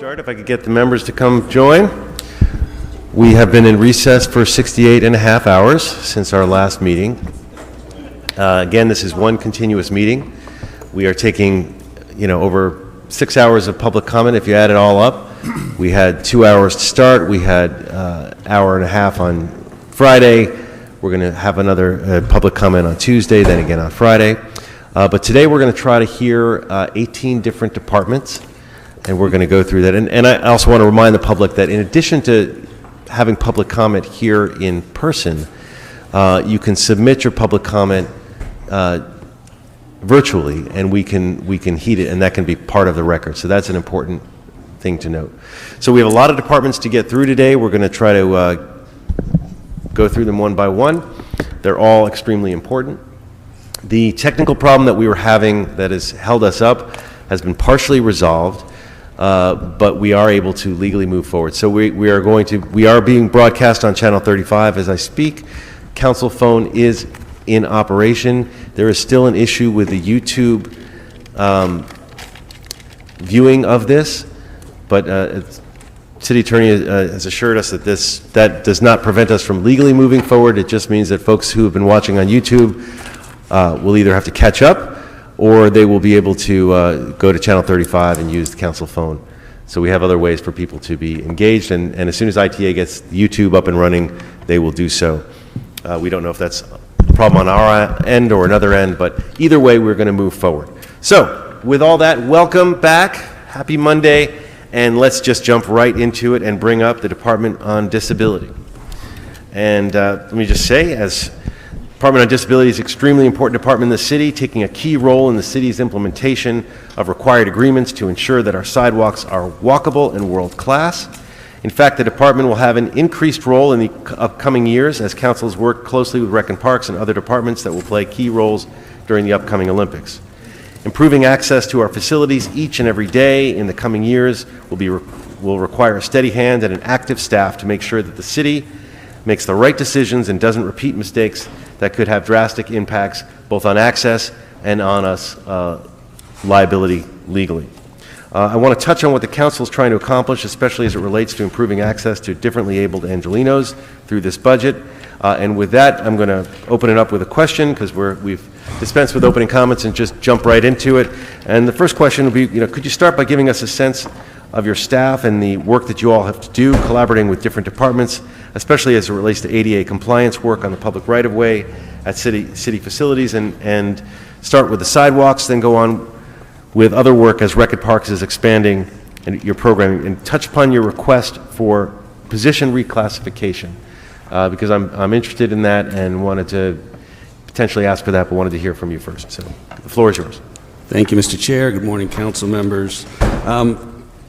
Start if I could get the members to come join. We have been in recess for 68 and a half hours since our last meeting. Again, this is one continuous meeting. We are taking, over 6 hours of public comment if you add it all up. We had 2 hours to start. We had an hour and a half on Friday. We're going to have another public comment on Tuesday, then again on Friday. But today we're going to try to hear 18 different departments, and we're going to go through that. And I also want to remind the public that in addition to having public comment here in person, you can submit your public comment virtually, and we can heed it, and that can be part of the record. So that's an important thing to note. So we have a lot of departments to get through today. We're going to try to go through them one by one. They're all extremely important. The technical problem that we were having that has held us up has been partially resolved, but we are able to legally move forward. So we are being broadcast on Channel 35 as I speak. Council phone is in operation. There is still an issue with the YouTube viewing of this, but City Attorney has assured us that that does not prevent us from legally moving forward. It just means that folks who have been watching on YouTube will either have to catch up, or they will be able to go to Channel 35 and use the council phone. So we have other ways for people to be engaged, and as soon as ITA gets YouTube up and running, they will do so. We don't know if that's a problem on our end or another end, but either way, we're going to move forward. So with all that, welcome back. Happy Monday, and let's just jump right into it and bring up the Department on Disability. And let me just say, as Department on Disability is an extremely important department in the city, taking a key role in the city's implementation of required agreements to ensure that our sidewalks are walkable and world-class. In fact, the department will have an increased role in the upcoming years as councils work closely with Rec and Parks and other departments that will play key roles during the upcoming Olympics. Improving access to our facilities each and every day in the coming years will require a steady hand and an active staff to make sure that the city makes the right decisions and doesn't repeat mistakes that could have drastic impacts both on access and on us liability legally. I want to touch on what the council is trying to accomplish, especially as it relates to improving access to differently abled Angelenos through this budget. And with that, I'm going to open it up with a question, because we've dispensed with opening comments and just jump right into it. And the first question will be, could you start by giving us a sense of your staff and the work that you all have to do, collaborating with different departments, especially as it relates to ADA compliance work on the public right-of-way at city facilities, and start with the sidewalks, then go on with other work as Rec and Parks is expanding and your programming, and touch upon your request for position reclassification, because I'm interested in that and wanted to potentially ask for that, but wanted to hear from you first. So the floor is yours. Thank you, Mr. Chair. Good morning, council members.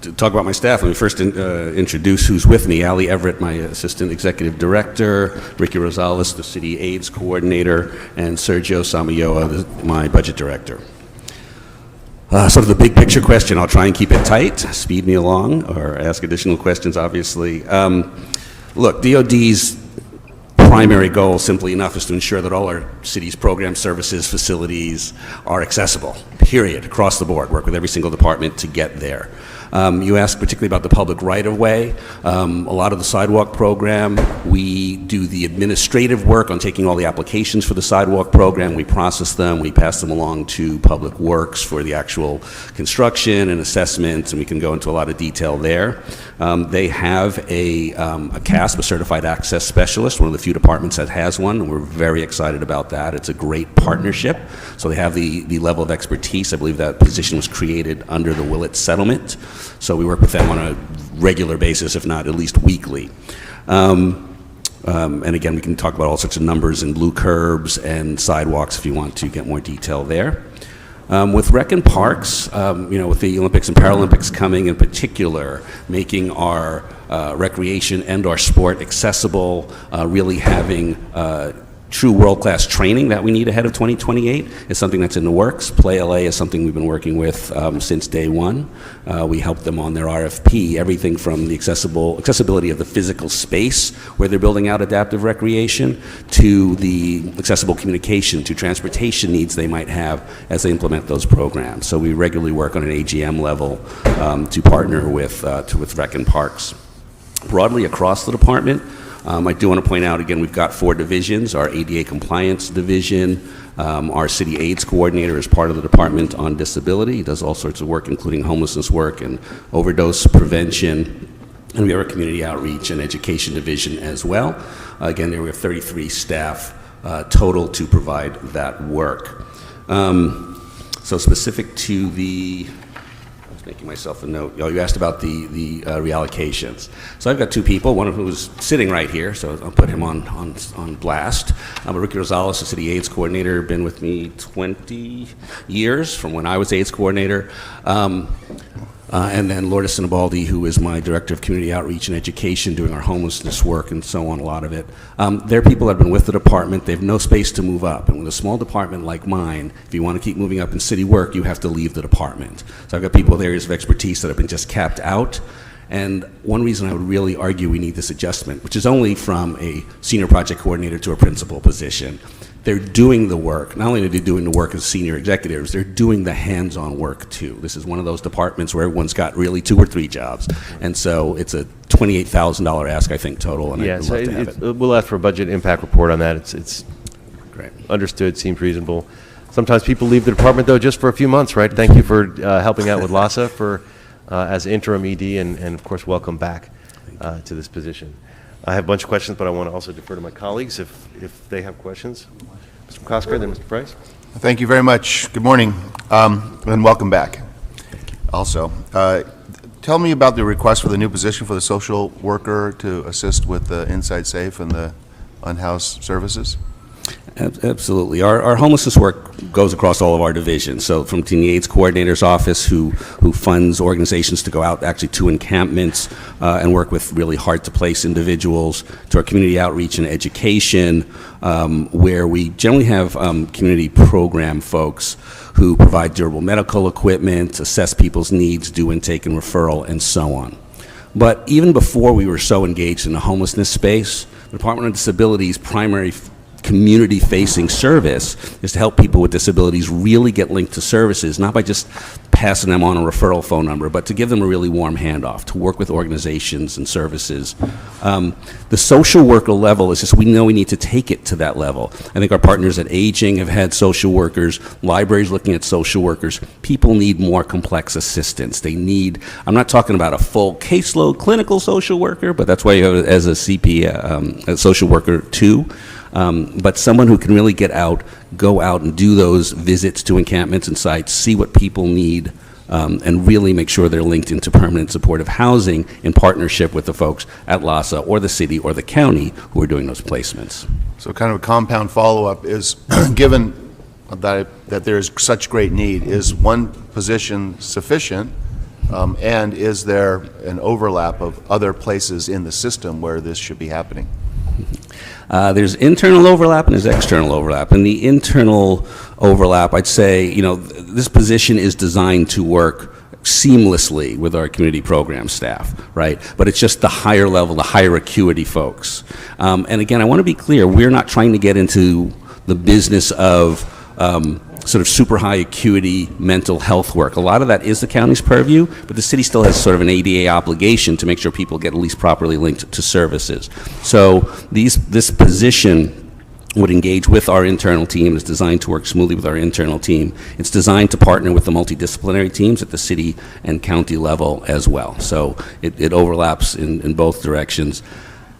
To talk about my staff, let me first introduce who's with me. Ali Everett, my Assistant Executive Director, Ricky Rosales, the City AIDS Coordinator, and Sergio Samayoa, my Budget Director. Sort of the big picture question, I'll try and keep it tight, speed me along, or ask additional questions, obviously. Look, DOD's primary goal, simply enough, is to ensure that all our city's programs, services, facilities are accessible, period, across the board. Work with every single department to get there. You asked particularly about the public right-of-way. A lot of the sidewalk program, we do the administrative work on taking all the applications for the sidewalk program. We process them, we pass them along to Public Works for the actual construction and assessments, and we can go into a lot of detail there. They have a CASP, a Certified Access Specialist, one of the few departments that has one, and we're very excited about that. It's a great partnership. So they have the level of expertise. I believe that position was created under the Willett settlement. So we work with them on a regular basis, if not at least weekly. And again, we can talk about all sorts of numbers and blue curbs and sidewalks if you want to get more detail there. With Rec and Parks, with the Olympics and Paralympics coming in particular, making our recreation and our sport accessible, really having true world-class training that we need ahead of 2028 is something that's in the works. Play LA is something we've been working with since day one. We helped them on their RFP, everything from the accessibility of the physical space where they're building out adaptive recreation to the accessible communication, to transportation needs they might have as they implement those programs. So we regularly work on an AGM level to partner with Rec and Parks. Broadly across the department, I do want to point out, again, we've got 4 divisions: our ADA compliance division, our city AIDS coordinator is part of the department on disability. He does all sorts of work, including homelessness work and overdose prevention. And we have our community outreach and education division as well. Again, there we have 33 staff total to provide that work. So specific to the, making myself a note. You asked about the reallocations. So I've got 2 people, one of whom is sitting right here, so I'll put him on blast. I'm Ricky Rosales, the city AIDS coordinator, been with me 20 years from when I was AIDS coordinator. And then Lourdes Sinibaldi, who is my director of community outreach and education, doing our homelessness work and so on, a lot of it. They're people that have been with the department. They have no space to move up. And with a small department like mine, if you want to keep moving up in city work, you have to leave the department. So I've got people with areas of expertise that have been just capped out. And one reason I would really argue we need this adjustment, which is only from a senior project coordinator to a principal position, they're doing the work. Not only are they doing the work as senior executives, they're doing the hands-on work too. This is one of those departments where everyone's got really 2 or 3 jobs. And so it's a $28,000 ask, I think, total, and I'd love to have it. We'll ask for a budget impact report on that. It's Great. understood, seems reasonable. Sometimes people leave the department, though, just for a few months, right? Thank you for helping out with LASA as interim ED, and of course, welcome back to this position. I have a bunch of questions, but I want to also defer to my colleagues if they have questions. Mr. McCosker, then Mr. Price. Thank you very much. Good morning, and welcome back. Also, tell me about the request for the new position for the social worker to assist with the Inside Safe and the unhoused services. Absolutely. Our homelessness work goes across all of our divisions. So from the AIDS coordinator's office, who funds organizations to go out actually to encampments and work with really hard-to-place individuals, to our community outreach and education, where we generally have community program folks who provide durable medical equipment, assess people's needs, do intake and referral, and so on. But even before we were so engaged in the homelessness space, the Department of Disability's primary community-facing service is to help people with disabilities really get linked to services, not by just passing them on a referral phone number, but to give them a really warm handoff, to work with organizations and services. The social worker level is just, we know we need to take it to that level. I think our partners at Aging have had social workers, libraries looking at social workers. People need more complex assistance. They need, I'm not talking about a full caseload clinical social worker, but that's why you have as a CP, a social worker too. But someone who can really go out and do those visits to encampments and sites, see what people need, and really make sure they're linked into permanent supportive housing in partnership with the folks at LASA or the city or the county who are doing those placements. So kind of a compound follow-up is, given that there is such great need, is one position sufficient, and is there an overlap of other places in the system where this should be happening? There's internal overlap and there's external overlap. And the internal overlap, I'd say, this position is designed to work seamlessly with our community program staff, right? But it's just the higher level, the higher acuity folks. And again, I want to be clear, we're not trying to get into the business of sort of super high acuity mental health work. A lot of that is the county's purview, but the city still has sort of an ADA obligation to make sure people get at least properly linked to services. So this position would engage with our internal team. It's designed to work smoothly with our internal team. It's designed to partner with the multidisciplinary teams at the city and county level as well. So it overlaps in both directions.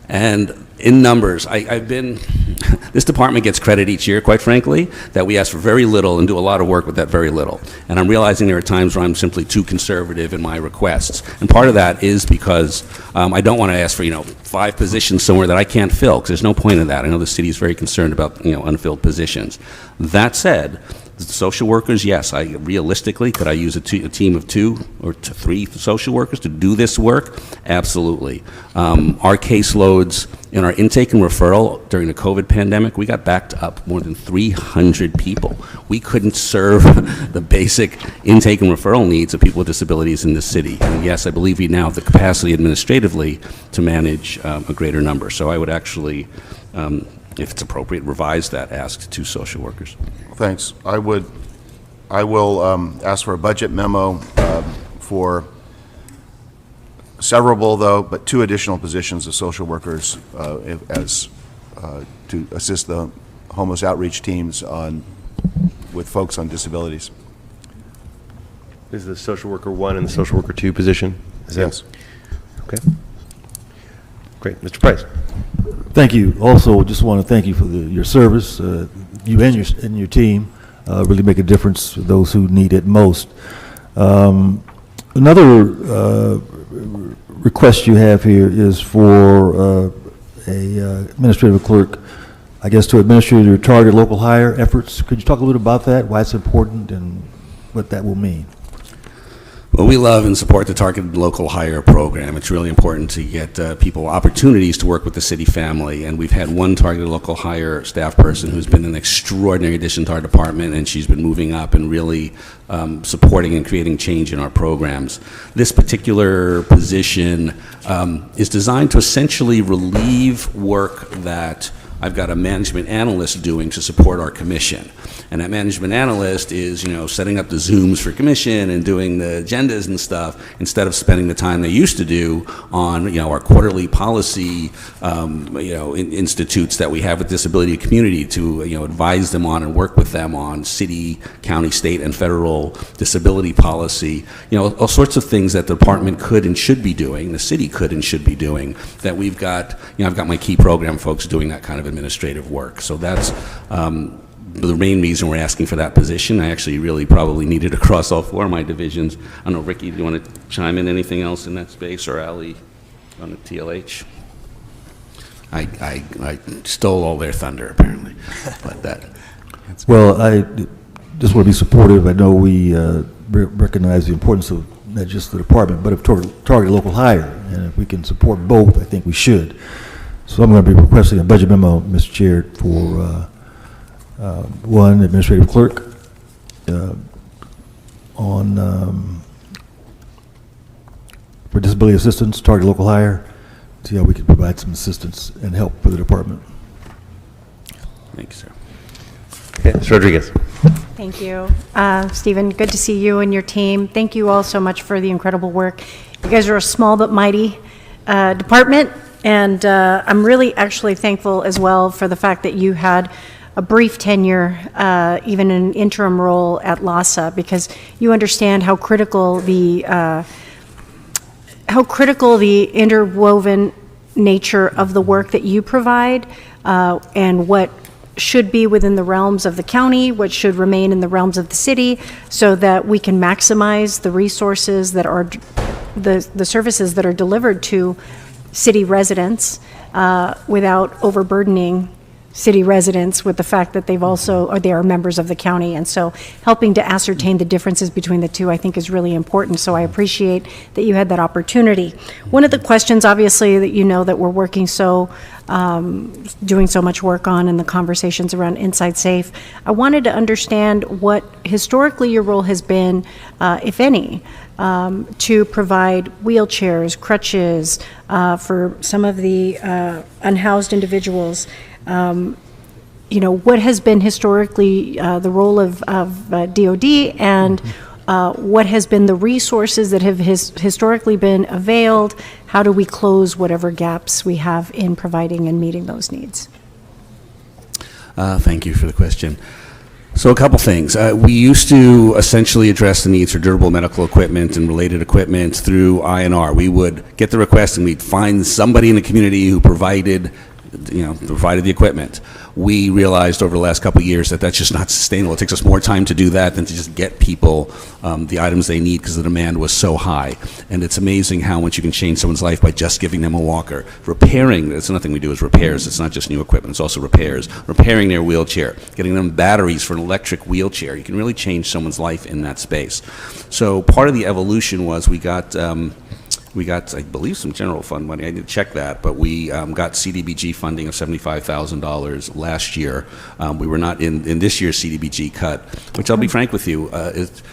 And in numbers, this department gets credit each year, quite frankly, that we ask for very little and do a lot of work with that very little. And I'm realizing there are times where I'm simply too conservative in my requests. And part of that is because I don't want to ask for, 5 positions somewhere that I can't fill, because there's no point in that. I know the city is very concerned about, unfilled positions. That said, Social workers, yes. Realistically, could I use a team of 2 or 3 social workers to do this work? Absolutely. Our caseloads in our intake and referral during the COVID pandemic, we got backed up more than 300 people. We couldn't serve the basic intake and referral needs of people with disabilities in the city. And yes, I believe we now have the capacity administratively to manage a greater number. So I would actually, if it's appropriate, revise that ask to 2 social workers. Thanks. I will ask for a budget memo for severable, though, but 2 additional positions of social workers to assist the homeless outreach teams with folks on disabilities. Is the social worker 1 and the social worker 2 position? Yes. Okay. Great. Mr. Price. Thank you. Also, just want to thank you for your service. You and your team really make a difference for those who need it most. Another request you have here is for a administrative clerk, I guess, to administer your target local hire efforts. Could you talk a little bit about that, why it's important, and what that will mean? Well, we love and support the Targeted Local Hire program. It's really important to get people opportunities to work with the city family, and we've had one Targeted Local Hire staff person who's been an extraordinary addition to our department, and she's been moving up and really supporting and creating change in our programs. This particular position is designed to essentially relieve work that I've got a management analyst doing to support our commission. And that management analyst is, setting up the Zooms for commission and doing the agendas and stuff, instead of spending the time they used to do on, our quarterly policy, institutes that we have with disability community to, advise them on and work with them on city, county, state, and federal disability policy. All sorts of things that the department could and should be doing, the city could and should be doing, that we've got, I've got my key program folks doing that kind of administrative work. So that's the main reason we're asking for that position. I actually really probably need it across all 4 of my divisions. I don't know, Ricky, do you want to chime in anything else in that space, or Ali on the TLH? I stole all their thunder, apparently. But Well, I just want to be supportive. I know we recognize the importance of not just the department, but of targeted local hire. And if we can support both, I think we should. So I'm going to be requesting a budget memo, Mr. Chair, for 1, administrative clerk, for disability assistance, target local hire, see how we can provide some assistance and help for the department. thank you, sir. Okay, Ms. Rodriguez. Thank you. Stephen, good to see you and your team. Thank you all so much for the incredible work. You guys are a small but mighty department, and I'm really actually thankful as well for the fact that you had a brief tenure, even in an interim role at LASA, because you understand how critical the interwoven nature of the work that you provide, and what should be within the realms of the county, what should remain in the realms of the city, so that we can maximize the resources that are the services that are delivered to city residents without overburdening city residents with the fact that they are members of the county. And so helping to ascertain the differences between the two, I think, is really important. So I appreciate that you had that opportunity. One of the questions, obviously, that we're working doing so much work on in the conversations around Inside Safe, I wanted to understand what historically your role has been, if any, to provide wheelchairs, crutches for some of the unhoused individuals. What has been historically the role of DOD, and what has been the resources that have historically been availed? How do we close whatever gaps we have in providing and meeting those needs? Thank you for the question. So a couple things. We used to essentially address the needs for durable medical equipment and related equipment through INR. We would get the request and we'd find somebody in the community who provided provided the equipment. We realized over the last couple of years that that's just not sustainable. It takes us more time to do that than to just get people the items they need because the demand was so high. And it's amazing how much you can change someone's life by just giving them a walker. Repairing, that's another thing we do is repairs. It's not just new equipment, it's also repairs. Repairing their wheelchair, getting them batteries for an electric wheelchair. You can really change someone's life in that space. So part of the evolution was we got, I believe, some general fund money. I didn't check that, but we got CDBG funding of $75,000 last year. We were not in this year's CDBG cut, which I'll be frank with you, is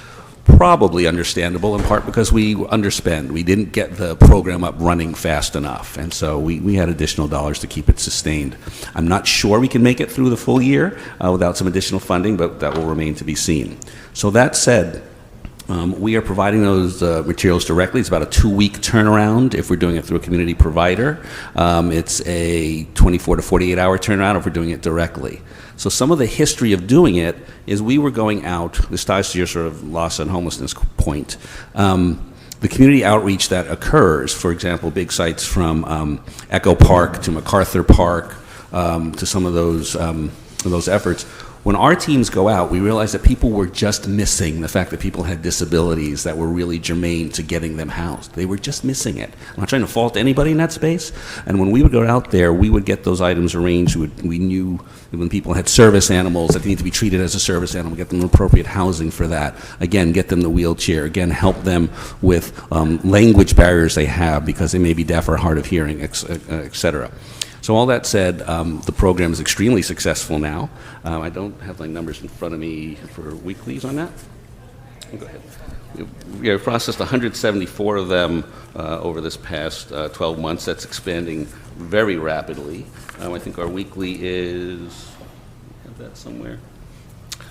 probably understandable in part because we underspend. We didn't get the program up running fast enough, and so we had additional dollars to keep it sustained. I'm not sure we can make it through the full year without some additional funding, but that will remain to be seen. So that said, we are providing those materials directly. It's about a 2-week turnaround if we're doing it through a community provider. It's a 24 to 48-hour turnaround if we're doing it directly. So some of the history of doing it is we were going out, this ties to your sort of loss and homelessness point. The community outreach that occurs, for example, big sites from Echo Park to MacArthur Park to some of those efforts. When our teams go out, we realize that people were just missing the fact that people had disabilities that were really germane to getting them housed. They were just missing it. I'm not trying to fault anybody in that space. And when we would go out there, we would get those items arranged. We knew that when people had service animals that they need to be treated as a service animal, get them appropriate housing for that. Again, get them the wheelchair. Again, help them with language barriers they have because they may be deaf or hard of hearing, et cetera. So all that said, the program is extremely successful now. I don't have my numbers in front of me for weeklies on that. Go ahead. We have processed 174 of them over this past 12 months. That's expanding very rapidly. I think our weekly is, I have that somewhere.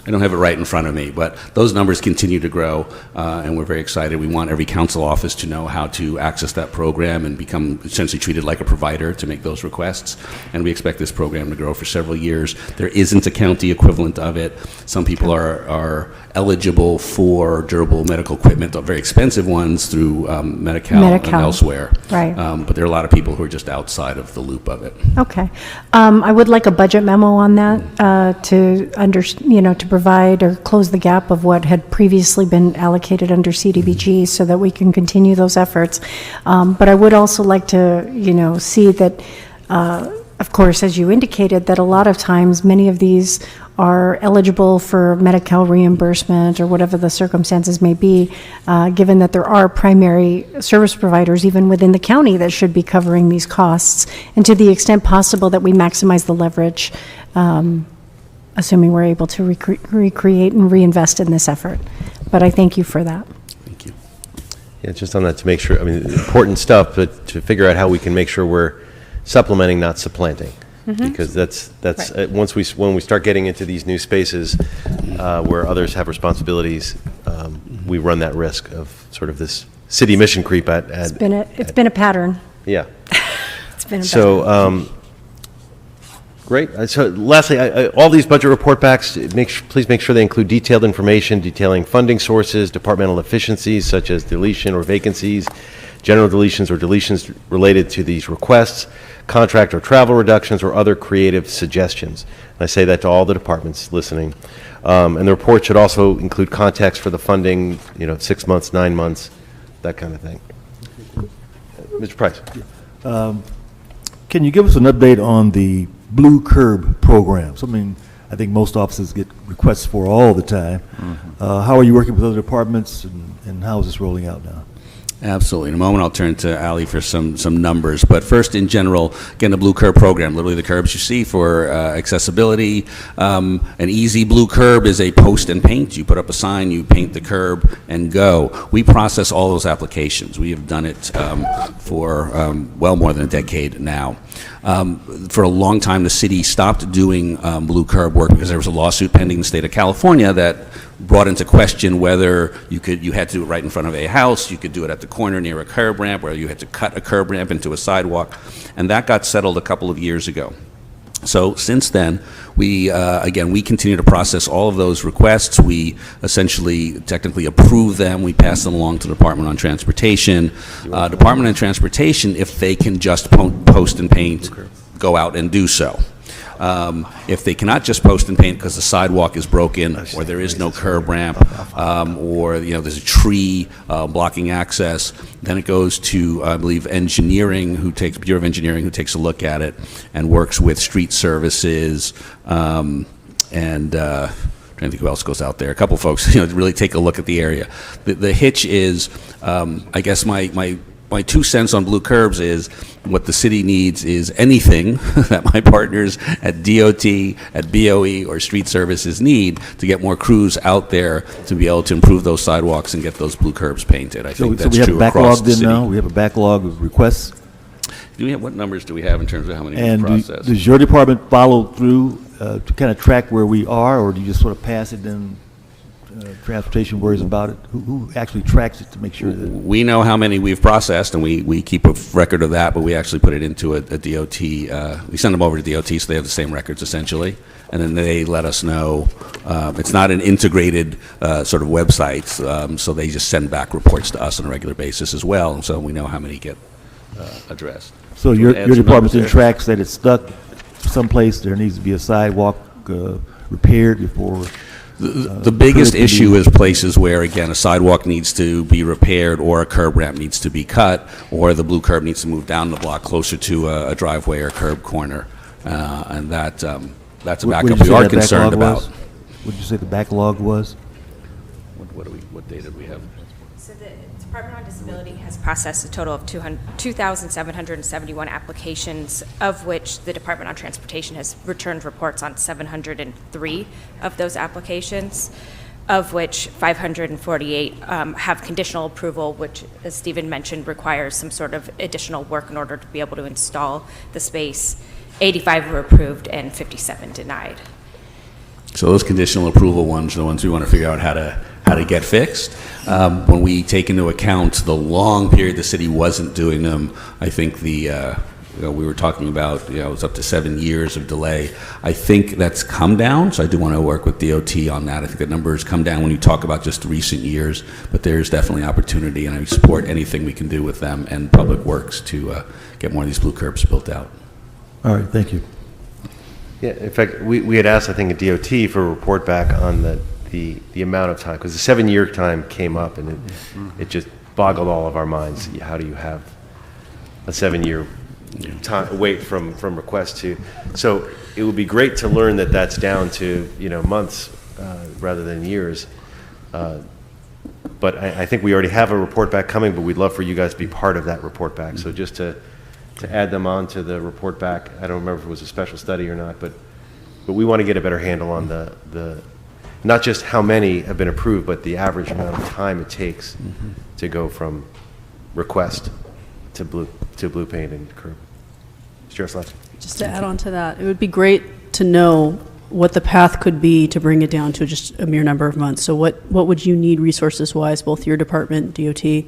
I don't have it right in front of me, but those numbers continue to grow, and we're very excited. We want every council office to know how to access that program and become essentially treated like a provider to make those requests, and we expect this program to grow for several years. There isn't a county equivalent of it. Some people are eligible for durable medical equipment, very expensive ones through Medi-Cal and elsewhere. Right. But there are a lot of people who are just outside of the loop of it. Okay. I would like a budget memo on that to provide or close the gap of what had previously been allocated under CDBG so that we can continue those efforts. But I would also like to, see that, of course, as you indicated, that a lot of times many of these are eligible for Medi-Cal reimbursement or whatever the circumstances may be, given that there are primary service providers even within the county that should be covering these costs, and to the extent possible that we maximize the leverage, assuming we're able to recreate and reinvest in this effort. But I thank you for that. Thank you. Yeah, just on that to make sure, important stuff, but to figure out how we can make sure we're supplementing, not supplanting. Because that's Right. when we start getting into these new spaces where others have responsibilities, we run that risk of sort of this city mission creep It's been a pattern. yeah. It's been a pattern. So, great. So lastly, all these budget report backs, please make sure they include detailed information detailing funding sources, departmental efficiencies such as deletion or vacancies, general deletions or deletions related to these requests, contract or travel reductions, or other creative suggestions. And I say that to all the departments listening. And the report should also include context for the funding, 6 months, 9 months, that kind of thing. Mr. Price. Can you give us an update on the Blue Curb program? Something I think most offices get requests for all the time. How are you working with other departments, and how is this rolling out now? Absolutely. In a moment, I'll turn to Ali for some numbers. But first, in general, again, the Blue Curb program, literally the curbs you see for accessibility. An easy blue curb is a post and paint. You put up a sign, you paint the curb, and go. We process all those applications. We have done it for well more than a decade now. For a long time, the city stopped doing blue curb work because there was a lawsuit pending in the state of California that brought into question whether you had to do it right in front of a house, you could do it at the corner near a curb ramp, where you had to cut a curb ramp into a sidewalk, and that got settled a couple of years ago. So since then, we continue to process all of those requests. We essentially technically approve them. We pass them along to the Department on Transportation. Department on Transportation, if they can just post and paint go out and do so. If they cannot just post and paint because the sidewalk is broken, or there is no curb ramp, or there's a tree blocking access, then it goes to, I believe, Bureau of Engineering, who takes a look at it and works with street services and. I don't think who else goes out there. A couple folks, really take a look at the area. The hitch is, I guess my 2 cents on blue curbs is what the city needs is anything that my partners at DOT, at BOE, or street services need to get more crews out there to be able to improve those sidewalks and get those blue curbs painted. I think that's we have a true across backlog the then city. now? We have a backlog of requests? What numbers do we have in terms of how many we And processed? does your department follow through to kind of track where we are, or do you just sort of pass it and transportation worries about it? Who actually tracks it to make sure that? We know how many we've processed, and we keep a record of that, but we actually put it into a DOT. We send them over to DOT, so they have the same records, essentially, and then they let us know. It's not an integrated sort of website, so they just send back reports to us on a regular basis as well, and so we know how many get addressed. So Do you your wanna add some department then numbers there? tracks that it's stuck someplace, there needs to be a sidewalk repaired before? The biggest issue is places where, again, a sidewalk needs to be repaired, or a curb ramp needs to be cut, or the blue curb needs to move down the block closer to a driveway or curb corner, and that's a What did backup you we say are that concerned backlog about. was? What did you say the backlog was? What data do we have? So the Department on Disability has processed a total of 2,771 applications, of which the Department on Transportation has returned reports on 703 of those applications, of which 548 have conditional approval, which, as Stephen mentioned, requires some sort of additional work in order to be able to install the space. 85 were approved and 57 denied. So those conditional approval ones are the ones we want to figure out how to get fixed. When we take into account the long period the city wasn't doing them, I think we were talking about, it's up to 7 years of delay. I think that's come down, so I do want to work with DOT on that. I think the numbers come down when you talk about just recent years, but there's definitely opportunity, and I support anything we can do with them and Public Works to get more of these blue curbs built out. All right, thank you. Yeah, in fact, we had asked, I think, at DOT for a report back on the amount of time, because the 7-year time came up, and it just boggled all of our minds. How do you have a 7-year time wait from request to? So it would be great to learn that that's down to months rather than years. But I think we already have a report back coming, but we'd love for you guys to be part of that report back. So just to add them on to the report back, I don't remember if it was a special study or not, but we want to get a better handle on the not just how many have been approved, but the average amount of time it takes to go from request to blue paint and curb. Mr. Jaroslawski. Just to add on to that, it would be great to know what the path could be to bring it down to just a mere number of months. So what would you need resources-wise, both your department, DOT,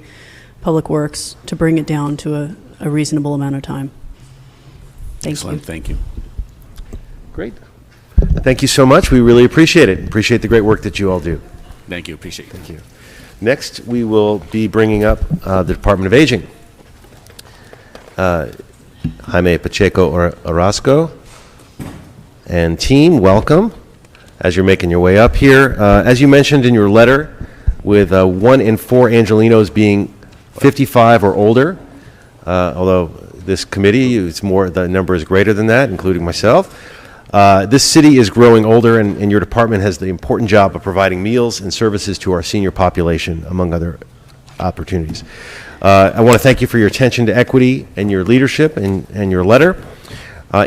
Public Works, to bring it down to a reasonable amount of time? Thank Excellent, you. thank you. Great. Thank you so much. We really appreciate it. Appreciate the great work that you all do. Thank you, appreciate it. Thank you. Next, we will be bringing up the Department of Aging. Jaime Pacheco Orozco and team, welcome as you're making your way up here. As you mentioned in your letter, with 1 in 4 Angelinos being 55 or older, although this committee, the number is greater than that, including myself. This city is growing older, and your department has the important job of providing meals and services to our senior population, among other opportunities. I want to thank you for your attention to equity and your leadership and your letter.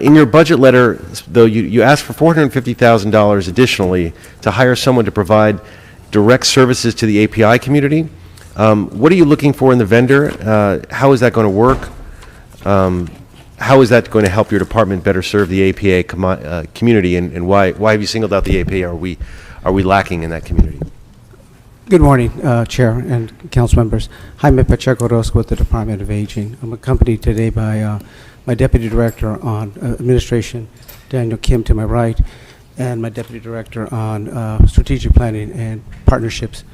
In your budget letter, though, you asked for $450,000 additionally to hire someone to provide direct services to the API community. What are you looking for in the vendor? How is that going to work? How is that going to help your department better serve the APA community, and why have you singled out the APA? Are we lacking in that community? Good morning, Chair and Council members. Jaime Pacheco Orozco with the Department of Aging. I'm accompanied today by my Deputy Director on Administration, Daniel Kim, to my right, and my Deputy Director on Strategic Planning and Partnerships,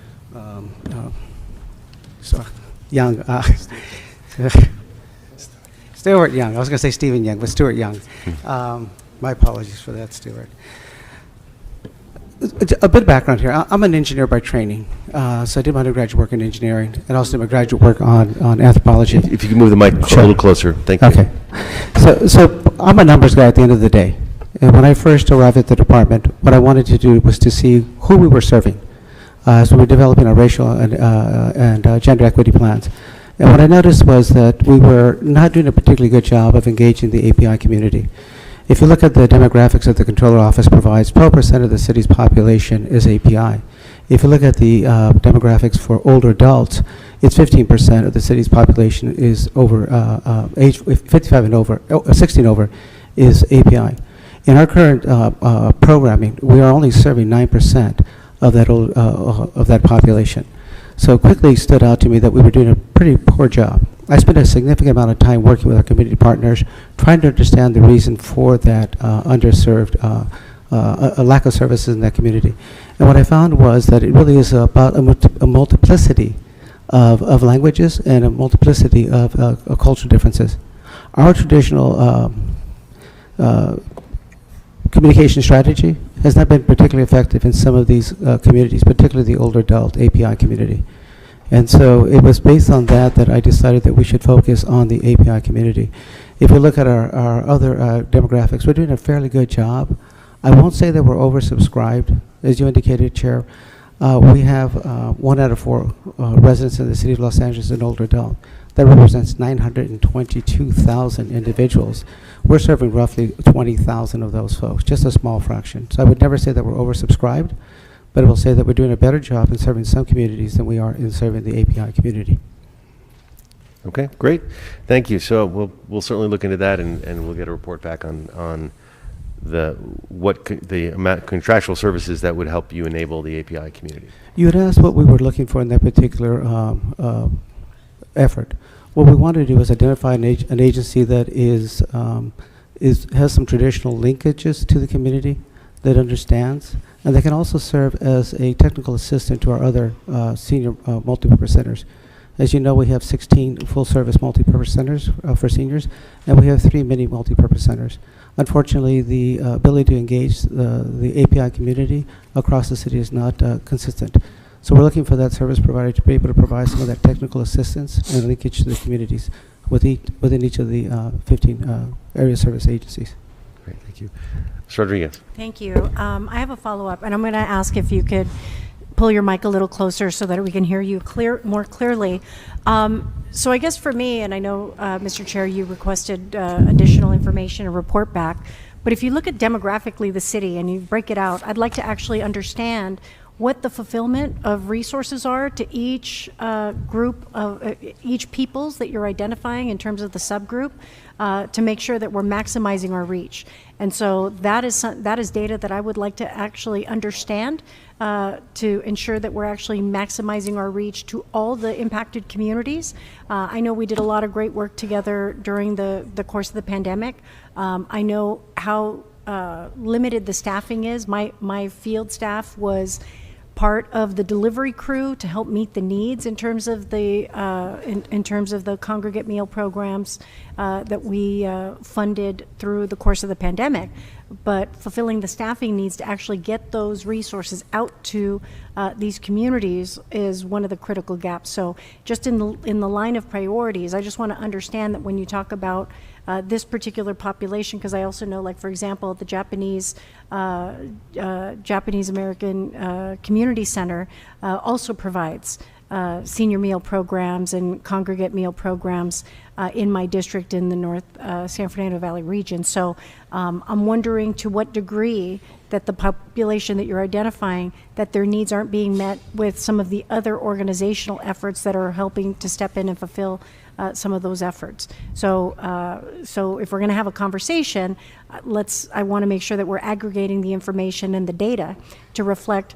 Stuart Young. I was going to say Stephen Young, but Stuart Young. My apologies for that, Stuart. A bit of background here. I'm an engineer by training, so I did my undergraduate work in engineering, and also did my graduate work on anthropology. If you can move the mic a Sure. little closer, thank you. Okay. So I'm a numbers guy at the end of the day. And when I first arrived at the department, what I wanted to do was to see who we were serving. So we were developing our racial and gender equity plans. And what I noticed was that we were not doing a particularly good job of engaging the API community. If you look at the demographics that the Controller Office provides, 12% of the city's population is API. If you look at the demographics for older adults, it's 15% of the city's population is over age 55 and over, 16 over is API. In our current programming, we are only serving 9% of that population. So it quickly stood out to me that we were doing a pretty poor job. I spent a significant amount of time working with our community partners, trying to understand the reason for that underserved, a lack of services in that community. And what I found was that it really is about a multiplicity of languages and a multiplicity of cultural differences. Our traditional communication strategy has not been particularly effective in some of these communities, particularly the older adult API community. And so it was based on that I decided that we should focus on the API community. If you look at our other demographics, we're doing a fairly good job. I won't say that we're oversubscribed. As you indicated, Chair, we have 1 out of 4 residents in the city of Los Angeles an older adult. That represents 922,000 individuals. We're serving roughly 20,000 of those folks, just a small fraction. So I would never say that we're oversubscribed, but I will say that we're doing a better job in serving some communities than we are in serving the API community. Okay, great. Thank you. So we'll certainly look into that, and we'll get a report back on the amount contractual services that would help you enable the API community. You had asked what we were looking for in that particular effort. What we wanted to do is identify an agency that has some traditional linkages to the community, that understands, and that can also serve as a technical assistant to our other senior multipurpose centers. As you know, we have 16 full-service multipurpose centers for seniors, and we have 3 mini multipurpose centers. Unfortunately, the ability to engage the API community across the city is not consistent. So we're looking for that service provider to be able to provide some of that technical assistance and linkage to the communities within each of the 15 area service agencies. Great, thank you. Mr. Rodriguez. Thank you. I have a follow-up, and I'm going to ask if you could pull your mic a little closer so that we can hear you more clearly. So I guess for me, and I know, Mr. Chair, you requested additional information, a report back, but if you look at demographically the city and you break it out, I'd like to actually understand what the fulfillment of resources are to each group of each peoples that you're identifying in terms of the subgroup, to make sure that we're maximizing our reach. And so that is data that I would like to actually understand to ensure that we're actually maximizing our reach to all the impacted communities. I know we did a lot of great work together during the course of the pandemic. I know how limited the staffing is. My field staff was part of the delivery crew to help meet the needs in terms of the in terms of the congregate meal programs that we funded through the course of the pandemic. But fulfilling the staffing needs to actually get those resources out to these communities is one of the critical gaps. So just in the line of priorities, I just want to understand that when you talk about this particular population, because I also know, like, for example, the Japanese American Community Center also provides senior meal programs and congregate meal programs in my district in the North San Fernando Valley region. So I'm wondering to what degree that the population that you're identifying, that their needs aren't being met with some of the other organizational efforts that are helping to step in and fulfill some of those efforts. So if we're going to have a conversation, I want to make sure that we're aggregating the information and the data to reflect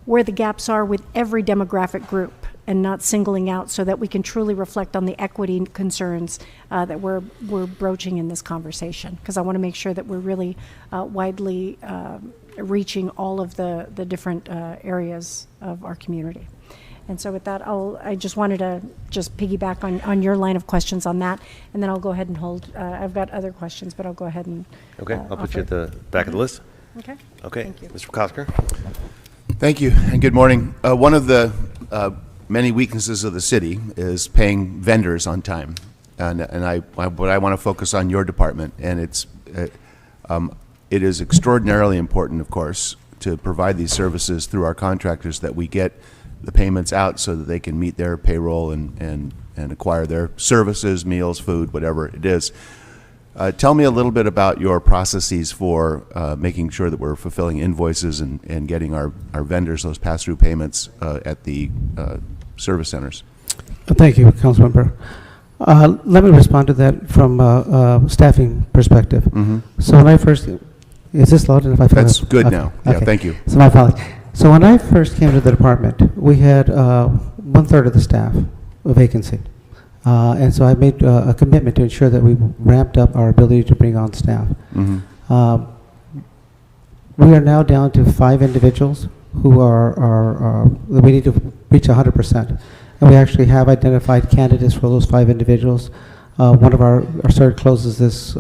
where the gaps are with every demographic group and not singling out, so that we can truly reflect on the equity concerns that we're broaching in this conversation. Because I want to make sure that we're really widely reaching all of the different areas of our community. And so with that, I just wanted to just piggyback on your line of questions on that, and then I'll go ahead and hold, I've got other questions, but I'll go ahead and. Okay, I'll put you at the back of the list. Okay. Okay. Thank you. Mr. Kosker? Thank you, and good morning. One of the many weaknesses of the city is paying vendors on time. But I want to focus on your department, and it is extraordinarily important, of course, to provide these services through our contractors, that we get the payments out so that they can meet their payroll and acquire their services, meals, food, whatever it is. Tell me a little bit about your processes for making sure that we're fulfilling invoices and getting our vendors those pass-through payments at the service centers. Thank you, Councilmember. Let me respond to that from a staffing perspective. So when I first, is this loud enough? I feel That's like- good okay, now. Yeah, okay. thank you. So my apologies. So when I first came to the department, we had 1/3 of the staff, a vacancy. And so I made a commitment to ensure that we ramped up our ability to bring on staff. We are now down to 5 individuals who are we need to reach 100%. And we actually have identified candidates for those 5 individuals. One of our search closes this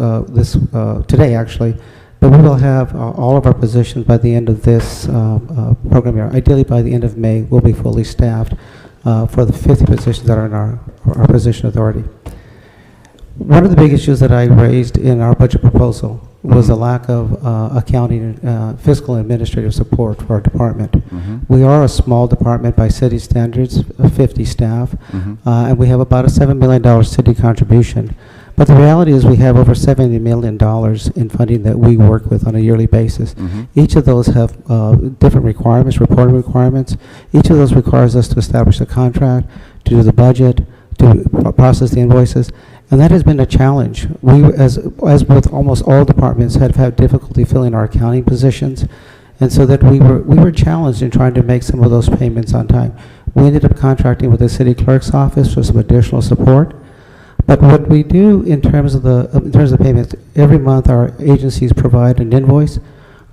today, actually. But we will have all of our positions by the end of this program year. Ideally, by the end of May, we'll be fully staffed for the 50 positions that are in our position authority. One of the big issues that I raised in our budget proposal was the lack of accounting, fiscal and administrative support for our department. We are a small department by city standards, 50 staff, and we have about a $7 million city contribution. But the reality is we have over $70 million in funding that we work with on a yearly basis. Each of those have different requirements, reporting requirements. Each of those requires us to establish a contract, to do the budget, to process the invoices. And that has been a challenge. We, as with almost all departments, have had difficulty filling our accounting positions. And so that we were challenged in trying to make some of those payments on time. We ended up contracting with the city clerk's office for some additional support. But what we do in terms of payments, every month our agencies provide an invoice.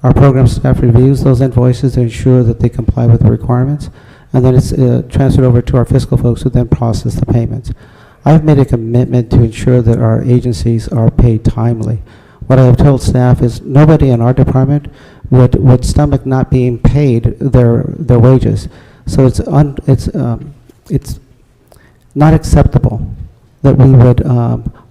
Our program staff reviews those invoices to ensure that they comply with the requirements, and then it's transferred over to our fiscal folks who then process the payments. I've made a commitment to ensure that our agencies are paid timely. What I have told staff is nobody in our department would stomach not being paid their wages. So it's not acceptable that we would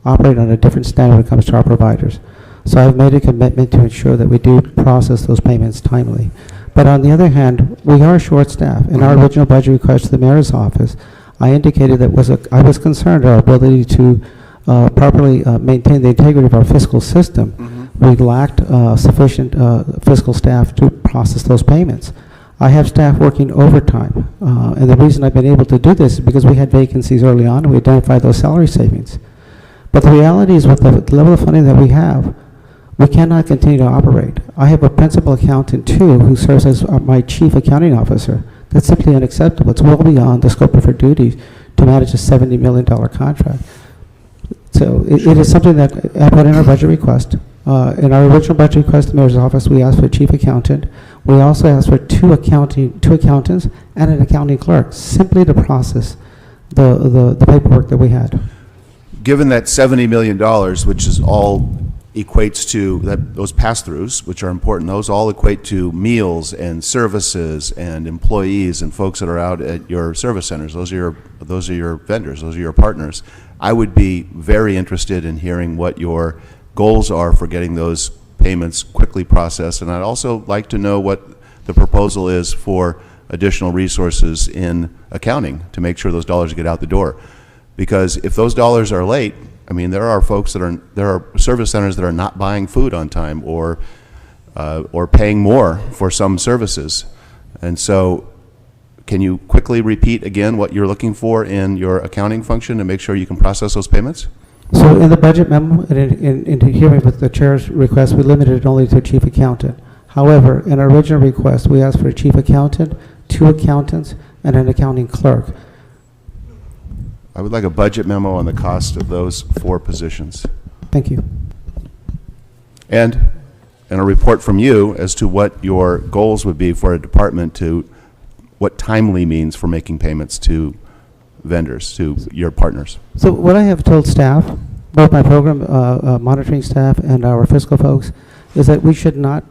operate on a different standard when it comes to our providers. So I've made a commitment to ensure that we do process those payments timely. But on the other hand, we are short-staffed. In our original budget request to the mayor's office, I indicated that I was concerned our ability to properly maintain the integrity of our fiscal system. We lacked sufficient fiscal staff to process those payments. I have staff working overtime, and the reason I've been able to do this is because we had vacancies early on, and we identified those salary savings. But the reality is, with the level of funding that we have, we cannot continue to operate. I have a principal accountant, too, who serves as my chief accounting officer. That's simply unacceptable. It's well beyond the scope of her duties to manage a $70 million contract. So it is something that I put in our budget request. In our original budget request to the mayor's office, we asked for a chief accountant. We also asked for two accountants and an accounting clerk, simply to process the paperwork that we had. Given that $70 million, which is all equates to those pass-throughs, which are important, those all equate to meals and services and employees and folks that are out at your service centers. Those are your vendors. Those are your partners. I would be very interested in hearing what your goals are for getting those payments quickly processed, and I'd also like to know what the proposal is for additional resources in accounting to make sure those dollars get out the door. Because if those dollars are late, I mean, there are service centers that are not buying food on time or paying more for some services. And so can you quickly repeat again what you're looking for in your accounting function to make sure you can process those payments? So in the budget memo, and in hearing with the chair's request, we limited it only to a chief accountant. However, in our original request, we asked for a chief accountant, 2 accountants, and an accounting clerk. I would like a budget memo on the cost of those 4 positions. Thank you. And a report from you as to what your goals would be for a department to what timely means for making payments to vendors, to your partners. So what I have told staff, both my program monitoring staff and our fiscal folks, is that we should not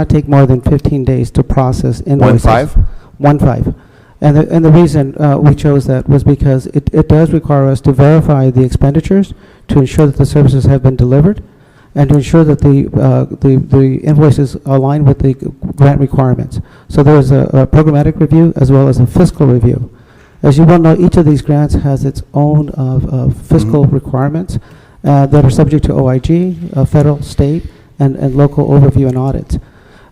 take more than 15 days to process invoices. 1.5? 1.5. And the reason we chose that was because it does require us to verify the expenditures to ensure that the services have been delivered and to ensure that the invoices align with the grant requirements. So there is a programmatic review as well as a fiscal review. As you well know, each of these grants has its own fiscal requirements that are subject to OIG, federal, state, and local overview and audits.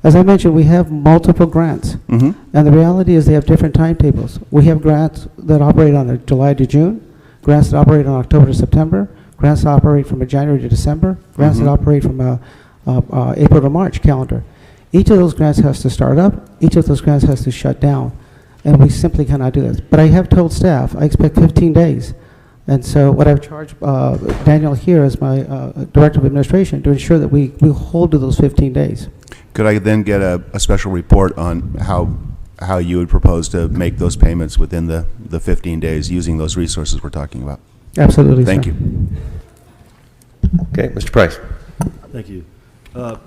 As I mentioned, we have multiple grants, and the reality is they have different timetables. We have grants that operate on a July to June, grants that operate on October to September, grants that operate from a January to December, grants that operate from a April to March calendar. Each of those grants has to start up, each of those grants has to shut down, and we simply cannot do this. But I have told staff, I expect 15 days. And so what I've charged Daniel here as my Director of Administration to ensure that we hold to those 15 days. Could I then get a special report on how you would propose to make those payments within the 15 days using those resources we're talking about? Absolutely, Thank sir. you. Okay, Mr. Price. Thank you. To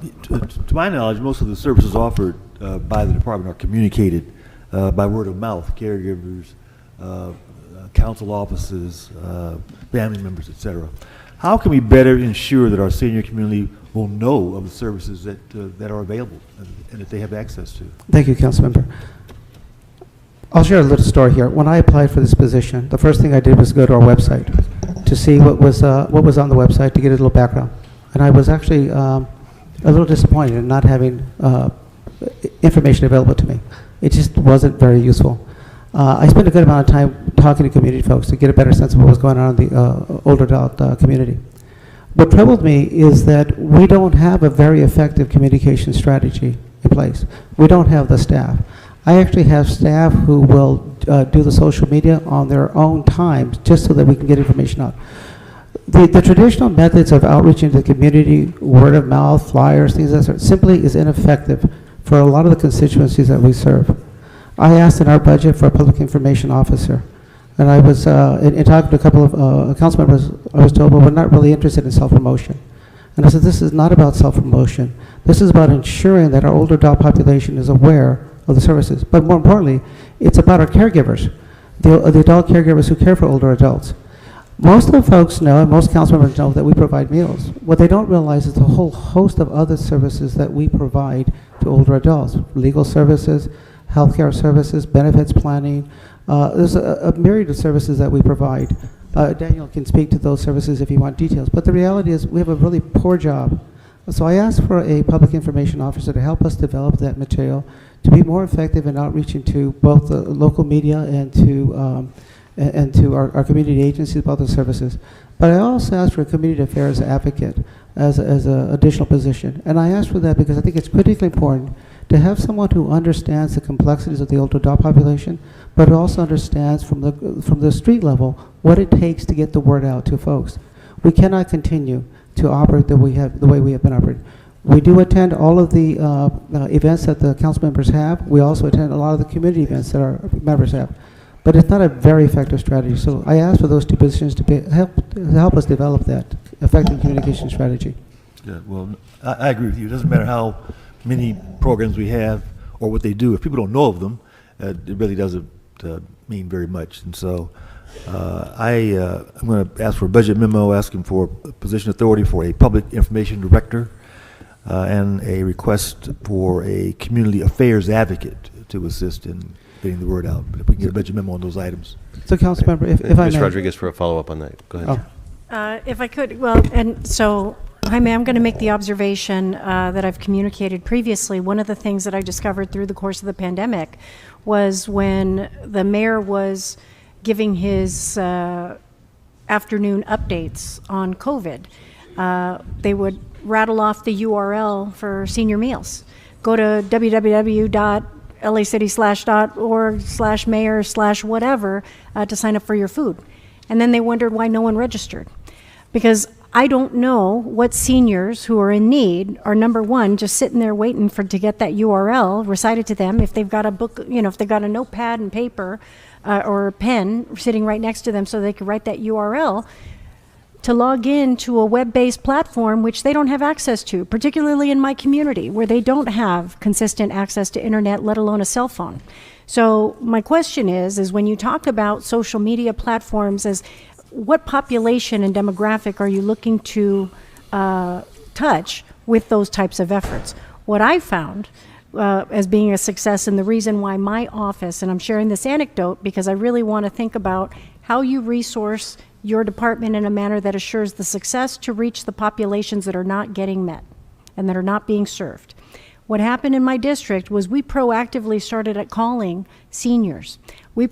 my knowledge, most of the services offered by the department are communicated by word of mouth, caregivers, council offices, family members, et cetera. How can we better ensure that our senior community will know of the services that are available and that they have access to? Thank you, Councilmember. I'll share a little story here. When I applied for this position, the first thing I did was go to our website to see what was on the website to get a little background. And I was actually a little disappointed in not having information available to me. It just wasn't very useful. I spent a good amount of time talking to community folks to get a better sense of what was going on in the older adult community. What troubled me is that we don't have a very effective communication strategy in place. We don't have the staff. I actually have staff who will do the social media on their own time just so that we can get information out. The traditional methods of outreach into the community, word of mouth, flyers, things like that, simply is ineffective for a lot of the constituencies that we serve. I asked in our budget for a public information officer, and I was, in talking to a couple of council members, I was told, well, we're not really interested in self-promotion. And I said, this is not about self-promotion. This is about ensuring that our older adult population is aware of the services. But more importantly, it's about our caregivers, the adult caregivers who care for older adults. Most of the folks know, and most council members know, that we provide meals. What they don't realize is the whole host of other services that we provide to older adults: legal services, healthcare services, benefits planning. There's a myriad of services that we provide. Daniel can speak to those services if you want details. But the reality is we have a really poor job. So I asked for a public information officer to help us develop that material, to be more effective in outreaching to both the local media and to our community agencies about the services. But I also asked for a community affairs advocate as an additional position. And I asked for that because I think it's critically important to have someone who understands the complexities of the older adult population, but also understands from the street level what it takes to get the word out to folks. We cannot continue to operate the way we have been operating. We do attend all of the events that the council members have. We also attend a lot of the community events that our members have. But it's not a very effective strategy. So I asked for those two positions to help us develop that effective communication strategy. Yeah, well, I agree with you. It doesn't matter how many programs we have or what they do. If people don't know of them, it really doesn't mean very much. And so I'm going to ask for a budget memo asking for a position authority for a public information director and a request for a community affairs advocate to assist in getting the word out. But if we can get a budget memo on those items. So, Councilmember, if I Ms. may. Rodriguez for a follow-up on that. Go ahead. Oh. If I could, well, and so, Jaime, I'm going to make the observation that I've communicated previously. One of the things that I discovered through the course of the pandemic was when the mayor was giving his afternoon updates on COVID, they would rattle off the URL for senior meals. Go to www.lacity/.org/mayor/whatever to sign up for your food. And then they wondered why no one registered. Because I don't know what seniors who are in need are, number one, just sitting there waiting to get that URL recited to them. If they've got a book, if they've got a notepad and paper or a pen sitting right next to them so they can write that URL to log in to a web-based platform which they don't have access to, particularly in my community where they don't have consistent access to internet, let alone a cell phone. So my question is when you talk about social media platforms, as what population and demographic are you looking to touch with those types of efforts? What I found as being a success, and the reason why my office, and I'm sharing this anecdote because I really want to think about how you resource your department in a manner that assures the success to reach the populations that are not getting met and that are not being served. What happened in my district was we proactively started at calling seniors. We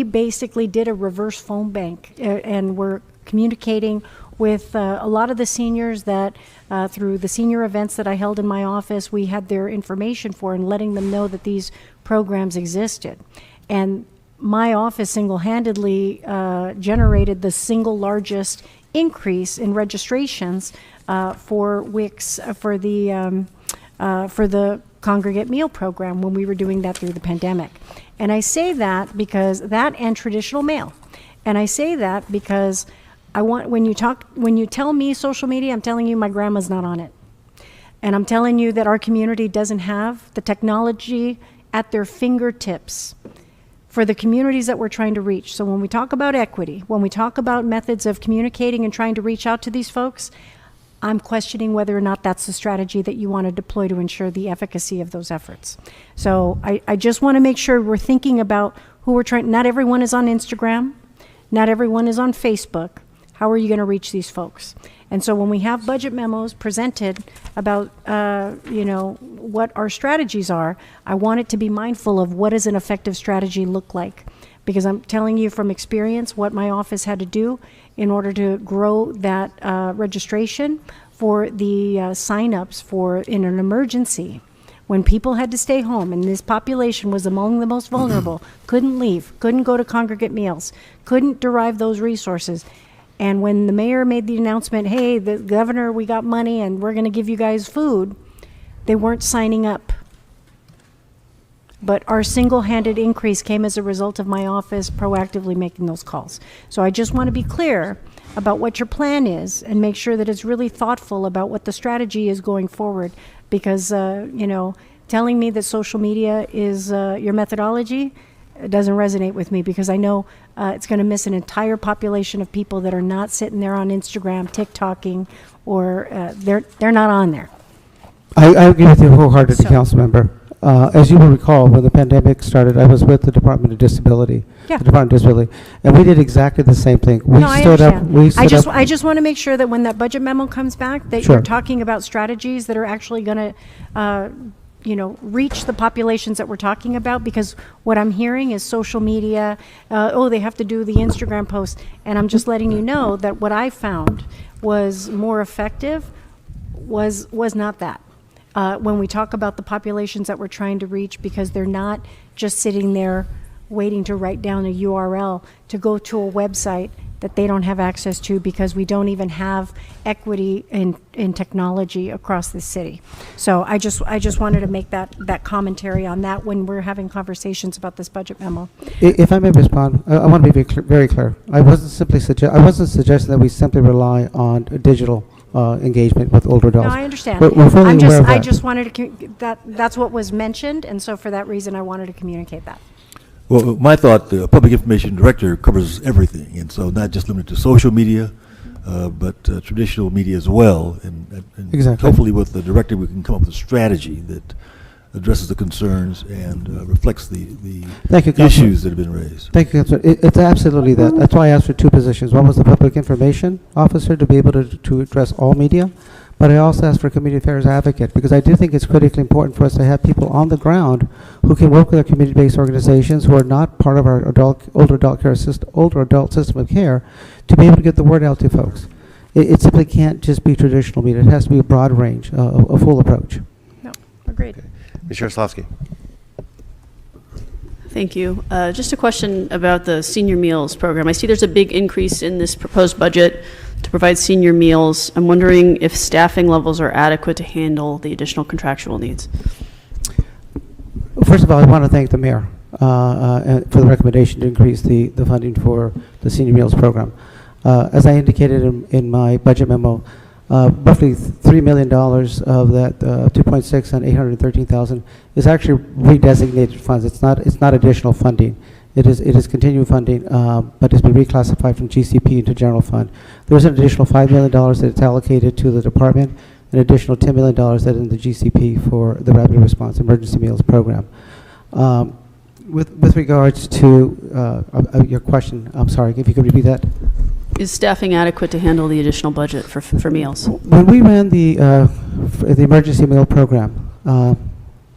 basically did a reverse phone bank and we're communicating with a lot of the seniors that through the senior events that I held in my office, we had their information for and letting them know that these programs existed. And my office single-handedly generated the single largest increase in registrations for WICS for the Congregate Meal Program when we were doing that through the pandemic. And I say that because that and traditional mail. And I say that because I want, when you tell me social media, I'm telling you my grandma's not on it. And I'm telling you that our community doesn't have the technology at their fingertips for the communities that we're trying to reach. So when we talk about equity, when we talk about methods of communicating and trying to reach out to these folks, I'm questioning whether or not that's the strategy that you want to deploy to ensure the efficacy of those efforts. So I just want to make sure we're thinking about who we're trying. Not everyone is on Instagram. Not everyone is on Facebook. How are you going to reach these folks? And so when we have budget memos presented about, what our strategies are, I want it to be mindful of what does an effective strategy look like. Because I'm telling you from experience what my office had to do in order to grow that registration for the signups for in an emergency. When people had to stay home and this population was among the most vulnerable, couldn't leave, couldn't go to congregate meals, couldn't derive those resources. And when the mayor made the announcement, hey, the governor, we got money and we're going to give you guys food, they weren't signing up. But our single-handed increase came as a result of my office proactively making those calls. So I just want to be clear about what your plan is and make sure that it's really thoughtful about what the strategy is going forward. Because, telling me that social media is your methodology, it doesn't resonate with me because I know it's going to miss an entire population of people that are not sitting there on Instagram, TikToking, or they're not on there. I agree with you wholeheartedly, So- council member. As you will recall, when the pandemic started, I was with the Department of Disability. Yeah. The Department of Disability, and we did exactly the same thing. We No, I stood up. understand. We stood up. I just want to make sure that when that budget memo comes back, that Sure. you're talking about strategies that are actually going to, reach the populations that we're talking about. Because what I'm hearing is social media. They have to do the Instagram post, and I'm just letting you know that what I found was more effective was not that. When we talk about the populations that we're trying to reach, because they're not just sitting there waiting to write down a URL to go to a website that they don't have access to because we don't even have equity in technology across the city. So I just wanted to make that commentary on that when we're having conversations about this budget memo. If I may respond, I want to be very clear. I wasn't suggesting that we simply rely on digital engagement with older adults. No, I understand. We're fully aware of I that. just wanted to, that's what was mentioned, and so for that reason, I wanted to communicate that. Well, my thought, the Public Information Director covers everything, and so not just limited to social media, but traditional media as well. And Exactly. hopefully with the director, we can come up with a strategy that addresses the concerns and reflects the Thank you, Councilman. issues that have been raised. Thank you, Councilor. It's absolutely that. That's why I asked for two positions. One was the Public Information Officer to be able to address all media, but I also asked for a Community Affairs Advocate because I do think it's critically important for us to have people on the ground who can work with our community-based organizations who are not part of our older adult system of care to be able to get the word out to folks. It simply can't just be traditional media. It has to be a broad range, a full approach. No, agreed. Ms. Yaroslavsky. Thank you. Just a question about the senior meals program. I see there's a big increase in this proposed budget, to provide senior meals. I'm wondering if staffing levels are adequate to handle the additional contractual needs. First of all, I want to thank the mayor for the recommendation to increase the funding for the senior meals program. As I indicated in my budget memo, roughly $3 million of that 2.6 and 813,000 is actually redesignated funds. It's not additional funding. It is continuing funding, but it's been reclassified from GCP into general fund. There's an additional $5 million that's allocated to the department, an additional $10 million that is in the GCP for the Rapid Response Emergency Meals Program. With regards to your question, I'm sorry, if you could repeat that. Is staffing adequate to handle the additional budget for meals? When we ran the emergency meal program,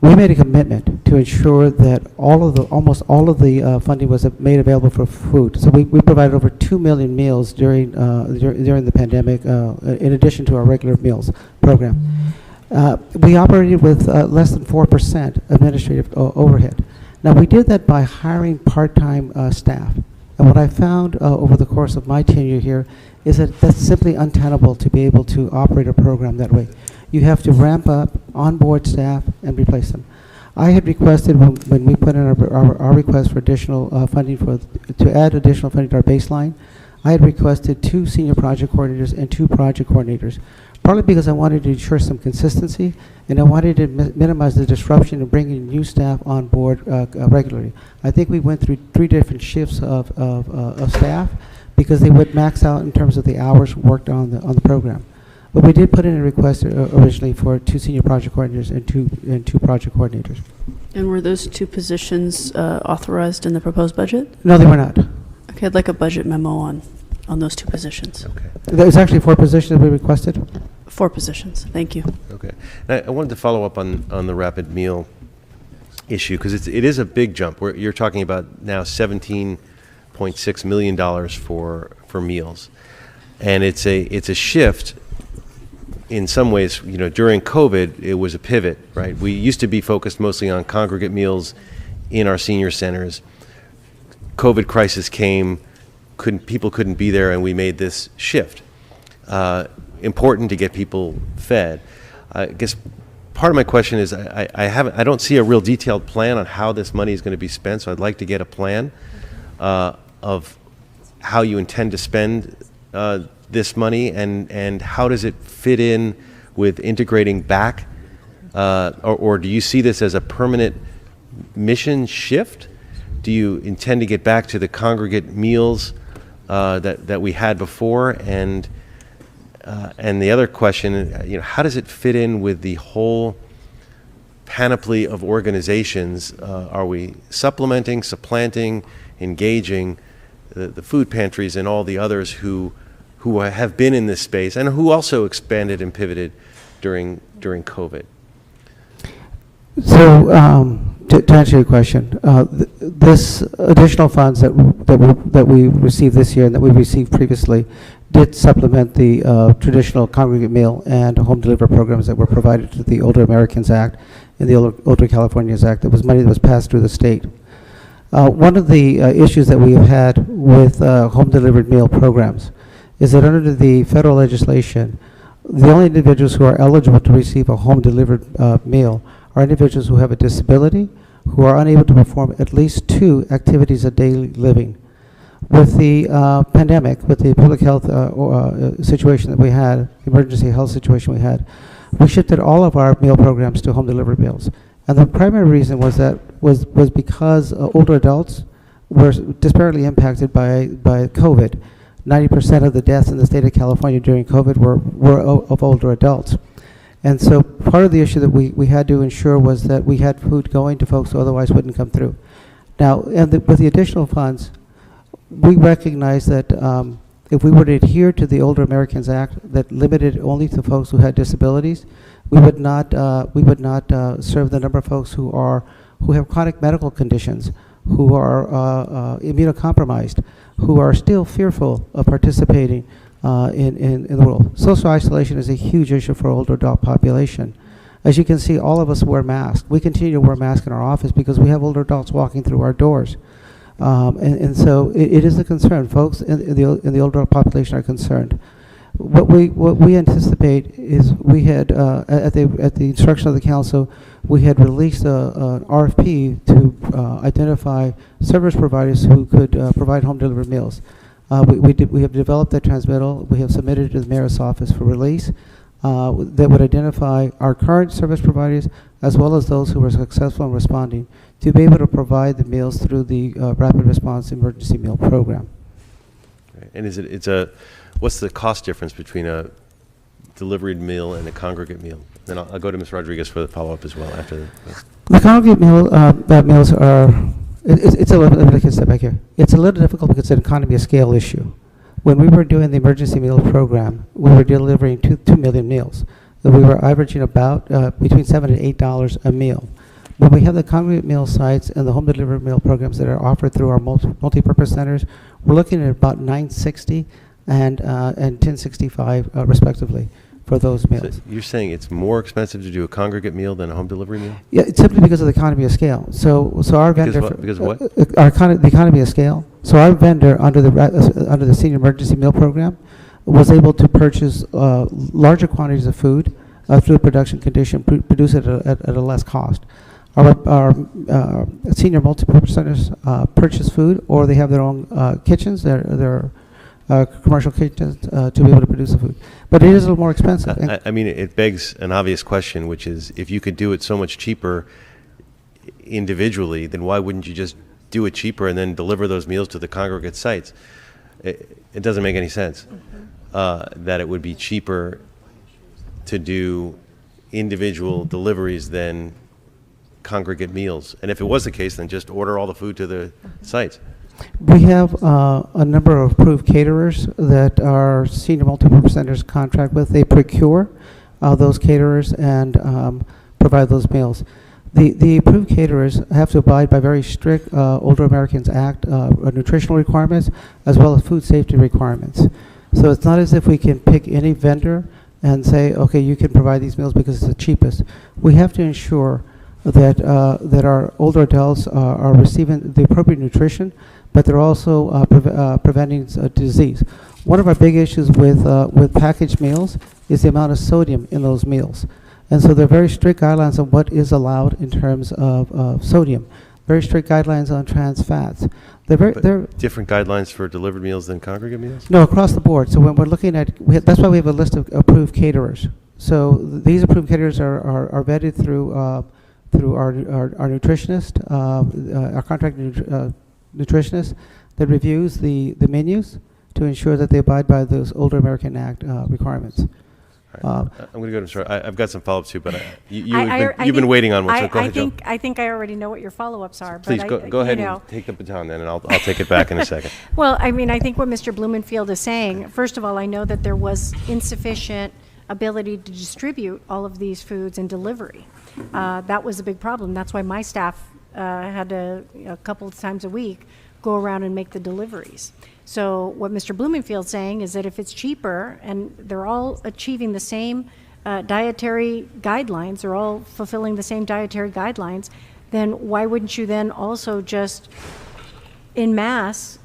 we made a commitment to ensure that almost all of the funding was made available for food. So we provided over 2 million meals during the pandemic, in addition to our regular meals program. We operated with less than 4% administrative overhead. Now, we did that by hiring part-time staff. And what I found over the course of my tenure here is that that's simply untenable to be able to operate a program that way. You have to ramp up, onboard staff, and replace them. I had requested, when we put in our request for additional funding to add additional funding to our baseline, I had requested 2 senior project coordinators and 2 project coordinators, partly because I wanted to ensure some consistency, and I wanted to minimize the disruption of bringing new staff on board regularly. I think we went through 3 different shifts of staff because they would max out in terms of the hours worked on the program. But we did put in a request originally for 2 senior project coordinators and two project coordinators. And were those 2 positions authorized in the proposed budget? No, they were not. Okay, I'd like a budget memo on those 2 positions. Okay. There was actually 4 positions we requested. 4 positions. Thank you. Okay. Now, I wanted to follow up on the rapid meal issue, because it is a big jump. You're talking about now $17.6 million for meals. And it's a shift. In some ways, during COVID, it was a pivot, right? We used to be focused mostly on congregate meals in our senior centers. COVID crisis came, people couldn't be there, and we made this shift. Important to get people fed. I guess part of my question is I don't see a real detailed plan on how this money is going to be spent, so I'd like to get a plan of how you intend to spend this money, and how does it fit in with integrating back, or do you see this as a permanent mission shift? Do you intend to get back to the congregate meals that we had before? And the other question, how does it fit in with the whole panoply of organizations? Are we supplementing, supplanting, engaging the food pantries and all the others who have been in this space and who also expanded and pivoted during COVID? So, to answer your question, this additional funds that we received this year and that we received previously did supplement the traditional congregate meal and home delivery programs that were provided to the Older Americans Act and the Older Californians Act. That was money that was passed through the state. One of the issues that we have had with home delivered meal programs is that under the federal legislation, the only individuals who are eligible to receive a home delivered meal are individuals who have a disability, who are unable to perform at least 2 activities of daily living. With the pandemic, with the public health situation that we had, emergency health situation we had, we shifted all of our meal programs to home delivered meals. And the primary reason was because older adults were disparately impacted by COVID. 90% of the deaths in the state of California during COVID were of older adults. And so part of the issue that we had to ensure was that we had food going to folks who otherwise wouldn't come through. Now, with the additional funds, we recognize that if we were to adhere to the Older Americans Act that limited only to folks who had disabilities, we would not serve the number of folks who have chronic medical conditions, who are immunocompromised, who are still fearful of participating in the world. Social isolation is a huge issue for older adult population. As you can see, all of us wear masks. We continue to wear masks in our office because we have older adults walking through our doors. And so it is a concern. Folks in the older population are concerned. What we anticipate is we had, at the instruction of the council, we had released an RFP to identify service providers who could provide home delivered meals. We have developed that transmittal. We have submitted it to the mayor's office for release. That would identify our current service providers as well as those who were successful in responding to be able to provide the meals through the Rapid Response Emergency Meal Program. Right. And what's the cost difference between a delivered meal and a congregate meal? Then I'll go to Ms. Rodriguez for the follow-up as well after the. The congregate meals are, it's a little, let me take a step back here. It's a little difficult because it's an economy of scale issue. When we were doing the emergency meal program, we were delivering 2 million meals. So we were averaging about between $7 and $8 a meal. When we have the congregate meal sites and the home delivered meal programs that are offered through our multi-purpose centers, we're looking at about $9.60 and $10.65 respectively for those meals. So you're saying it's more expensive to do a congregate meal than a home delivery meal? Yeah, it's simply because of the economy of scale. So our vendor Because what? the economy of scale. So our vendor under the Senior Emergency Meal Program was able to purchase larger quantities of food through the production condition, produce it at a less cost. Our senior multi-purpose centers purchase food, or they have their own kitchens, their commercial kitchens to be able to produce the food. But it is a little more expensive. I mean, it begs an obvious question, which is if you could do it so much cheaper individually, then why wouldn't you just do it cheaper and then deliver those meals to the congregate sites? It doesn't make any sense that it would be cheaper to do individual deliveries than congregate meals. And if it was the case, then just order all the food to the sites. We have a number of approved caterers that our senior multi-purpose centers contract with. They procure those caterers and provide those meals. The approved caterers have to abide by very strict Older Americans Act nutritional requirements as well as food safety requirements. So it's not as if we can pick any vendor and say, okay, you can provide these meals because it's the cheapest. We have to ensure that our older adults are receiving the appropriate nutrition, but they're also preventing disease. One of our big issues with packaged meals is the amount of sodium in those meals. And so there are very strict guidelines on what is allowed in terms of sodium, very strict guidelines on trans fats. They're Different guidelines for delivered meals than congregate meals? no, across the board. So when we're looking at, that's why we have a list of approved caterers. So these approved caterers are vetted through our nutritionist, our contract nutritionist that reviews the menus to ensure that they abide by those Older American Act requirements. I'm going to go to Mr. I've got some follow-ups too, but you've I been waiting on one, so I- go ahead, Joe. I think I already know what your follow-ups are. Please, but go ahead you know. and take the baton then, and I'll take it back in a second. Well, I mean, I think what Mr. Blumenfield is saying, first of all, I know that there was insufficient ability to distribute all of these foods in delivery. That was a big problem. That's why my staff had to, a couple of times a week, go around and make the deliveries. So what Mr. Blumenfield's saying is that if it's cheaper and they're all achieving the same dietary guidelines, they're all fulfilling the same dietary guidelines, then why wouldn't you then also just en masse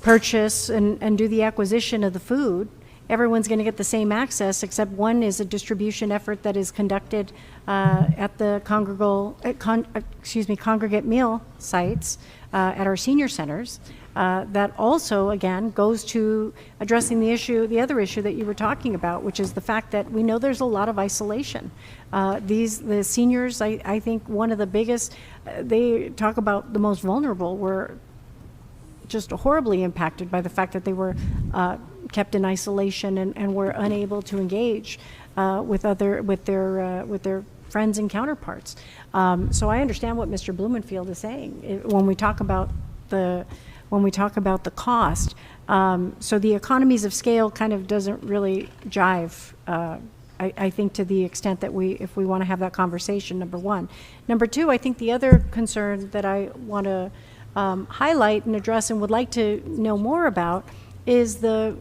purchase and do the acquisition of the food? Everyone's going to get the same access, except one is a distribution effort that is conducted at the congregate meal sites at our senior centers. That also, again, goes to addressing the other issue that you were talking about, which is the fact that we know there's a lot of isolation. The seniors, I think one of the biggest, they talk about the most vulnerable were just horribly impacted by the fact that they were kept in isolation and were unable to engage with their friends and counterparts. So I understand what Mr. Blumenfield is saying when we talk about the cost. So the economies of scale kind of doesn't really jive. I think to the extent that if we want to have that conversation, number one. Number two, I think the other concern that I want to highlight and address and would like to know more about is the,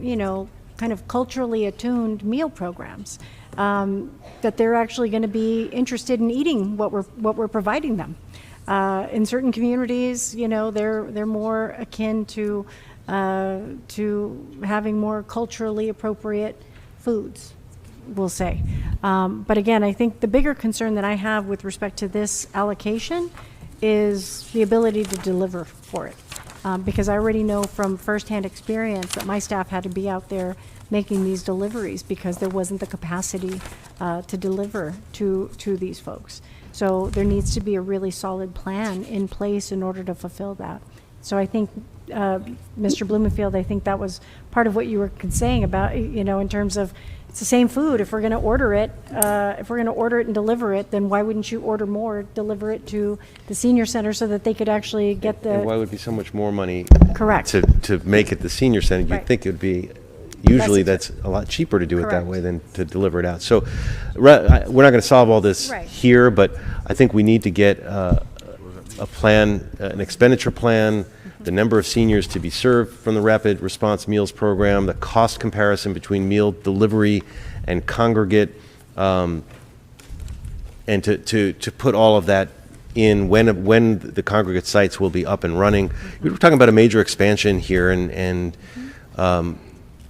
kind of culturally attuned meal programs, that they're actually going to be interested in eating what we're providing them. In certain communities, they're more akin to having more culturally appropriate foods, we'll say. But again, I think the bigger concern that I have with respect to this allocation is the ability to deliver for it. Because I already know from firsthand experience that my staff had to be out there making these deliveries because there wasn't the capacity to deliver to these folks. So there needs to be a really solid plan in place in order to fulfill that. So I think, Mr. Blumenfield, I think that was part of what you were saying about, in terms of it's the same food. If we're going to order it, and deliver it, then why wouldn't you order more, deliver it to the senior center so that they could actually get And why the, would it be so much more money? Correct. To make it the senior center? You'd Right. think it would be, usually That's that's a lot cheaper to do it that Correct. way than to deliver it out. So we're not going to solve all this Right. here, but I think we need to get a plan, an expenditure plan, the number of seniors to be served from the Rapid Response Meals Program, the cost comparison between meal delivery and congregate, and to put all of that in when the congregate sites will be up and running. We were talking about a major expansion here, and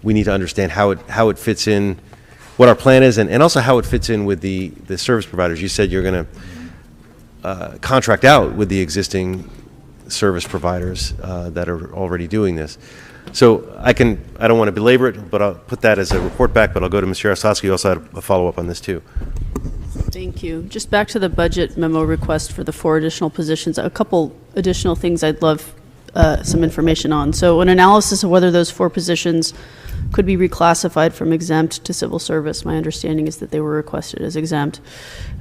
we need to understand how it fits in, what our plan is, and also how it fits in with the service providers. You said you're going to contract out with the existing service providers that are already doing this. So I don't want to belabor it, but I'll put that as a report back, but I'll go to Mr. Yaroslavsky, who also had a follow-up on this too. Thank you. Just back to the budget memo request for the 4 additional positions, a couple additional things I'd love some information on. So an analysis of whether those 4 positions could be reclassified from exempt to civil service. My understanding is that they were requested as exempt.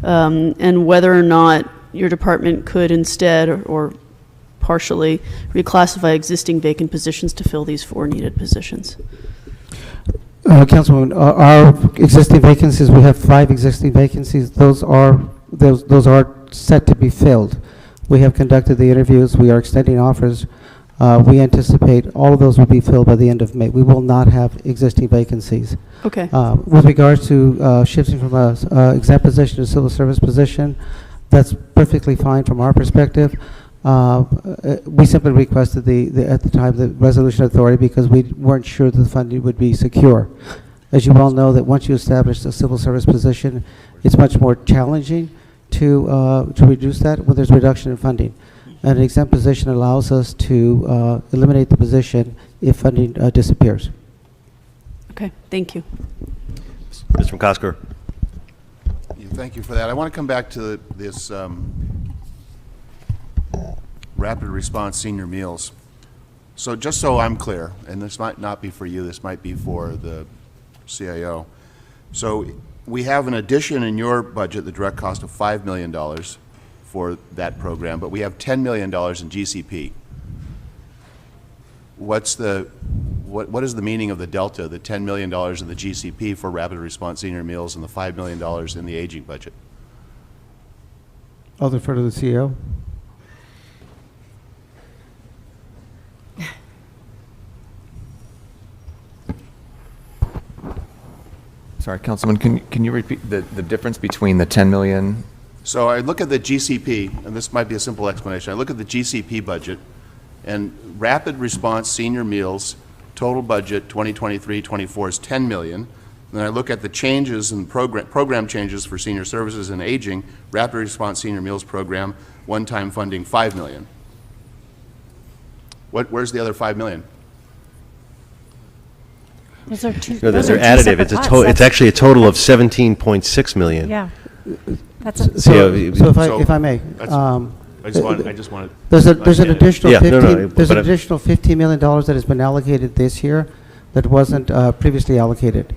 And whether or not your department could instead or partially reclassify existing vacant positions to fill these 4 needed positions. Councilwoman, our existing vacancies, we have 5 existing vacancies. Those are set to be filled. We have conducted the interviews. We are extending offers. We anticipate all of those will be filled by the end of May. We will not have existing vacancies. Okay. With regards to shifting from a exempt position to a civil service position, that's perfectly fine from our perspective. We simply requested at the time the resolution authority because we weren't sure that the funding would be secure. As you well know, that once you establish a civil service position, it's much more challenging to reduce that when there's reduction in funding. And an exempt position allows us to eliminate the position if funding disappears. Okay, thank you. Mr. McCosker. Thank you for that. I want to come back to this rapid response senior meals. So just so I'm clear, and this might not be for you, this might be for the CIO. So we have an addition in your budget, the direct cost of $5 million for that program, but we have $10 million in GCP. What is the meaning of the delta, the $10 million in the GCP for rapid response senior meals and the $5 million in the aging budget? I'll defer to the CEO. Sorry, Councilman, can you repeat the difference between the 10 million? So I look at the GCP, and this might be a simple explanation. I look at the GCP budget, and rapid response senior meals, total budget 2023-24 is 10 million. Then I look at the changes in program changes for senior services and aging, rapid response senior meals program, one-time funding 5 million. Where's the other 5 million? those are two. No, those they're are two additive. separate It's pots. it's actually a total of 17.6 million. Yeah. That's a, So Yeah, if I may, I just wanted. there's an additional Yeah, no, no, 15, there's but an additional $15 million that has been allocated this year that wasn't previously allocated.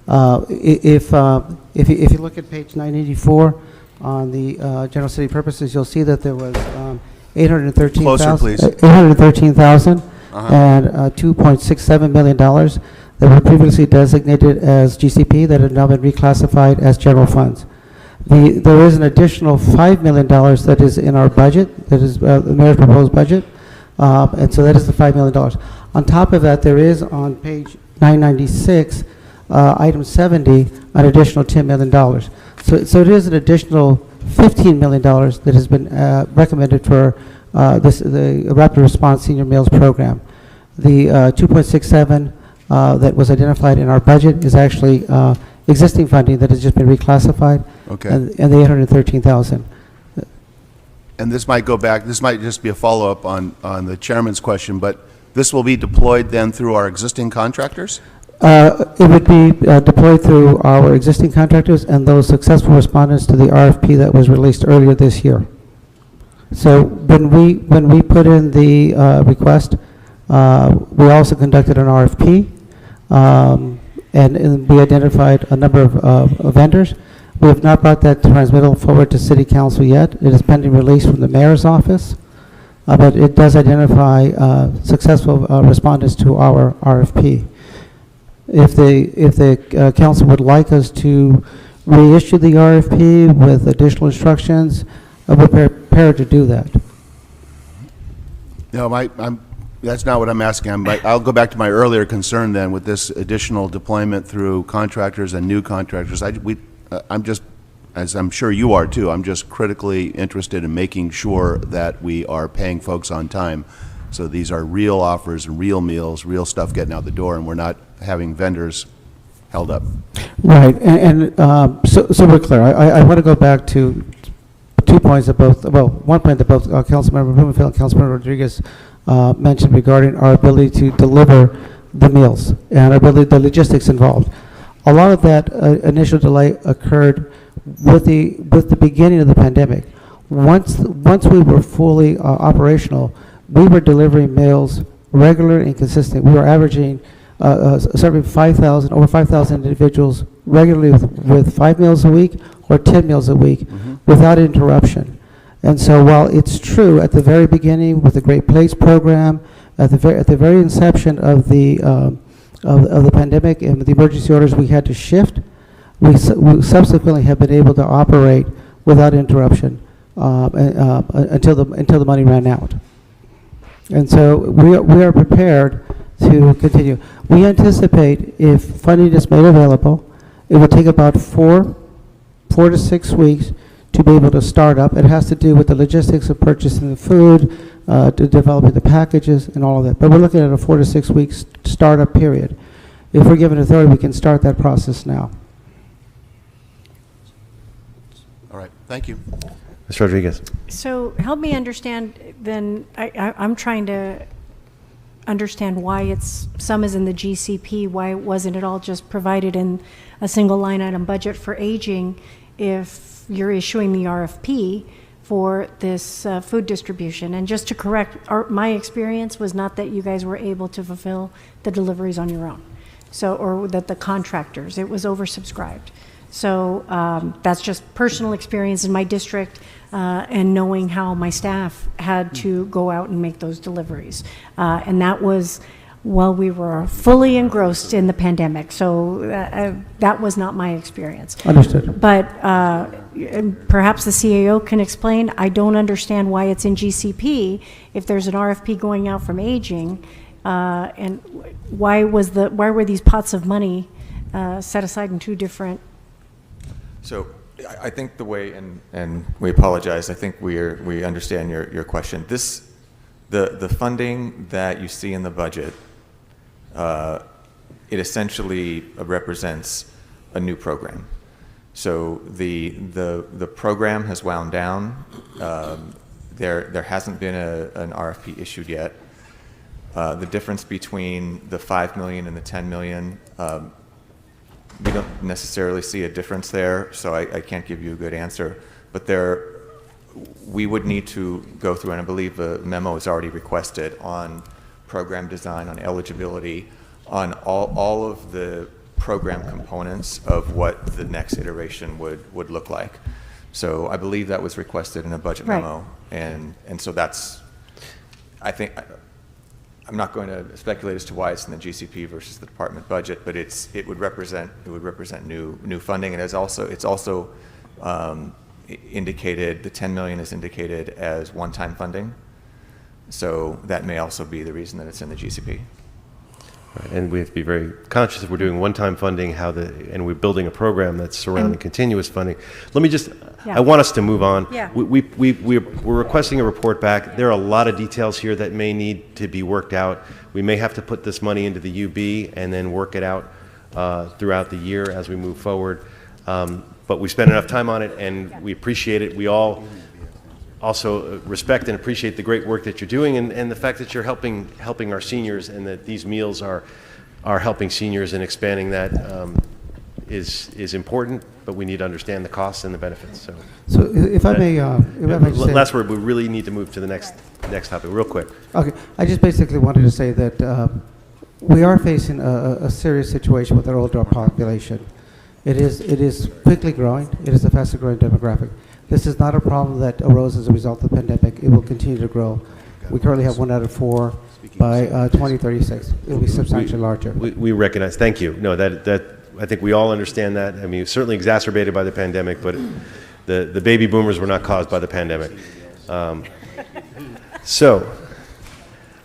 If you look at page 984 on the general city purposes, you'll see that there was 813,000. Closer, please. 813,000 and $2.67 million that were previously designated as GCP that have now been reclassified as general funds. There is an additional $5 million that is in our budget, that is the mayor's proposed budget, and so that is the $5 million. On top of that, there is on page 996, item 70, an additional $10 million. So it is an additional $15 million that has been recommended for the rapid response senior meals program. The 2.67 that was identified in our budget is actually existing funding that has just been reclassified. Okay. And the 813,000. And this might go back, this might just be a follow-up on the chairman's question, but this will be deployed then through our existing contractors? It would be deployed through our existing contractors and those successful respondents to the RFP that was released earlier this year. So when we put in the request, we also conducted an RFP, and we identified a number of vendors. We have not brought that transmittal forward to City Council yet. It is pending release from the Mayor's office, but it does identify successful respondents to our RFP. If the council would like us to reissue the RFP with additional instructions, we're prepared to do that. No, that's not what I'm asking. I'll go back to my earlier concern then with this additional deployment through contractors and new contractors. I'm just, as I'm sure you are too, I'm just critically interested in making sure that we are paying folks on time. So these are real offers and real meals, real stuff getting out the door, and we're not having vendors held up. Right, so we're clear. I want to go back to 2 points that both, well, 1 point that both Councilmember Blumenfield and Councilmember Rodriguez mentioned regarding our ability to deliver the meals and our ability, the logistics involved. A lot of that initial delay occurred with the beginning of the pandemic. Once we were fully operational, we were delivering meals regular and consistent. We were averaging serving over 5,000 individuals regularly with 5 meals a week or 10 meals a week without interruption. And so while it's true at the very beginning with the Great Plates program, at the very inception of the pandemic and the emergency orders we had to shift, we subsequently have been able to operate without interruption until the money ran out. And so we are prepared to continue. We anticipate if funding is made available, it will take about 4 to 6 weeks to be able to start up. It has to do with the logistics of purchasing the food, to developing the packages and all of that. But we're looking at a 4 to 6 weeks startup period. If we're given authority, we can start that process now. All right, thank you. Ms. Rodriguez. So help me understand, then, I'm trying to understand why some is in the GCP, why wasn't it all just provided in a single line item budget for aging if you're issuing the RFP for this food distribution? And just to correct, my experience was not that you guys were able to fulfill the deliveries on your own, or that the contractors, it was oversubscribed. So that's just personal experience in my district and knowing how my staff had to go out and make those deliveries. And that was while we were fully engrossed in the pandemic. So that was not my experience. Understood. But perhaps the CAO can explain. I don't understand why it's in GCP if there's an RFP going out from aging, and why were these pots of money set aside in 2 different? So I think the way, and we apologize, I think we understand your question. The funding that you see in the budget, it essentially represents a new program. So the program has wound down. There hasn't been an RFP issued yet. The difference between the 5 million and the 10 million, we don't necessarily see a difference there, so I can't give you a good answer. But we would need to go through, and I believe a memo is already requested on program design, on eligibility, on all of the program components of what the next iteration would look like. So I believe that was requested in a budget memo, and so that's, I think, I'm not going to speculate as to why it's in the GCP versus the department budget, but it would represent new funding, and it's also indicated, the 10 million is indicated as one-time funding, so that may also be the reason that it's in the GCP. Right, and we have to be very conscious if we're doing one-time funding, and we're building a program that's surrounding continuous funding. Let me just, Yeah. I want us to move on. Yeah. We're requesting a report back. There are a lot of details here that may need to be worked out. We may have to put this money into the UB and then work it out throughout the year as we move forward. But we spent enough time on it, and we appreciate it. We all also respect and appreciate the great work that you're doing, and the fact that you're helping our seniors, and that these meals are helping seniors, and expanding that is important, but we need to understand the costs and the benefits. So if I may, just say- Last word, we really need to move to the next topic, real quick. Okay, I just basically wanted to say that we are facing a serious situation with our older population. It is quickly growing. It is the fastest growing demographic. This is not a problem that arose as a result of the pandemic. It will continue to grow. We currently have 1 out of 4. By 2036, it will be substantially larger. We recognize, thank you. No, that I think we all understand that. I mean, it's certainly exacerbated by the pandemic, but the baby boomers were not caused by the pandemic. So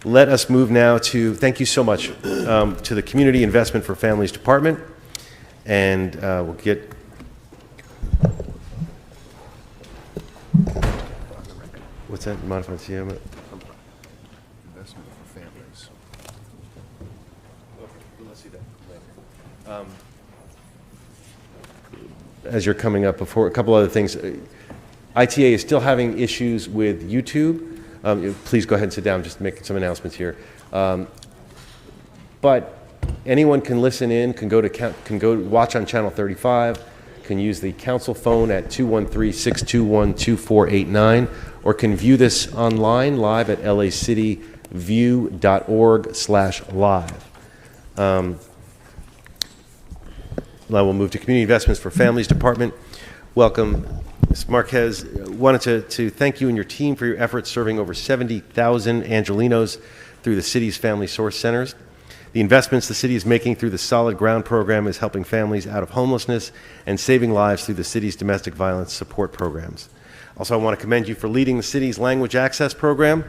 let us move now to, thank you so much, to the Community Investment for Families Department. And we'll get, what's that, modified CM? Investment for families. Let's see that later. As you're coming up, before a couple other things, ITA is still having issues with YouTube. Please go ahead and sit down, just make some announcements here. But anyone can listen in, can go watch on Channel 35, can use the council phone at 213-621-2489, or can view this online live at lacityview.org/live. Now we'll move to Community Investments for Families Department. Welcome, Ms. Marquez. Wanted to thank you and your team for your efforts serving over 70,000 Angelinos through the city's Family Source Centers. The investments the city is making through the Solid Ground program is helping families out of homelessness and saving lives through the city's domestic violence support programs. Also, I want to commend you for leading the city's language access program.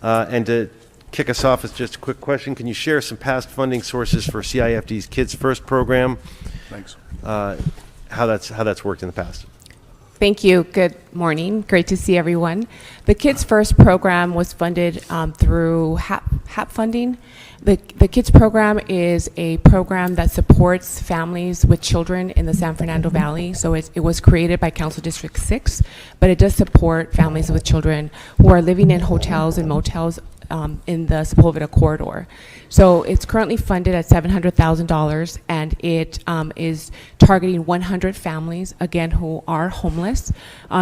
And to kick us off with just a quick question, can you share some past funding sources for CIFD's Kids First program? Thanks. How that's worked in the past? Thank you. Good morning. Great to see everyone. The Kids First program was funded through HAP funding. The Kids program is a program that supports families with children in the San Fernando Valley. So it was created by Council District 6, but it does support families with children who are living in hotels and motels in the Sepulveda corridor. So it's currently funded at $700,000, and it is targeting 100 families, again, who are homeless.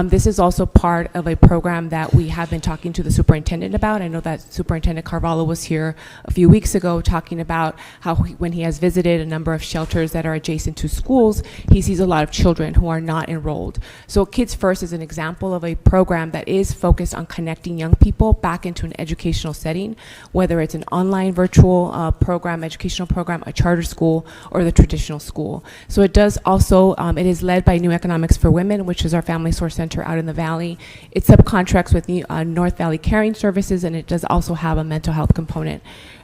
This is also part of a program that we have been talking to the superintendent about. I know that Superintendent Carvalho was here a few weeks ago talking about how when he has visited a number of shelters that are adjacent to schools, he sees a lot of children who are not enrolled. So Kids First is an example of a program that is focused on connecting young people back into an educational setting, whether it's an online virtual program, educational program, a charter school, or the traditional school. So it does also, it is led by New Economics for Women, which is our family source center out in the Valley. It subcontracts with North Valley Caring Services, and it does also have a mental health component.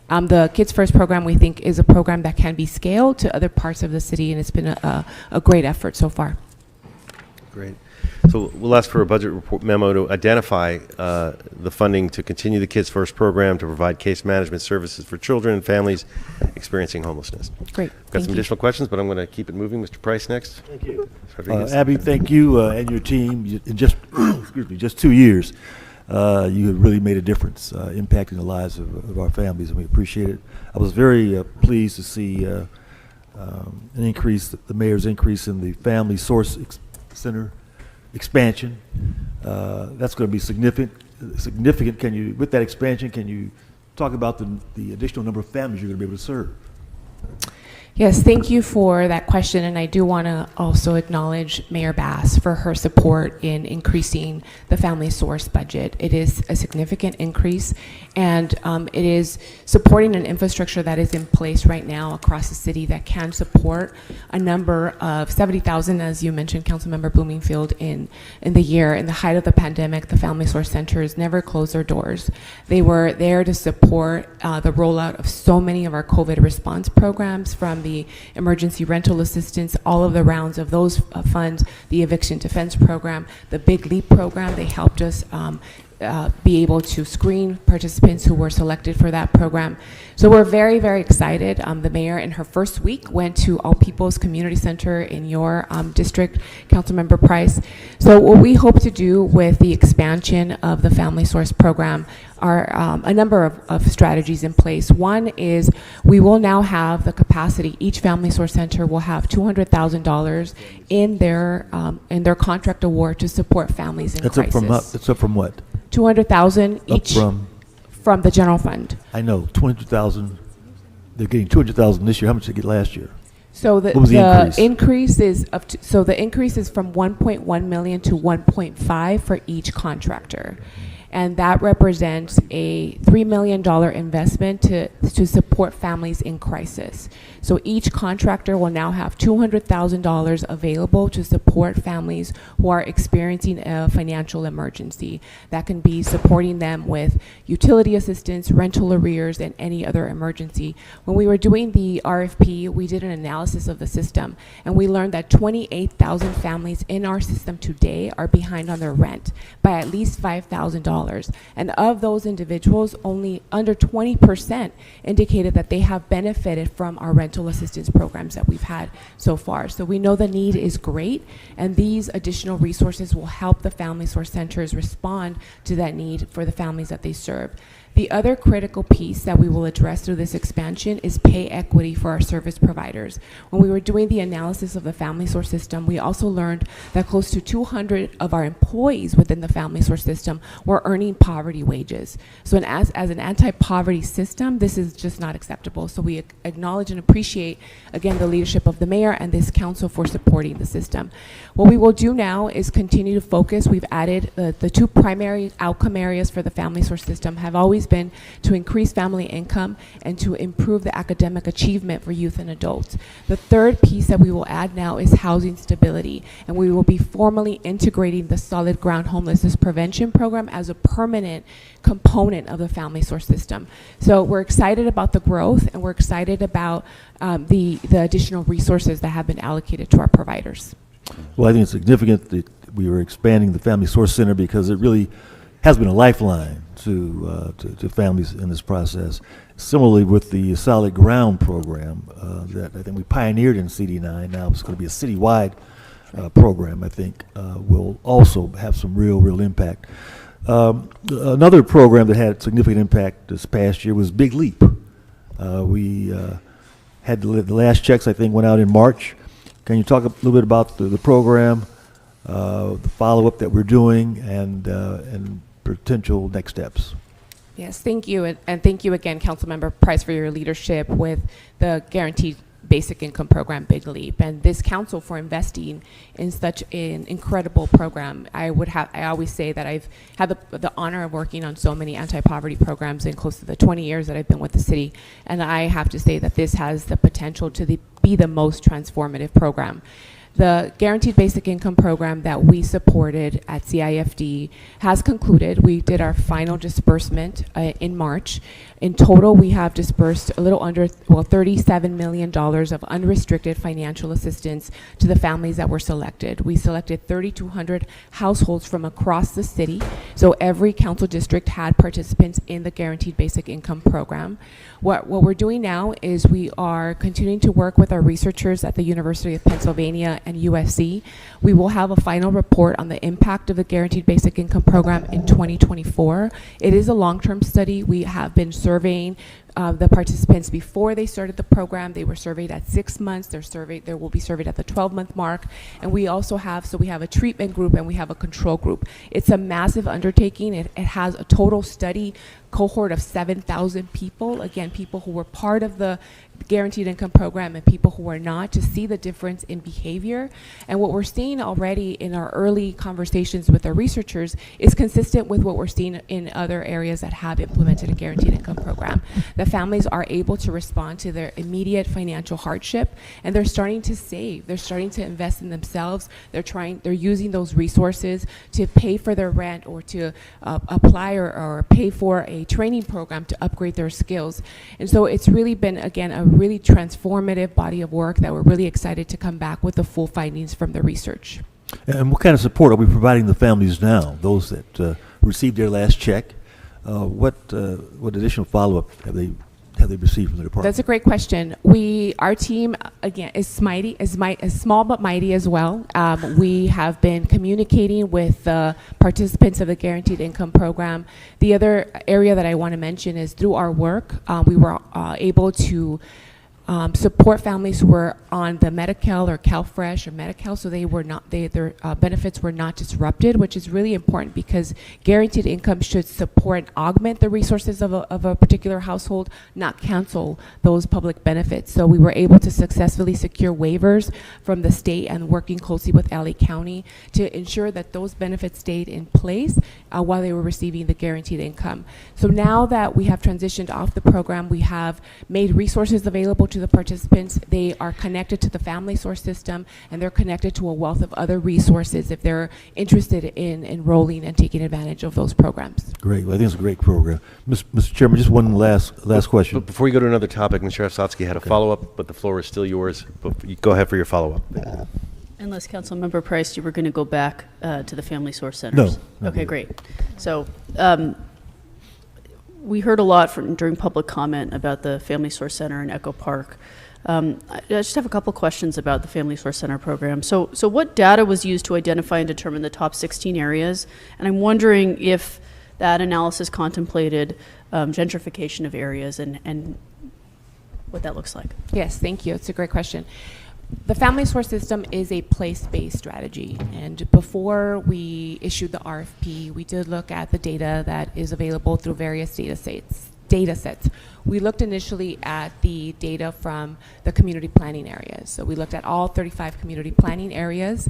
The Kids First program, we think, is a program that can be scaled to other parts of the city, and it's been a great effort so far. Great. So we'll ask for a budget report memo to identify the funding to continue the Kids First program to provide case management services for children and families experiencing homelessness. Great. Got Thank some you. additional questions, but I'm going to keep it moving. Mr. Price next. Thank you. Abby, thank you and your team. In just, excuse me, just 2 years, you have really made a difference, impacting the lives of our families, and we appreciate it. I was very pleased to see an increase, the mayor's increase in the Family Source Center expansion. That's going to be significant. Can you, with that expansion, can you talk about the additional number of families you're going to be able to serve? Yes, thank you for that question, and I do want to also acknowledge Mayor Bass for her support in increasing the Family Source budget. It is a significant increase, and it is supporting an infrastructure that is in place right now across the city that can support a number of 70,000, as you mentioned, Councilmember Bloomingfield, in the year. In the height of the pandemic, the Family Source Centers never closed their doors. They were there to support the rollout of so many of our COVID response programs, from the emergency rental assistance, all of the rounds of those funds, the eviction defense program, the Big Leap program. They helped us be able to screen participants who were selected for that program. So we're very, very excited. The mayor in her first week went to All People's Community Center in your district, Councilmember Price. So what we hope to do with the expansion of the Family Source program are a number of strategies in place. One is we will now have the capacity, each Family Source Center will have $200,000 in their contract award to support families in crisis. It's up from what? 200,000 each from the general fund. I know, 200,000. They're getting 200,000 this year. How much did they get last year? So the increase is the increase is from 1.1 million to 1.5 for each contractor. And that represents a $3 million investment to support families in crisis. So each contractor will now have $200,000 available to support families who are experiencing a financial emergency. That can be supporting them with utility assistance, rental arrears, and any other emergency. When we were doing the RFP, we did an analysis of the system, and we learned that 28,000 families in our system today are behind on their rent by at least $5,000. And of those individuals, only under 20% indicated that they have benefited from our rental assistance programs that we've had so far. So we know the need is great, and these additional resources will help the Family Source Centers respond to that need for the families that they serve. The other critical piece that we will address through this expansion is pay equity for our service providers. When we were doing the analysis of the Family Source system, we also learned that close to 200 of our employees within the Family Source system were earning poverty wages. So as an anti-poverty system, this is just not acceptable. So we acknowledge and appreciate, again, the leadership of the mayor and this council for supporting the system. What we will do now is continue to focus. We've added the two primary outcome areas for the Family Source system have always been to increase family income and to improve the academic achievement for youth and adults. The third piece that we will add now is housing stability, and we will be formally integrating the Solid Ground Homelessness Prevention Program as a permanent component of the Family Source system. So we're excited about the growth, and we're excited about the additional resources that have been allocated to our providers. Well, I think it's significant that we are expanding the Family Source Center because it really has been a lifeline to families in this process. Similarly, with the Solid Ground program that I think we pioneered in CD9, now it's going to be a citywide program, I think, will also have some real impact. Another program that had significant impact this past year was Big Leap. We had the last checks, I think, went out in March. Can you talk a little bit about the program, the follow-up that we're doing, and potential next steps? Yes, thank you, and thank you again, Councilmember Price, for your leadership with the Guaranteed Basic Income Program, Big Leap, and this council for investing in such an incredible program. I always say that I've had the honor of working on so many anti-poverty programs in close to the 20 years that I've been with the city, and I have to say that this has the potential to be the most transformative program. The Guaranteed Basic Income Program that we supported at CIFD has concluded. We did our final disbursement in March. In total, we have disbursed a little under, $37 million of unrestricted financial assistance to the families that were selected. We selected 3,200 households from across the city, so every council district had participants in the Guaranteed Basic Income Program. What we're doing now is we are continuing to work with our researchers at the University of Pennsylvania and USC. We will have a final report on the impact of the Guaranteed Basic Income Program in 2024. It is a long-term study. We have been surveying the participants before they started the program. They were surveyed at 6 months. They will be surveyed at the 12-month mark. And we also have, we have a treatment group and we have a control group. It's a massive undertaking. It has a total study cohort of 7,000 people. Again, people who were part of the guaranteed income program and people who are not, to see the difference in behavior. And what we're seeing already in our early conversations with our researchers is consistent with what we're seeing in other areas that have implemented a guaranteed income program. The families are able to respond to their immediate financial hardship, and they're starting to save. They're starting to invest in themselves. They're using those resources to pay for their rent or to apply or pay for a training program to upgrade their skills. And so it's really been, again, a really transformative body of work that we're really excited to come back with the full findings from the research. And what kind of support are we providing the families now, those that received their last check? What additional follow-up have they received from the department? That's a great question. Our team, again, is small but mighty as well. We have been communicating with the participants of the Guaranteed Income Program. The other area that I want to mention is through our work, we were able to support families who were on the Medi-Cal or CalFresh or Medi-Cal, so their benefits were not disrupted, which is really important because guaranteed income should support and augment the resources of a particular household, not cancel those public benefits. So we were able to successfully secure waivers from the state and working closely with LA County to ensure that those benefits stayed in place while they were receiving the guaranteed income. So now that we have transitioned off the program, we have made resources available to the participants. They are connected to the Family Source system, and they're connected to a wealth of other resources if they're interested in enrolling and taking advantage of those programs. Great. Well, I think it's a great program. Mr. Chairman, just one last question. But before you go to another topic, Mr. Sharaftowski had a follow-up, but the floor is still yours. But you go ahead for your follow-up. Unless Councilmember Price, you were going to go back to the Family Source Centers. No. Okay, great. So we heard a lot during public comment about the Family Source Center in Echo Park. I just have a couple questions about the Family Source Center program. So what data was used to identify and determine the top 16 areas? And I'm wondering if that analysis contemplated gentrification of areas and what that looks like. Yes, thank you. It's a great question. The Family Source system is a place-based strategy, and before we issued the RFP, we did look at the data that is available through various data sets. We looked initially at the data from the community planning areas. So we looked at all 35 community planning areas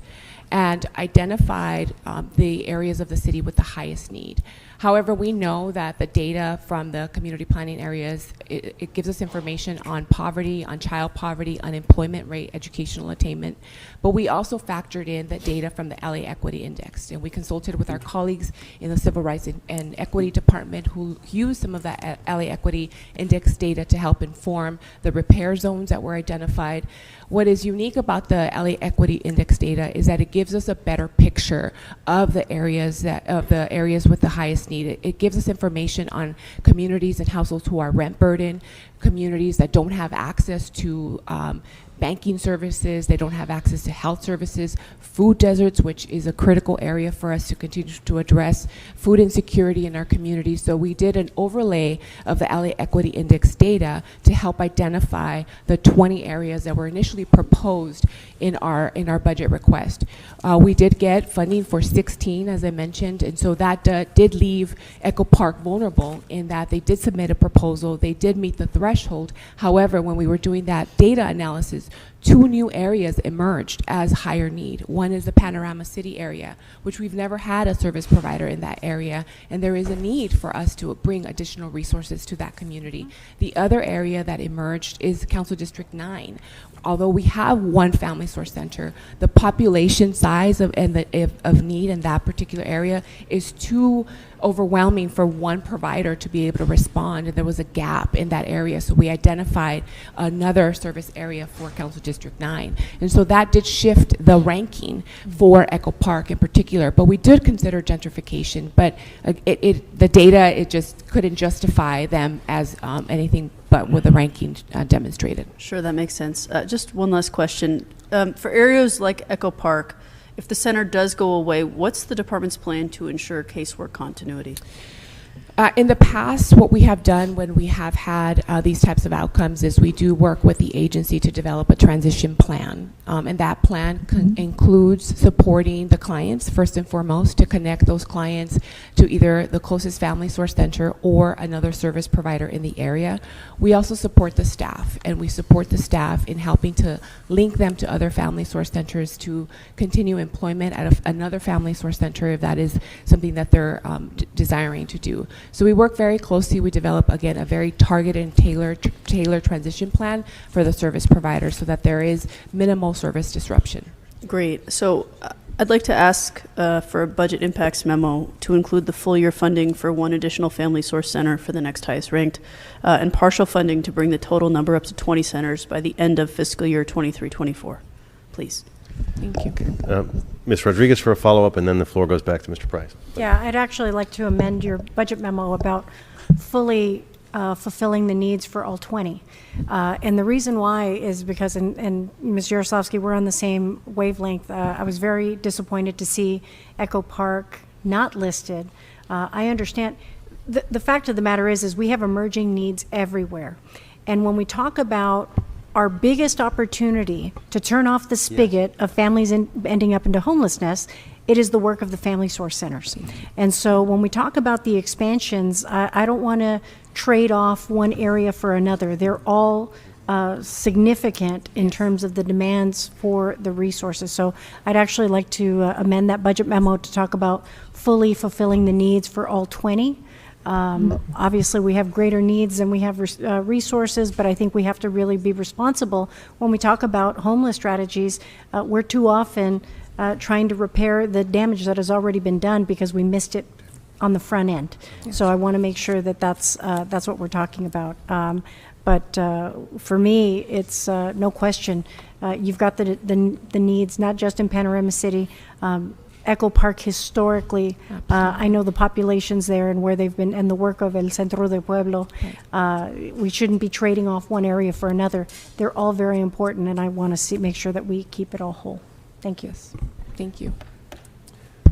and identified the areas of the city with the highest need. However, we know that the data from the community planning areas, it gives us information on poverty, on child poverty, unemployment rate, educational attainment. But we also factored in the data from the LA Equity Index. And we consulted with our colleagues in the Civil Rights and Equity Department who used some of that LA Equity Index data to help inform the repair zones that were identified. What is unique about the LA Equity Index data is that it gives us a better picture of the areas with the highest need. It gives us information on communities and households who are rent burdened, communities that don't have access to banking services, they don't have access to health services, food deserts, which is a critical area for us to continue to address, food insecurity in our communities. So we did an overlay of the LA Equity Index data to help identify the 20 areas that were initially proposed in our budget request. We did get funding for 16, as I mentioned, and so that did leave Echo Park vulnerable in that they did submit a proposal, they did meet the threshold. However, when we were doing that data analysis, 2 new areas emerged as higher need. One is the Panorama City area, which we've never had a service provider in that area, and there is a need for us to bring additional resources to that community. The other area that emerged is Council District 9. Although we have one Family Source Center, the population size of need in that particular area is too overwhelming for one provider to be able to respond, and there was a gap in that area. So we identified another service area for Council District 9. And so that did shift the ranking for Echo Park in particular. But we did consider gentrification, but the data, it just couldn't justify them as anything but what the ranking demonstrated. Sure, that makes sense. Just one last question. For areas like Echo Park, if the center does go away, what's the department's plan to ensure casework continuity? In the past, what we have done when we have had these types of outcomes is we do work with the agency to develop a transition plan. And that plan includes supporting the clients, first and foremost, to connect those clients to either the closest family source center or another service provider in the area. We also support the staff, and we support the staff in helping to link them to other family source centers to continue employment at another family source center if that is something that they're desiring to do. So we work very closely. We develop, again, a very targeted and tailored transition plan for the service provider so that there is minimal service disruption. Great. So I'd like to ask for a budget impacts memo to include the full year funding for one additional family source center for the next highest ranked, and partial funding to bring the total number up to 20 centers by the end of fiscal year 23-24. Please. Thank you. Ms. Rodriguez for a follow-up, and then the floor goes back to Mr. Price. Yeah, I'd actually like to amend your budget memo about fully fulfilling the needs for all 20. And the reason why is because, and Ms. Yaroslavsky, we're on the same wavelength. I was very disappointed to see Echo Park not listed. I understand. The fact of the matter is we have emerging needs everywhere. And when we talk about our biggest opportunity to turn off the spigot of families ending up into homelessness, it is the work of the family source centers. And so when we talk about the expansions, I don't want to trade off one area for another. They're all significant in terms of the demands for the resources. So I'd actually like to amend that budget memo to talk about fully fulfilling the needs for all 20. Obviously, we have greater needs than we have resources, but I think we have to really be responsible when we talk about homeless strategies. We're too often trying to repair the damage that has already been done because we missed it on the front end. So I want to make sure that that's what we're talking about. But for me, it's no question. You've got the needs, not just in Panorama City. Echo Park historically, I know the populations there and where they've been, and the work of El Centro del Pueblo. We shouldn't be trading off one area for another. They're all very important, and I want to make sure that we keep it all whole. Thank you. Thank you.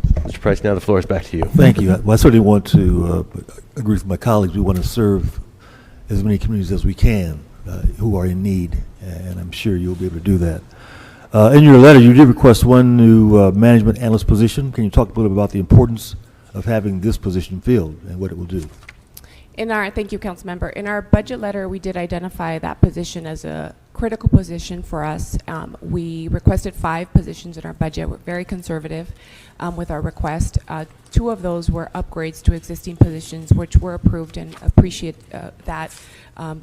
Mr. Price, now the floor is back to you. Thank you. Well, I certainly want to agree with my colleagues. We want to serve as many communities as we can who are in need, and I'm sure you'll be able to do that. In your letter, you did request one new management analyst position. Can you talk a little bit about the importance of having this position filled and what it will do? Thank you, Councilmember. In our budget letter, we did identify that position as a critical position for us. We requested 5 positions in our budget. We're very conservative with our request. 2 of those were upgrades to existing positions, which were approved, and appreciate that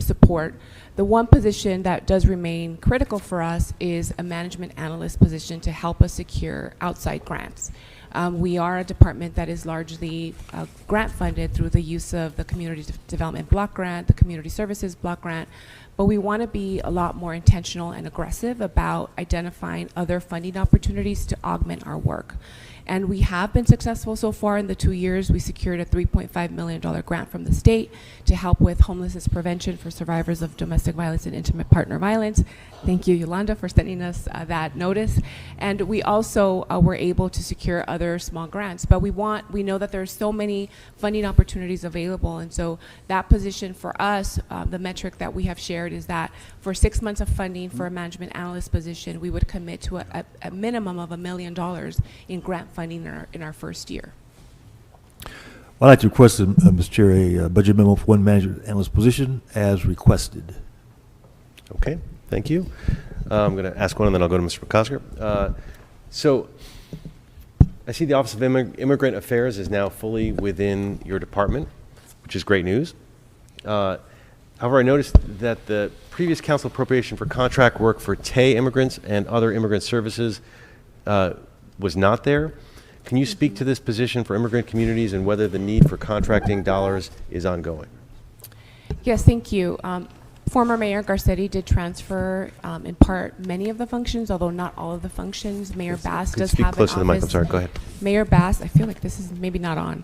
support. The one position that does remain critical for us is a management analyst position to help us secure outside grants. We are a department that is largely grant funded through the use of the Community Development Block Grant, the Community Services Block Grant, but we want to be a lot more intentional and aggressive about identifying other funding opportunities to augment our work. And we have been successful so far. In the 2 years, we secured a $3.5 million grant from the state to help with homelessness prevention for survivors of domestic violence and intimate partner violence. Thank you, Yolanda, for sending us that notice. And we also were able to secure other small grants. But we know that there's so many funding opportunities available. And so that position for us, the metric that we have shared is that for 6 months of funding for a management analyst position, we would commit to a minimum of $1 million in grant funding in our first year. I'd like to request, Mr. Chair, a budget memo for one management analyst position as requested. Okay, thank you. I'm going to ask one, and then I'll go to Mr. McCosker. So I see the Office of Immigrant Affairs is now fully within your department, which is great news. However, I noticed that the previous council appropriation for contract work for TAY immigrants and other immigrant services was not there. Can you speak to this position for immigrant communities and whether the need for contracting dollars is ongoing? Yes, thank you. Former Mayor Garcetti did transfer, in part, many of the functions, although not all of the functions. Mayor Bass does have an office. Speak close to the mic. I'm sorry. Go ahead. Mayor Bass, I feel like this is maybe not on.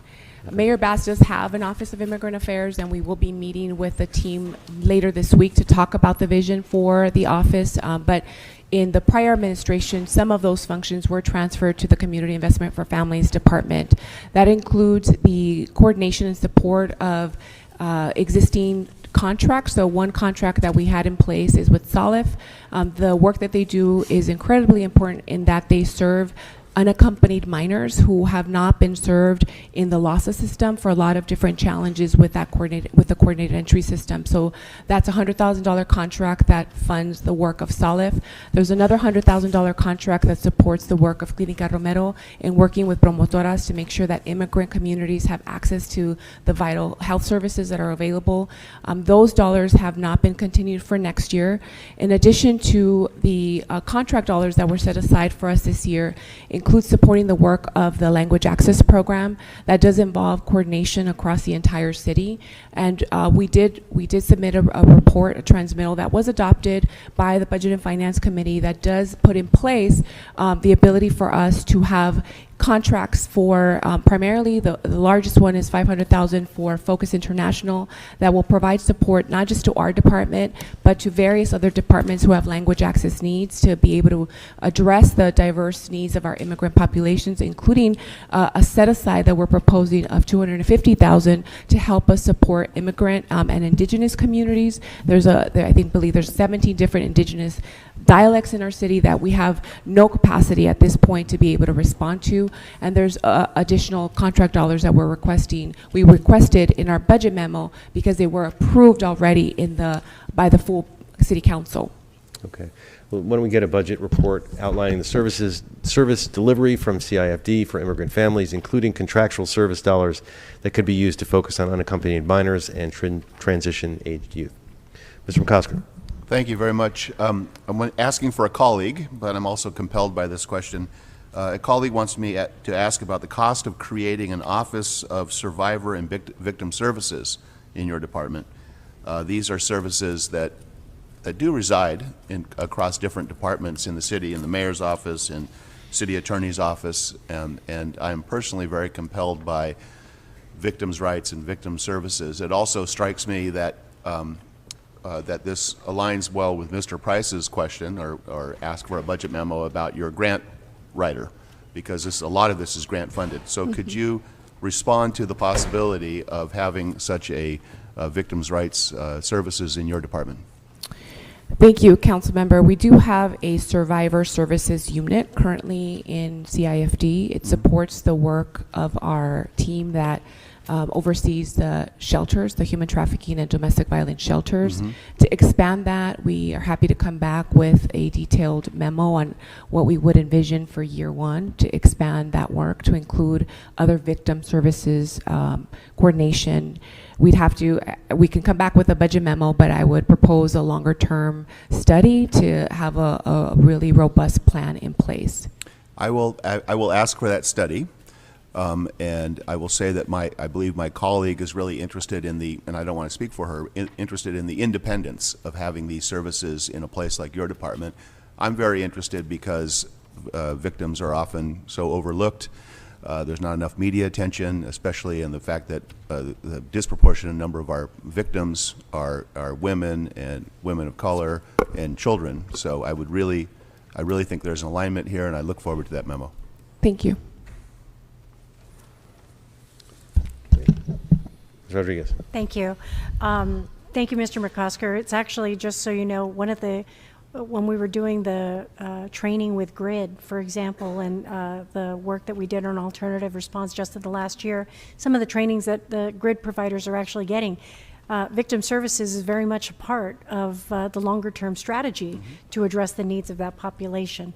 Mayor Bass does have an Office of Immigrant Affairs, and we will be meeting with the team later this week to talk about the vision for the office. But in the prior administration, some of those functions were transferred to the Community Investment for Families Department. That includes the coordination and support of existing contracts. So one contract that we had in place is with Salif. The work that they do is incredibly important in that they serve unaccompanied minors who have not been served in the LASA system for a lot of different challenges with the coordinated entry system. So that's a $100,000 contract that funds the work of Salif. There's another $100,000 contract that supports the work of Clínica Romero in working with promotoras to make sure that immigrant communities have access to the vital health services that are available. Those dollars have not been continued for next year. In addition to the contract dollars that were set aside for us this year, includes supporting the work of the Language Access Program. That does involve coordination across the entire city. And we did submit a report, a transmittal, that was adopted by the Budget and Finance Committee that does put in place the ability for us to have contracts for primarily the largest one is $500,000 for Focus International that will provide support not just to our department but to various other departments who have language access needs to be able to address the diverse needs of our immigrant populations, including a set aside that we're proposing of $250,000 to help us support immigrant and indigenous communities. There's I believe there's 17 different indigenous dialects in our city that we have no capacity at this point to be able to respond to, and there's additional contract dollars that we requested in our budget memo because they were approved already by the full city council. Okay. Well, when we get a budget report outlining the service delivery from CIFD for immigrant families, including contractual service dollars that could be used to focus on unaccompanied minors and transition-aged youth. Mr. McCosker. Thank you very much. I'm asking for a colleague, but I'm also compelled by this question. A colleague wants me to ask about the cost of creating an Office of Survivor and Victim Services in your department. These are services that do reside across different departments in the city, in the mayor's office, in city attorney's office, and I'm personally very compelled by victims' rights and victim services. It also strikes me that that this aligns well with Mr. Price's question or ask for a budget memo about your grant writer, because a lot of this is grant funded. So could you respond to the possibility of having such a victims' rights services in your department? Thank you, Council Member. We do have a survivor services unit currently in CIFD. It supports the work of our team that oversees the shelters, the human trafficking and domestic violence shelters. To expand that, we are happy to come back with a detailed memo on what we would envision for year one to expand that work to include other victim services, coordination. We can come back with a budget memo, but I would propose a longer term study to have a really robust plan in place. I will ask for that study. And I will say that I believe my colleague is really interested in and I don't want to speak for her, interested in the independence of having these services in a place like your department. I'm very interested because victims are often so overlooked. There's not enough media attention, especially in the fact that the disproportionate number of our victims are women and women of color and children. So I really think there's an alignment here, and I look forward to that memo. Thank you. Ms. Rodriguez. Thank you. Thank you, Mr. McCosker. It's actually, just so you know, when we were doing the training with GRID, for example, and the work that we did on alternative response just in the last year, some of the trainings that the GRID providers are actually getting, victim services is very much a part of the longer term strategy to address the needs of that population.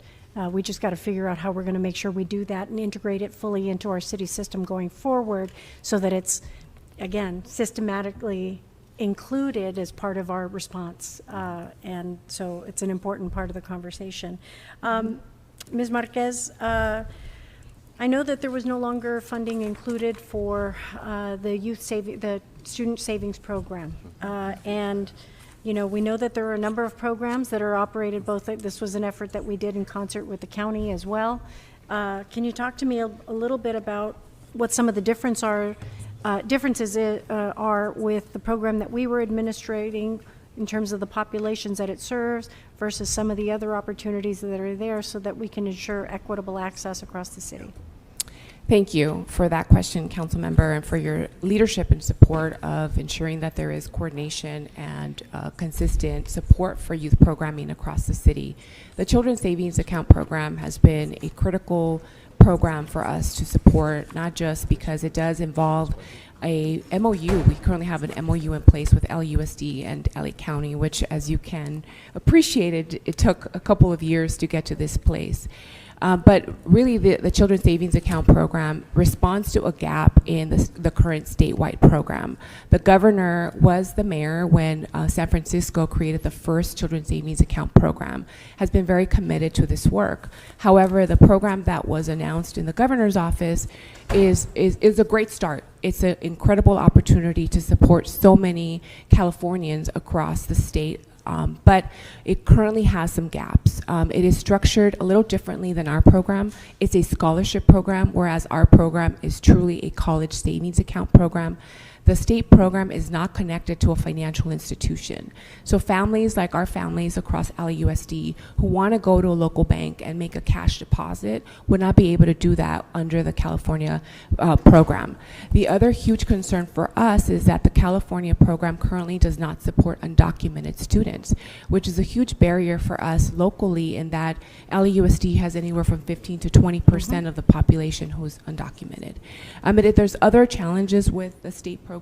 We just got to figure out how we're going to make sure we do that and integrate it fully into our city system going forward so that it's, again, systematically included as part of our response. And so it's an important part of the conversation. Ms. Marquez, I know that there was no longer funding included for the student savings program. And you know, we know that there are a number of programs that are operated this was an effort that we did in concert with the county as well. Can you talk to me a little bit about what some of the differences are with the program that we were administrating in terms of the populations that it serves versus some of the other opportunities that are there so that we can ensure equitable access across the city? Thank you for that question, Council Member, and for your leadership and support of ensuring that there is coordination and consistent support for youth programming across the city. The Children's Savings Account Program has been a critical program for us to support, not just because it does involve a MOU. We currently have an MOU in place with LUSD and LA County, which, as you can appreciate, it took a couple of years to get to this place. But really, the Children's Savings Account Program responds to a gap in the current statewide program. The governor was the mayor when San Francisco created the first Children's Savings Account Program, has been very committed to this work. However, the program that was announced in the governor's office is a great start. It's an incredible opportunity to support so many Californians across the state. But it currently has some gaps. It is structured a little differently than our program. It's a scholarship program, whereas our program is truly a college savings account program. The state program is not connected to a financial institution. So families like our families across LAUSD who want to go to a local bank and make a cash deposit would not be able to do that under the California program. The other huge concern for us is that the California program currently does not support undocumented students, which is a huge barrier for us locally in that LAUSD has anywhere from 15 to 20% of the population who's undocumented. There's other challenges with the state program.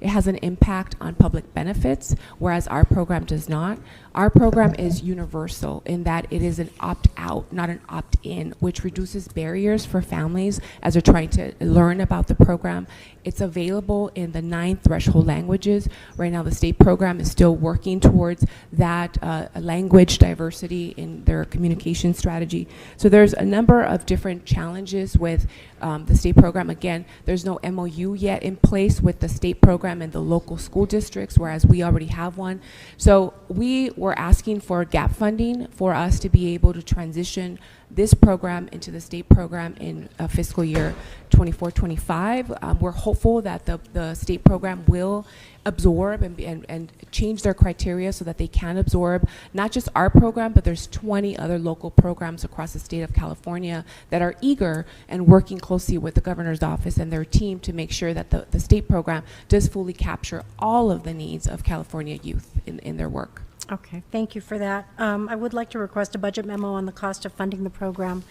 It has an impact on public benefits, whereas our program does not. Our program is universal in that it is an opt-out, not an opt-in, which reduces barriers for families as they're trying to learn about the program. It's available in the 9 threshold languages. Right now, the state program is still working towards that language diversity in their communication strategy. So there's a number of different challenges with the state program. Again, there's no MOU yet in place with the state program and the local school districts, whereas we already have one. So we were asking for gap funding for us to be able to transition this program into the state program in fiscal year 24-25. We're hopeful that the state program will absorb and change their criteria so that they can absorb not just our program, but there's 20 other local programs across the state of California that are eager and working closely with the governor's office and their team to make sure that the state program does fully capture all of the needs of California youth in their work. Okay, thank you for that. I would like to request a budget memo on the cost of funding the program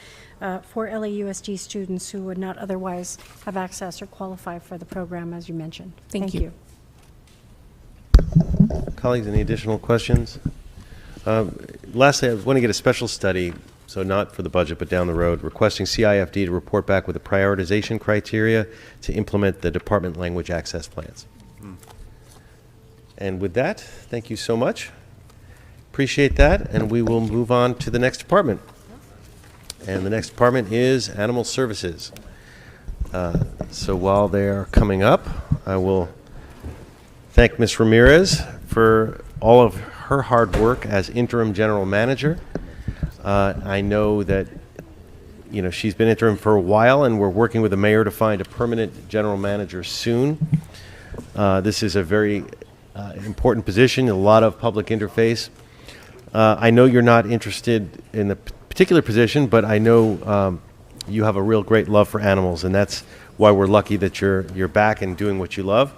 for LAUSD students who would not otherwise have access or qualify for the program, as you mentioned. Thank you. Colleagues, any additional questions? Lastly, I want to get a special study, so not for the budget, but down the road, requesting CIFD to report back with the prioritization criteria to implement the department language access plans. And with that, thank you so much. Appreciate that, and we will move on to the next department. And the next department is Animal Services. So while they are coming up, I will thank Ms. Ramirez for all of her hard work as interim general manager. I know that she's been interim for a while, and we're working with the mayor to find a permanent general manager soon. This is a very important position, a lot of public interface. I know you're not interested in the particular position, but I know you have a real great love for animals, and that's why we're lucky that you're back and doing what you love.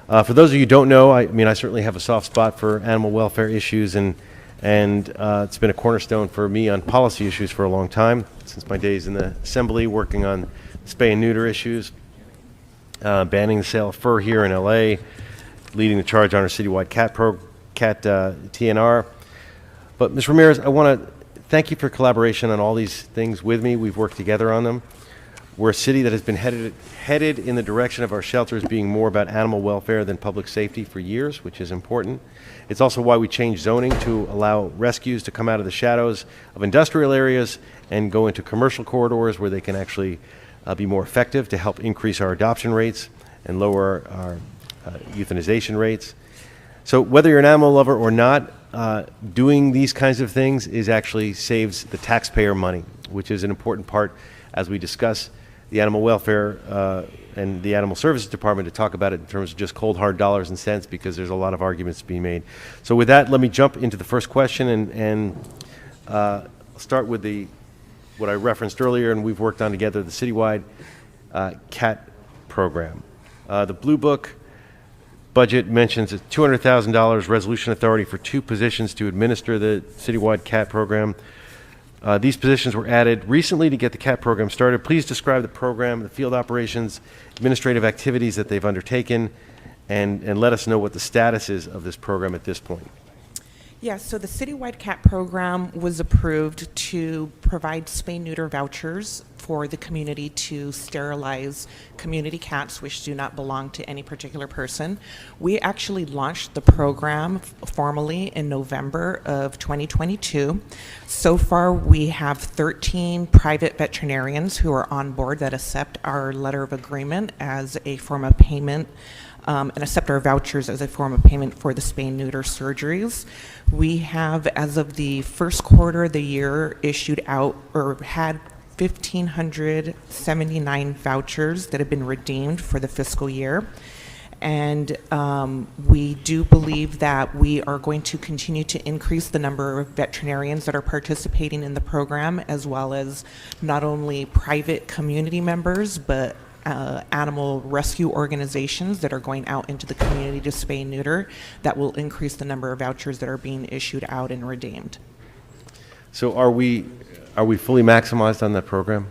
For those of you who don't know, I certainly have a soft spot for animal welfare issues, and it's been a cornerstone for me on policy issues for a long time, since my days in the Assembly working on spay and neuter issues, banning the sale of fur here in LA, leading the charge on our citywide cat TNR. But Ms. Ramirez, I want to thank you for collaboration on all these things with me. We've worked together on them. We're a city that has been headed in the direction of our shelters being more about animal welfare than public safety for years, which is important. It's also why we changed zoning to allow rescues to come out of the shadows of industrial areas and go into commercial corridors where they can actually be more effective to help increase our adoption rates and lower our euthanization rates. So whether you're an animal lover or not, doing these kinds of things actually saves the taxpayer money, which is an important part as we discuss the Animal Welfare and the Animal Services Department to talk about it in terms of just cold, hard dollars and cents, because there's a lot of arguments being made. So with that, let me jump into the first question and start with what I referenced earlier and we've worked on together, the citywide CAT program. The Blue Book budget mentions a $200,000 resolution authority for 2 positions to administer the citywide CAT program. These positions were added recently to get the CAT program started. Please describe the program, the field operations, administrative activities that they've undertaken, and let us know what the status is of this program at this point. Yes, so the citywide CAT program was approved to provide spay-neuter vouchers for the community to sterilize community cats which do not belong to any particular person. We actually launched the program formally in November of 2022. So far, we have 13 private veterinarians who are on board that accept our letter of agreement as a form of payment and accept our vouchers as a form of payment for the spay and neuter surgeries. We have, as of the first quarter of the year, issued out or had 1,579 vouchers that have been redeemed for the fiscal year. And we do believe that we are going to continue to increase the number of veterinarians that are participating in the program, as well as not only private community members, but animal rescue organizations that are going out into the community to spay and neuter. That will increase the number of vouchers that are being issued out and redeemed. So are we fully maximized on that program?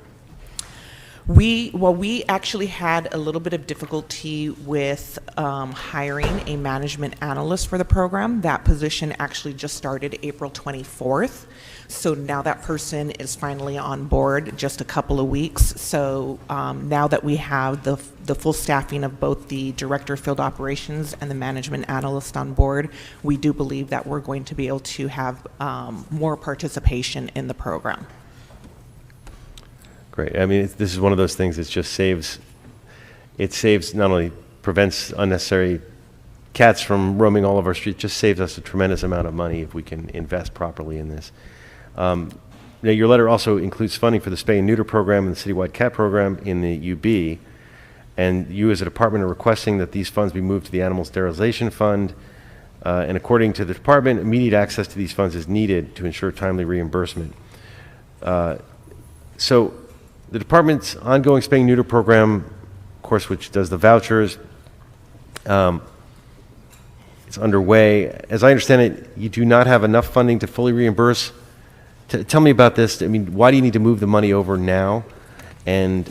We actually had a little bit of difficulty with hiring a management analyst for the program. That position actually just started April 24th. So now that person is finally on board, just a couple of weeks. So now that we have the full staffing of both the director of field operations and the management analyst on board, we do believe that we're going to be able to have more participation in the program. Great. I mean, this is one of those things that just saves, not only prevents unnecessary cats from roaming all of our streets, just saves us a tremendous amount of money if we can invest properly in this. Now, your letter also includes funding for the spay and neuter program and the citywide cat program in the UB, and you as a department are requesting that these funds be moved to the Animal Sterilization Fund, and according to the department, immediate access to these funds is needed to ensure timely reimbursement. So the department's ongoing spay and neuter program, of course, which does the vouchers, it's underway. As I understand it, you do not have enough funding to fully reimburse. Tell me about this. I mean, why do you need to move the money over now? And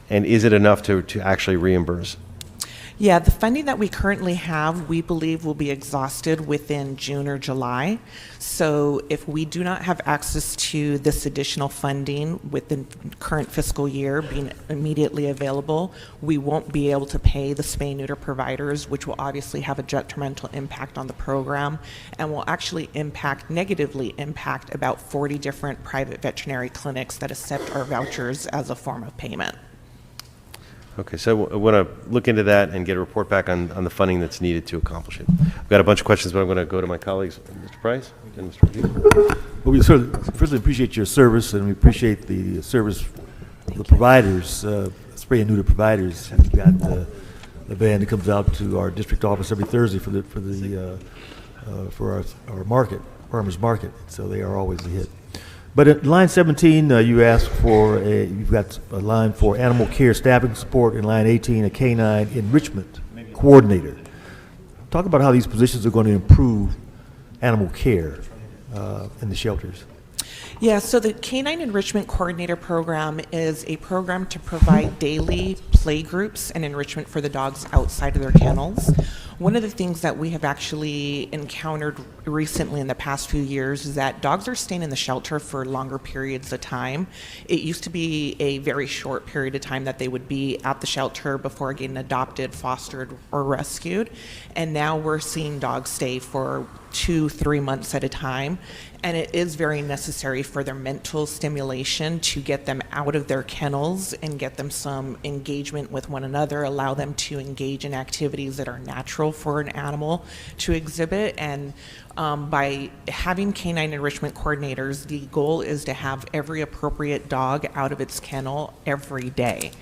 is it enough to actually reimburse? Yeah, the funding that we currently have, we believe will be exhausted within June or July. So if we do not have access to this additional funding within current fiscal year being immediately available, we won't be able to pay the spay and neuter providers, which will obviously have a detrimental impact on the program and will actually negatively impact about 40 different private veterinary clinics that accept our vouchers as a form of payment. Okay, so I want to look into that and get a report back on the funding that's needed to accomplish it. I've got a bunch of questions, but I'm going to go to my colleagues, Mr. Price and Mr. Revere. Well, we certainly appreciate your service, and we appreciate the service of the providers, spay and neuter providers. We've got a van that comes out to our district office every Thursday for our market, farmers market. So they are always a hit. But at line 17, you asked for you've got a line for animal care staffing support. In line 18, a canine enrichment coordinator. Talk about how these positions are going to improve animal care in the shelters. Yeah, so the Canine Enrichment Coordinator Program is a program to provide daily play groups and enrichment for the dogs outside of their kennels. One of the things that we have actually encountered recently in the past few years is that dogs are staying in the shelter for longer periods of time. It used to be a very short period of time that they would be at the shelter before getting adopted, fostered, or rescued. And now we're seeing dogs stay for 2-3 months at a time. And it is very necessary for their mental stimulation to get them out of their kennels and get them some engagement with one another, allow them to engage in activities that are natural natural for an animal to exhibit. And by having canine enrichment coordinators, the goal is to have every appropriate dog out of its kennel every day.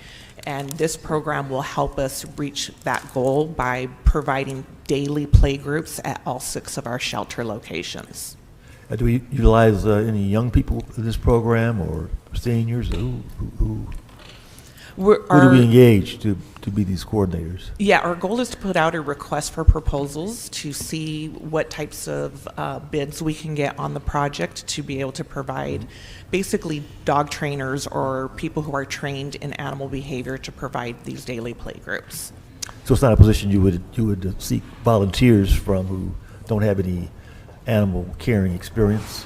And this program will help us reach that goal by providing daily play groups at all 6 of our shelter locations. Do we utilize any young people in this program, or seniors? Who do we engage to be these coordinators? Yeah, our goal is to put out a request for proposals to see what types of bids we can get on the project to be able to provide basically dog trainers or people who are trained in animal behavior to provide these daily play groups. So it's not a position you would seek volunteers from who don't have any animal caring experience?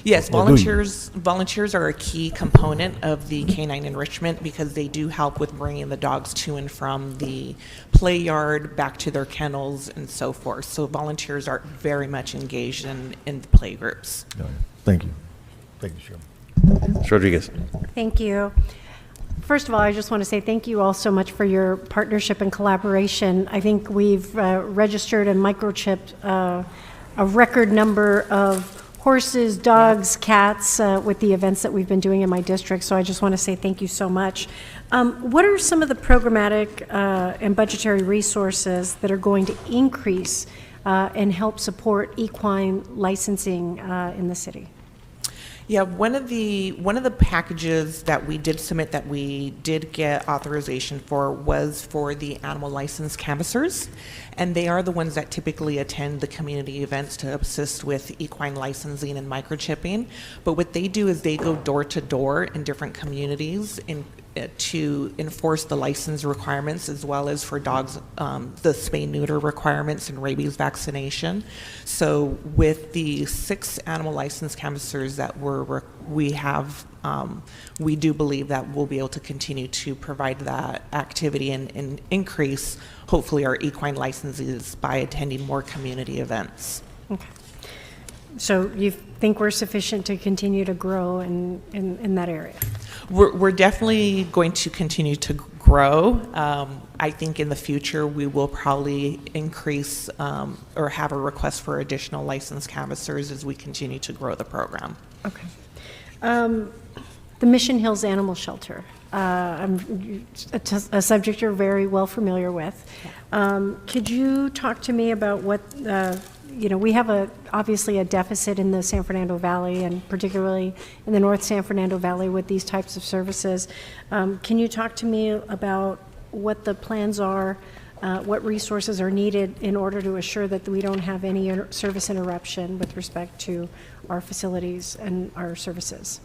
Yes, Or do you? volunteers are a key component of the canine enrichment because they do help with bringing the dogs to and from the play yard, back to their kennels, and so forth. So volunteers are very much engaged in the play groups. No, thank you. Thank you, Chairman. Ms. Rodriguez. Thank you. First of all, I just want to say thank you all so much for your partnership and collaboration. I think we've registered and microchipped a record number of horses, dogs, cats with the events that we've been doing in my district. So I just want to say thank you so much. What are some of the programmatic and budgetary resources that are going to increase and help support equine licensing in the city? Yeah, one of the packages that we did submit that we did get authorization for was for the animal license canvassers, and they are the ones that typically attend the community events to assist with equine licensing and microchipping. But what they do is they go door to door in different communities to enforce the license requirements, as well as for dogs, the spay-neuter requirements and rabies vaccination. So with the 6 animal license canvassers that we have, we do believe that we'll be able to continue to provide that activity and increase, hopefully, our equine licenses by attending more community events. Okay. So you think we're sufficient to continue to grow in that area? We're definitely going to continue to grow. I think in the future we will probably increase or have a request for additional licensed canvassers as we continue to grow the program. Okay. The Mission Hills Animal Shelter, a subject you're very well familiar with. Could you talk to me about what, we have obviously a deficit in the San Fernando Valley, and particularly in the North San Fernando Valley with these types of services. Can you talk to me about what the plans are, what resources are needed in order to assure that we don't have any service interruption with respect to our facilities and our services?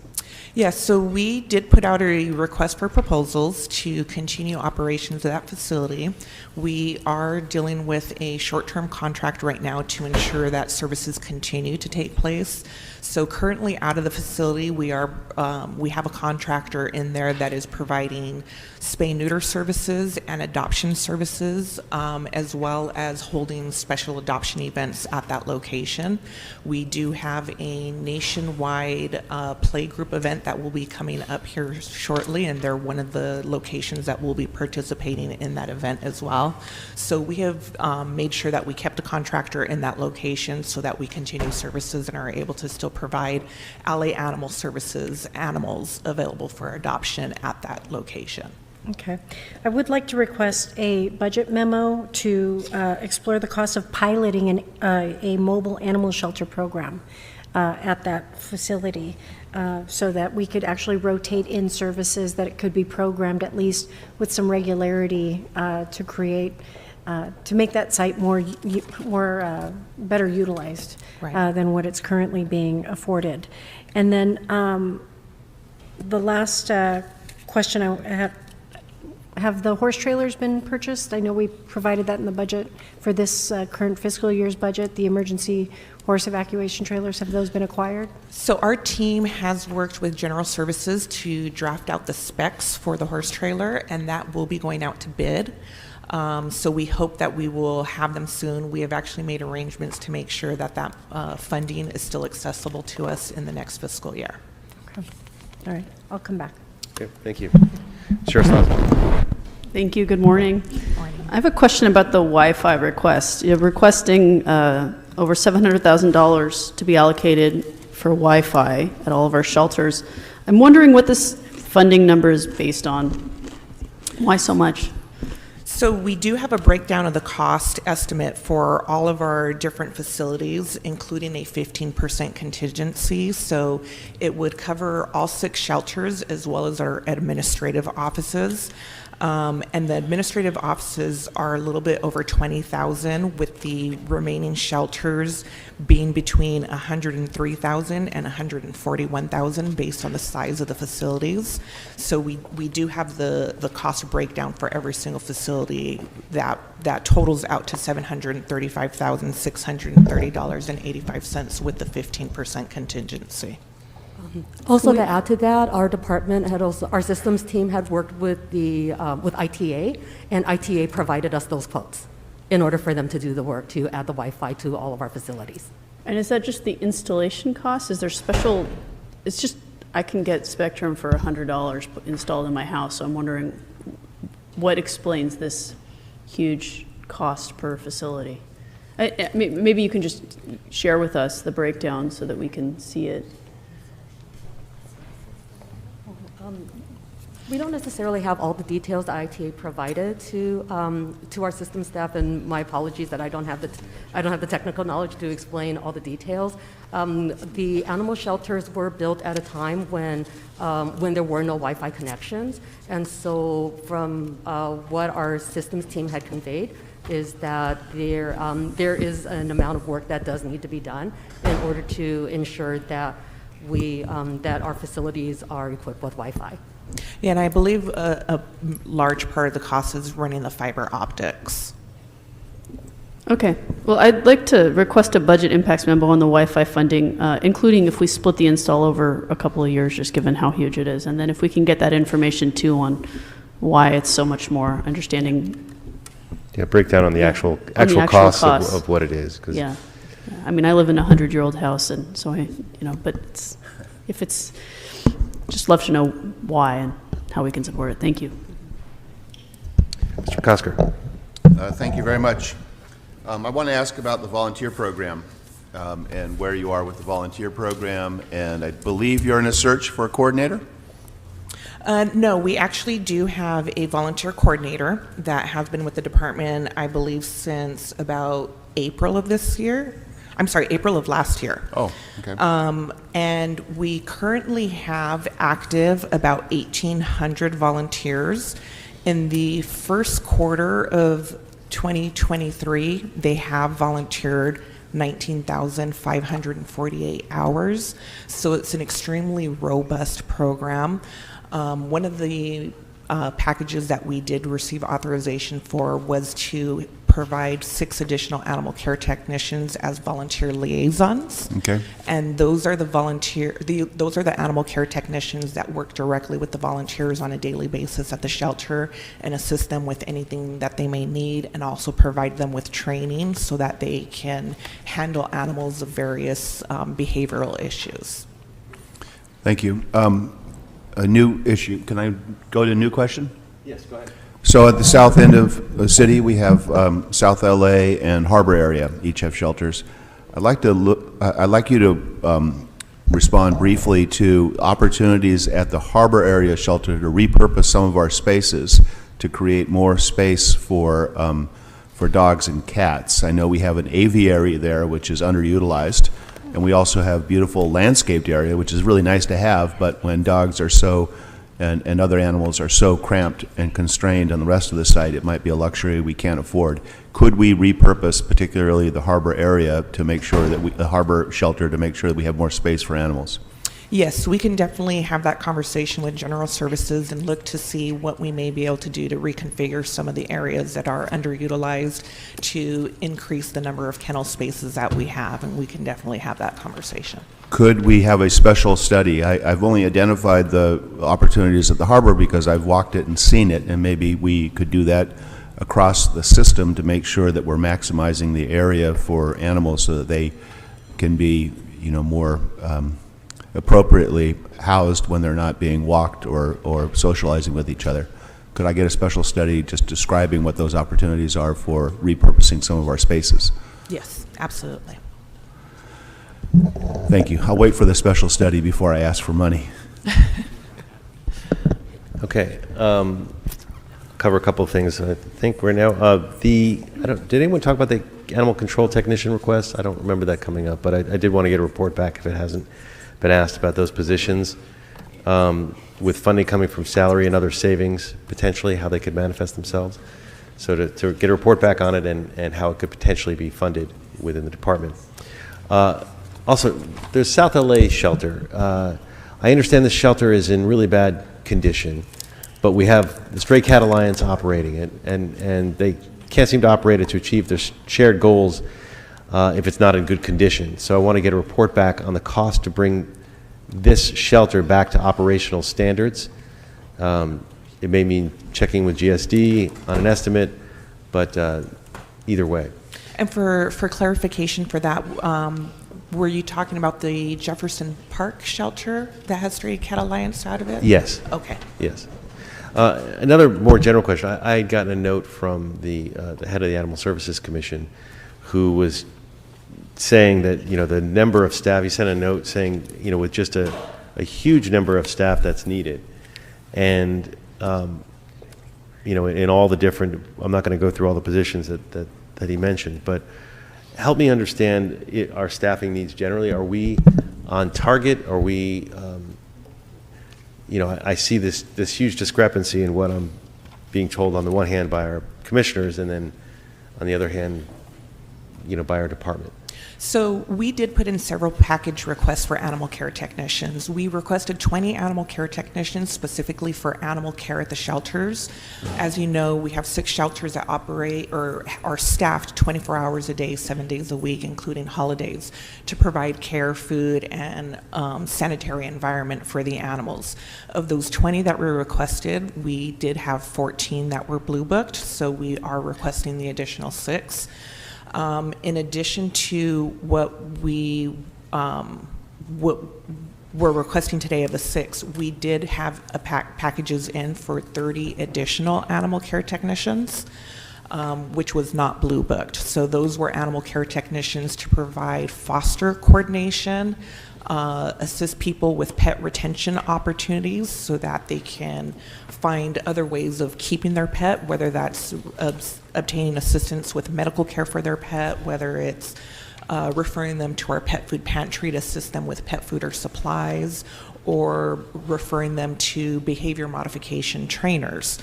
Yes, so we did put out a request for proposals to continue operations of that facility. We are dealing with a short-term contract right now to ensure that services continue to take place. So currently out of the facility, we have a contractor in there that is providing spay-neuter services and adoption services, as well as holding special adoption events at that location. We do have a nationwide play group event that will be coming up here shortly, and they're one of the locations that will be participating in that event as well. So we have made sure that we kept a contractor in that location so that we continue services and are able to still provide LA Animal Services animals available for adoption at that location. Okay. I would like to request a budget memo to explore the cost of piloting a mobile animal shelter program at that facility so that we could actually rotate in services, that it could be programmed at least with some regularity to create, to make that site more better utilized than what it's currently being afforded. And then the last question I have the horse trailers been purchased? I know we provided that in the budget for this current fiscal year's budget, the emergency horse evacuation trailers. Have those been acquired? So our team has worked with General Services to draft out the specs for the horse trailer, and that will be going out to bid. So we hope that we will have them soon. We have actually made arrangements to make sure that funding is still accessible to us in the next fiscal year. Okay. All right. I'll come back. Okay, thank you. Sheriff Swanson. Thank you. Good morning. Good morning. I have a question about the Wi-Fi request. You're requesting over $700,000 to be allocated for Wi-Fi at all of our shelters. I'm wondering what this funding number is based on. Why so much? So we do have a breakdown of the cost estimate for all of our different facilities, including a 15% contingency. So it would cover all 6 shelters as well as our administrative offices. And the administrative offices are a little bit over 20,000, with the remaining shelters being between 103,000 and 141,000 based on the size of the facilities. So we do have the cost breakdown for every single facility that totals out to $735,630.85 with the 15% contingency. Also, to add to that, our department had also, our systems team had worked with the with ITA, and ITA provided us those quotes in order for them to do the work to add the Wi-Fi to all of our facilities. And is that just the installation cost? Is there special, it's just, I can get Spectrum for $100 installed in my house, so I'm wondering what explains this huge cost per facility? Maybe you can just share with us the breakdown so that we can see it. We don't necessarily have all the details that ITA provided to our system staff, and my apologies that I don't have the technical knowledge to explain all the details. The animal shelters were built at a time when there were no Wi-Fi connections, and so from what our systems team had conveyed is that there is an amount of work that does need to be done in order to ensure that that our facilities are equipped with Wi-Fi. Yeah, and I believe a large part of the cost is running the fiber optics. Okay. Well, I'd like to request a budget impacts memo on the Wi-Fi funding, including if we split the install over a couple of years, just given how huge it is. And then if we can get that information, too, on why it's so much more, understanding. Yeah, breakdown on the actual cost of what it is. 'Cause Yeah. I mean, I live in a 100-year-old house, and so but if it's, just love to know why and how we can support it. Thank you. Mr. Kosker. Thank you very much. I want to ask about the volunteer program and where you are with the volunteer program, and I believe you're in a search for a coordinator? No, we actually do have a volunteer coordinator that has been with the department, I believe, since about April of this year. I'm sorry, April of last year. Oh, okay. And we currently have active about 1,800 volunteers. In the first quarter of 2023, they have volunteered 19,548 hours. So it's an extremely robust program. One of the packages that we did receive authorization for was to provide 6 additional animal care technicians as volunteer liaisons. Okay. And those are those are the animal care technicians that work directly with the volunteers on a daily basis at the shelter and assist them with anything that they may need, and also provide them with training so that they can handle animals of various behavioral issues. Thank you. A new issue. Can I go to a new question? Yes, go ahead. So at the south end of the city, we have South LA and Harbor area, each have shelters. I'd like you to respond briefly to opportunities at the Harbor area shelter to repurpose some of our spaces to create more space for dogs and cats. I know we have an aviary there, which is underutilized. And we also have beautiful landscaped area, which is really nice to have, but when dogs are so, and other animals are so cramped and constrained on the rest of the site, it might be a luxury we can't afford. Could we repurpose particularly the harbor area to make sure that the harbor shelter to make sure that we have more space for animals? Yes, we can definitely have that conversation with General Services and look to see what we may be able to do to reconfigure some of the areas that are underutilized to increase the number of kennel spaces that we have, and we can definitely have that conversation. Could we have a special study? I've only identified the opportunities at the harbor because I've walked it and seen it, and maybe we could do that across the system to make sure that we're maximizing the area for animals so that they can be, more appropriately housed when they're not being walked or socializing with each other. could I get a special study just describing what those opportunities are for repurposing some of our spaces? Yes, absolutely. Thank you. I'll wait for the special study before I ask for money. Okay. Cover a couple of things. I think we're now, did anyone talk about the animal control technician request? I don't remember that coming up, but I did want to get a report back if it hasn't been asked about those positions. With funding coming from salary and other savings, potentially, how they could manifest themselves. So to get a report back on it and how it could potentially be funded within the department. Also, there's South LA shelter. I understand this shelter is in really bad condition, but we have the Stray Cat Alliance operating it, and they can't seem to operate it to achieve their shared goals if it's not in good condition. So I want to get a report back on the cost to bring this shelter back to operational standards. It may mean checking with GSD on an estimate, but either way. And for clarification for that, were you talking about the Jefferson Park shelter that has Stray Cat Alliance out of it? Yes. Okay. Yes. Another more general question. I had gotten a note from the head of the Animal Services Commission, who was saying that, the number of staff, he sent a note saying, with just a huge number of staff that's needed, and, in all the different, I'm not going to go through all the positions that he mentioned, but help me understand our staffing needs generally. Are we on target? Are we, I see this huge discrepancy in what I'm being told on the one hand by our commissioners, and then on the other hand, by our department. So we did put in several package requests for animal care technicians. We requested 20 animal care technicians specifically for animal care at the shelters. As you know, we have 6 shelters that operate or are staffed 24 hours a day, 7 days a week, including holidays, to provide care, food, and sanitary environment for the animals. Of those 20 that were requested, we did have 14 that were blue booked, so we are requesting the additional 6. In addition to what we're requesting today of the 6, we did have packages in for 30 additional animal care technicians, which was not blue booked. So those were animal care technicians to provide foster coordination, assist people with pet retention opportunities so that they can find other ways of keeping their pet, whether that's obtaining assistance with medical care for their pet, whether it's referring them to our pet food pantry to assist them with pet food or supplies, or referring them to behavior modification trainers.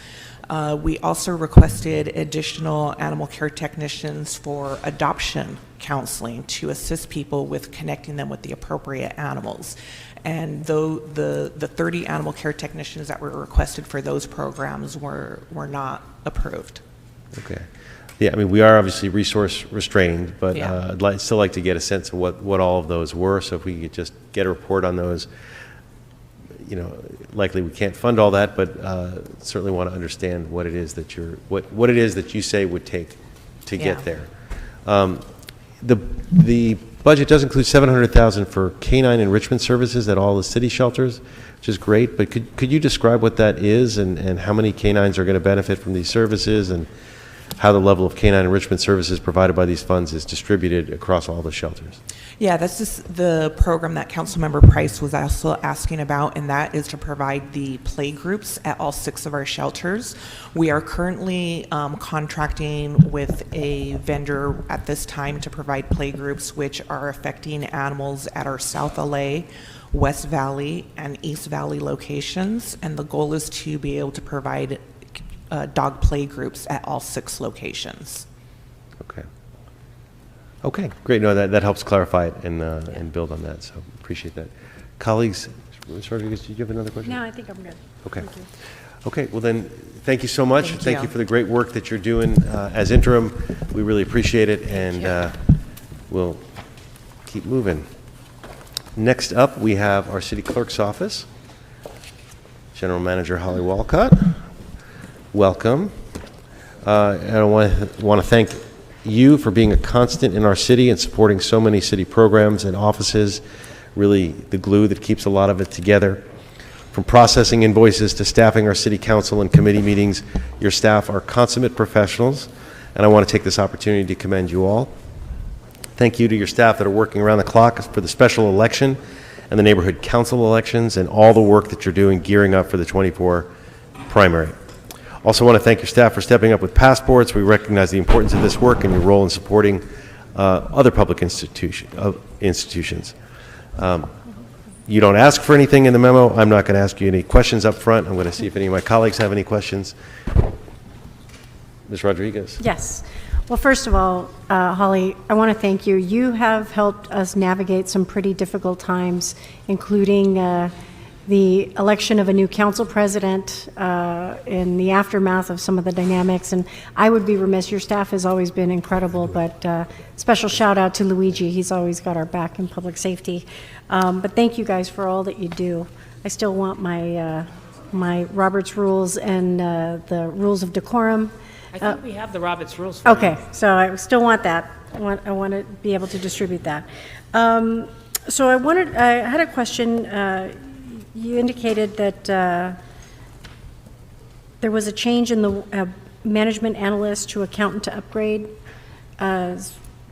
We also requested additional animal care technicians for adoption counseling to assist people with connecting them with the appropriate animals. And though the 30 animal care technicians that were requested for those programs were not approved. Okay. Yeah, we are obviously resource restrained, but Yeah. I'd still like to get a sense of what all of those were. So if we could just get a report on those, likely we can't fund all that, but certainly want to understand what it is that what it is that you say would take to get Yeah. there. The budget does include $700,000 for canine enrichment services at all the city shelters, which is great. But could you describe what that is and how many canines are going to benefit from these services, and how the level of canine enrichment services provided by these funds is distributed across all the shelters? Yeah, that's just the program that Councilmember Price was also asking about, and that is to provide the play groups at all 6 of our shelters. We are currently contracting with a vendor at this time to provide play groups which are affecting animals at our South LA, West Valley, and East Valley locations, and the goal is to be able to provide dog play groups at all 6 locations. Okay. Okay, great. No, that helps clarify it and build on that, so appreciate that. Colleagues, Ms. Rodriguez, did you have another question? No, I think I'm good. Okay. Thank you. Okay, well then, thank you so much. Thank you. For the great work that you're doing as interim. We really appreciate it, and we'll keep moving. Next up, we have our city clerk's office. General Manager Holly Walcott. Welcome. And I want to thank you for being a constant in our city and supporting so many city programs and offices, really the glue that keeps a lot of it together. From processing invoices to staffing our city council and committee meetings, your staff are consummate professionals, and I want to take this opportunity to commend you all. Thank you to your staff that are working around the clock for the special election and the neighborhood council elections and all the work that you're doing gearing up for the 24 primary. Also want to thank your staff for stepping up with passports. We recognize the importance of this work and your role in supporting other public institutions. You don't ask for anything in the memo. I'm not going to ask you any questions up front. I'm going to see if any of my colleagues have any questions. Ms. Rodriguez. Yes. Well, first of all, Holly, I want to thank you. You have helped us navigate some pretty difficult times, including the election of a new council president in the aftermath of some of the dynamics. And I would be remiss, your staff has always been incredible, but special shout out to Luigi. He's always got our back in public safety. But thank you guys for all that you do. I still want my Robert's rules and the rules of decorum. I think we have the Roberts rules for Okay, you. so I still want that. I want to be able to distribute that. So I had a question. You indicated that there was a change in the management analyst to accountant to upgrade,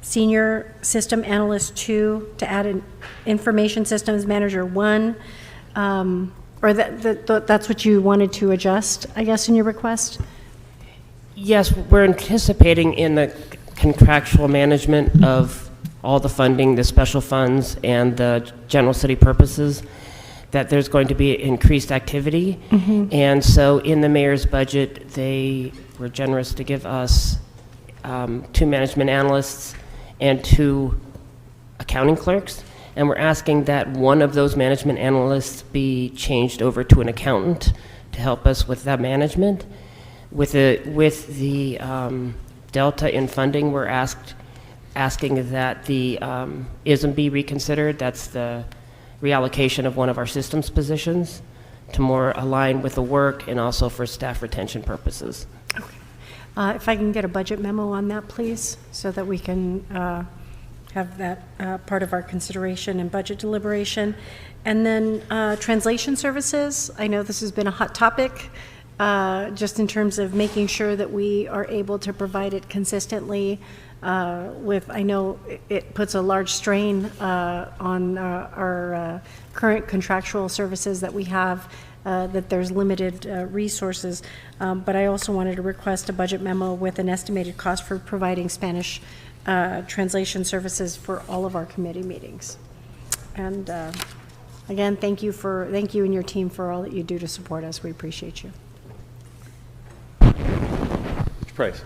senior system analyst 2 to add an information systems manager 1, or that's what you wanted to adjust, I guess, in your request? Yes, we're anticipating in the contractual management of all the funding, the special funds, and the general city purposes, that there's going to be increased activity. And so in the mayor's budget, they were generous to give us 2 management analysts and 2 accounting clerks. And we're asking that one of those management analysts be changed over to an accountant to help us with that management. With the delta in funding, we're asking that the ISM be reconsidered. That's the reallocation of one of our systems positions to more align with the work and also for staff retention purposes. Okay. If I can get a budget memo on that, please, so that we can have that part of our consideration and budget deliberation. And then translation services. I know this has been a hot topic, just in terms of making sure that we are able to provide it consistently. I know it puts a large strain on our current contractual services that we have, that there's limited resources. But I also wanted to request a budget memo with an estimated cost for providing Spanish translation services for all of our committee meetings. And again, thank you and your team for all that you do to support us. We appreciate you. Mr. Price.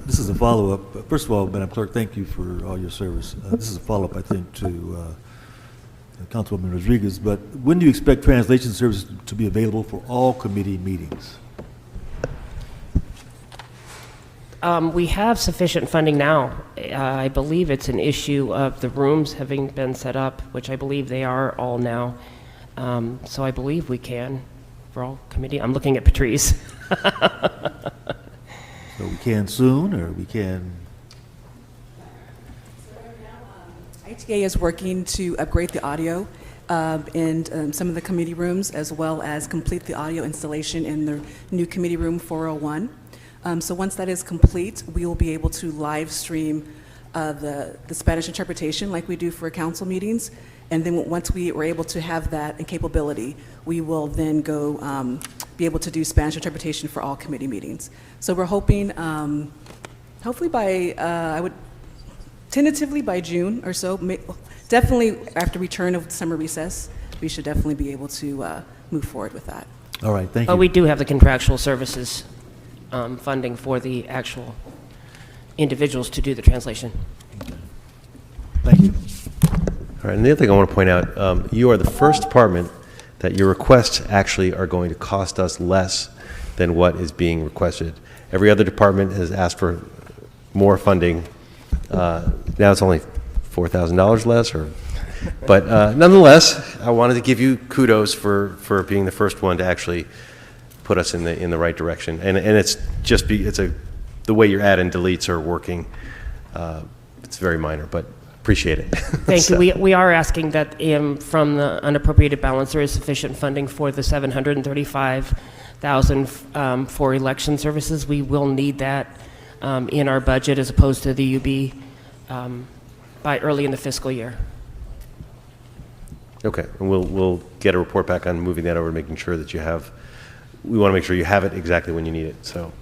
This is a follow-up. First of all, Madam Clerk, thank you for all your service. This is a follow-up, I think, to Councilwoman Rodriguez. But when do you expect translation services to be available for all committee meetings? We have sufficient funding now. I believe it's an issue of the rooms having been set up, which I believe they are all now. So I believe we can for all committee. I'm looking at Patrice. So we can soon, or we can? ITA is working to upgrade the audio in some of the committee rooms, as well as complete the audio installation in the new committee room 401. So once that is complete, we will be able to live stream the Spanish interpretation like we do for council meetings. And then once we are able to have that and capability, we will then go be able to do Spanish interpretation for all committee meetings. So we're hoping, hopefully by, tentatively by June or so, definitely after return of summer recess, we should definitely be able to move forward with that. All right, thank you. But we do have the contractual services funding for the actual individuals to do the translation. Thank you. All right, and the other thing I want to point out, you are the first department that your requests actually are going to cost us less than what is being requested. Every other department has asked for more funding. Now it's only $4,000 less, but nonetheless, I wanted to give you kudos for being the first one to actually put us in the right direction. And it's just the way your add and deletes are working. It's very minor, but appreciate it. Thank So- you. We are asking that from the unappropriated balance, there is sufficient funding for the 735,000 for election services. We will need that in our budget as opposed to the UB by early in the fiscal year. Okay, and we'll get a report back on moving that over, making sure that you have, we want to make sure you have it exactly when you need it. So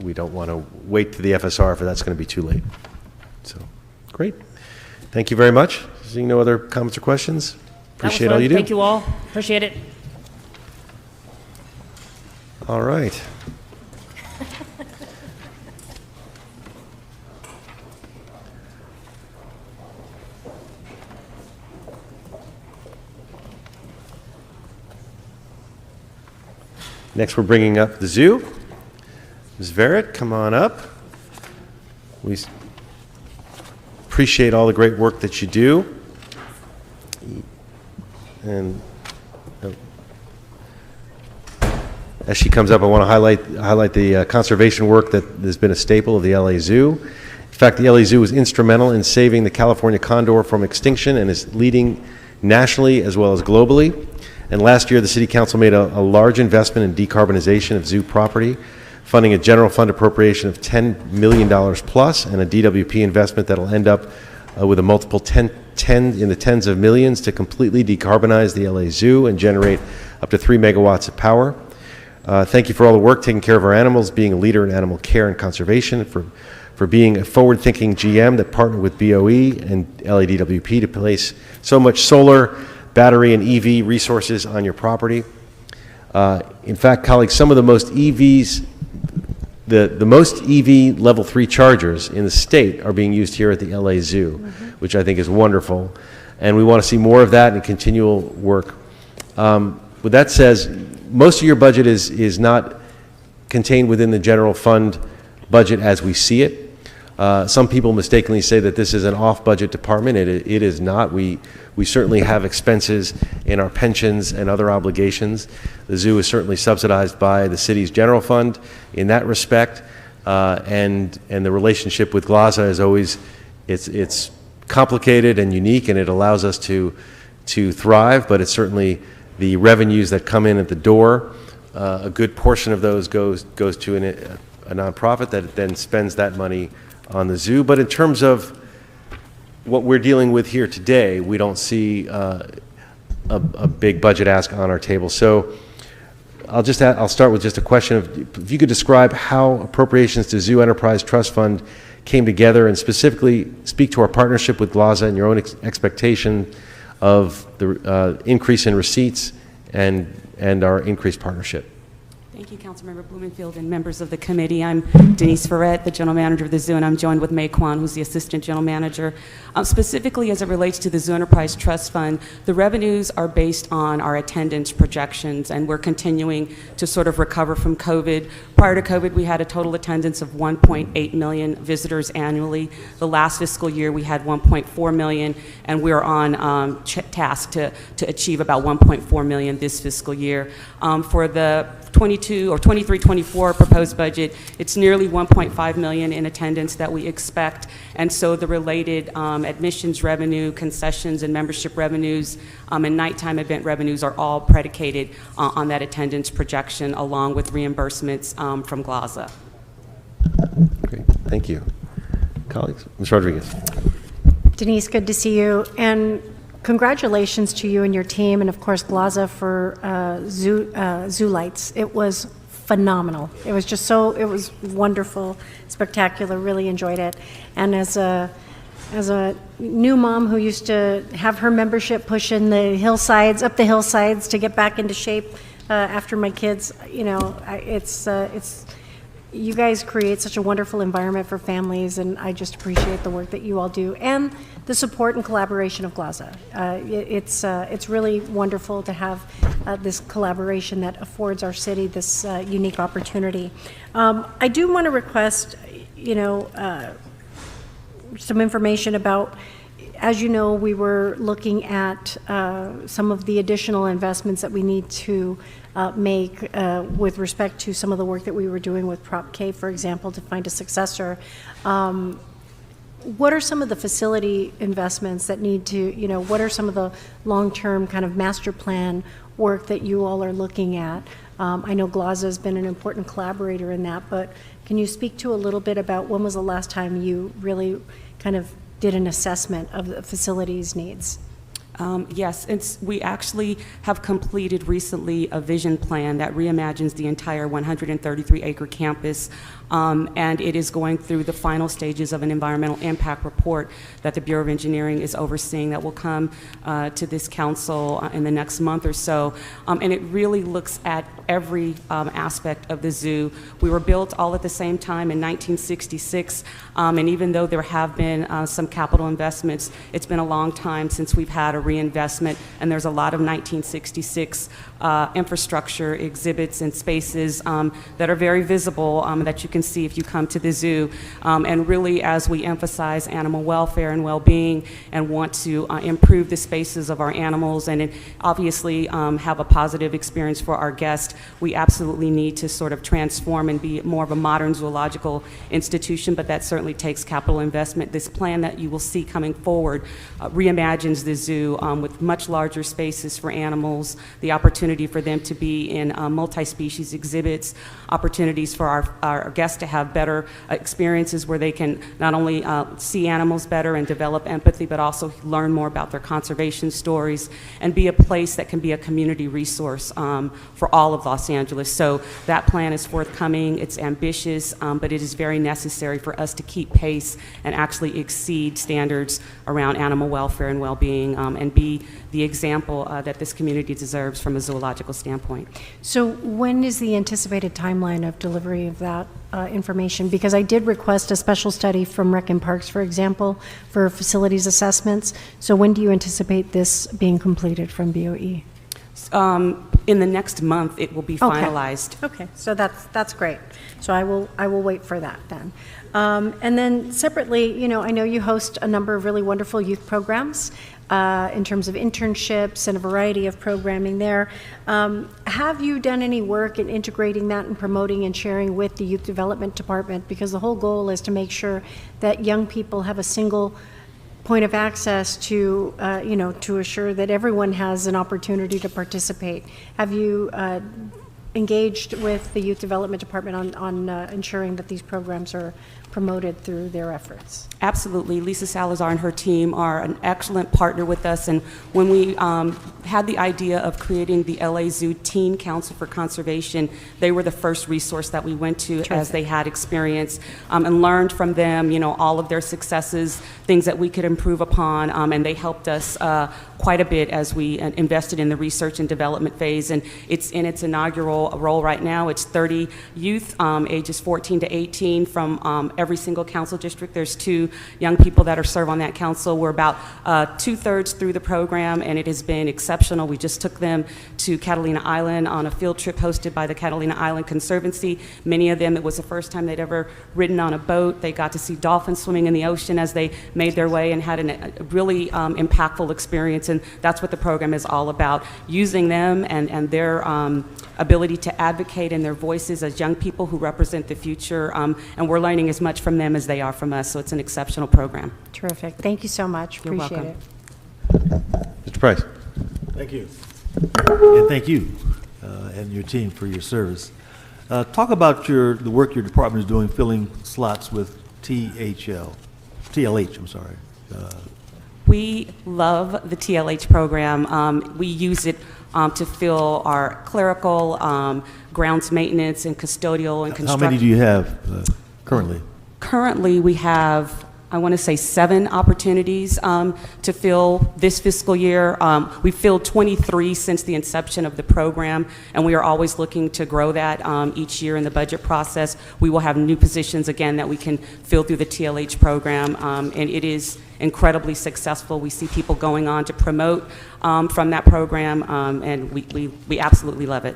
we don't want to wait to the FSR for that's going to be too late. So, great. Thank you very much. Seeing no other comments or questions, That was appreciate all fun. you do. Thank you all. Appreciate it. All right. Next, we're bringing up the zoo. Ms. Verrett, come on up. We appreciate all the great work that you do. And as she comes up, I want to highlight the conservation work that has been a staple of the LA Zoo. In fact, the LA Zoo was instrumental in saving the California condor from extinction and is leading nationally as well as globally. And last year, the City Council made a large investment in decarbonization of zoo property, funding a general fund appropriation of $10 million plus and a DWP investment that will end up with a multiple 10 in the tens of millions to completely decarbonize the LA Zoo and generate up to 3 megawatts of power. Thank you for all the work taking care of our animals, being a leader in animal care and conservation, for being a forward-thinking GM that partnered with BOE and LADWP to place so much solar, battery, and EV resources on your property. In fact, colleagues, some of the most EVs, the most EV level 3 chargers in the state are being used here at the LA Zoo, which I think is wonderful. And we want to see more of that and continual work. With that said, most of your budget is not contained within the general fund budget as we see it. Some people mistakenly say that this is an off-budget department. It is not. We certainly have expenses in our pensions and other obligations. The zoo is certainly subsidized by the city's general fund in that respect, and the relationship with GLAZA is always, it's complicated and unique, and it allows us to thrive, but it's certainly the revenues that come in at the door. A good portion of those goes to a nonprofit that then spends that money on the zoo. But in terms of what we're dealing with here today, we don't see a big budget ask on our table. So I'll start with just a question of if you could describe how appropriations to Zoo Enterprise Trust Fund came together, and specifically speak to our partnership with GLAZA and your own expectation of the increase in receipts and our increased partnership. Thank you, Councilmember Blumenfield and members of the committee. I'm Denise Ferret, the General Manager of the Zoo, and I'm joined with May Kwan, who's the Assistant General Manager. Specifically, as it relates to the Zoo Enterprise Trust Fund, the revenues are based on our attendance projections, and we're continuing to sort of recover from COVID. Prior to COVID, we had a total attendance of 1.8 million visitors annually. The last fiscal year, we had 1.4 million, and we're on task to achieve about 1.4 million this fiscal year. For the 23-24 proposed budget, it's nearly 1.5 million in attendance that we expect, and so the related admissions revenue, concessions, and membership revenues and nighttime event revenues are all predicated on that attendance projection, along with reimbursements from GLAZA. Great, thank you. Colleagues, Ms. Rodriguez. Denise, good to see you, and congratulations to you and your team, and of course GLAZA for Zoo Lights. It was phenomenal. It was just it was wonderful, spectacular, really enjoyed it. And as a new mom who used to have her membership push in the hillsides, up the hillsides to get back into shape after my kids, you know, you guys create such a wonderful environment for families, and I just appreciate the work that you all do and the support and collaboration of GLAZA. It's really wonderful to have this collaboration that affords our city this unique opportunity. I do want to request, you know, some information about, as you know, we were looking at some of the additional investments that we need to make with respect to some of the work that we were doing with Prop K, for example, to find a successor. I would like to know, you know, what the status is of that, and if we can expect any additional funding for that. Thank you. Great, thank you. Colleagues, Ms. Rodriguez. what are some of the facility investments that need to, what are some of the long-term kind of master plan work that you all are looking at? I know GLAZA has been an important collaborator in that, but can you speak to a little bit about when was the last time you really kind of did an assessment of the facilities needs? Yes, we actually have completed recently a vision plan that reimagines the entire 133-acre campus, and it is going through the final stages of an environmental impact report that the Bureau of Engineering is overseeing that will come to this council in the next month or so, and it really looks at every aspect of the zoo. We were built all at the same time in 1966, and even though there have been some capital investments, it's been a long time since we've had a reinvestment, and there's a lot of 1966 infrastructure, exhibits, and spaces that are very visible that you can see if you come to the zoo. And really, as we emphasize animal welfare and well-being and want to improve the spaces of our animals and obviously have a positive experience for our guests, we absolutely need to sort of transform and be more of a modern zoological institution, but that certainly takes capital investment. This plan that you will see coming forward reimagines the zoo with much larger spaces for animals, the opportunity for them to be in multi-species exhibits, opportunities for our guests to have better experiences where they can not only see animals better and develop empathy, but also learn more about their conservation stories and be a place that can be a community resource for all of Los Angeles. So that plan is forthcoming. It's ambitious, but it is very necessary for us to keep pace and actually exceed standards around animal welfare and well-being and be the example that this community deserves from a zoological standpoint. So when is the anticipated timeline of delivery of that information? Because I did request a special study from Rec and Parks, for example, for facilities assessments. So when do you anticipate this being completed from BOE? In the next month, it will be finalized. Okay, so that's great. So I will wait for that then. And then separately, I know you host a number of really wonderful youth programs in terms of internships and a variety of programming there. Have you done any work in integrating that and promoting and sharing with the Youth Development Department? Because the whole goal is to make sure that young people have a single point of access to, to assure that everyone has an opportunity to participate. Have you engaged with the Youth Development Department on ensuring that these programs are promoted through their efforts? Absolutely. Lisa Salazar and her team are an excellent partner with us. And when we had the idea of creating the LA Zoo Teen Council for Conservation, they were the first resource that we went to. Terrific. As they had experience and learned from them, all of their successes, things that we could improve upon. And they helped us quite a bit as we invested in the research and development phase. And it's in its inaugural role right now. It's 30 youth, ages 14 to 18 from every single council district. There's 2 young people that are serve on that council. We're about 2/3 through the program, and it has been exceptional. We just took them to Catalina Island on a field trip hosted by the Catalina Island Conservancy. Many of them, it was the first time they'd ever ridden on a boat. They got to see dolphins swimming in the ocean as they made their way and had a really impactful experience, and that's what the program is all about, using them and their ability to advocate and their voices as young people who represent the future, and we're learning as much from them as they are from us, so it's an exceptional program. Terrific. Thank you so much. You're Appreciate welcome. it. Mr. Price. Thank you. And thank you and your team for your service. Talk about the work your department is doing filling slots with TLH, I'm sorry. We love the TLH program. We use it to fill our clerical, grounds maintenance, and custodial and construction. How many do you have currently? Currently, we have, I want to say, 7 opportunities to fill this fiscal year. We've filled 23 since the inception of the program, and we are always looking to grow that each year in the budget process. We will have new positions, again, that we can fill through the TLH program, and it is incredibly successful. We see people going on to promote from that program, and we absolutely love it.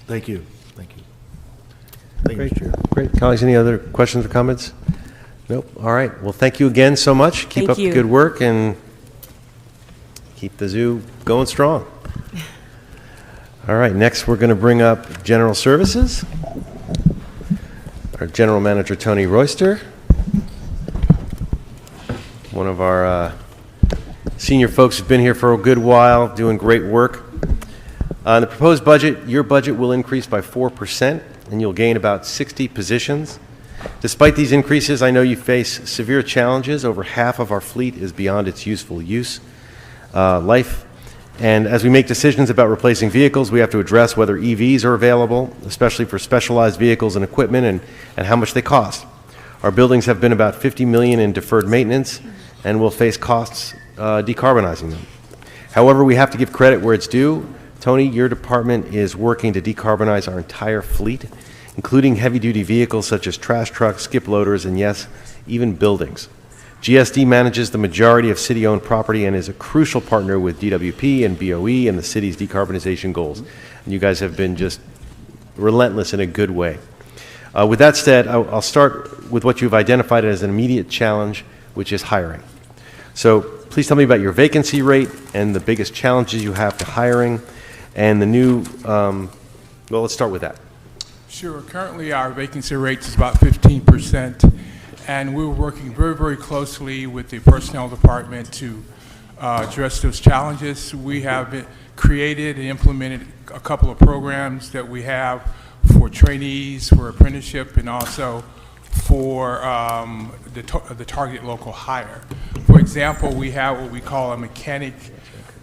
Thank you. Thank you. Thank you, Mr. Chair. Great. Colleagues, any other questions or comments? Nope. All right. Well, thank you again so much. Keep up the good work and keep the zoo going strong. All right. Next, we're going to bring up General Services. Our General Manager, Tony Royster. one of our senior folks who's been here for a good while, doing great work. In the proposed budget, your budget will increase by 4%, and you'll gain about 60 positions. Despite these increases, I know you face severe challenges. Over half of our fleet is beyond its useful life. And as we make decisions about replacing vehicles, we have to address whether EVs are available, especially for specialized vehicles and equipment, and how much they cost. Our buildings have been about $50 million in deferred maintenance, and will face costs decarbonizing them. However, we have to give credit where it's due. Tony, your department is working to decarbonize our entire fleet, including heavy-duty vehicles such as trash trucks, skip loaders, and yes, even buildings. GSD manages the majority of city-owned property and is a crucial partner with DWP and BOE and the city's decarbonization goals. And you guys have been just relentless in a good way. With that said, I'll start with what you've identified as an immediate challenge, which is hiring. So please tell me about your vacancy rate and the biggest challenges you have to hiring and the new, well, let's start with that. Sure. Currently, our vacancy rate is about 15%, and we're working very, very closely with the personnel department to address those challenges. We have created and implemented a couple of programs that we have for trainees, for apprenticeship, and also for the target local hire. For example, we have what we call a mechanic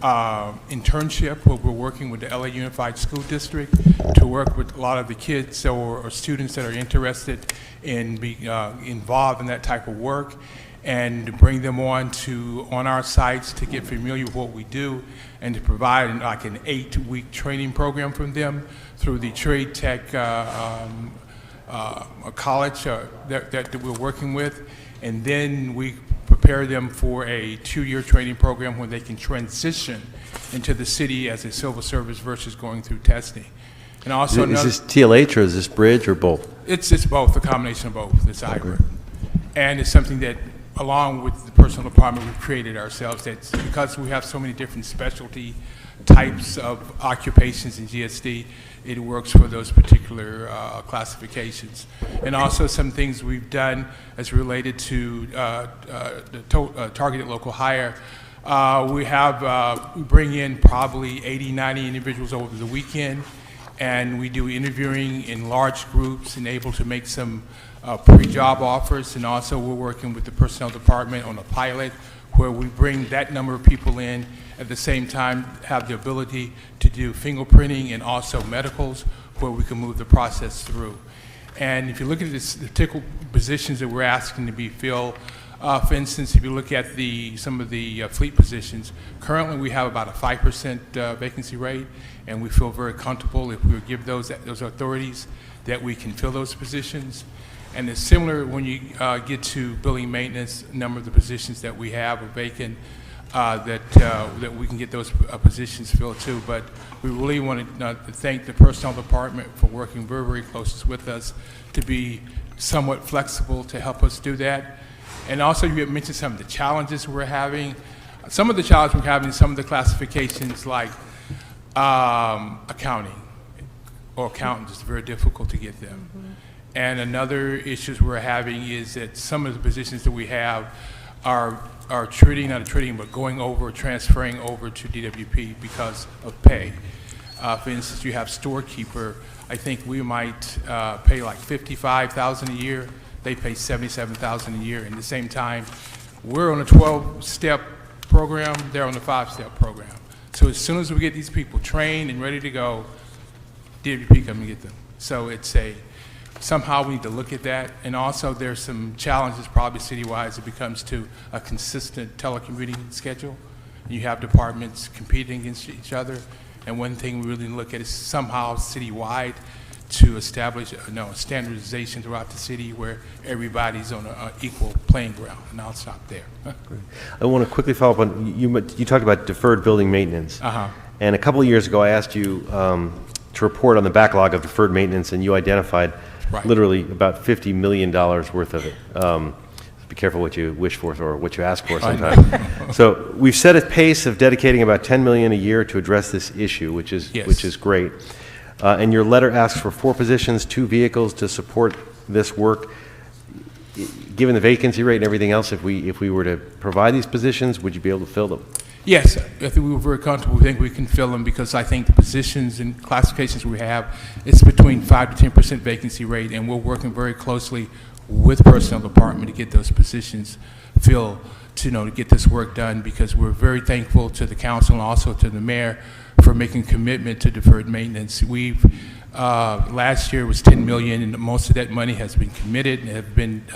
internship, where we're working with the LA Unified School District to work with a lot of the kids or students that are interested in being involved in that type of work, and to bring them on our sites to get familiar with what we do, and to provide like an 8-week training program from them through the Trade Tech college that we're working with, and then we prepare them for a 2-year training program where they can transition into the city as a civil service versus going through testing. And also, is this TLH or is this Bridge or both? It's both, a combination of both. It's hybrid, and it's something that, along with the personnel department, we've created ourselves. That's because we have so many different specialty types of occupations in GSD. It works for those particular classifications. And also some things we've done as related to the targeted local hire. We bring in probably 80, 90 individuals over the weekend, and we do interviewing in large groups and able to make some pre-job offers. And also we're working with the personnel department on a pilot where we bring that number of people in, at the same time have the ability to do fingerprinting and also medicals where we can move the process through. And if you look at the typical positions that we're asking to be filled, for instance, if you look at some of the fleet positions, currently we have about a 5% vacancy rate, and we feel very comfortable if we would give those authorities that we can fill those positions. And it's similar when you get to building maintenance, a number of the positions that we have are vacant, that we can get those positions filled too. But we really want to thank the personnel department for working very, very close with us to be somewhat flexible to help us do that. And also you had mentioned some of the challenges we're having. Some of the challenges we're having, some of the classifications like accounting or accountants, it's very difficult to get them. Mm-hmm. And another issues we're having is that some of the positions that we have are going over, transferring over to DWP because of pay. For instance, you have storekeeper. I think we might pay like $55,000 a year. They pay $77,000 a year. And at the same time, we're on a 12-step program. They're on a 5-step program. So as soon as we get these people trained and ready to go, DWP come and get them. So it's somehow we need to look at that. And also there's some challenges probably citywide as it becomes to a consistent telecommuting schedule. You have departments competing against each other. And one thing we really look at is somehow citywide to establish a standardization throughout the city where everybody's on an equal playing ground. And I'll stop there. I want to quickly follow up on, you talked about deferred building maintenance. Uh-huh. And a couple of years ago I asked you to report on the backlog of deferred maintenance, and you identified literally about $50 million worth of it. Be careful what you wish for or what you ask for sometimes. So we've set a pace of dedicating about $10 million a year to address this issue, which is great. And your letter asks for 4 positions, 2 vehicles to support this work. given the vacancy rate and everything else, if we were to provide these positions, would you be able to fill them? Yes, I think we were very comfortable. We think we can fill them because I think the positions and classifications we have, it's between 5 to 10% vacancy rate, and we're working very closely with the personnel department to get those positions filled, to get this work done, because we're very thankful to the council and also to the mayor for making commitment to deferred maintenance. We've last year was $10 million, and most of that money has been committed and have been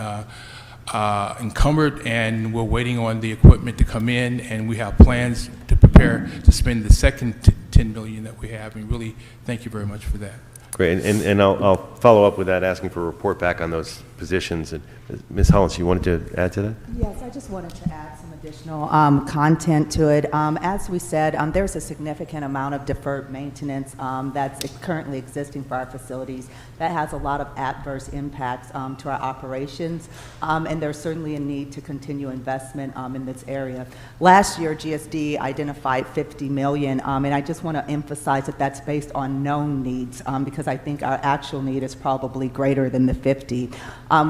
encumbered, and we're waiting on the equipment to come in, and we have plans to prepare to spend the second $10 million that we have, and really thank you very much for that. Great, and I'll follow up with that, asking for a report back on those positions. And Ms. Hollins, you wanted to add to that? Yes, I just wanted to add some additional content to it. As we said, there's a significant amount of deferred maintenance that's currently existing for our facilities that has a lot of adverse impacts to our operations, and there's certainly a need to continue investment in this area. Last year, GSD identified $50 million, and I just want to emphasize that that's based on known needs, because I think our actual need is probably greater than the 50.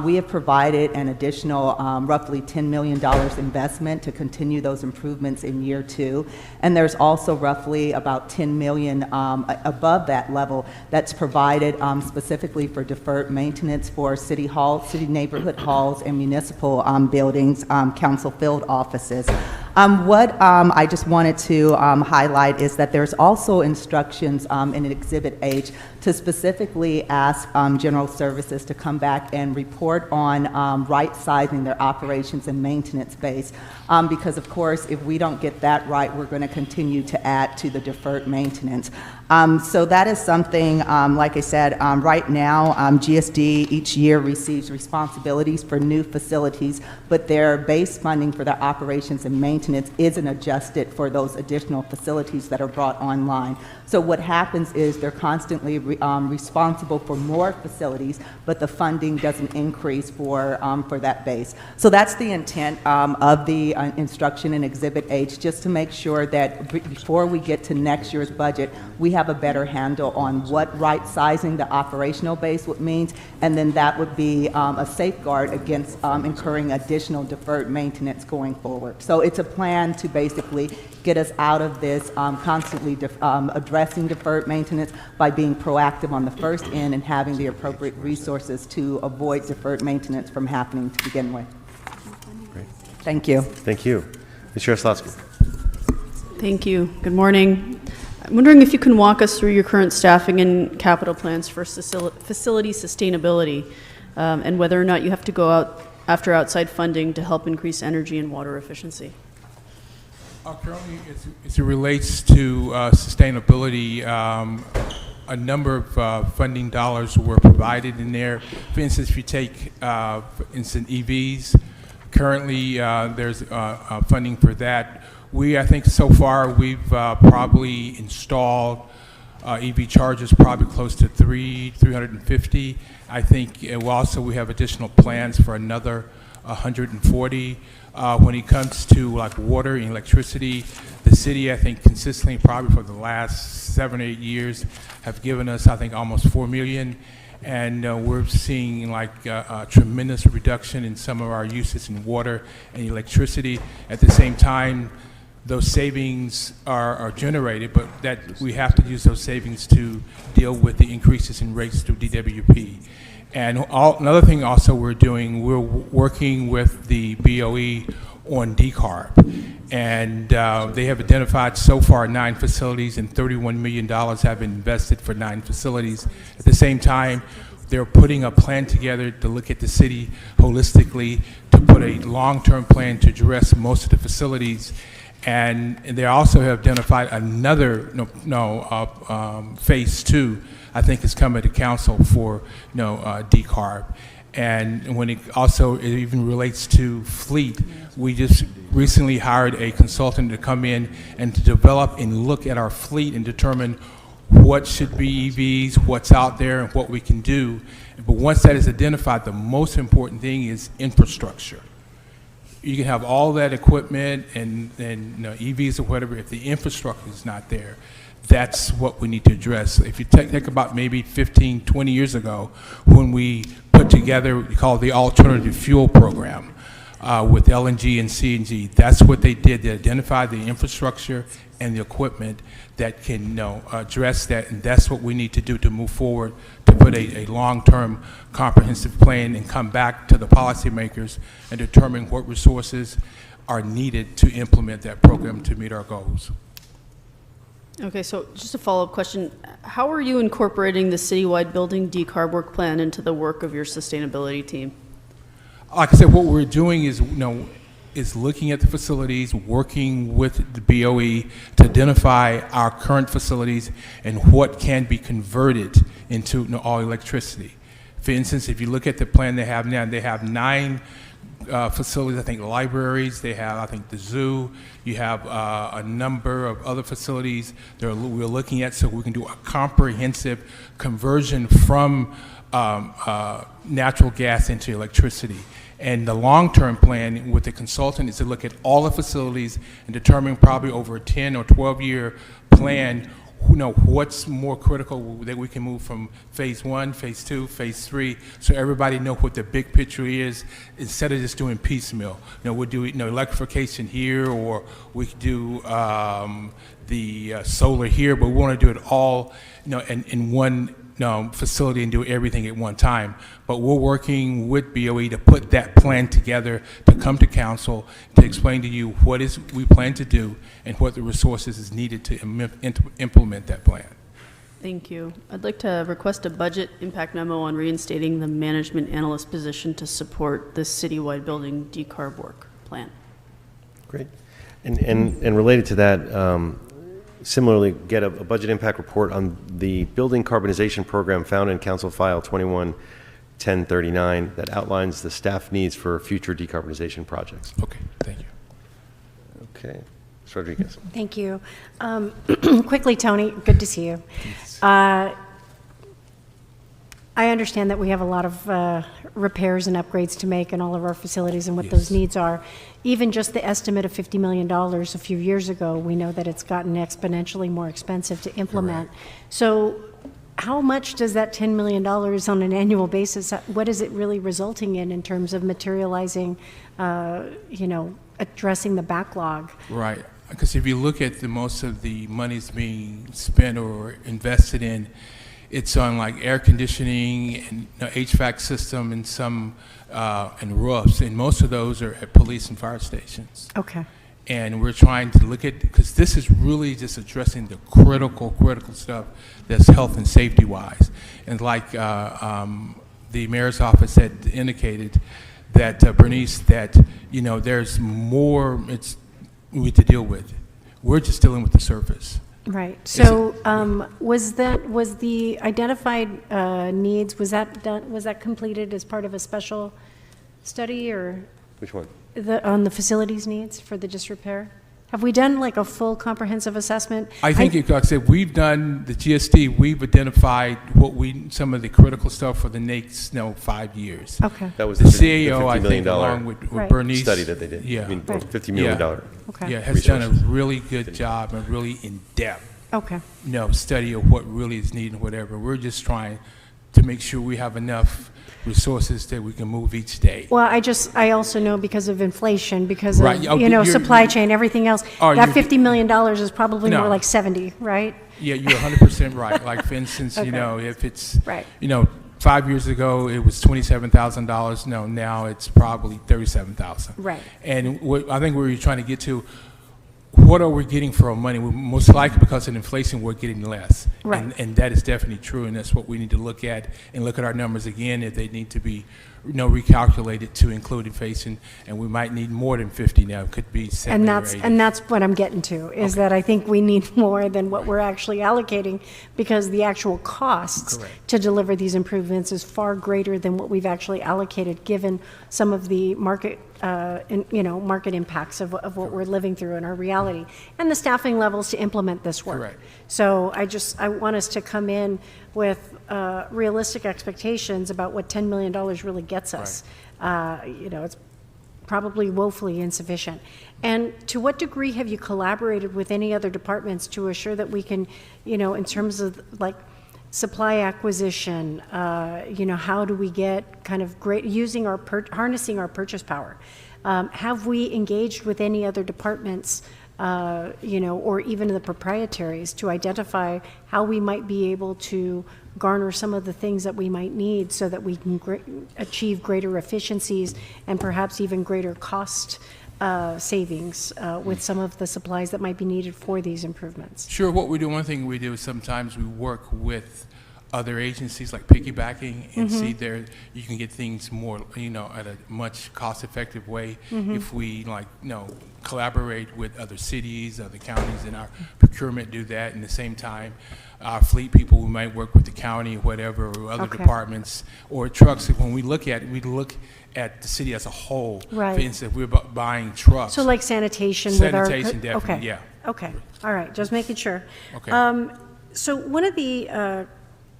We have provided an additional roughly $10 million investment to continue those improvements in year 2, and there's also roughly about $10 million above that level that's provided specifically for deferred maintenance for city halls, city neighborhood halls, and municipal buildings, council field offices. What I just wanted to highlight is that there's also instructions in Exhibit H to specifically ask General Services to come back and report on right-sizing their operations and maintenance base, because of course, if we don't get that right, we're going to continue to add to the deferred maintenance. So that is something, like I said, right now, GSD each year receives responsibilities for new facilities, but their base funding for their operations and maintenance isn't adjusted for those additional facilities that are brought online. So what happens is they're constantly responsible for more facilities, but the funding doesn't increase for that base. So that's the intent of the instruction in Exhibit H, just to make sure that before we get to next year's budget, we have a better handle on what right-sizing the operational base would mean, and then that would be a safeguard against incurring additional deferred maintenance going forward. So it's a plan to basically get us out of this constantly addressing deferred maintenance by being proactive on the first end and having the appropriate resources to avoid deferred maintenance from happening to begin with. Great. Thank you. Thank you. Ms. Jaroslawski. Thank you. Good morning. I'm wondering if you can walk us through your current staffing and capital plans for facility sustainability, and whether or not you have to go out after outside funding to help increase energy and water efficiency. Currently, as it relates to sustainability, a number of funding dollars were provided in there. For instance, if you take, for instance, EVs, currently there's funding for that. I think so far we've probably installed EV chargers probably close to 350. I think we have additional plans for another 140. When it comes to like water and electricity, the city, I think, consistently, probably for the last 7 or 8 years, have given us, I think, almost $4 million, and we're seeing like a tremendous reduction in some of our uses in water and electricity. At the same time, those savings are generated, but that we have to use those savings to deal with the increases in rates through DWP. And another thing also we're doing, we're working with the BOE on decarb. And they have identified so far 9 facilities, and $31 million have been invested for 9 facilities. At the same time, they're putting a plan together to look at the city holistically, to put a long-term plan to address most of the facilities. And they also have identified another phase 2, I think, is coming to council for decarb. And when it even relates to fleet, we just recently hired a consultant to come in and to develop and look at our fleet and determine what should be EVs, what's out there, and what we can do. But once that is identified, the most important thing is infrastructure. You can have all that equipment and EVs or whatever, if the infrastructure is not there, that's what we need to address. If you think about maybe 15, 20 years ago, when we put together what we call the alternative fuel program with LNG and CNG, that's what they did. They identified the infrastructure and the equipment that can address that, and that's what we need to do to move forward, to put a long-term comprehensive plan and come back to the policymakers and determine what resources are needed to implement that program to meet our goals. Okay, so just a follow-up question. How are you incorporating the citywide building decarb work plan into the work of your sustainability team? Like I said, what we're doing is, is looking at the facilities, working with the BOE to identify our current facilities and what can be converted into all electricity. For instance, if you look at the plan they have now, they have 9 facilities, I think libraries, they have, I think, the zoo, you have a number of other facilities that we're looking at, so we can do a comprehensive conversion from natural gas into electricity. And the long-term plan with the consultant is to look at all the facilities and determine probably over a 10 or 12-year plan, what's more critical that we can move from phase 1, phase 2, phase 3, so everybody know what the big picture is instead of just doing piecemeal. We'll do electrification here, or we could do the solar here, but we want to do it all in one facility and do everything at one time. But we're working with BOE to put that plan together, to come to council, to explain to you what is we plan to do and what the resources is needed to implement that plan. Thank you. I'd like to request a budget impact memo on reinstating the management analyst position to support the citywide building decarb work plan. Great. And related to that, similarly, get a budget impact report on the building carbonization program found in Council File 21-1039 that outlines the staff needs for future decarbonization projects. Okay, thank you. Okay. Ms. Rodriguez. Thank you. Quickly, Tony, good to see you. I understand that we have a lot of repairs and upgrades to make in all of our facilities and what those needs are. Even just the estimate of $50 million a few years ago, we know that it's gotten exponentially more expensive to implement. So how much does that $10 million on an annual basis, what is it really resulting in terms of materializing, addressing the backlog? Right. Because if you look at most of the monies being spent or invested in, it's on like air conditioning and HVAC system and some and roofs, and most of those are at police and fire stations. Okay. And we're trying to look at, because this is really just addressing the critical stuff that's health and safety wise. And like the mayor's office had indicated, that Bernice, that there's more we have to deal with. We're just dealing with the surface. Right. So was the identified needs, was that completed as part of a special study, or? Which one? On the facilities needs for the disrepair? Have we done like a full comprehensive assessment? I think, like I said, we've done the GSD, we've identified some of the critical stuff for the next 5 years. Okay. That was the CAO, $50 I million think, along with Bernice. study that they did. Yeah. I mean, $50 million. Okay. Yeah, has done a really good job and really in-depth Okay. study of what really is needed and whatever. We're just trying to make sure we have enough resources that we can move each day. Well, I also know because of inflation, because of, Right. Oh, supply chain, everything else, Oh, that you're- $50 million is probably No. more like 70, right? Yeah, you're 100% right. Like, for instance, Okay. if it's, Right. 5 years ago, it was $27,000. No, now it's probably $37,000. Right. And I think we're trying to get to, what are we getting for our money? We're most likely, because of inflation, we're getting less. Right. And that is definitely true, and that's what we need to look at, and look at our numbers again if they need to be recalculated to include inflation, and we might need more than 50 now. It could be 70 or 80. And that's what I'm getting to, is that I think we need more than what we're actually allocating, because the actual costs to deliver these improvements is far greater than what we've actually allocated, given some of the market market impacts of what we're living through in our reality, and the staffing levels to implement this work. Correct. So I want us to come in with realistic expectations about what $10 million really gets us. It's probably woefully insufficient. And to what degree have you collaborated with any other departments to assure that we can, in terms of like supply acquisition, how do we get kind of harnessing our purchase power? Have we engaged with any other departments, or even the proprietaries to identify how we might be able to garner some of the things that we might need so that we can achieve greater efficiencies and perhaps even greater cost savings with some of the supplies that might be needed for these improvements? Sure. What we do, one thing we do is sometimes we work with other agencies like piggybacking and see there you can get things more, at a much cost-effective way if we collaborate with other cities, other counties, and our procurement do that. And at the same time, our fleet people, we might work with the county or whatever, or other departments, or trucks. When we look at the city as a whole. Right. For instance, if we're buying trucks. So like sanitation. Sanitation, definitely, okay. yeah. Okay, all right, just making sure. Okay. So one of the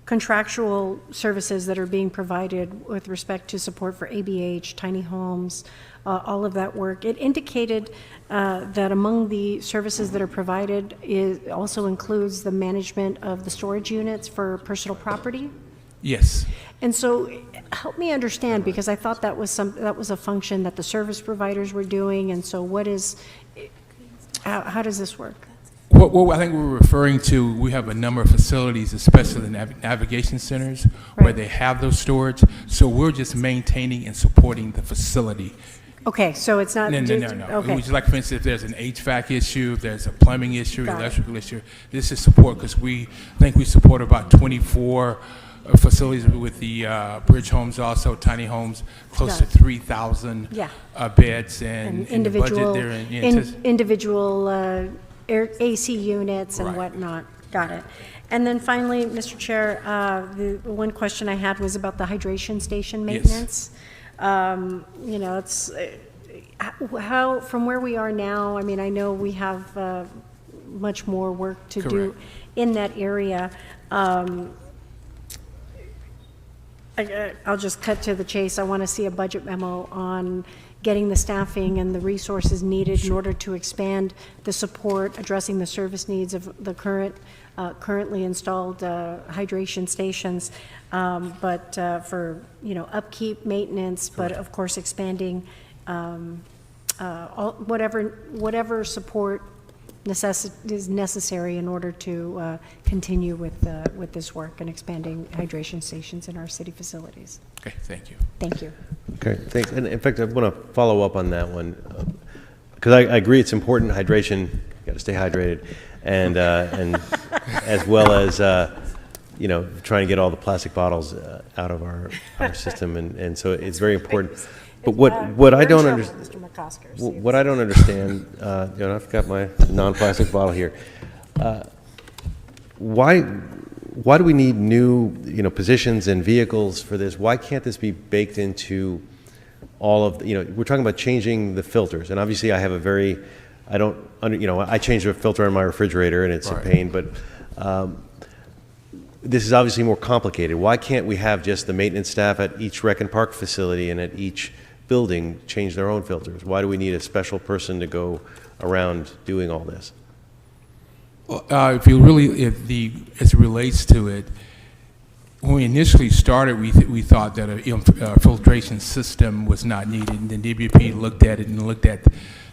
contractual services that are being provided with respect to support for ABH, tiny homes, all of that work, it indicated that among the services that are provided also includes the management of the storage units for personal property? Yes. And so help me understand, because I thought that was a function that the service providers were doing, and so how does this work? What I think we're referring to, we have a number of facilities, especially the navigation centers, where they have those storage. So we're just maintaining and supporting the facility. Okay, so it's not... No. Okay. Which is like, for instance, if there's an HVAC issue, if there's a plumbing issue, electrical issue, this is support, because I think we support about 24 facilities with the Bridge Homes, also tiny homes, close to 3,000 beds, and in the budget there. Individual AC units and whatnot. Got it. And then finally, Mr. Chair, the one question I had was about the hydration station maintenance. It's how, from where we are now, I mean, I know we have much more work to do in that area. I'll just cut to the chase. I want to see a budget memo on getting the staffing and the resources needed in order to expand the support, addressing the service needs of the currently installed hydration stations, but for upkeep, maintenance, but of course expanding whatever support is necessary in order to continue with this work and expanding hydration stations in our city facilities. Okay, thank you. Thank you. Okay, thanks. And in fact, I want to follow up on that one, because I agree it's important, hydration, you got to stay hydrated, and as well as, trying to get all the plastic bottles out of our system, and so it's very important. But what I don't understand, what I don't understand, I've got my non-plastic bottle here. Why do we need new, positions and vehicles for this? Why can't this be baked into all of, we're talking about changing the filters, and obviously I have I changed the filter on my refrigerator, and it's a pain, but this is obviously more complicated. Why can't we have just the maintenance staff at each Rec and Park facility and at each building change their own filters? Why do we need a special person to go around doing all this? As it relates to it, when we initially started, we thought that a filtration system was not needed, and then DWP looked at it and looked at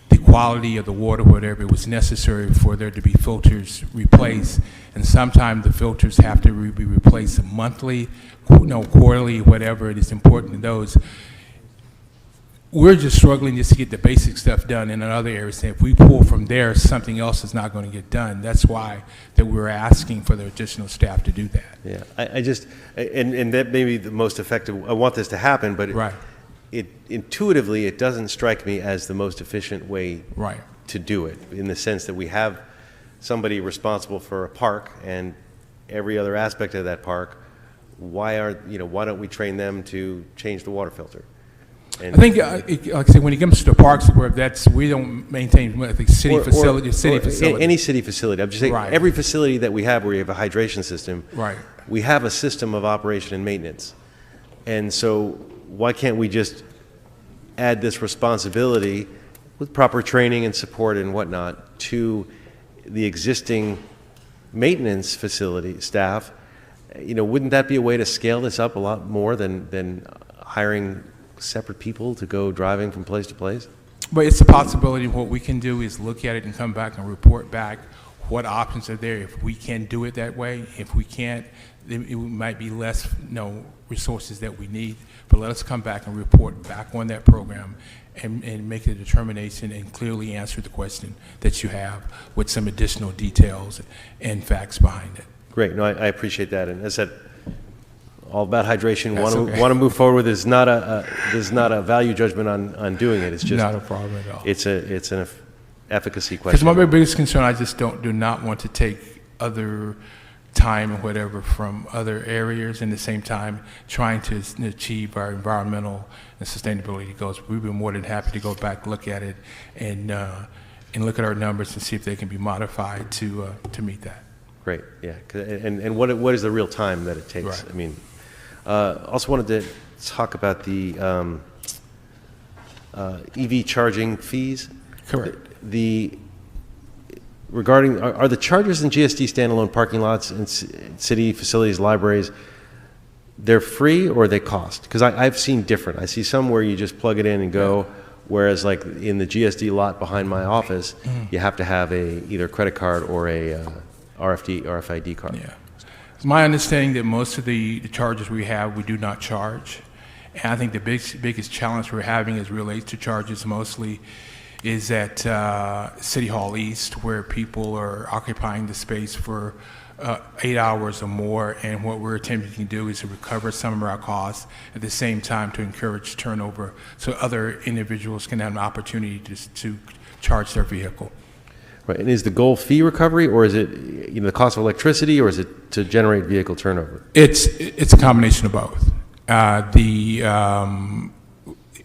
the quality of the water, whatever it was necessary for there to be filters replaced, and sometimes the filters have to be replaced monthly, quarterly, whatever it is important to those. We're just struggling just to get the basic stuff done in other areas. And if we pull from there, something else is not going to get done. That's why that we're asking for the additional staff to do that. Yeah, I just, and that may be the most effective. I want this to happen, but intuitively, it doesn't strike me as the most efficient way to do it, in the sense that we have somebody responsible for a park and every other aspect of that park. Why don't we train them to change the water filter? And I think, like I said, when it comes to the parks, we don't maintain the city facility. Any city facility. I'm just saying, every facility that we have where you have a hydration system, we have a system of operation and maintenance. And so, why can't we just add this responsibility with proper training and support and whatnot to the existing maintenance facility staff, wouldn't that be a way to scale this up a lot more than hiring separate people to go driving from place to place? But it's a possibility. What we can do is look at it and come back and report back what options are there. If we can do it that way, if we can't, then it might be less, resources that we need. But let us come back and report back on that program and make a determination and clearly answer the question that you have with some additional details and facts behind it. Great. No, I appreciate that. And as I said, all about hydration. That's Want okay. to move forward with. There's not a value judgment on doing it. It's just Not a problem at all. It's an efficacy Because question. my biggest concern, I just do not want to take other time and whatever from other areas, and at the same time trying to achieve our environmental and sustainability goals. We've been more than happy to go back, look at it, and look at our numbers and see if they can be modified to meet that. Great. Yeah. And what is the real time that it takes? Right. I mean, also wanted to talk about the EV charging fees. Correct. Regarding, are the chargers in GSD standalone parking lots and city facilities, libraries, they're free or they cost? Because I've seen different. I see some where you just plug it in and go, whereas like in the GSD lot behind my office, you have to have either credit card or a RFID card. Yeah. It's my understanding that most of the charges we have, we do not charge. And I think the biggest challenge we're having as relates to charges mostly is at City Hall East, where people are occupying the space for 8 hours or more, and what we're attempting to do is to recover some of our costs at the same time to encourage turnover so other individuals can have an opportunity to charge their vehicle. Right. And is the goal fee recovery, or is it the cost of electricity, or is it to generate vehicle turnover? It's a combination of both.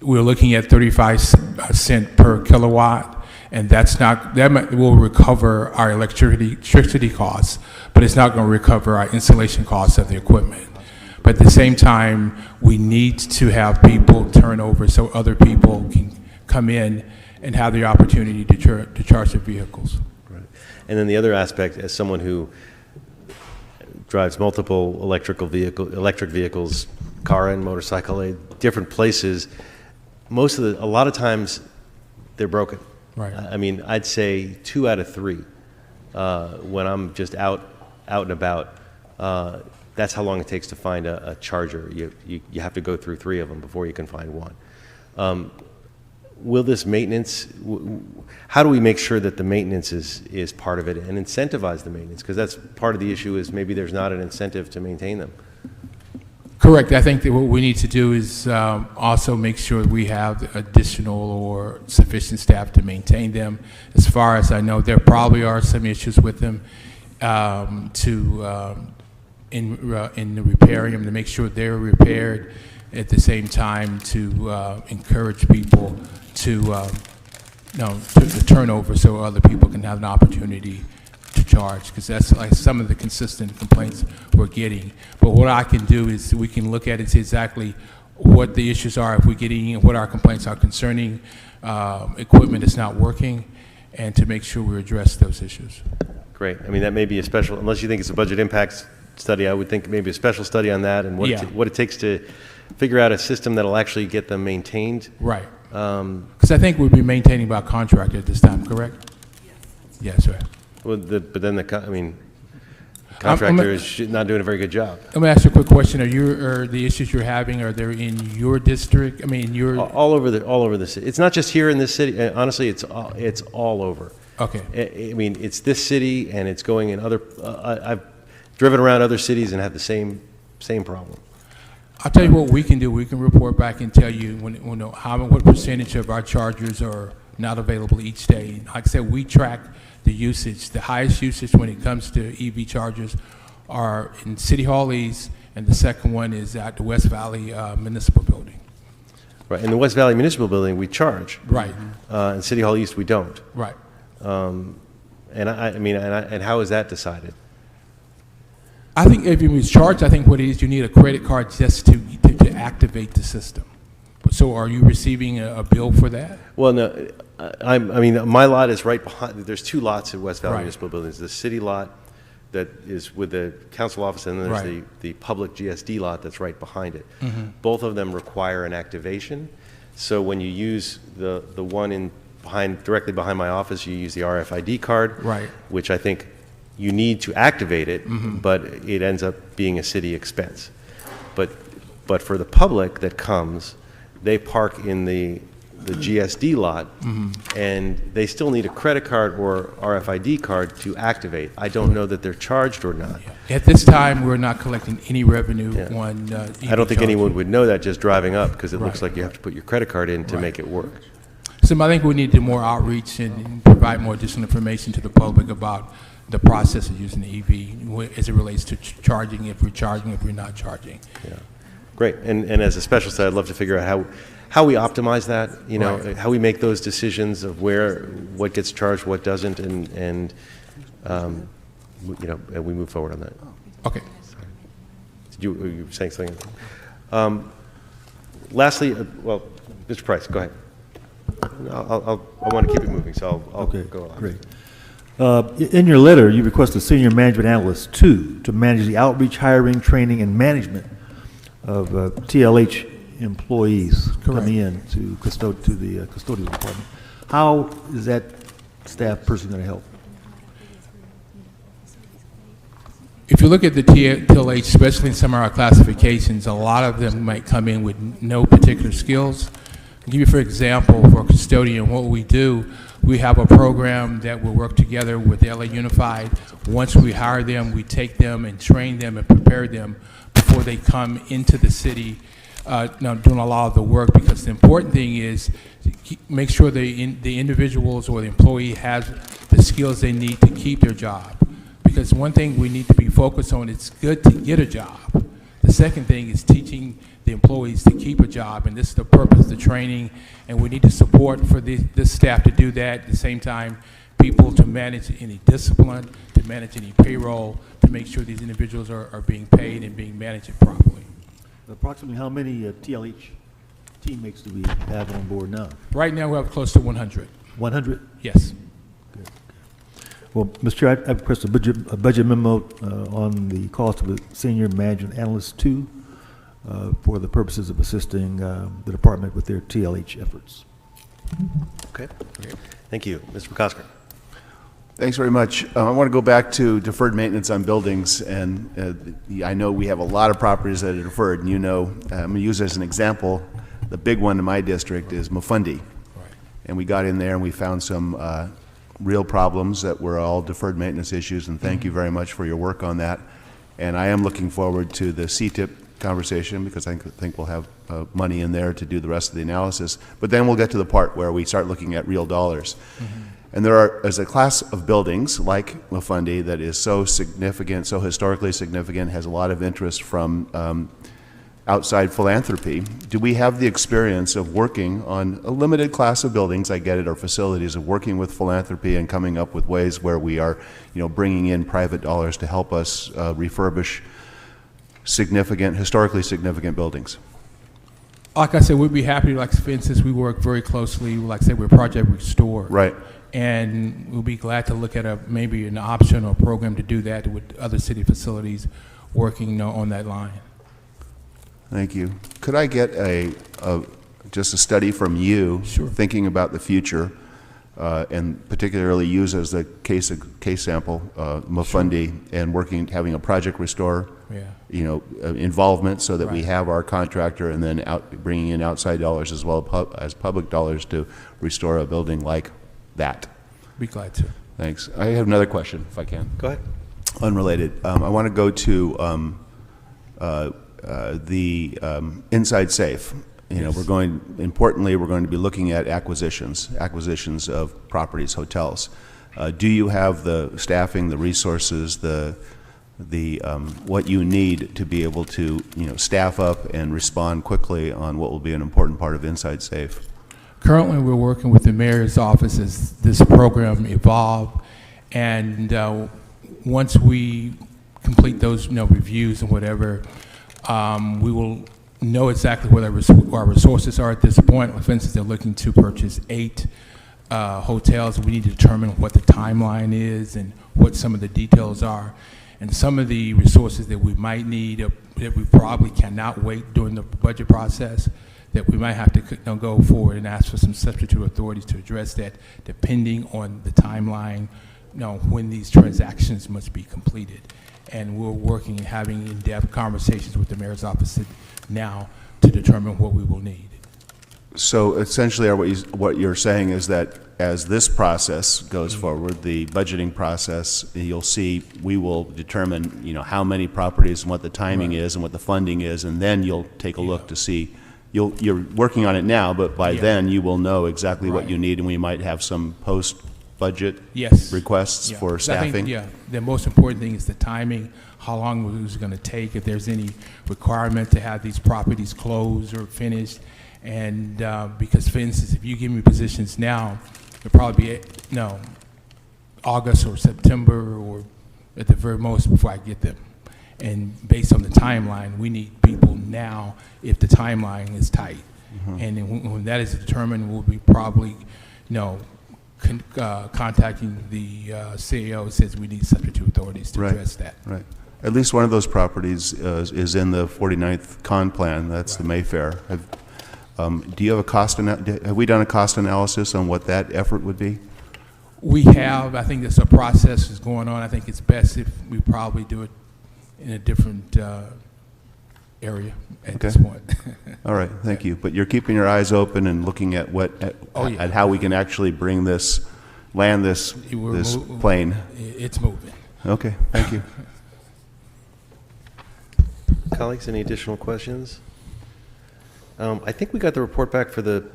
We're looking at 35 cents per kilowatt, and that will recover our electricity costs, but it's not going to recover our installation costs of the equipment. But at the same time, we need to have people turn over so other people can come in and have the opportunity to charge their vehicles. Right. And then the other aspect, as someone who drives multiple electric vehicles, car and motorcycle, different places, a lot of times they're broken. Right. I mean, I'd say 2 out of 3 when I'm just out and about. That's how long it takes to find a charger. You have to go through 3 of them before you can find one. Will this maintenance? How do we make sure that the maintenance is part of it and incentivize the maintenance? Because that's part of the issue. Is maybe there's not an incentive to maintain them. Correct. I think that what we need to do is also make sure we have additional or sufficient staff to maintain them. As far as I know, there probably are some issues with them in repairing them, to make sure they're repaired, at the same time to encourage people to turn over so other people can have an opportunity to charge, because that's like some of the consistent complaints we're getting. But what I can do is we can look at it, see exactly what the issues are, if we're getting, what our complaints are concerning equipment that's not working, and to make sure we address those issues. Great. I mean, that may be a special, unless you think it's a budget impacts study, I would think maybe a special study on that and what it takes to figure out a system that'll actually get them maintained. Right. Because I think we'll be maintaining by contractor at this time, correct? Yes, sir. Well, but then contractor is not doing a very good job. Let me ask you a quick question. Are the issues you're having, are they in your district? I mean, all over the city. It's not just here in this city. Honestly, it's all over. Okay. I mean, it's this city, and it's going in other. I've driven around other cities and had the same problem. I'll tell you what we can do. We can report back and tell you what percentage of our chargers are not available each day. Like I said, we track the usage. The highest usage when it comes to EV chargers are in City Hall East, and the second one is at the West Valley Municipal Building. Right. In the West Valley Municipal Building, we charge. Right. In City Hall East, we don't. Right. And how is that decided? I think if you charge, I think what it is, you need a credit card just to activate the system. So are you receiving a bill for that? Well, no, I mean, my lot is right behind, there's two lots at West Valley Right. Municipal Buildings. The city lot that is with the council office, and then there's Right. the public GSD lot that's right behind it. Mhm. Both of them require an activation. So when you use the one directly behind my office, you use the RFID card. Right. Which I think you need to activate it, Mhm. but it ends up being a city expense. But for the public that comes, they park in the GSD lot, Mhm. and they still need a credit card or RFID card to activate. I don't know that they're charged or not. At this time, we're not collecting any revenue on I don't think anyone would know that just driving up, because it looks Right. like you have to put your credit card in to Right. make it work. So I think we need to do more outreach and provide more additional information to the public about the process of using the EV as it relates to charging, if we're charging, if we're not charging. Yeah, great. And as a specialist, I'd love to figure out how we optimize that, you know, Right. how we make those decisions of what gets charged, what doesn't, and you know, and we move forward on that. Okay. You were saying something? Lastly, well, Mr. Price, go ahead. I want to keep it moving, so I'll go along. Great. In your letter, you request a senior management analyst 2 to manage the outreach, hiring, training, and management of TLH employees coming in to the custodial department. How is that staff person going to help? If you look at the TLH, especially in some of our classifications, a lot of them might come in with no particular skills. I'll give you, for example, for a custodian, what we do, we have a program that will work together with LA Unified. Once we hire them, we take them and train them and prepare them before they come into the city, doing a lot of the work, because the important thing is to make sure the individuals or the employee has the skills they need to keep their job. Because one thing we need to be focused on, it's good to get a job. The second thing is teaching the employees to keep a job, and this is the purpose of the training, and we need to support for this staff to do that. At the same time, people to manage any discipline, to manage any payroll, to make sure these individuals are being paid and being managed properly. Approximately how many TLH teammates do we have on board now? Right now, we have close to 100. 100? Yes. Well, Mr. Chair, I request a budget memo on the cost of a senior management analyst 2 for the purposes of assisting the department with their TLH efforts. Okay, thank you. Mr. McCosker. Thanks very much. I want to go back to deferred maintenance on buildings, and I know we have a lot of properties that are deferred, and you know, I'm going to use as an example, the big one in my district is Mafundi. And we got in there and we found some real problems that were all deferred maintenance issues, and thank you very much for your work on that. And I am looking forward to the CTIP conversation, because I think we'll have money in there to do the rest of the analysis. But then we'll get to the part where we start looking at real dollars. And there's a class of buildings like Mafundi that is so significant, so historically significant, has a lot of interest from outside philanthropy. Do we have the experience of working on a limited class of buildings, I get it, or facilities, of working with philanthropy and coming up with ways where we are, you know, bringing in private dollars to help us refurbish historically significant buildings? Like I said, we'd be happy, like for instance, we work very closely, like I said, with Project Restore. Right. And we'll be glad to look at maybe an option or program to do that with other city facilities working on that line. Thank you. Could I get just a study from you, thinking about the future, and particularly use as the case sample, Mafundi, and having a Project Restore, you know, involvement, so that we have our contractor, and then bringing in outside dollars as well as public dollars to restore a building like that. Be glad to. Thanks. I have another question, if I can. Go ahead. Unrelated. I want to go to the inside safe. You know, importantly, we're going to be looking at acquisitions of properties, hotels. Do you have the staffing, the resources, what you need to be able to, you know, staff up and respond quickly on what will be an important part of inside safe? Currently, we're working with the mayor's office as this program evolves, and once we complete those, you know, reviews and whatever, we will know exactly where our resources are at this point. For instance, they're looking to purchase 8 hotels. We need to determine what the timeline is and what some of the details are. And some of the resources that we might need, that we probably cannot wait during the budget process, that we might have to go forward and ask for some substitute authorities to address that, depending on the timeline, when these transactions must be completed. And we're working and having in-depth conversations with the mayor's office now to determine what we will need. So essentially, what you're saying is that as this process goes forward, the budgeting process, you'll see, we will determine, how many properties and what the timing is and what the funding is, and then you'll take a look to see. You're working on it now, but by then you will know exactly what you need, and we might have some post-budget requests for staffing. The most important thing is the timing, how long it was going to take, if there's any requirement to have these properties closed or finished. And because, for instance, if you give me positions now, it'll probably be August or September or at the very most before I get them. And based on the timeline, we need people now if the timeline is tight. And then when that is determined, we'll be probably, contacting the CAO who says we need substitute authorities to address that. Right. At least one of those properties is in the 49th Con Plan. That's the Mayfair. Do you have a cost? Have we done a cost analysis on what that effort would be? We have. I think there's a process is going on. I think it's best if we probably do it in a different area at this point. All right, thank you. But you're keeping your eyes open and looking at at how we can actually bring land this plane. It's moving. Okay, thank you. Colleagues, any additional questions? I think we got the report back for the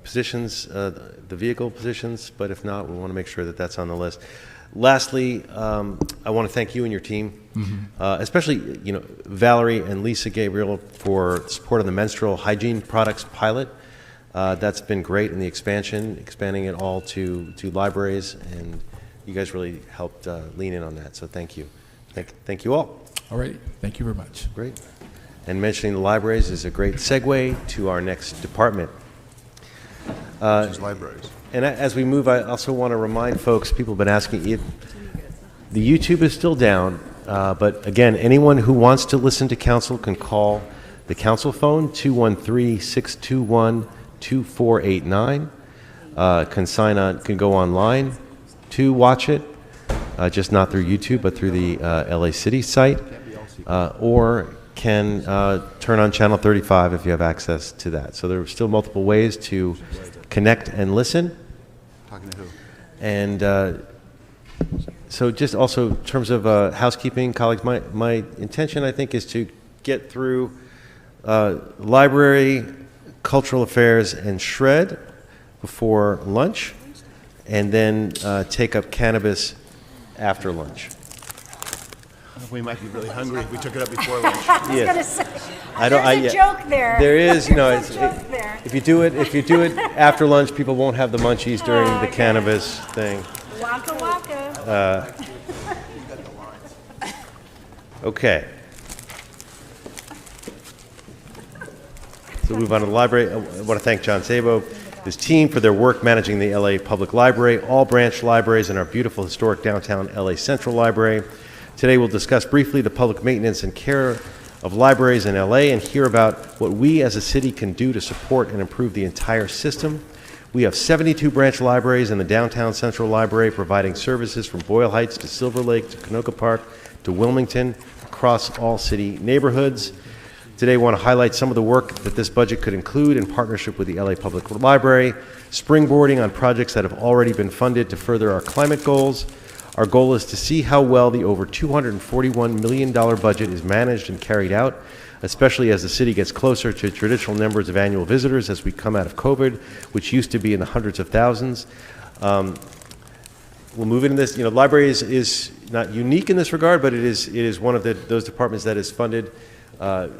positions, the vehicle positions, but if not, we want to make sure that that's on the list. Lastly, I want to thank you and your team, especially Valerie and Lisa Gabriel for support on the menstrual hygiene products pilot. That's been great in the expanding it all to libraries, and you guys really helped lean in on that. So thank you, thank you all. All right, thank you very much. Great. And mentioning the libraries is a great segue to our next department. Which is libraries. And as we move, I also want to remind folks, people have been asking, the YouTube is still down, but again, anyone who wants to listen to council can call the council phone, 213-621-2489. Can go online to watch it, just not through YouTube, but through the LA City site, or can turn on channel 35 if you have access to that. So there are still multiple ways to connect and listen. Talking to who? And so just also in terms of housekeeping, colleagues, my intention, I think, is to get through library, cultural affairs, and shred before lunch, and then take up cannabis after lunch. We might be really hungry if we took it up before lunch. I was going to say, there's a joke there. There is, There's a joke there. if you do it after lunch, people won't have the munchies during the cannabis thing. Waka waka. Okay. So move on to the library. I want to thank John Sabo, his team, for their work managing the LA Public Library, all branch libraries, and our beautiful historic downtown LA Central Library. Today we'll discuss briefly the public maintenance and care of libraries in LA and hear about what we as a city can do to support and improve the entire system. We have 72 branch libraries in the downtown Central Library, providing services from Boyle Heights to Silver Lake to Canoga Park to Wilmington, across all city neighborhoods. Today we want to highlight some of the work that this budget could include in partnership with the LA Public Library, springboarding on projects that have already been funded to further our climate goals. Our goal is to see how well the over $241 million budget is managed and carried out, especially as the city gets closer to traditional numbers of annual visitors as we come out of COVID, which used to be in the hundreds of thousands. We'll move into this. Library is not unique in this regard, but it is one of those departments that is funded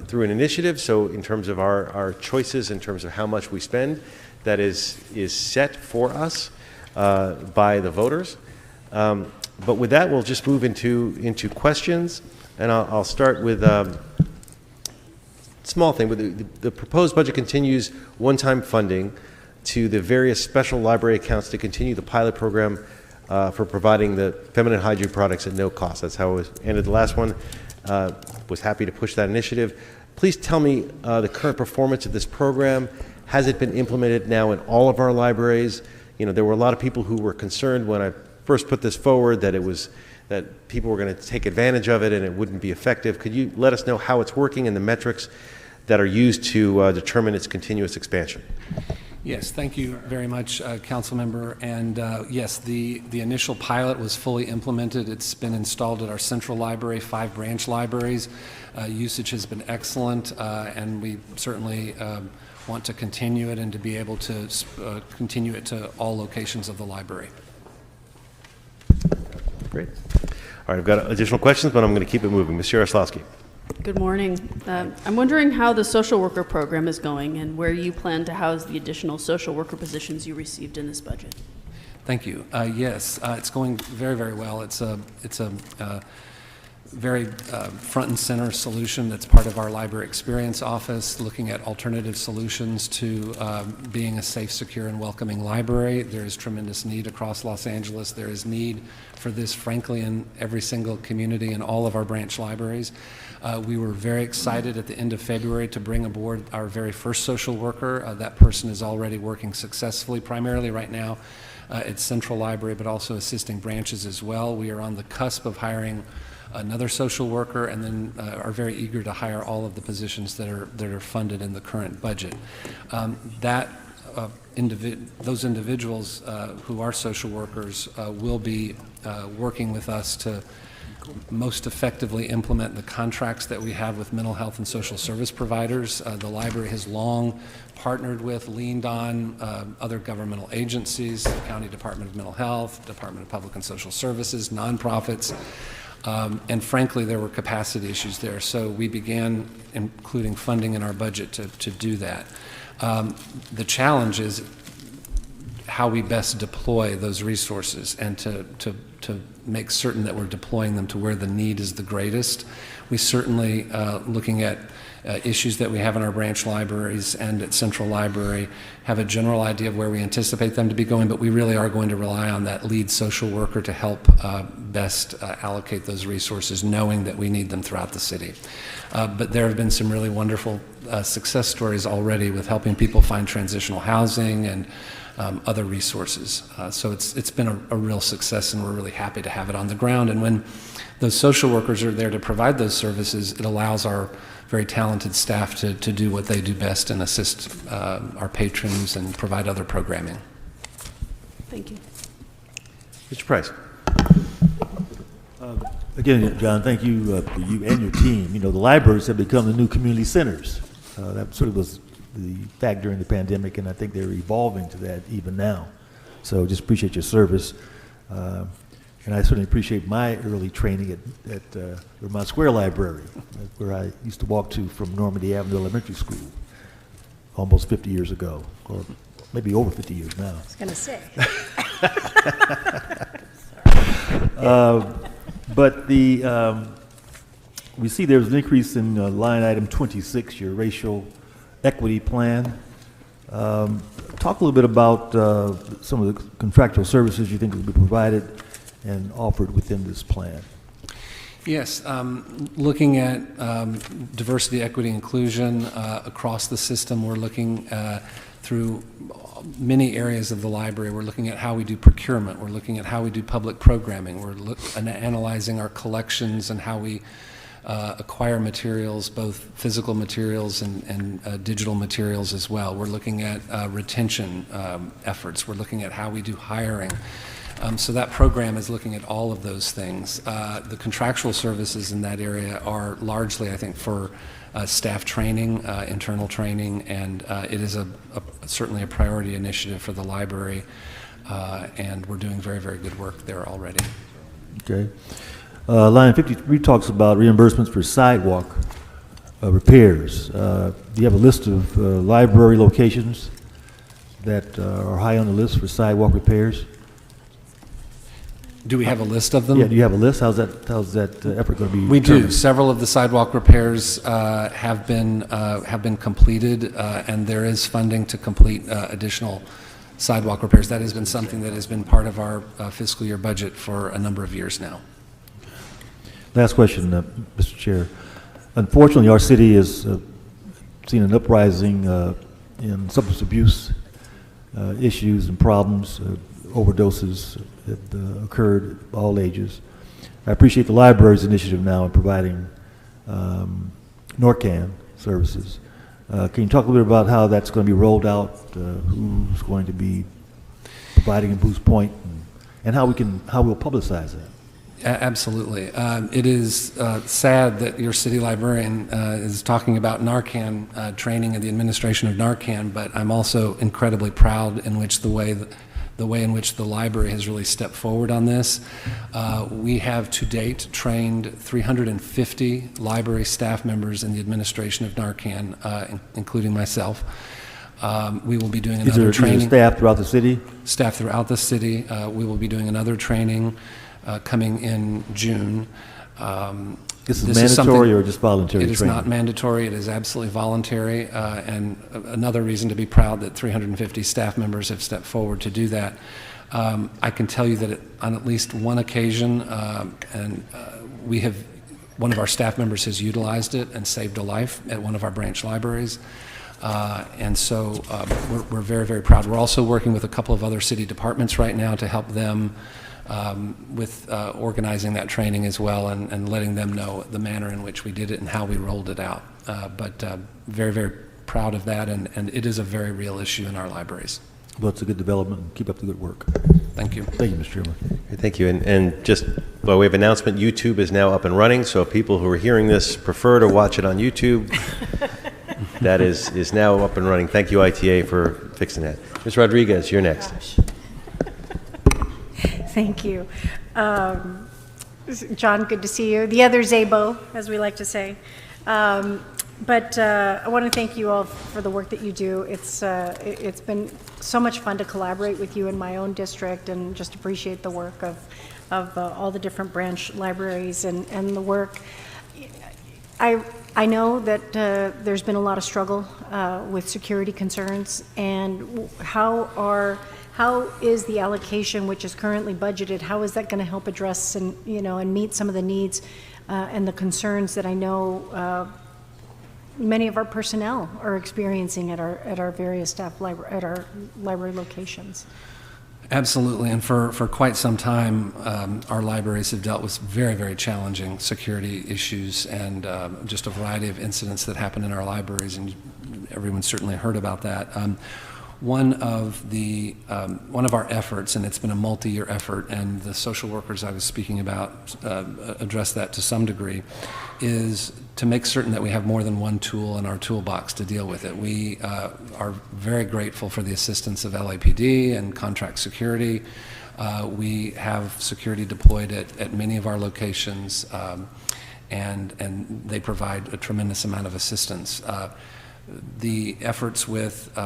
through an initiative. So in terms of our choices, in terms of how much we spend, that is set for us by the voters. But with that, we'll just move into questions, and I'll start with small thing, but the proposed budget continues one-time funding to the various special library accounts to continue the pilot program for providing the feminine hygiene products at no cost. That's how it was ended the last one. Was happy to push that initiative. Please tell me the current performance of this program. Has it been implemented now in all of our libraries? You know, there were a lot of people who were concerned when I first put this forward that people were going to take advantage of it and it wouldn't be effective. Could you let us know how it's working and the metrics that are used to determine its continuous expansion? Yes, thank you very much, Council Member. And yes, the initial pilot was fully implemented. It's been installed at our central library, 5 branch libraries. Usage has been excellent, and we certainly want to continue it and to be able to continue it to all locations of the library. Great. All right, I've got additional questions, but I'm going to keep it moving. Ms. Yaroslavsky. Good morning. I'm wondering how the social worker program is going and where you plan to house the additional social worker positions you received in this budget. Thank you. Yes, it's going very, very well. It's a very front and center solution that's part of our library experience office, looking at alternative solutions to being a safe, secure, and welcoming library. There is tremendous need across Los Angeles. There is need for this, frankly, in every single community in all of our branch libraries. We were very excited at the end of February to bring aboard our very first social worker. That person is already working successfully, primarily right now at Central Library, but also assisting branches as well. We are on the cusp of hiring another social worker, and then are very eager to hire all of the positions that are funded in the current budget. Those individuals who are social workers will be working with us to most effectively implement the contracts that we have with mental health and social service providers. The library has long partnered with, leaned on other governmental agencies, the County Department of Mental Health, Department of Public and Social Services, nonprofits, and frankly, there were capacity issues there. So we began including funding in our budget to do that. The challenge is how we best deploy those resources and to make certain that we're deploying them to where the need is the greatest. We certainly, looking at issues that we have in our branch libraries and at Central Library, have a general idea of where we anticipate them to be going, but we really are going to rely on that lead social worker to help best allocate those resources, knowing that we need them throughout the city. But there have been some really wonderful success stories already with helping people find transitional housing and other resources. So it's been a real success, and we're really happy to have it on the ground. And when those social workers are there to provide those services, it allows our very talented staff to do what they do best and assist our patrons and provide other programming. Thank you. Mr. Price. Again, John, thank you for you and your team. You know, the libraries have become the new community centers. That sort of was the fact during the pandemic, and I think they're evolving to that even now. So just appreciate your service. And I certainly appreciate my early training at Vermont Square Library, where I used to walk to from Normandy Avenue Elementary School almost 50 years ago, or maybe over 50 years now. I was going to say. But we see there's an increase in line item 26, your racial equity plan. Talk a little bit about some of the contractual services you think will be provided and offered within this plan. Yes, looking at diversity, equity, inclusion across the system, we're looking through many areas of the library. We're looking at how we do procurement. We're looking at how we do public programming. We're analyzing our collections and how we acquire materials, both physical materials and digital materials as well. We're looking at retention efforts. We're looking at how we do hiring. So that program is looking at all of those things. The contractual services in that area are largely, I think, for staff training, internal training, and it is certainly a priority initiative for the library, and we're doing very, very good work there already. Okay. Line 53 talks about reimbursements for sidewalk repairs. Do you have a list of library locations that are high on the list for sidewalk repairs? Do we have a list of them? Yeah, do you have a list? How's that effort going to be We do. determined? Several of the sidewalk repairs have been completed, and there is funding to complete additional sidewalk repairs. That has been something that has been part of our fiscal year budget for a number of years now. Last question, Mr. Chair. Unfortunately, our city has seen an uprising in substance abuse issues and problems. Overdoses have occurred at all ages. I appreciate the library's initiative now in providing Narcan services. Can you talk a little bit about how that's going to be rolled out, who's going to be providing in Boost Point, and how we'll publicize that? Absolutely. It is sad that your city librarian is talking about Narcan training and the administration of Narcan, but I'm also incredibly proud in which the way in which the library has really stepped forward on this. We have to date trained 350 library staff members in the administration of Narcan, including myself. We will be doing another training. These are staff throughout the city? Staff throughout the city. We will be doing another training coming in June. This is mandatory or just voluntary training? It is not mandatory. It is absolutely voluntary. And another reason to be proud that 350 staff members have stepped forward to do that. I can tell you that on at least one occasion, one of our staff members has utilized it and saved a life at one of our branch libraries. And so we're very, very proud. We're also working with a couple of other city departments right now to help them with organizing that training as well and letting them know the manner in which we did it and how we rolled it out. But very, very proud of that, and it is a very real issue in our libraries. Well, it's a good development. Keep up the good work. Thank you. Thank you, Mr. Chairman. Thank you. And just by way of announcement, YouTube is now up and running, so if people who are hearing this prefer to watch it on YouTube, that is now up and running. Thank you, ITA, for fixing that. Ms. Rodriguez, you're next. Thank you. John, good to see you. The other Zabo, as we like to say. But I want to thank you all for the work that you do. It's been so much fun to collaborate with you in my own district, and just appreciate the work of all the different branch libraries and the work. I know that there's been a lot of struggle with security concerns, and how is the allocation, which is currently budgeted, how is that going to help address and meet some of the needs and the concerns that I know many of our personnel are experiencing at our various staff at our library locations? Absolutely, and for quite some time, our libraries have dealt with very, very challenging security issues and just a variety of incidents that happen in our libraries, and everyone's certainly heard about that. One of our efforts, and it's been a multi-year effort, and the social workers I was speaking about address that to some degree, is to make certain that we have more than one tool in our toolbox to deal with it. We are very grateful for the assistance of LAPD and contract security. We have security deployed at many of our locations, and they provide a tremendous amount of assistance. The efforts with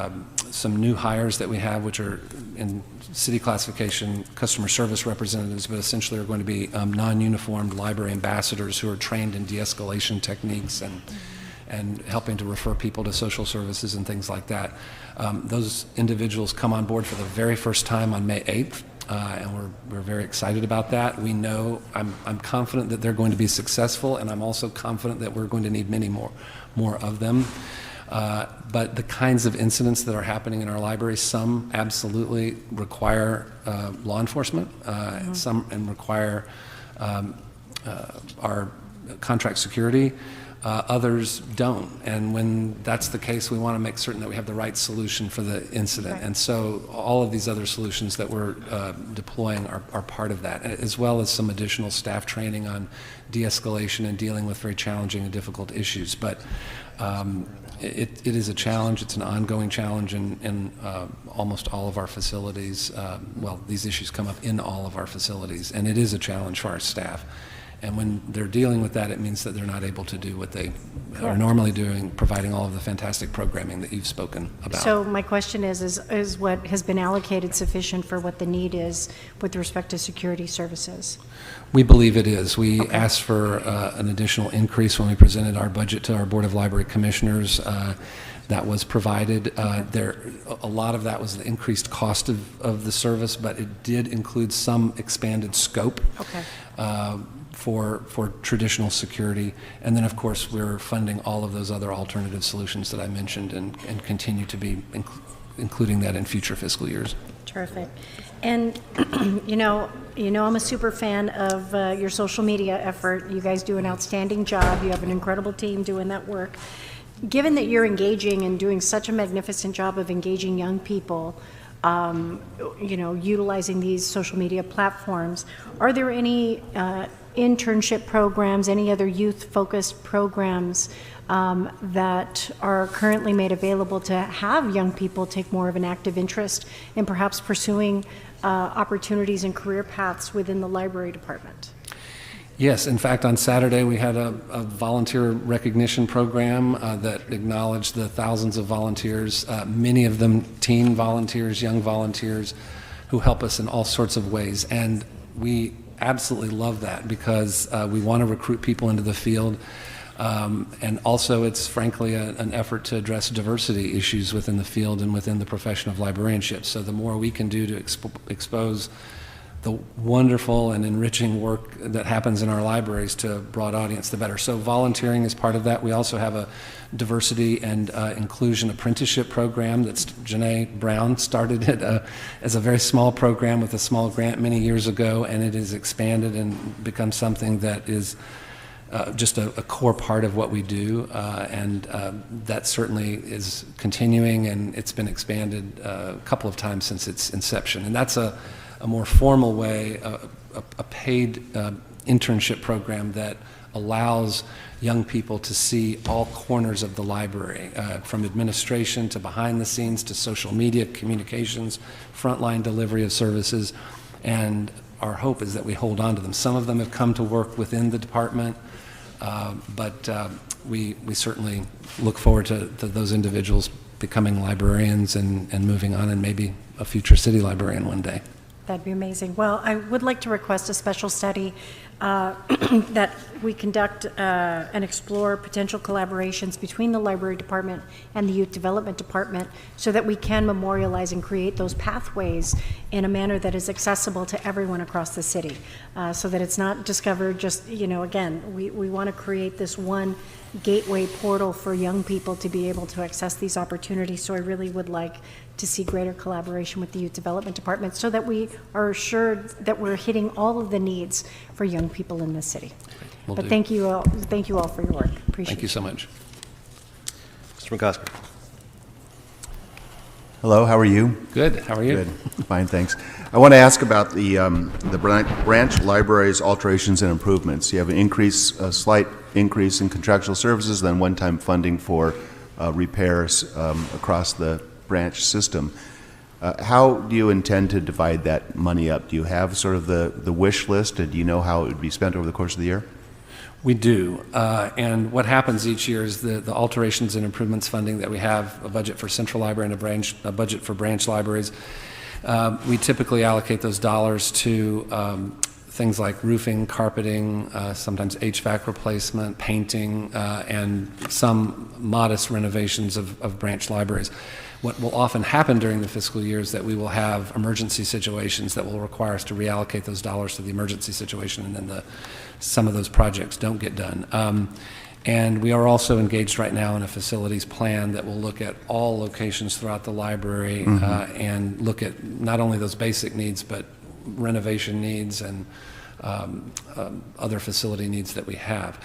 some new hires that we have, which are in city classification customer service representatives, but essentially are going to be non-uniformed library ambassadors who are trained in de-escalation techniques and helping to refer people to social services and things like that. Those individuals come on board for the very first time on May 8th. And we're very excited about that. We know, I'm confident that they're going to be successful, and I'm also confident that we're going to need many more of them. But the kinds of incidents that are happening in our libraries, some absolutely require law enforcement, some require our contract security, others don't. And when that's the case, we want to make certain that we have the right solution for the incident. Right. And so all of these other solutions that we're deploying are part of that, as well as some additional staff training on de-escalation and dealing with very challenging and difficult issues. But it is a challenge. It's an ongoing challenge in almost all of our facilities. Well, these issues come up in all of our facilities, and it is a challenge for our staff. And when they're dealing with that, it means that they're not able to do what they are Correct. normally doing, providing all of the fantastic programming that you've spoken about. So my question is what has been allocated sufficient for what the need is with respect to security services? We believe it is. We asked for an additional increase when we presented our budget to our Board of Library Commissioners. That was provided. A lot of that was the increased cost of the service, but it did include some expanded scope for traditional security. And then, of course, we're funding all of those other alternative solutions that I mentioned and continue to be including that in future fiscal years. Terrific. And, you know, I'm a super fan of your social media effort. You guys do an outstanding job. You have an incredible team doing that work. Given that you're engaging and doing such a magnificent job of engaging young people, you know, utilizing these social media platforms, are there any internship programs, any other youth-focused programs that are currently made available to have young people take more of an active interest in perhaps pursuing opportunities and career paths within the library department? Yes, in fact, on Saturday we had a volunteer recognition program that acknowledged the thousands of volunteers, many of them teen volunteers, young volunteers, who help us in all sorts of ways. And we absolutely love that because we want to recruit people into the field. And also it's frankly an effort to address diversity issues within the field and within the profession of librarianship. So the more we can do to expose the wonderful and enriching work that happens in our libraries to a broad audience, the better. So volunteering is part of that. We also have a diversity and inclusion apprenticeship program that Janae Brown started it as a very small program with a small grant many years ago, and it has expanded and become something that is just a core part of what we do, and that certainly is continuing, and it's been expanded a couple of times since its inception. And that's a more formal way, a paid internship program that allows young people to see all corners of the library, from administration to behind the scenes to social media, communications, frontline delivery of services, and our hope is that we hold on to them. Some of them have come to work within the department, but we certainly look forward to those individuals becoming librarians and moving on, and maybe a future city librarian one day. That'd be amazing. Well, I would like to request a special study that we conduct and explore potential collaborations between the library department and the youth development department so that we can memorialize and create those pathways in a manner that is accessible to everyone across the city, so that it's not discovered just, you know, again, we want to create this one gateway portal for young people to be able to access these opportunities. So I really would like to see greater collaboration with the Youth Development Department so that we are assured that we're hitting all of the needs for young people in this city. Will But do. thank you all for your work. Appreciate it. Thank you so much. Mr. McCosker. Hello, how are you? Good, how are you? Good, fine, thanks. I want to ask about the branch libraries alterations and improvements. You have an increase, a slight increase in contractual services, then one-time funding for repairs across the branch system. How do you intend to divide that money up? Do you have sort of the wish list, and do you know how it would be spent over the course of the year? We do, and what happens each year is the alterations and improvements funding that we have, a budget for central library and a budget for branch libraries. We typically allocate those dollars to things like roofing, carpeting, sometimes HVAC replacement, painting, and some modest renovations of branch libraries. What will often happen during the fiscal year is that we will have emergency situations that will require us to reallocate those dollars to the emergency situation, and then some of those projects don't get done. And we are also engaged right now in a facilities plan that will look at all locations throughout the library and look at not only those basic needs, but renovation needs and other facility needs that we have.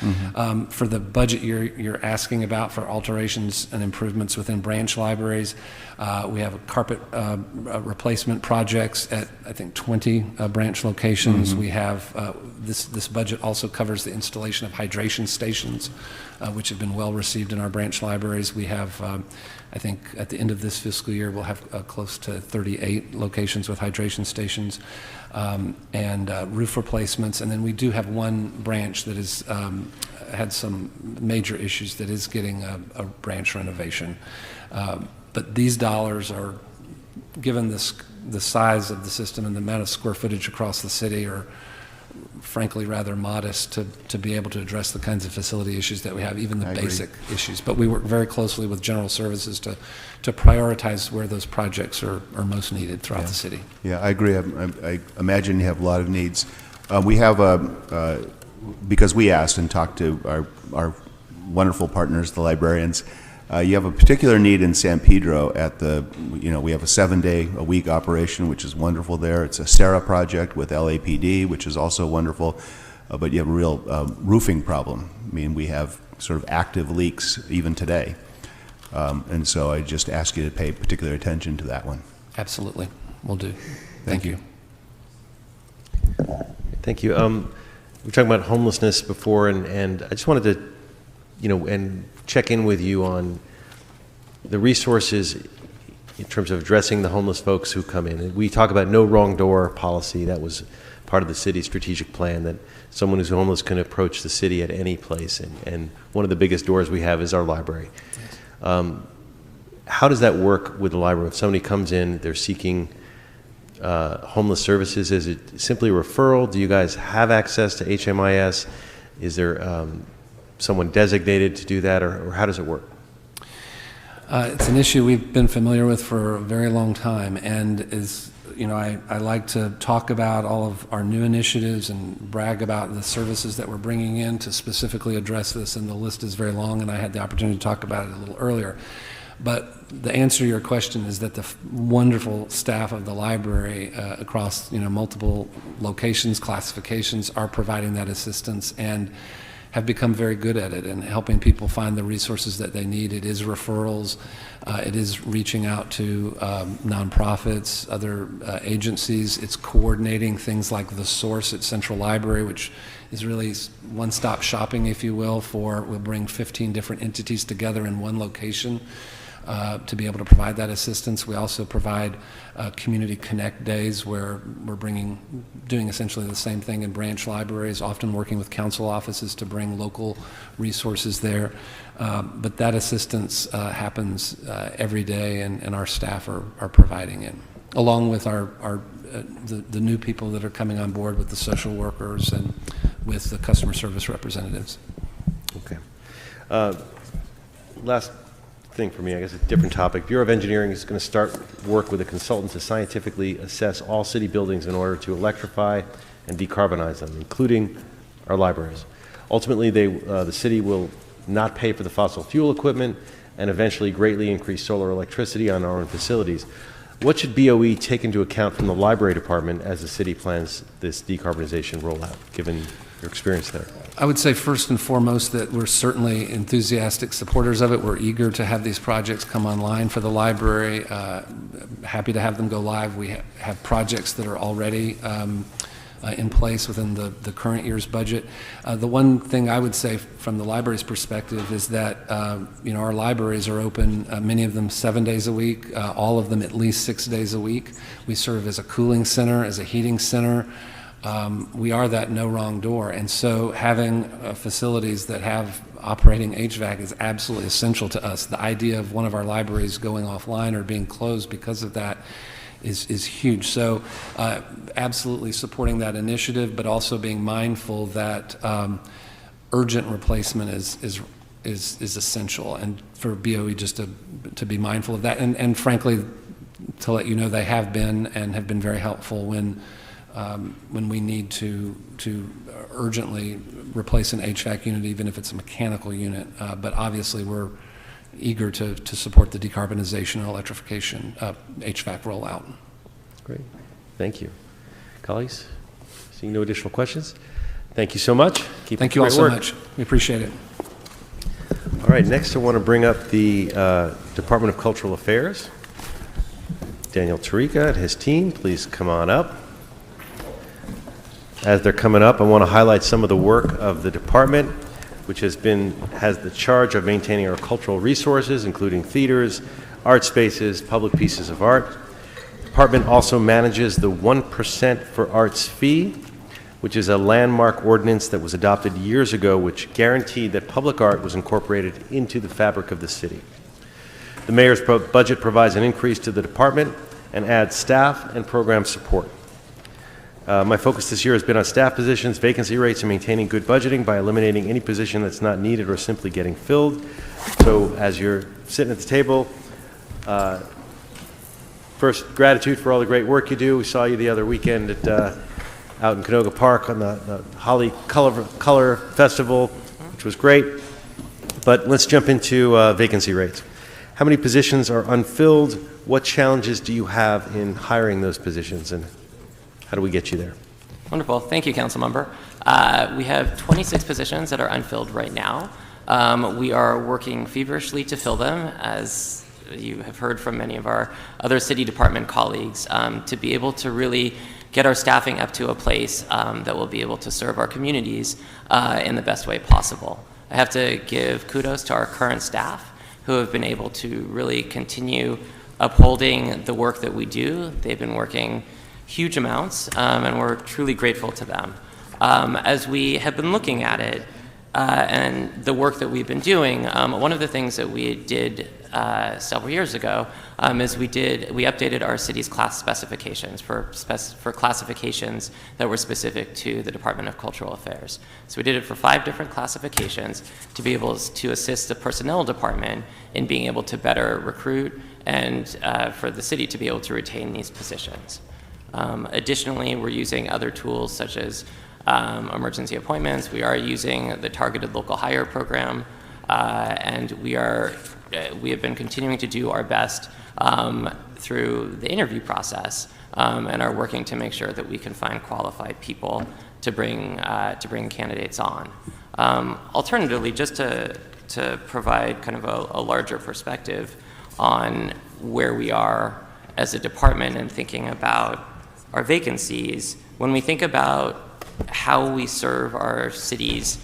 For the budget you're asking about for alterations and improvements within branch libraries, we have carpet replacement projects at, I think, 20 branch locations. We have, this budget also covers the installation of hydration stations, which have been well received in our branch libraries. We have I think at the end of this fiscal year, we'll have close to 38 locations with hydration stations and roof replacements. And then we do have one branch that has had some major issues that is getting a branch renovation. But these dollars are, given the size of the system and the amount of square footage across the city, are frankly rather modest to be able to address the kinds of facility issues that we have, even the basic issues. But we work very closely with General Services to prioritize where those projects are most needed throughout the city. Yeah, I agree. I imagine you have a lot of needs. We have because we asked and talked to our wonderful partners, the librarians, you have a particular need in San Pedro at we have a 7-day-a-week operation, which is wonderful there. It's a SARA project with LAPD, which is also wonderful, but you have a real roofing problem. I mean, we have sort of active leaks even today. And so I just ask you to pay particular attention to that one. Absolutely. Will do. Thank you. Thank you. We were talking about homelessness before, and I just wanted to, and check in with you on the resources in terms of addressing the homeless folks who come in. And we talk about no wrong door policy. That was part of the city's strategic plan, that someone who's homeless can approach the city at any place. And one of the biggest doors we have is our library. How does that work with the library? If somebody comes in, they're seeking homeless services, is it simply a referral? Do you guys have access to HMIS? Is there someone designated to do that, or how does it work? It's an issue we've been familiar with for a very long time, and I like to talk about all of our new initiatives and brag about the services that we're bringing in to specifically address this, and the list is very long, and I had the opportunity to talk about it a little earlier. But the answer to your question is that the wonderful staff of the library across multiple locations, classifications, are providing that assistance and have become very good at it and helping people find the resources that they need. It is referrals. It is reaching out to nonprofits, other agencies. It's coordinating things like The Source at Central Library, which is really one-stop shopping, if you will, we'll bring 15 different entities together in one location to be able to provide that assistance. We also provide Community Connect days where we're doing essentially the same thing in branch libraries, often working with council offices to bring local resources there. But that assistance happens every day, and our staff are providing it, along with the new people that are coming on board with the social workers and with the customer service representatives. Okay. Last thing for me, I guess a different topic. Bureau of Engineering is going to start work with a consultant to scientifically assess all city buildings in order to electrify and decarbonize them, including our libraries. Ultimately, the city will not pay for the fossil fuel equipment and eventually greatly increase solar electricity on our own facilities. What should BOE take into account from the library department as the city plans this decarbonization rollout, given your experience there? I would say first and foremost that we're certainly enthusiastic supporters of it. We're eager to have these projects come online for the library. Happy to have them go live. We have projects that are already in place within the current year's budget. The one thing I would say from the library's perspective is that our libraries are open, many of them 7 days a week, all of them at least 6 days a week. We serve as a cooling center, as a heating center. We are that no wrong door, and so having facilities that have operating HVAC is absolutely essential to us. The idea of one of our libraries going offline or being closed because of that is huge. So absolutely supporting that initiative, but also being mindful that urgent replacement is essential, and for BOE just to be mindful of that, and frankly to let you know they have been and have been very helpful when we need to urgently replace an HVAC unit, even if it's a mechanical unit. But obviously, we're eager to support the decarbonization and electrification HVAC rollout. Great. Thank you. Colleagues, seeing no additional questions, thank you so much. Keep Thank you all so much. We appreciate it. All right, next I want to bring up the Department of Cultural Affairs. Daniel Tarika and his team, please come on up. As they're coming up, I want to highlight some of the work of the department. which has the charge of maintaining our cultural resources, including theaters, art spaces, public pieces of art. The department also manages the 1% for Arts fee, which is a landmark ordinance that was adopted years ago, which guaranteed that public art was incorporated into the fabric of the city. The mayor's budget provides an increase to the department and adds staff and program support. My focus this year has been on staff positions, vacancy rates, and maintaining good budgeting by eliminating any position that's not needed or simply getting filled. So as you're sitting at the table, first, gratitude for all the great work you do. We saw you the other weekend out in Canoga Park on the Holly Color Festival, which was great. But let's jump into vacancy rates. How many positions are unfilled? What challenges do you have in hiring those positions, and how do we get you there? Wonderful. Thank you, Councilmember. We have 26 positions that are unfilled right now. We are working feverishly to fill them, as you have heard from many of our other city department colleagues, to be able to really get our staffing up to a place that will be able to serve our communities in the best way possible. I have to give kudos to our current staff who have been able to really continue upholding the work that we do. They've been working huge amounts, and we're truly grateful to them. As we have been looking at it and the work that we've been doing, one of the things that we did several years ago is we updated our city's class specifications for classifications that were specific to the Department of Cultural Affairs. So we did it for 5 different classifications to be able to assist the personnel department in being able to better recruit and for the city to be able to retain these positions. Additionally, we're using other tools such as emergency appointments. We are using the targeted local hire program, and we have been continuing to do our best through the interview process, and are working to make sure that we can find qualified people to bring candidates on. Alternatively, just to provide kind of a larger perspective on where we are as a department and thinking about our vacancies, when we think about how we serve our city's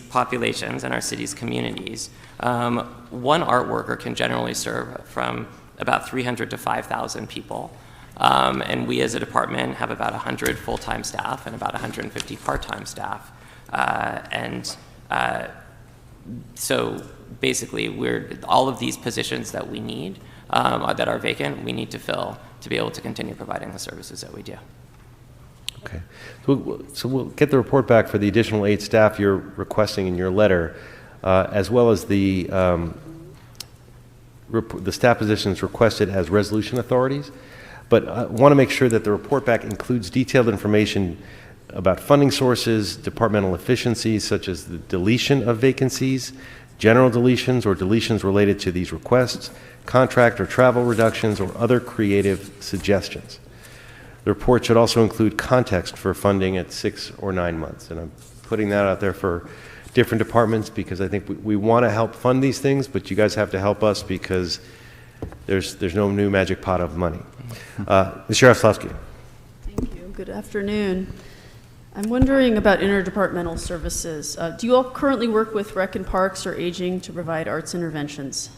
populations and our city's communities, one art worker can generally serve from about 300 to 5,000 people. And we as a department have about 100 full-time staff and about 150 part-time staff. So basically, all of these positions that we need, that are vacant, we need to fill to be able to continue providing the services that we do. Okay. So we'll get the report back for the additional 8 staff you're requesting in your letter, as well as the staff positions requested as resolution authorities. But I want to make sure that the report back includes detailed information about funding sources, departmental efficiencies, such as the deletion of vacancies, general deletions or deletions related to these requests, contract or travel reductions, or other creative suggestions. The report should also include context for funding at 6 or 9 months. And I'm putting that out there for different departments because I think we want to help fund these things, but you guys have to help us because there's no new magic pot of money. Ms. Yaroslavsky. Thank you. Good afternoon. I'm wondering about interdepartmental services. Do you all currently work with Rec and Parks or Aging to provide arts interventions?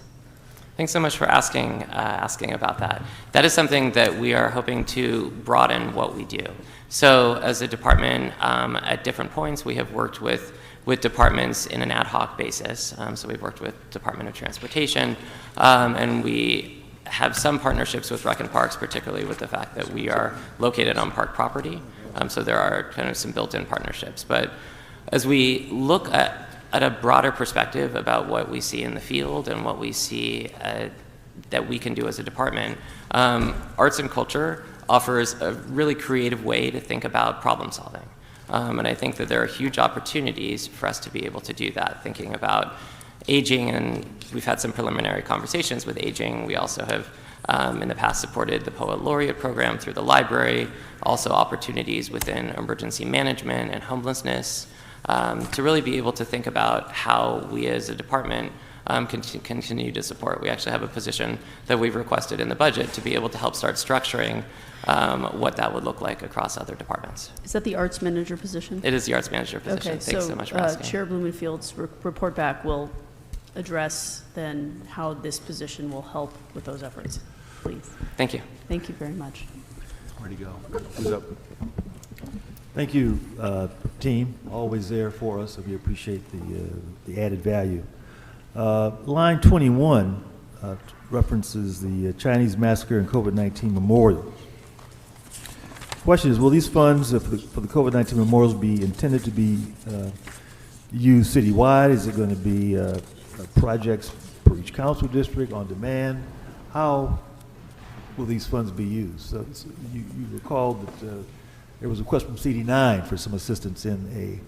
Thanks so much for asking about that. That is something that we are hoping to broaden what we do. So as a department, at different points, we have worked with departments in an ad hoc basis. So we've worked with Department of Transportation, and we have some partnerships with Rec and Parks, particularly with the fact that we are located on park property. So there are kind of some built-in partnerships. But as we look at a broader perspective about what we see in the field and what we see that we can do as a department, arts and culture offers a really creative way to think about problem solving. And I think that there are huge opportunities for us to be able to do that, thinking about aging, and we've had some preliminary conversations with aging. We also have in the past supported the Poet Laureate program through the library, also opportunities within emergency management and homelessness, to really be able to think about how we as a department continue to support. We actually have a position that we've requested in the budget to be able to help start structuring what that would look like across other departments. Is that the arts manager position? It is the arts manager position. Okay, Thanks so much for asking. Chair Blumenfield's report back will address then how this position will help with those efforts, please. Thank you. Thank you very much. Where'd he go? Who's up? Thank you, team, always there for us, so we appreciate the added value. Line 21 references the Chinese massacre and COVID-19 memorials. Question is, will these funds for the COVID-19 memorials be intended to be used citywide? Is it going to be projects for each council district on demand? How will these funds be used? So you recall that there was a request from CD9 for some assistance in a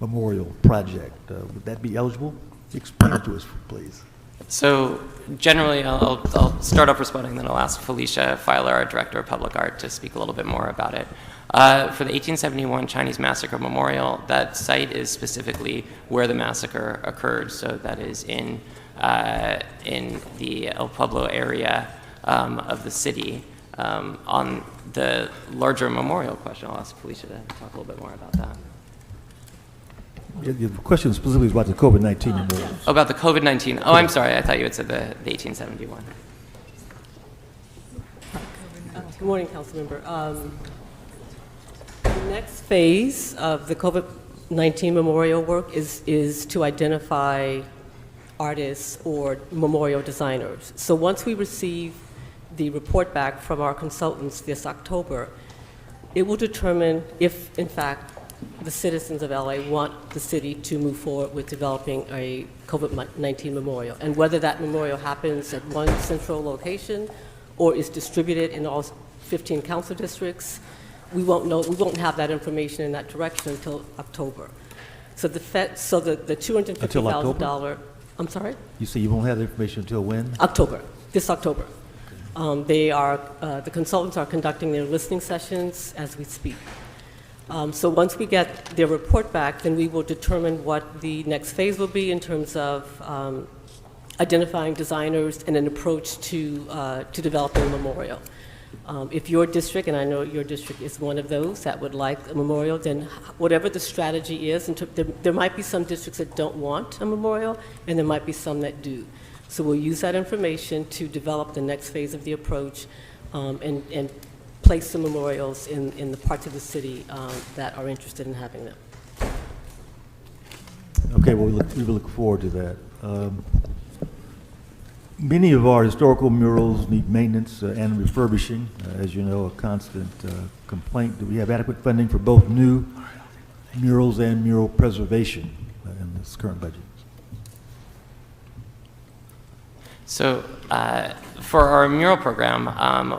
memorial project. Would that be eligible? Explain it to us, please. So generally, I'll start off responding, then I'll ask Felicia Filer, our Director of Public Art, to speak a little bit more about it. For the 1871 Chinese Massacre Memorial, that site is specifically where the massacre occurred. So that is in the El Pueblo area of the city. On the larger memorial question, I'll ask Felicia to talk a little bit more about that. The question specifically is about the COVID-19 memorial. Oh, about the COVID-19. Oh, I'm sorry. I thought you had said the 1871. Good morning, Councilmember. The next phase of the COVID-19 memorial work is to identify artists or memorial designers. So once we receive the report back from our consultants this October, it will determine if, in fact, the citizens of LA want the city to move forward with developing a COVID-19 memorial, and whether that memorial happens at one central location or is distributed in all 15 council districts, we won't know. We won't have that information in that direction until October. So the $250,000. I'm sorry. You say you won't have the information until when? October. This October. The consultants are conducting their listening sessions as we speak. So once we get their report back, then we will determine what the next phase will be in terms of identifying designers and an approach to developing a memorial. If your district, and I know your district is one of those that would like a memorial, then whatever the strategy is, there might be some districts that don't want a memorial, and there might be some that do. So we'll use that information to develop the next phase of the approach and place the memorials in the parts of the city that are interested in having them. Okay, well, we look forward to that. Many of our historical murals need maintenance and refurbishing. As you know, a constant complaint. Do we have adequate funding for both new murals and mural preservation in this current budget? So for our mural program,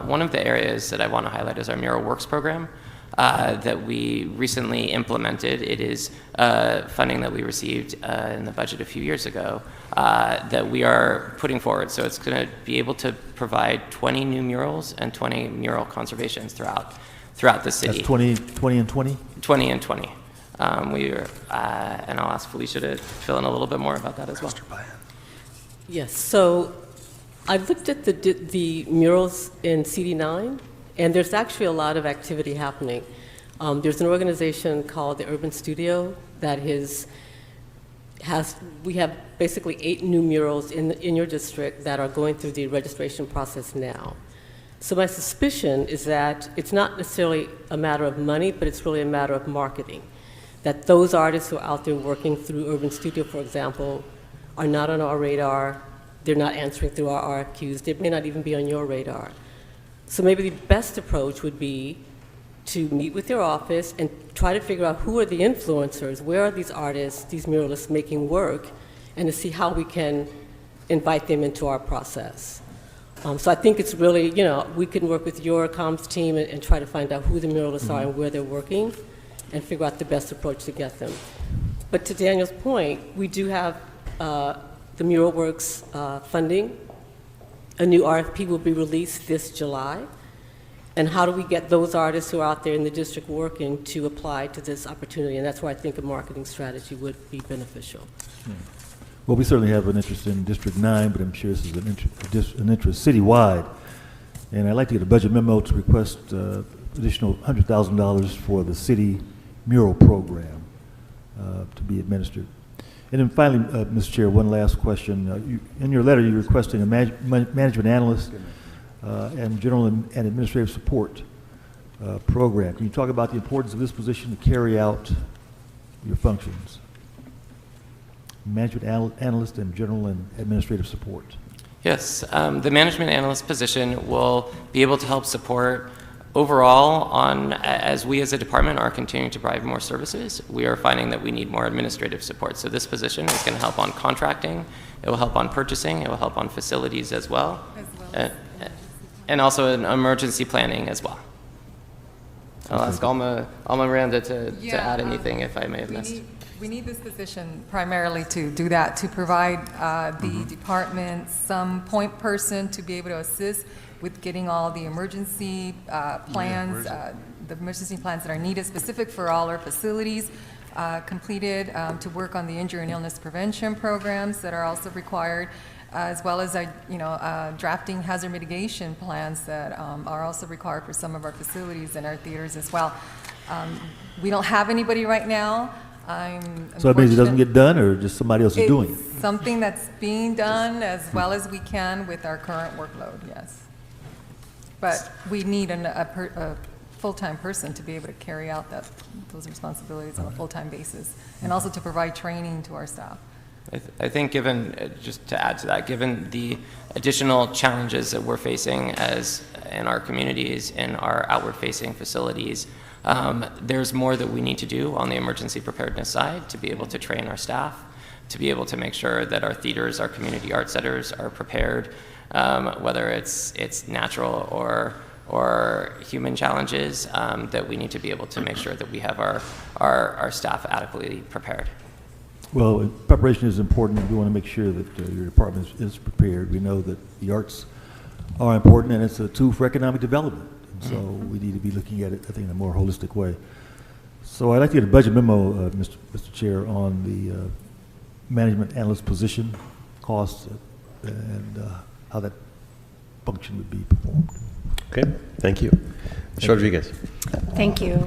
one of the areas that I want to highlight is our Mural Works program that we recently implemented. It is funding that we received in the budget a few years ago that we are putting forward. So it's going to be able to provide 20 new murals and 20 mural conservations throughout the city. That's 20 and 20? 20 and 20. And I'll ask Felicia to fill in a little bit more about that as well. Yes, so I've looked at the murals in CD9, and there's actually a lot of activity happening. There's an organization called the Urban Studio that we have basically 8 new murals in your district that are going through the registration process now. So my suspicion is that it's not necessarily a matter of money, but it's really a matter of marketing. That those artists who are out there working through Urban Studio, for example, are not on our radar. They're not answering through our RFQs. They may not even be on your radar. So maybe the best approach would be to meet with your office and try to figure out who are the influencers, where are these artists, these muralists making work, and to see how we can invite them into our process. So I think it's really, we can work with your comms team and try to find out who the muralists are and where they're working and figure out the best approach to get them. But to Daniel's point, we do have the Mural Works funding. A new RFP will be released this July. And how do we get those artists who are out there in the district working to apply to this opportunity? And that's where I think a marketing strategy would be beneficial. Well, we certainly have an interest in District 9, but I'm sure this is an interest citywide. And I'd like to get a budget memo to request additional $100,000 for the city mural program to be administered. And then finally, Mr. Chair, one last question. In your letter, you're requesting a management analyst and general and administrative support program. Can you talk about the importance of this position to carry out your functions? Management analyst and general and administrative support. Yes, the management analyst position will be able to help support overall on, as we as a department are continuing to provide more services, we are finding that we need more administrative support. So this position is going to help on contracting, it will help on purchasing, it will help on facilities as well, and also in emergency planning as well. I'll ask Alma Miranda to add anything if I may have missed. We need this position primarily to do that, to provide the department some point person to be able to assist with getting all the emergency plans, the emergency plans that are needed specific for all our facilities completed, to work on the injury and illness prevention programs that are also required, as well as drafting hazard mitigation plans that are also required for some of our facilities and our theaters as well. We don't have anybody right now. So that means it doesn't get done, or just somebody else is doing it? It's something that's being done as well as we can with our current workload, yes. But we need a full-time person to be able to carry out those responsibilities on a full-time basis, and also to provide training to our staff. I think given, just to add to that, given the additional challenges that we're facing as in our communities, in our outward-facing facilities, there's more that we need to do on the emergency preparedness side to be able to train our staff, to be able to make sure that our theaters, our community art centers are prepared, whether it's natural or human challenges, that we need to be able to make sure that we have our staff adequately prepared. Well, preparation is important. We want to make sure that your department is prepared. We know that the arts are important, and it's a tool for economic development. So we need to be looking at it, I think, in a more holistic way. So I'd like to get a budget memo, Mr. Chair, on the management analyst position, costs, and how that function would be performed. Okay, thank you. Ms. Rodriguez. Thank you.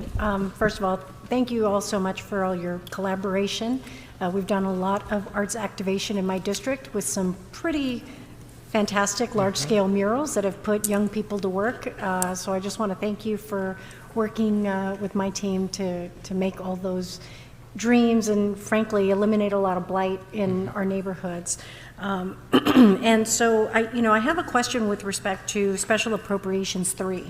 First of all, thank you all so much for all your collaboration. We've done a lot of arts activation in my district with some pretty fantastic large-scale murals that have put young people to work. So I just want to thank you for working with my team to make all those dreams and, frankly, eliminate a lot of blight in our neighborhoods. And so I have a question with respect to Special Appropriations 3,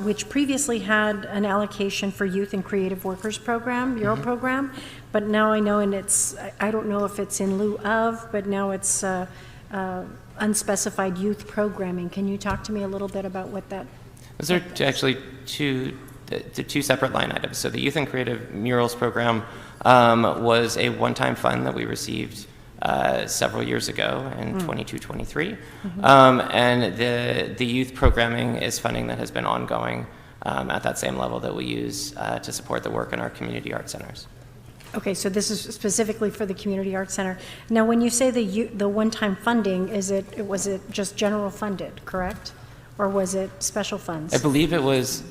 which previously had an allocation for Youth and Creative Workers Program, mural program, but now I know, and I don't know if it's in lieu of, but now it's unspecified youth programming. Can you talk to me a little bit about what that? Those are actually two separate line items. So the Youth and Creative Murals Program was a one-time fund that we received several years ago in 22-23. And the youth programming is funding that has been ongoing at that same level that we use to support the work in our community art centers. Okay, so this is specifically for the Community Arts Center. Now, when you say the one-time funding, was it just general funded, correct? Or was it special funds? I believe it was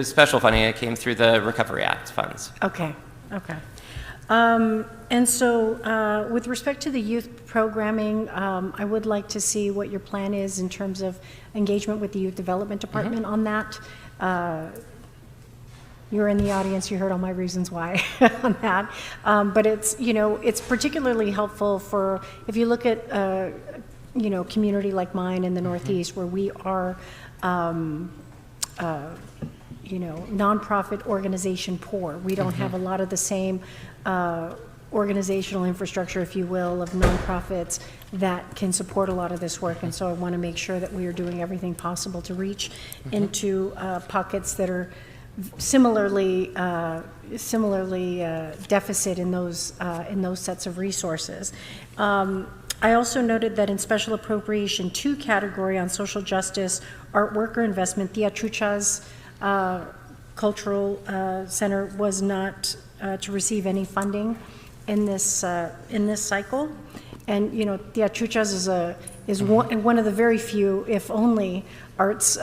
special funding. It came through the Recovery Act funds. Okay, okay. And so with respect to the youth programming, I would like to see what your plan is in terms of engagement with the Youth Development Department on that. You're in the audience, you heard all my reasons why on that. But it's particularly helpful for, if you look at a community like mine in the Northeast, where we are nonprofit organization poor. We don't have a lot of the same organizational infrastructure, if you will, of nonprofits that can support a lot of this work. And so I want to make sure that we are doing everything possible to reach into pockets that are similarly deficit in those sets of resources. I also noted that in Special Appropriation 2 category on social justice, art worker investment, Tia Chucha's Cultural Center was not to receive any funding in this cycle. And, you know, Teatruchas is one of the very few, if only, arts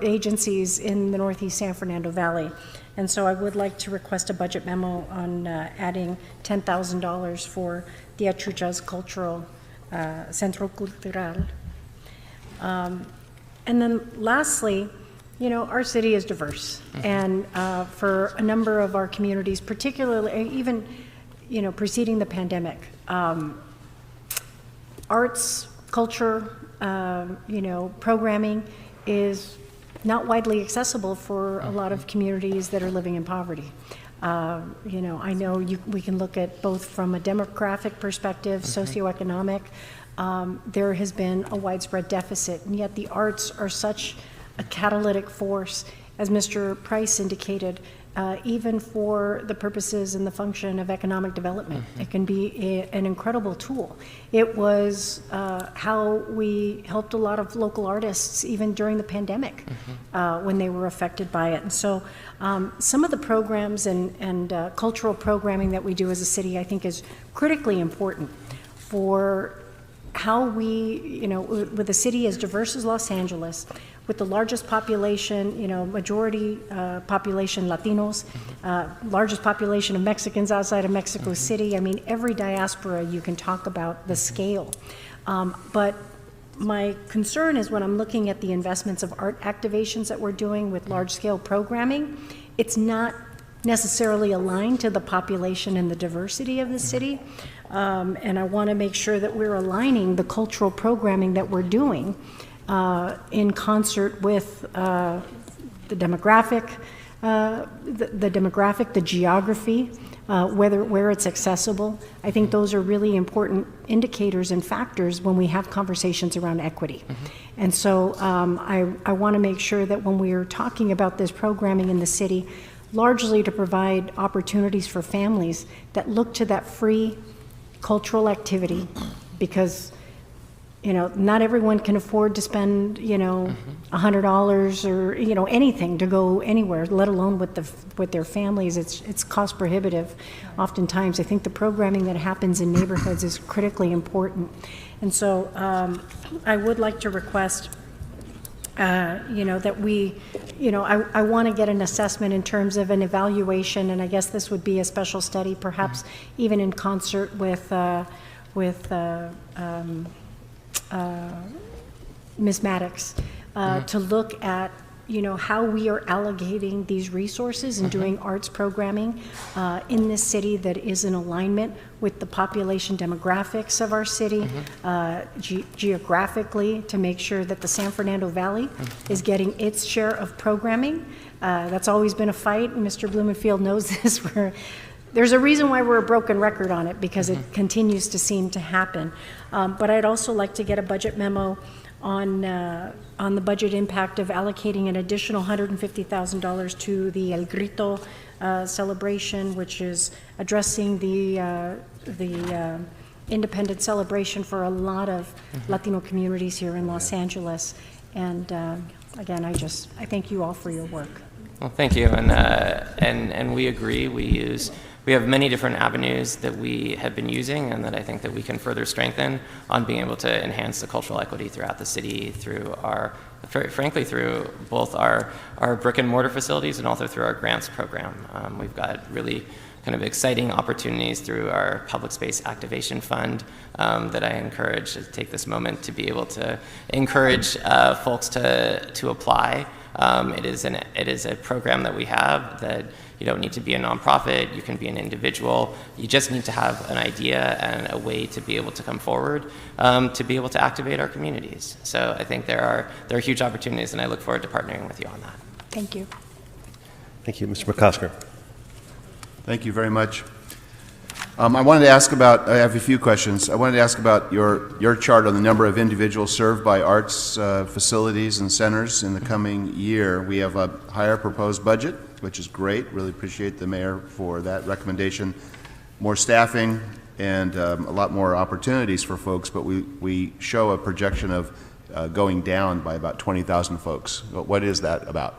agencies in the Northeast San Fernando Valley. And so I would like to request a budget memo on adding $10,000 for Teatruchas Cultural Centro Cultural. And then lastly, you know, our city is diverse. And for a number of our communities, particularly even, you know, preceding the pandemic, arts, culture, you know, programming is not widely accessible for a lot of communities that are living in poverty. You know, I know we can look at both from a demographic perspective, socioeconomic. There has been a widespread deficit, and yet the arts are such a catalytic force, as Mr. Price indicated, even for the purposes and the function of economic development. It can be an incredible tool. It was how we helped a lot of local artists even during the pandemic when they were affected by it. And so some of the programs and cultural programming that we do as a city, I think, is critically important for how we, you know, with a city as diverse as Los Angeles, with the largest population, you know, majority population Latinos, largest population of Mexicans outside of Mexico City. I mean, every diaspora you can talk about the scale. But my concern is when I'm looking at the investments of art activations that we're doing with large-scale programming, it's not necessarily aligned to the population and the diversity of the city. And I want to make sure that we're aligning the cultural programming that we're doing in concert with the demographic, the geography, where it's accessible. I think those are really important indicators and factors when we have conversations around equity. And so I want to make sure that when we are talking about this programming in the city, largely to provide opportunities for families that look to that free cultural activity, because you know, not everyone can afford to spend, you know, $100 or, you know, anything to go anywhere, let alone with their families. It's cost prohibitive oftentimes. I think the programming that happens in neighborhoods is critically important. And so I would like to request, you know, that we, you know, I want to get an assessment in terms of an evaluation, and I guess this would be a special study, perhaps even in concert with Ms. Maddox, to look at, you know, how we are allocating these resources and doing arts programming in this city that is in alignment with the population demographics of our city, geographically, to make sure that the San Fernando Valley is getting its share of programming. That's always been a fight, and Mr. Blumenfield knows this. There's a reason why we're a broken record on it, because it continues to seem to happen. But I'd also like to get a budget memo on the budget impact of allocating an additional $150,000 to the El Grito celebration, which is addressing the independent celebration for a lot of Latino communities here in Los Angeles. And again, I thank you all for your work. Well, thank you, and we agree. We have many different avenues that we have been using, and that I think that we can further strengthen on being able to enhance the cultural equity throughout the city through frankly, through both our brick and mortar facilities and also through our grants program. We've got really kind of exciting opportunities through our Public Space Activation Fund that I encourage to take this moment to be able to encourage folks to apply. It is a program that we have that you don't need to be a nonprofit, you can be an individual, you just need to have an idea and a way to be able to come forward to be able to activate our communities. So I think there are huge opportunities, and I look forward to partnering with you on that. Thank you. Thank you. Mr. McCosker. Thank you very much. I wanted to ask about, I have a few questions. I wanted to ask about your chart on the number of individuals served by arts facilities and centers in the coming year. We have a higher proposed budget, which is great. Really appreciate the mayor for that recommendation. More staffing and a lot more opportunities for folks, but we show a projection of going down by about 20,000 folks. What is that about?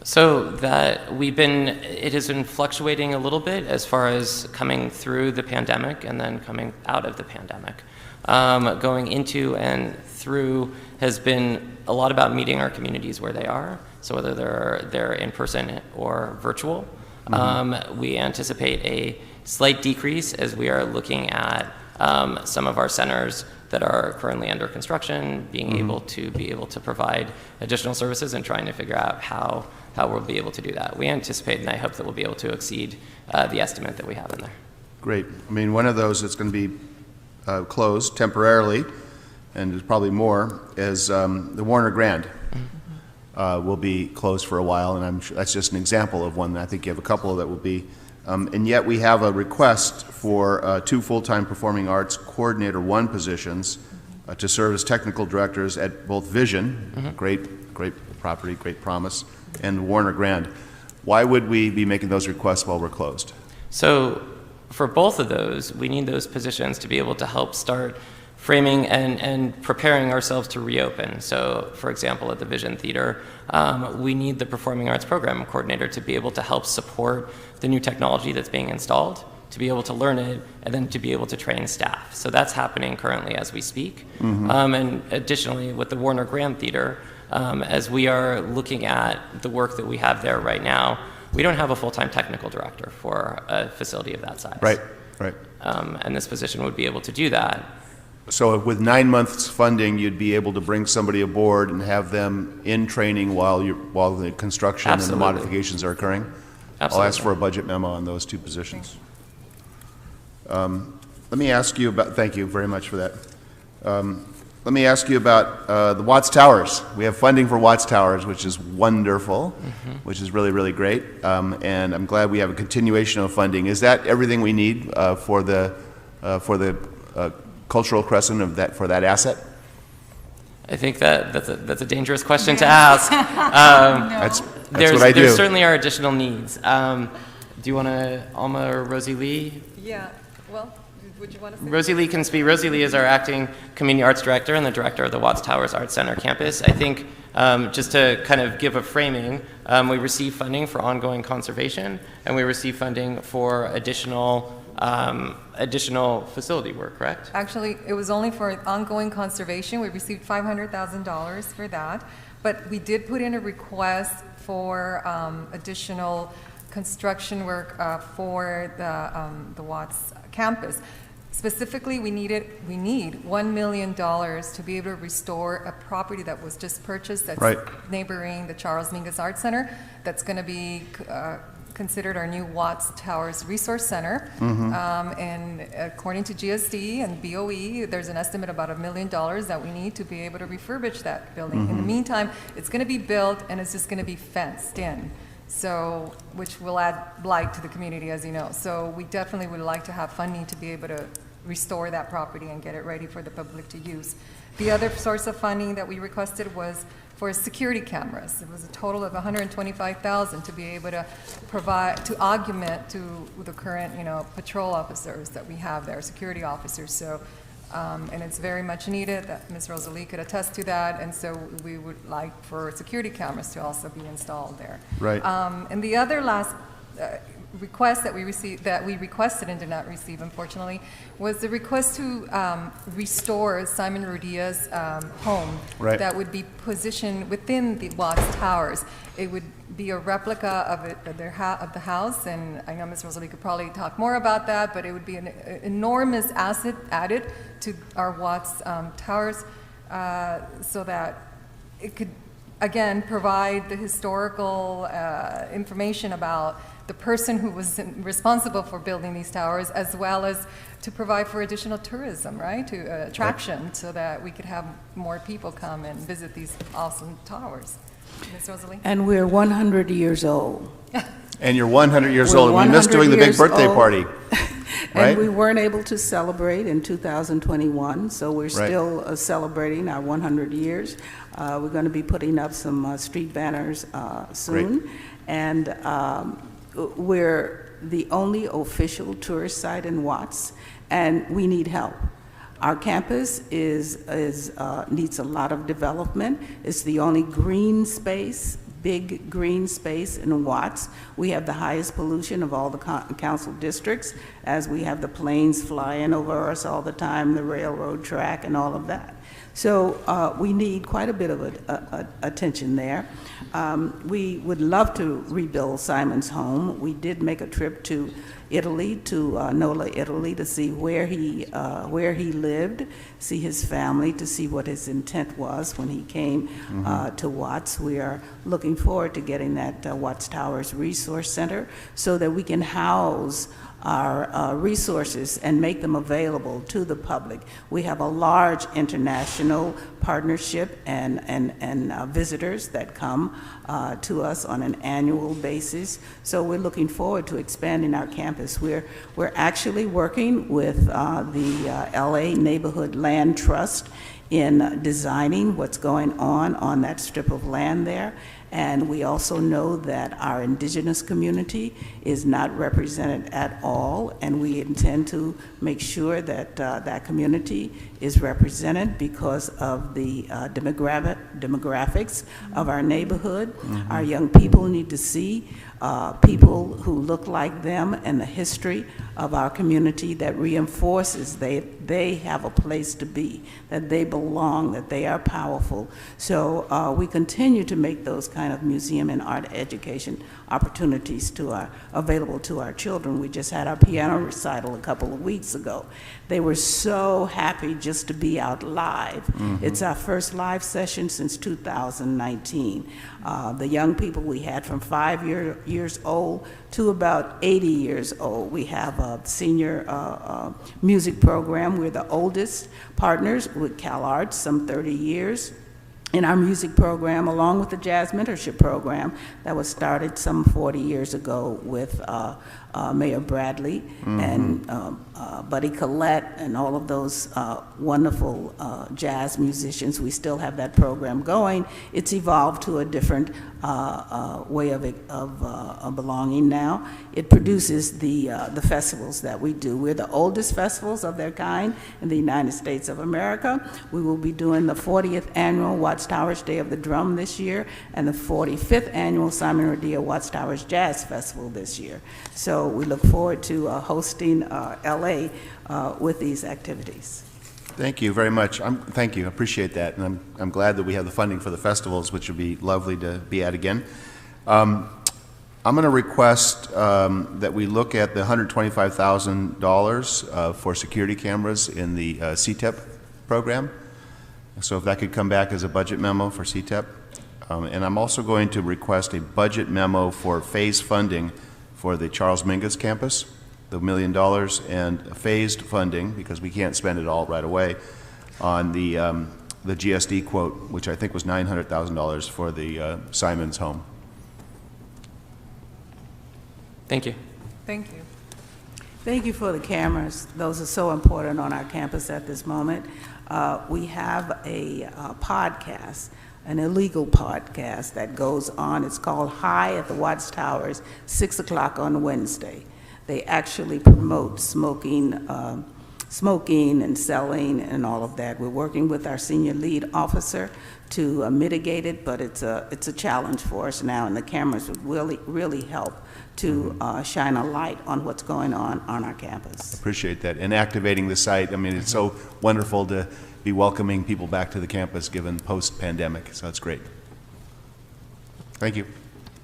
So it has been fluctuating a little bit as far as coming through the pandemic and then coming out of the pandemic. going into and through has been a lot about meeting our communities where they are. So whether they're in person or virtual. We anticipate a slight decrease as we are looking at some of our centers that are currently under construction, being able to provide additional services and trying to figure out how we'll be able to do that. We anticipate, and I hope that we'll be able to exceed the estimate that we have in there. Great. I mean, one of those that's going to be closed temporarily, and there's probably more, is the Warner Grand. Will be closed for a while, and I'm sure that's just an example of one. I think you have a couple that will be. And yet we have a request for 2 full-time performing arts coordinator 1 positions to serve as technical directors at both Vision, great property, great promise, and Warner Grand. Why would we be making those requests while we're closed? So for both of those, we need those positions to be able to help start framing and preparing ourselves to reopen. So, for example, at the Vision Theater, we need the Performing Arts Program Coordinator to be able to help support the new technology that's being installed, to be able to learn it, and then to be able to train staff. So that's happening currently as we speak. And additionally, with the Warner Grand Theater, as we are looking at the work that we have there right now, we don't have a full-time technical director for a facility of that size. Right. And this position would be able to do that. So with 9 months funding, you'd be able to bring somebody aboard and have them in training while the construction and the modifications are occurring? I'll ask for a budget memo on those 2 positions. Let me ask you about, thank you very much for that. Let me ask you about the Watts Towers. We have funding for Watts Towers, which is wonderful, which is really, really great. And I'm glad we have a continuation of funding. Is that everything we need for the cultural crescent for that asset? I think that's a dangerous question to ask. That's what I do. There certainly are additional needs. Do you want to, Alma or Rosie Lee? Yeah, well, would you want to say? Rosie Lee can speak. Rosie Lee is our acting community arts director and the director of the Watts Towers Arts Center campus. I think just to kind of give a framing, we receive funding for ongoing conservation, and we receive funding for additional facility work, correct? Actually, it was only for ongoing conservation. We received $500,000 for that, but we did put in a request for additional construction work for the Watts campus. Specifically, we need $1 million to be able to restore a property that was just purchased that's neighboring the Charles Mingus Arts Center. That's going to be considered our new Watts Towers Resource Center. And according to GSD and BOE, there's an estimate about $1 million that we need to be able to refurbish that building. In the meantime, it's going to be built and it's just going to be fenced in. So, which will add blight to the community, as you know. So we definitely would like to have funding to be able to restore that property and get it ready for the public to use. The other source of funding that we requested was for security cameras. It was a total of $125,000 to be able to provide, to augment to the current, patrol officers that we have there, security officers. So, and it's very much needed. That Ms. Rosalie could attest to that, and so we would like for security cameras to also be installed there. Right. And the other last request that we received, that we requested and did not receive, unfortunately, was the request to restore Simon Rudia's home that would be positioned within the Watts Towers. It would be a replica of the house, and I know Ms. Rosalie could probably talk more about that, but it would be an enormous asset added to our Watts Towers so that it could, again, provide the historical information about the person who was responsible for building these towers, as well as to provide for additional tourism, right, to attraction, so that we could have more people come and visit these awesome towers. Ms. Rosalie? And we're 100 years old. And you're 100 years old. We missed doing the big birthday party. And we weren't able to celebrate in 2021, so we're still celebrating our 100 years. We're going to be putting up some street banners soon. And we're the only official tourist site in Watts, and we need help. Our campus needs a lot of development. It's the only green space big green space in Watts. We have the highest pollution of all the council districts, as we have the planes flying over us all the time, the railroad track and all of that. So we need quite a bit of attention there. We would love to rebuild Simon's home. We did make a trip to Italy, to Nola, Italy, to see where he lived, see his family, to see what his intent was when he came to Watts. We are looking forward to getting that Watts Towers Resource Center so that we can house our resources and make them available to the public. We have a large international partnership and visitors that come to us on an annual basis. So we're looking forward to expanding our campus. We're actually working with the LA Neighborhood Land Trust in designing what's going on that strip of land there. And we also know that our indigenous community is not represented at all, and we intend to make sure that that community is represented because of the demographics of our neighborhood. Our young people need to see people who look like them and the history of our community that reinforces they have a place to be, that they belong, that they are powerful. So we continue to make those kind of museum and art education opportunities available to our children. We just had our piano recital a couple of weeks ago. They were so happy just to be out live. It's our first live session since 2019. The young people we had from 5 years old to about 80 years old. We have a senior music program. We're the oldest partners with CalArts, some 30 years. In our music program, along with the jazz mentorship program that was started some 40 years ago with Mayor Bradley and Buddy Collette and all of those wonderful jazz musicians. We still have that program going. It's evolved to a different way of belonging now. It produces the festivals that we do. We're the oldest festivals of their kind in the United States of America. We will be doing the 40th annual Watts Towers Day of the Drum this year and the 45th annual Simon Rodeo Watts Towers Jazz Festival this year. So we look forward to hosting LA with these activities. Thank you very much. Thank you. I appreciate that. And I'm glad that we have the funding for the festivals, which would be lovely to be at again. I'm going to request that we look at the $125,000 for security cameras in the CTEP program. So if that could come back as a budget memo for CTEP. And I'm also going to request a budget memo for phase funding for the Charles Mingus campus, the $1 million, and phased funding, because we can't spend it all right away, on the GSD quote, which I think was $900,000 for the Simon's home. Thank you. Thank you. Thank you for the cameras. Those are so important on our campus at this moment. We have a podcast, an illegal podcast that goes on. It's called High at the Watts Towers, 6 o'clock on Wednesday. They actually promote smoking and selling and all of that. We're working with our senior lead officer to mitigate it, but it's a challenge for us now, and the cameras would really help to shine a light on what's going on our campus. Appreciate that. And activating the site. I mean, it's so wonderful to be welcoming people back to the campus given post-pandemic, so that's great. Thank you.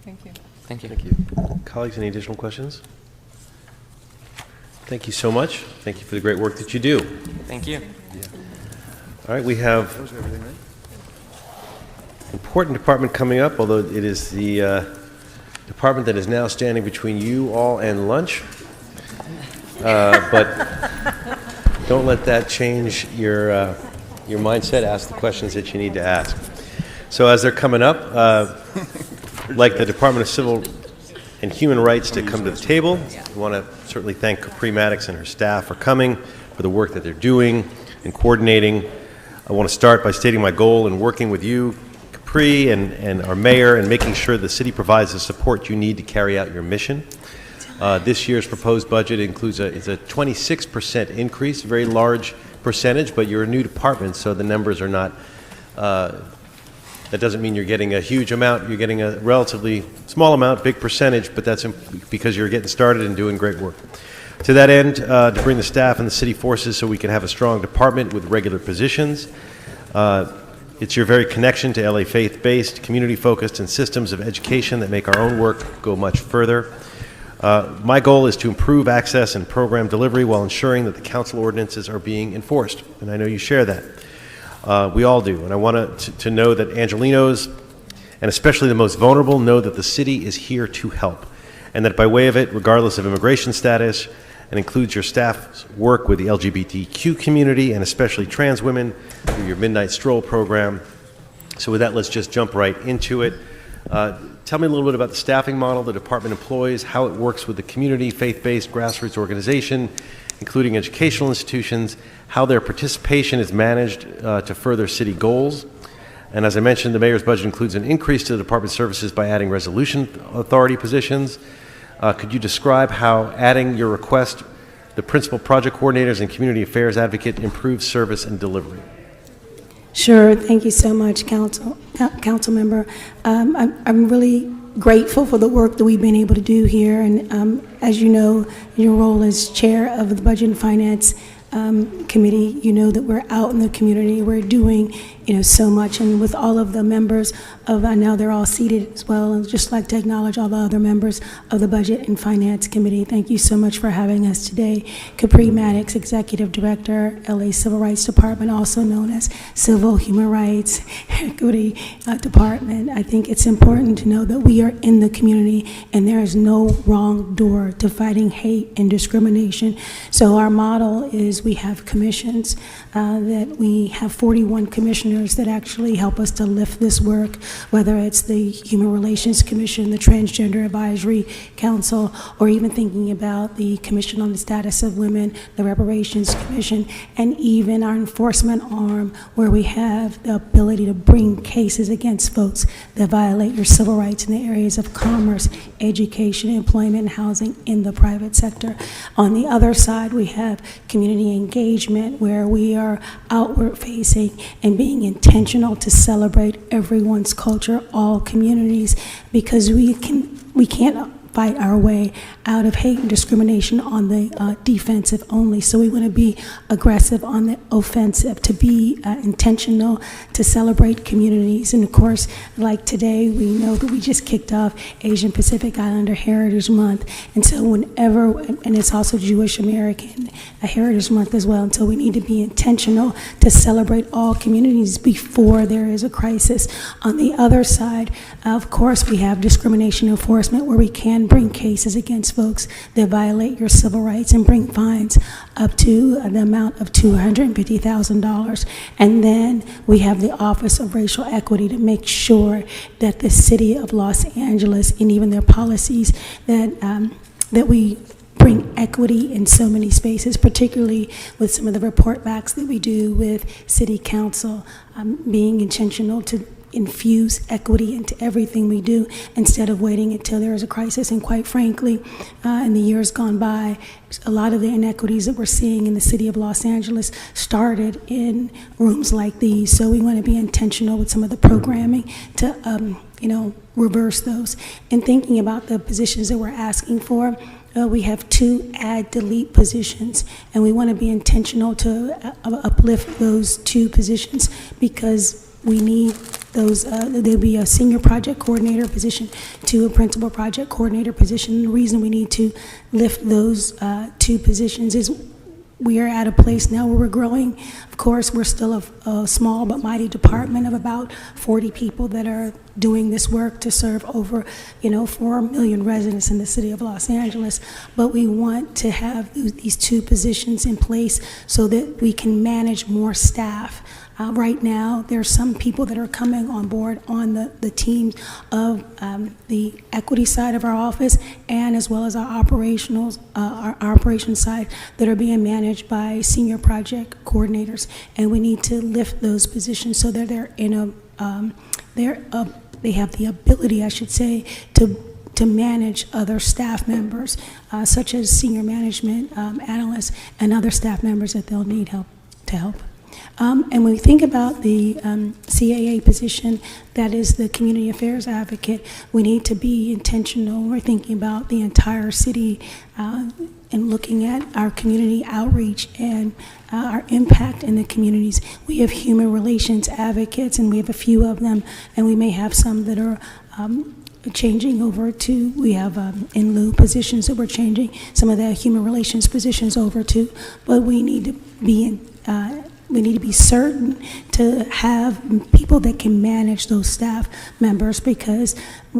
Thank you. Thank you. Thank you. Colleagues, any additional questions? Thank you so much. Thank you for the great work that you do. Thank you. All right, we have important department coming up, although it is the department that is now standing between you all and lunch. But don't let that change your mindset. Ask the questions that you need to ask. So as they're coming up, like the Department of Civil and Human Rights to come to the table, we want to certainly thank Capri Maddox and her staff for coming, for the work that they're doing and coordinating. I want to start by stating my goal in working with you, Capri, and our mayor, and making sure the city provides the support you need to carry out your mission. This year's proposed budget includes a 26% increase, a very large percentage, but you're a new department, so the numbers are not That doesn't mean you're getting a huge amount. You're getting a relatively small amount, big percentage, but that's because you're getting started and doing great work. To that end, to bring the staff and the city forces so we can have a strong department with regular positions. It's your very connection to LA faith-based, community-focused, and systems of education that make our own work go much further. My goal is to improve access and program delivery while ensuring that the council ordinances are being enforced, and I know you share that. We all do, and I want to know that Angelenos, and especially the most vulnerable, know that the city is here to help, and that by way of it, regardless of immigration status, and includes your staff's work with the LGBTQ community, and especially trans women, through your Midnight Stroll program. So with that, let's just jump right into it. Tell me a little bit about the staffing model the department employs, how it works with the community, faith-based grassroots organization, including educational institutions, how their participation is managed to further city goals. And as I mentioned, the mayor's budget includes an increase to the department services by adding resolution authority positions. Could you describe how adding your request, the principal project coordinators and community affairs advocate, improves service and delivery? Sure. Thank you so much, council member. I'm really grateful for the work that we've been able to do here. And as you know, your role as chair of the Budget and Finance Committee, you know that we're out in the community. We're doing, so much. And with all of the members of, now they're all seated as well. I'd just like to acknowledge all the other members of the Budget and Finance Committee. Thank you so much for having us today. Capri Maddox, Executive Director, LA Civil Rights Department, also known as Civil Human Rights Equity Department. I think it's important to know that we are in the community and there is no wrong door to fighting hate and discrimination. So our model is we have commissions, that we have 41 commissioners that actually help us to lift this work, whether it's the Human Relations Commission, the Transgender Advisory Council, or even thinking about the Commission on the Status of Women, the Reparations Commission, and even our enforcement arm, where we have the ability to bring cases against folks that violate your civil rights in the areas of commerce, education, employment, and housing in the private sector. On the other side, we have community engagement, where we are outward facing and being intentional to celebrate everyone's culture, all communities, because we can't fight our way out of hate and discrimination on the defensive only. So we want to be aggressive on the offensive, to be intentional, to celebrate communities. And of course, like today, we know that we just kicked off Asian Pacific Islander Heritage Month. And so whenever, and it's also Jewish American Heritage Month as well, and so we need to be intentional to celebrate all communities before there is a crisis. On the other side, of course, we have discrimination enforcement, where we can bring cases against folks that violate your civil rights and bring fines up to the amount of $250,000. And then we have the Office of Racial Equity to make sure that the city of Los Angeles, and even their policies, that we bring equity in so many spaces, particularly with some of the report backs that we do with city council, being intentional to infuse equity into everything we do instead of waiting until there is a crisis. And quite frankly, in the years gone by, a lot of the inequities that we're seeing in the city of Los Angeles started in rooms like these. So we want to be intentional with some of the programming to reverse those. And thinking about the positions that we're asking for, we have 2 add-delete positions, and we want to be intentional to uplift those 2 positions, because we need those, there'll be a senior project coordinator position to a principal project coordinator position. The reason we need to lift those 2 positions is we are at a place now where we're growing. Of course, we're still a small but mighty department of about 40 people that are doing this work to serve over, 4 million residents in the city of Los Angeles. But we want to have these 2 positions in place so that we can manage more staff. Right now, there's some people that are coming on board on the team of the equity side of our office, and as well as our operations side, that are being managed by senior project coordinators. And we need to lift those positions so that they're they have the ability, I should say, to manage other staff members, such as senior management analysts and other staff members that they'll need help. And when we think about the CAA position, that is the Community Affairs Advocate, we need to be intentional. We're thinking about the entire city and looking at our community outreach and our impact in the communities. We have human relations advocates, and we have a few of them, and we may have some that are changing over to, we have in lieu positions that we're changing some of the human relations positions over to, but we need to be certain to have people that can manage those staff members, because,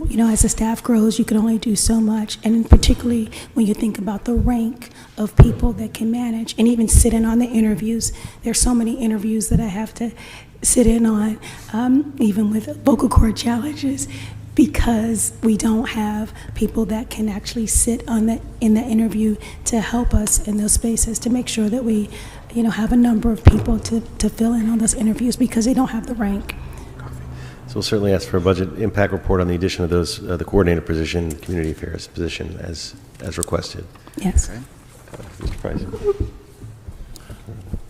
you know, as the staff grows, you can only do so much. And particularly when you think about the rank of people that can manage and even sit in on the interviews. There's so many interviews that I have to sit in on, even with vocal cord challenges, because we don't have people that can actually sit in the interview to help us in those spaces, to make sure that we, you know, have a number of people to fill in on those interviews because they don't have the rank. So we'll certainly ask for a budget impact report on the addition of those, the coordinator position, community affairs position as requested. Yes. Okay. Mr. Price.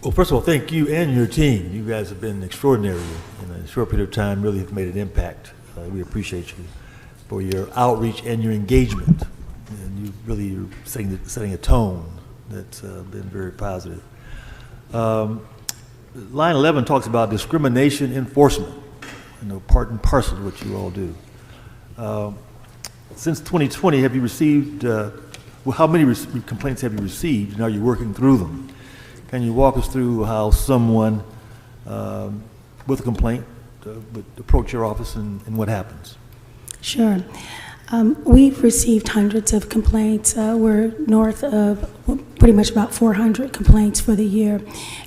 Well, first of all, thank you and your team. You guys have been extraordinary in a short period of time, really have made an impact. We appreciate you for your outreach and your engagement. And you really are setting a tone that's been very positive. Line 11 talks about discrimination enforcement, you know, part and parcel of what you all do. Since 2020, have you received, well, how many complaints have you received, and are you working through them? Can you walk us through how someone with a complaint would approach your office and what happens? Sure. We've received hundreds of complaints. We're north of pretty much about 400 complaints for the year.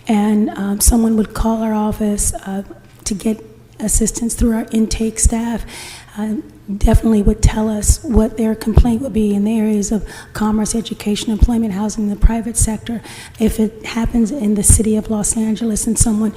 And someone would call our office to get assistance through our intake staff. Definitely would tell us what their complaint would be in the areas of commerce, education, employment, housing, the private sector. If it happens in the city of Los Angeles and someone,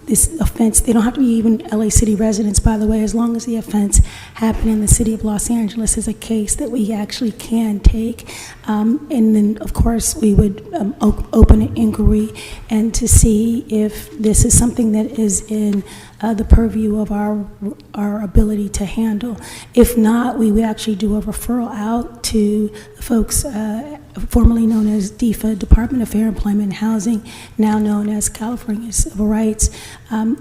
this offense, they don't have to be even LA City residents, by the way, as long as the offense happened in the city of Los Angeles is a case that we actually can take. And then, of course, we would open an inquiry and to see if this is something that is in the purview of our ability to handle. If not, we would actually do a referral out to folks formerly known as DFA, Department of Fair Employment and Housing, now known as California Civil Rights,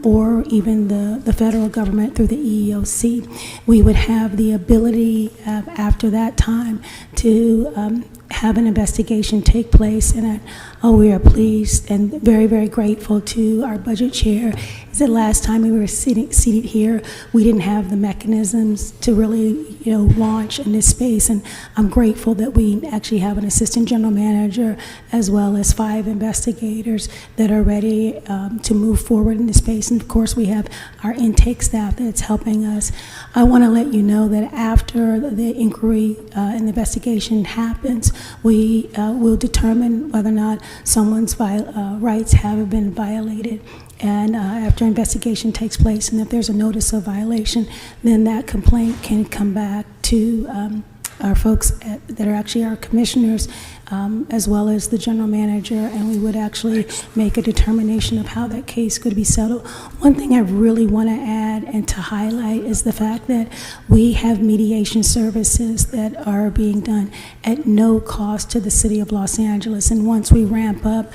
or even the federal government through the EEOC. We would have the ability after that time to have an investigation take place, and we are pleased and very, very grateful to our budget chair. Is that last time we were seated here, we didn't have the mechanisms to really, launch in this space, and I'm grateful that we actually have an assistant general manager as well as 5 investigators that are ready to move forward in this space, and of course we have our intake staff that's helping us. I want to let you know that after the inquiry and the investigation happens, we will determine whether or not someone's rights have been violated. And after investigation takes place, and if there's a notice of violation, then that complaint can come back to our folks that are actually our commissioners, as well as the general manager, and we would actually make a determination of how that case could be settled. One thing I really want to add and to highlight is the fact that we have mediation services that are being done at no cost to the city of Los Angeles, and once we ramp up,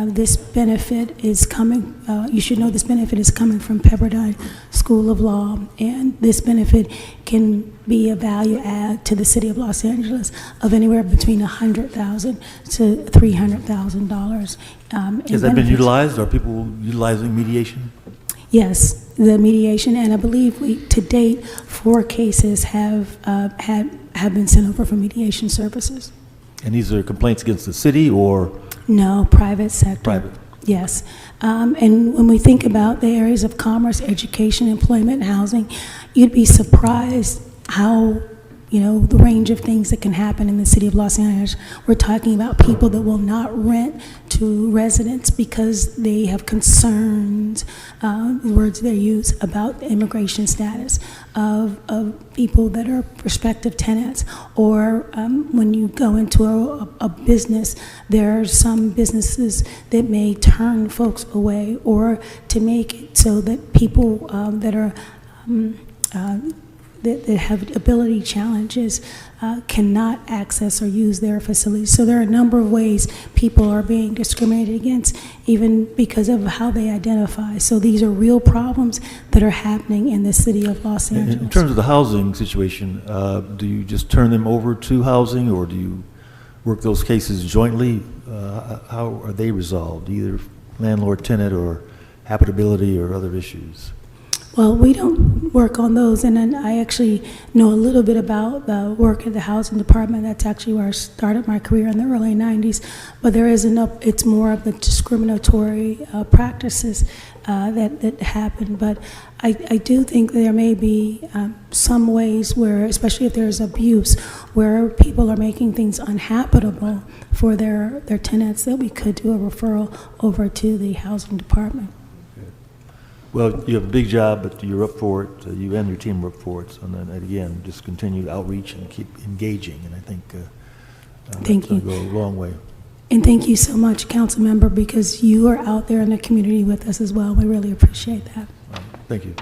this benefit is coming, you should know this benefit is coming from Pepperdine School of Law, and this benefit can be a value add to the city of Los Angeles of anywhere between $100,000 to $300,000. Has that been utilized? Are people utilizing mediation? Yes, the mediation, and I believe to date 4 cases have been sent over for mediation services. And these are complaints against the city or? No, private sector. Private. Yes. And when we think about the areas of commerce, education, employment, and housing, you'd be surprised how the range of things that can happen in the city of Los Angeles. We're talking about people that will not rent to residents because they have concerns, the words they use, about immigration status of people that are prospective tenants. Or when you go into a business, there are some businesses that may turn folks away, or to make it so that people that are that have ability challenges cannot access or use their facilities. So there are a number of ways people are being discriminated against, even because of how they identify. So these are real problems that are happening in the city of Los Angeles. In terms of the housing situation, do you just turn them over to housing, or do you work those cases jointly? How are they resolved, either landlord-tenant or habitability or other issues? Well, we don't work on those, and then I actually know a little bit about the work at the housing department. That's actually where I started my career in the early 90s. But there is it's more of the discriminatory practices that happen. But I do think there may be some ways where, especially if there's abuse, where people are making things uninhabitable for their tenants, that we could do a referral over to the housing department. Well, you have a big job, but you're up for it. You and your team are up for it. So then, again, just continue outreach and keep engaging. And I think Thank that's you. going to go a long way. And thank you so much, council member, because you are out there in the community with us as well. We really appreciate that. Thank you.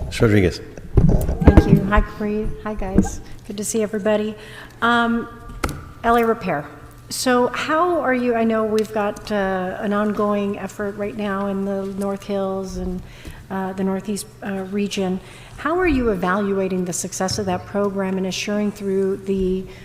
Ms. Rodriguez. Thank you. Hi, Capri. Hi, guys. Good to see everybody. LA Repair. So how are you, I know we've got an ongoing effort right now in the North Hills and the Northeast region. How are you evaluating the success of that program and assuring through their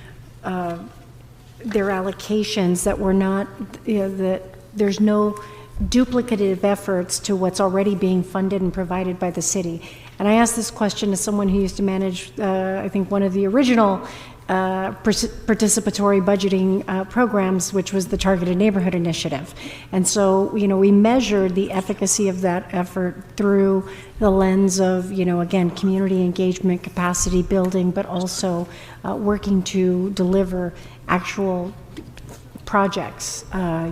allocations that we're not, that there's no duplicative efforts to what's already being funded and provided by the city? And I ask this question as someone who used to manage, I think, one of the original participatory budgeting programs, which was the Targeted Neighborhood Initiative. And so, we measured the efficacy of that effort through the lens of, again, community engagement, capacity building, but also working to deliver actual projects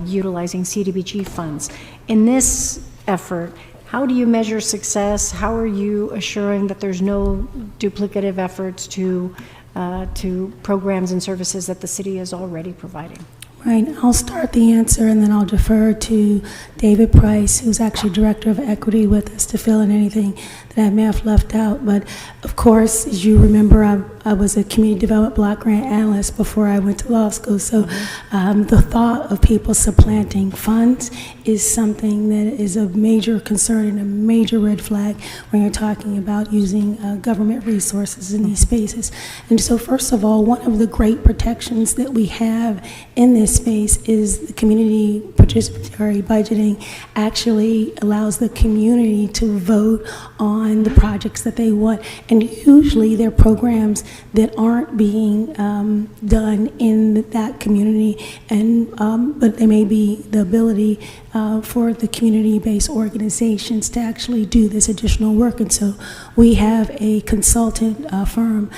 utilizing CDBG funds. In this effort, how do you measure success? How are you assuring that there's no duplicative efforts to programs and services that the city is already providing? Right, I'll start the answer and then I'll defer to David Price, who's actually Director of Equity with us, to fill in anything that I may have left out. But of course, as you remember, I was a community development block grant analyst before I went to law school. So the thought of people supplanting funds is something that is a major concern and a major red flag when you're talking about using government resources in these spaces. And so first of all, one of the great protections that we have in this space is the community participatory budgeting actually allows the community to vote on the projects that they want. And usually they're programs that aren't being done in that community, and but there may be the ability for the community-based organizations to actually do this additional work. And so we have a consultant firm,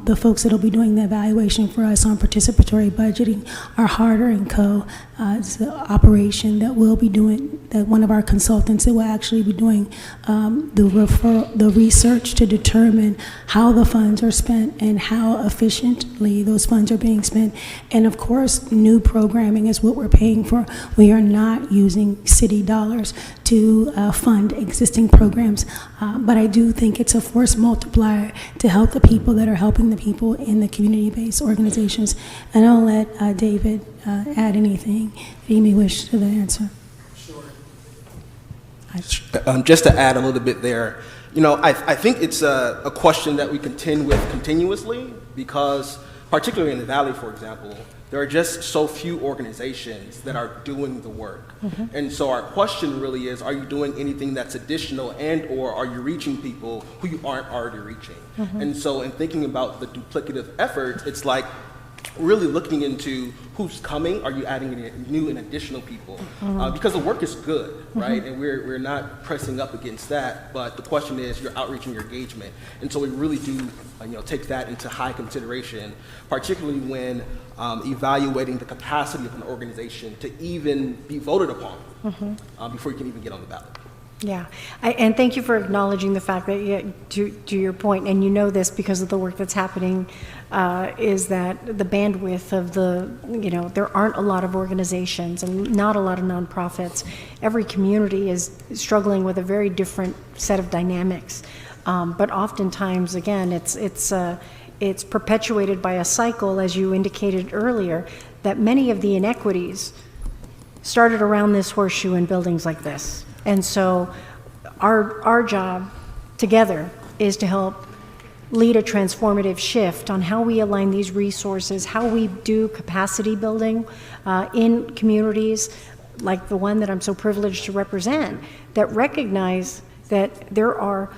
the folks that will be doing the evaluation for us on participatory budgeting are Harder & Co. It's the operation that will be doing, that one of our consultants that will actually be doing the research to determine how the funds are spent and how efficiently those funds are being spent. And of course, new programming is what we're paying for. We are not using city dollars to fund existing programs, but I do think it's a force multiplier to help the people that are helping the people in the community-based organizations. And I'll let David add anything he may wish to the answer. Just to add a little bit there, I think it's a question that we contend with continuously, because particularly in the Valley, for example, there are just so few organizations that are doing the work. Mm-hmm. And so our question really is, are you doing anything that's additional, and or are you reaching people who you aren't already reaching? Mm-hmm. And so in thinking about the duplicative efforts, it's like, really looking into who's coming. Are you adding any new and additional people? Because the work is good, right? And we're not pressing up against that. But the question is your outreach and your engagement. And so we really do take that into high consideration, particularly when evaluating the capacity of an organization to even be voted upon before you can even get on the ballot. Yeah, and thank you for acknowledging the fact that, to your point, and you know this because of the work that's happening, is that the bandwidth of there aren't a lot of organizations and not a lot of nonprofits. Every community is struggling with a very different set of dynamics, but oftentimes, again, it's perpetuated by a cycle, as you indicated earlier, that many of the inequities started around this horseshoe in buildings like this. And so our job together is to help lead a transformative shift on how we align these resources, how we do capacity building in communities like the one that I'm so privileged to represent, that recognize that there are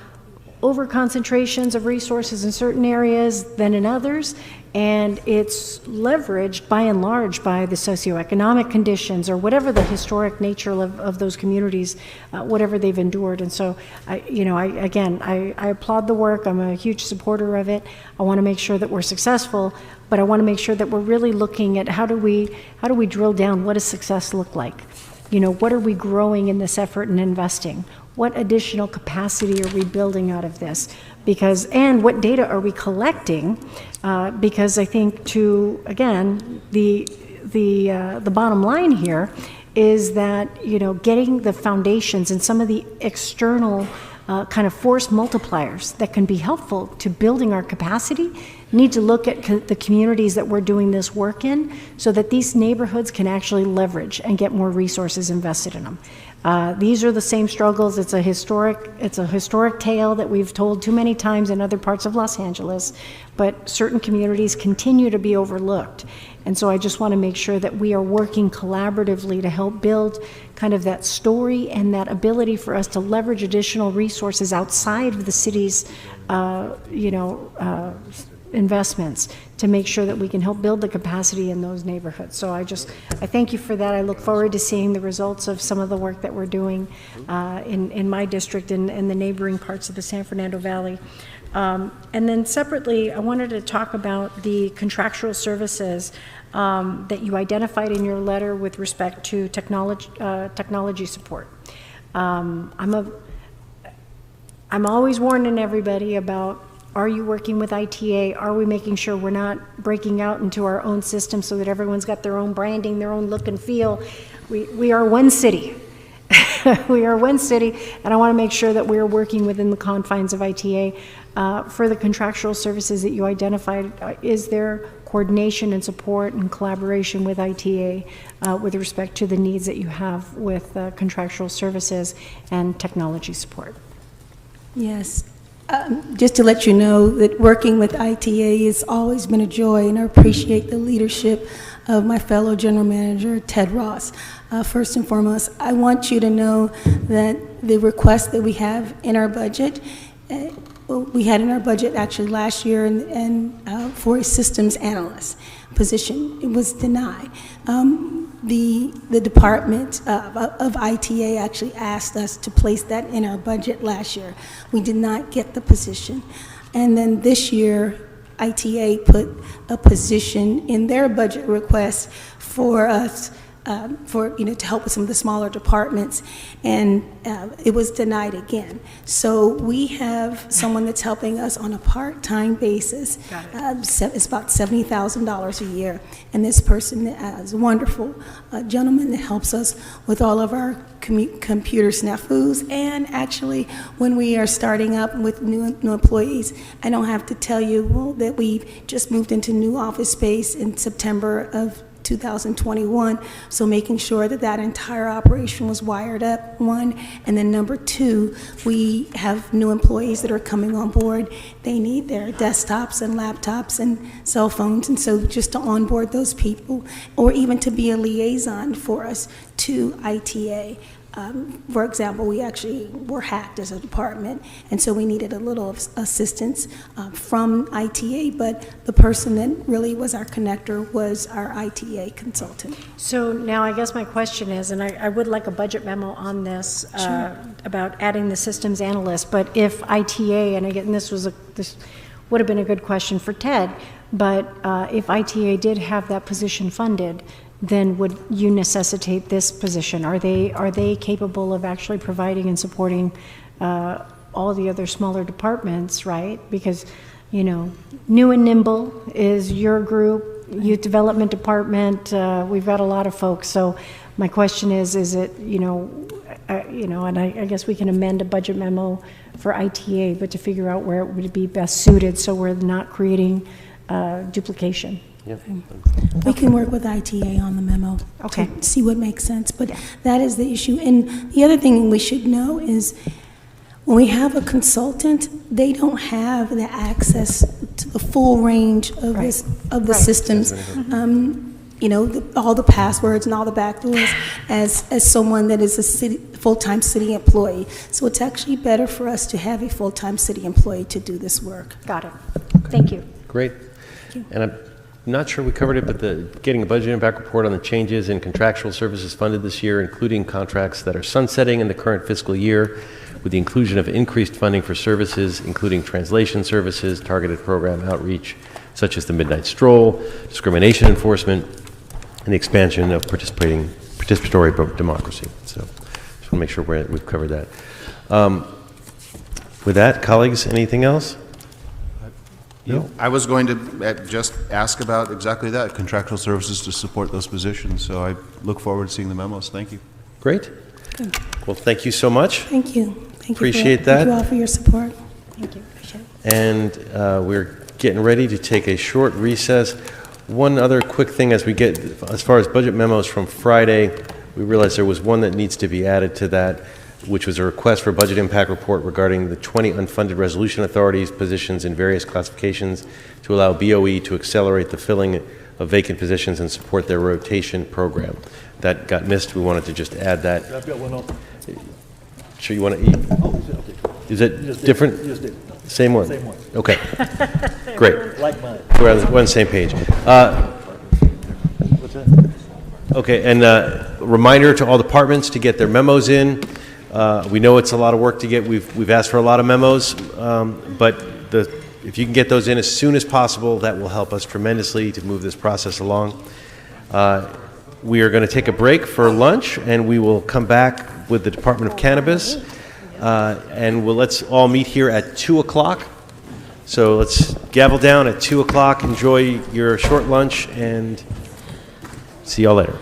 over-concentrations of resources in certain areas than in others, and it's leveraged by and large by the socioeconomic conditions or whatever the historic nature of those communities, whatever they've endured. And so, I applaud the work. I'm a huge supporter of it. I want to make sure that we're successful, but I want to make sure that we're really looking at how do we drill down, what does success look like? What are we growing in this effort and investing? What additional capacity are we building out of this? And what data are we collecting? Because I think the bottom line here is that, getting the foundations and some of the external kind of force multipliers that can be helpful to building our capacity need to look at the communities that we're doing this work in so that these neighborhoods can actually leverage and get more resources invested in them. These are the same struggles. It's a historic tale that we've told too many times in other parts of Los Angeles, but certain communities continue to be overlooked. And so I just want to make sure that we are working collaboratively to help build kind of that story and that ability for us to leverage additional resources outside of the city's, investments to make sure that we can help build the capacity in those neighborhoods. So I thank you for that. I look forward to seeing the results of some of the work that we're doing in my district and the neighboring parts of the San Fernando Valley. And then separately, I wanted to talk about the contractual services that you identified in your letter with respect to technology support. I'm always warning everybody about, are you working with ITA? Are we making sure we're not breaking out into our own system so that everyone's got their own branding, their own look and feel? We are one city. We are one city, and I want to make sure that we're working within the confines of ITA. For the contractual services that you identified, is there coordination and support and collaboration with ITA with respect to the needs that you have with contractual services and technology support? Yes. Just to let you know that working with ITA has always been a joy, and I appreciate the leadership of my fellow general manager, Ted Ross. First and foremost, I want you to know that the request that we have in our budget, we had in our budget actually last year and for a systems analyst position, it was denied. The department of ITA actually asked us to place that in our budget last year. We did not get the position. And then this year, ITA put a position in their budget request for us to help with some of the smaller departments, and it was denied again. So we have someone that's helping us on a part-time basis. It's about $70,000 a year, and this person is a wonderful gentleman that helps us with all of our computer snafus, and actually when we are starting up with new employees, I don't have to tell you that we just moved into new office space in September of 2021, so making sure that that entire operation was wired up, one, and then number two, we have new employees that are coming on board. They need their desktops and laptops and cell phones, and so just to onboard those people, or even to be a liaison for us to ITA. For example, we actually were hacked as a department, and so we needed a little assistance from ITA, but the person that really was our connector was our ITA consultant. So now I guess my question is, and I would like a budget memo on this about adding the systems analyst, but if ITA, and again, this would have been a good question for Ted, but if ITA did have that position funded, then would you necessitate this position? Are they capable of actually providing and supporting all the other smaller departments, right? Because, you know, New and Nimble is your group, Youth Development Department, we've got a lot of folks. So my question is it, and I guess we can amend a budget memo for ITA, but to figure out where it would be best suited so we're not creating duplication. Yep. We can work with ITA on the memo Okay. to see what makes sense, but that is the issue. And the other thing we should know is when we have a consultant, they don't have the access to the full range of the systems. All the passwords and all the backdoors as someone that is a full-time city employee. So it's actually better for us to have a full-time city employee to do this work. Got it. Thank you. Great. And I'm not sure we covered it, but getting a budget impact report on the changes in contractual services funded this year, including contracts that are sunsetting in the current fiscal year, with the inclusion of increased funding for services, including translation services, targeted program outreach, such as the Midnight Stroll, discrimination enforcement, and the expansion of participatory democracy. So just want to make sure we've covered that. With that, colleagues, anything else? No? I was going to just ask about exactly that, contractual services to support those positions. So I look forward to seeing the memos. Thank you. Great. Good. Well, thank you so much. Thank you. Appreciate that. Thank you all for your support. Thank you. Appreciate it. And we're getting ready to take a short recess. One other quick thing as far as budget memos from Friday, we realized there was one that needs to be added to that, which was a request for budget impact report regarding the 20 unfunded resolution authorities positions in various classifications to allow BOE to accelerate the filling of vacant positions and support their rotation program. That got missed. We wanted to just add that. I've got one off. Sure you want to eat? Oh, okay. Is it different? You just did. Same one? Same one. Okay. Great. Like mine. We're on the same page. What's that? Okay, and reminder to all departments to get their memos in. We know it's a lot of work to get. We've asked for a lot of memos, but if you can get those in as soon as possible, that will help us tremendously to move this process along. We are going to take a break for lunch, and we will come back with the Department of Cannabis, and let's all meet here at 2 o'clock. So let's gavel down at 2 o'clock, enjoy your short lunch, and see y'all later.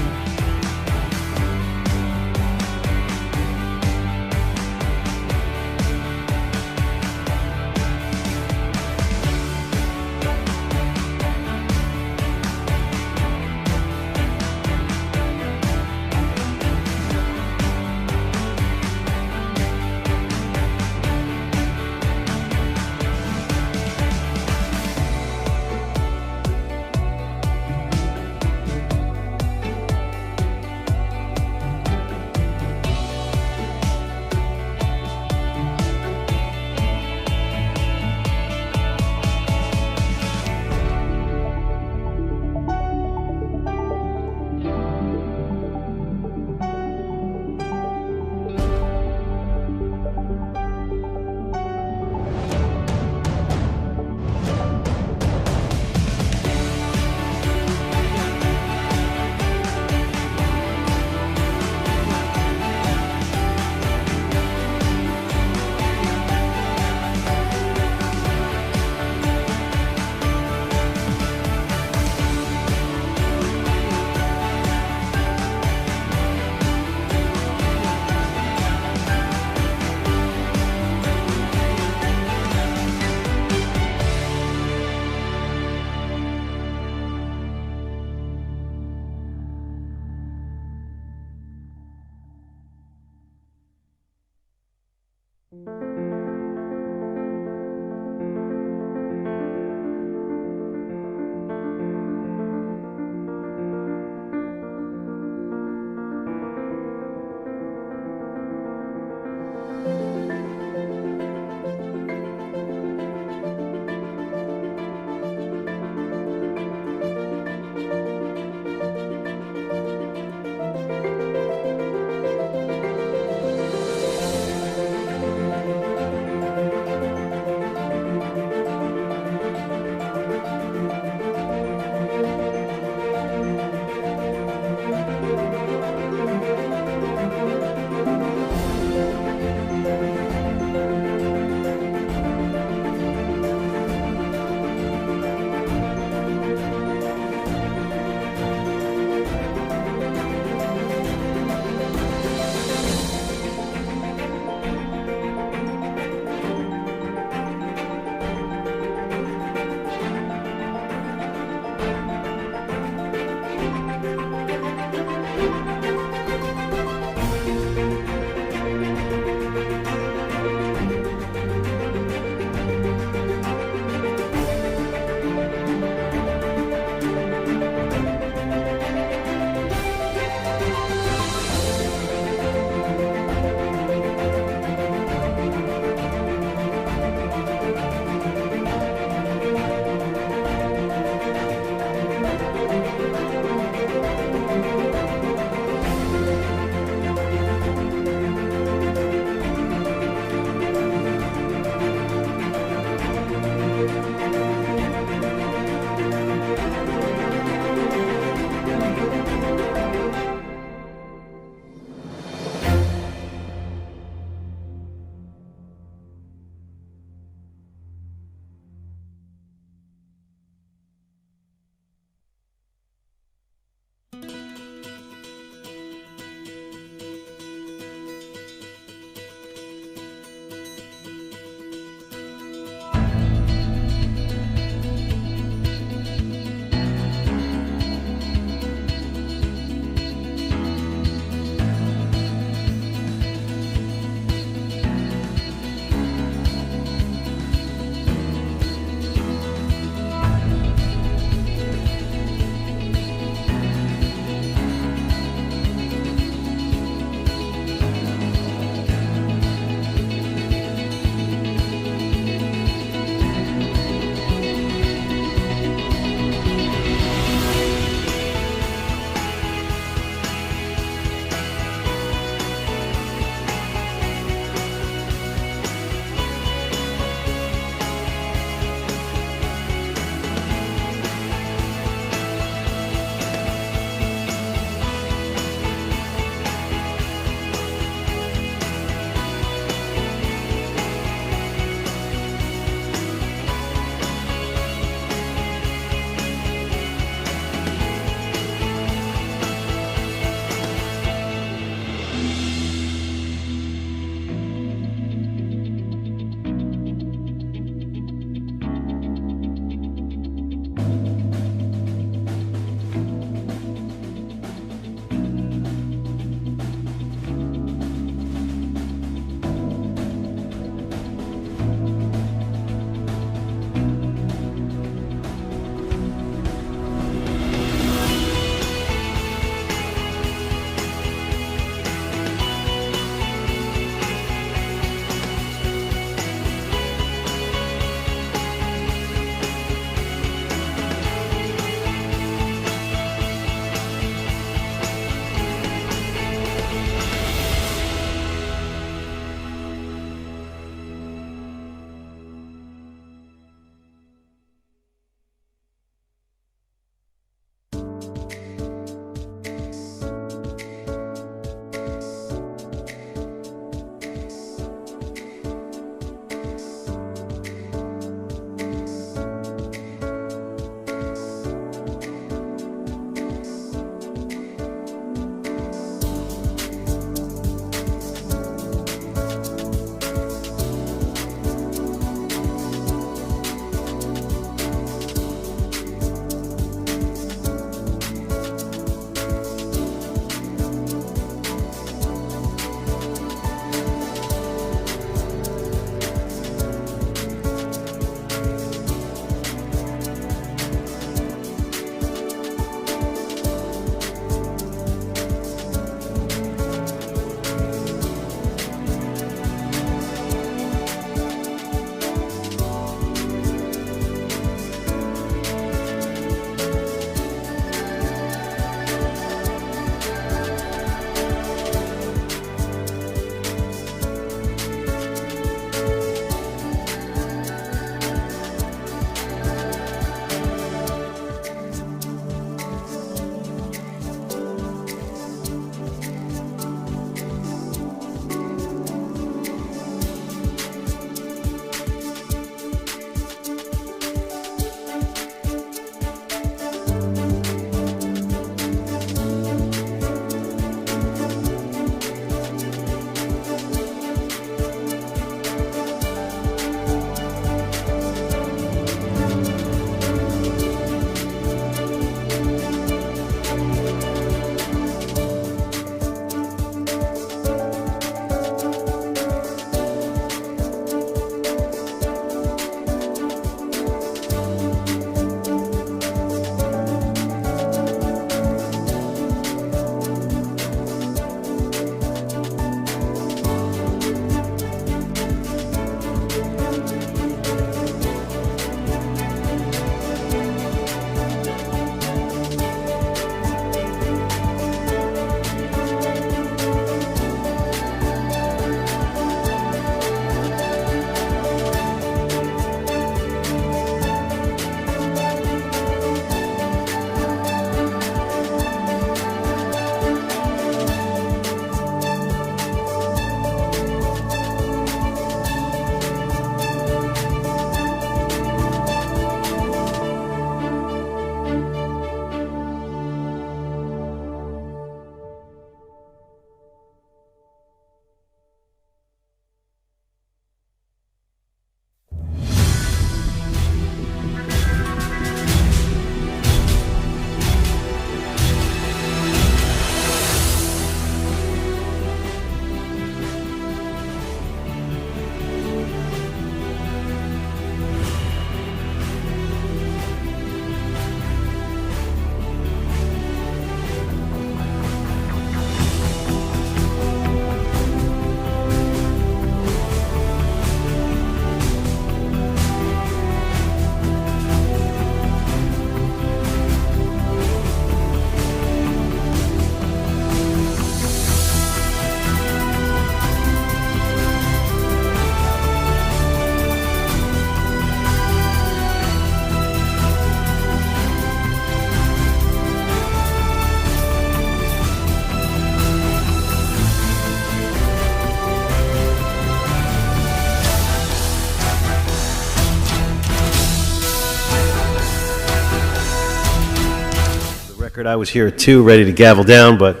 record, I was here too, ready to gavel down, but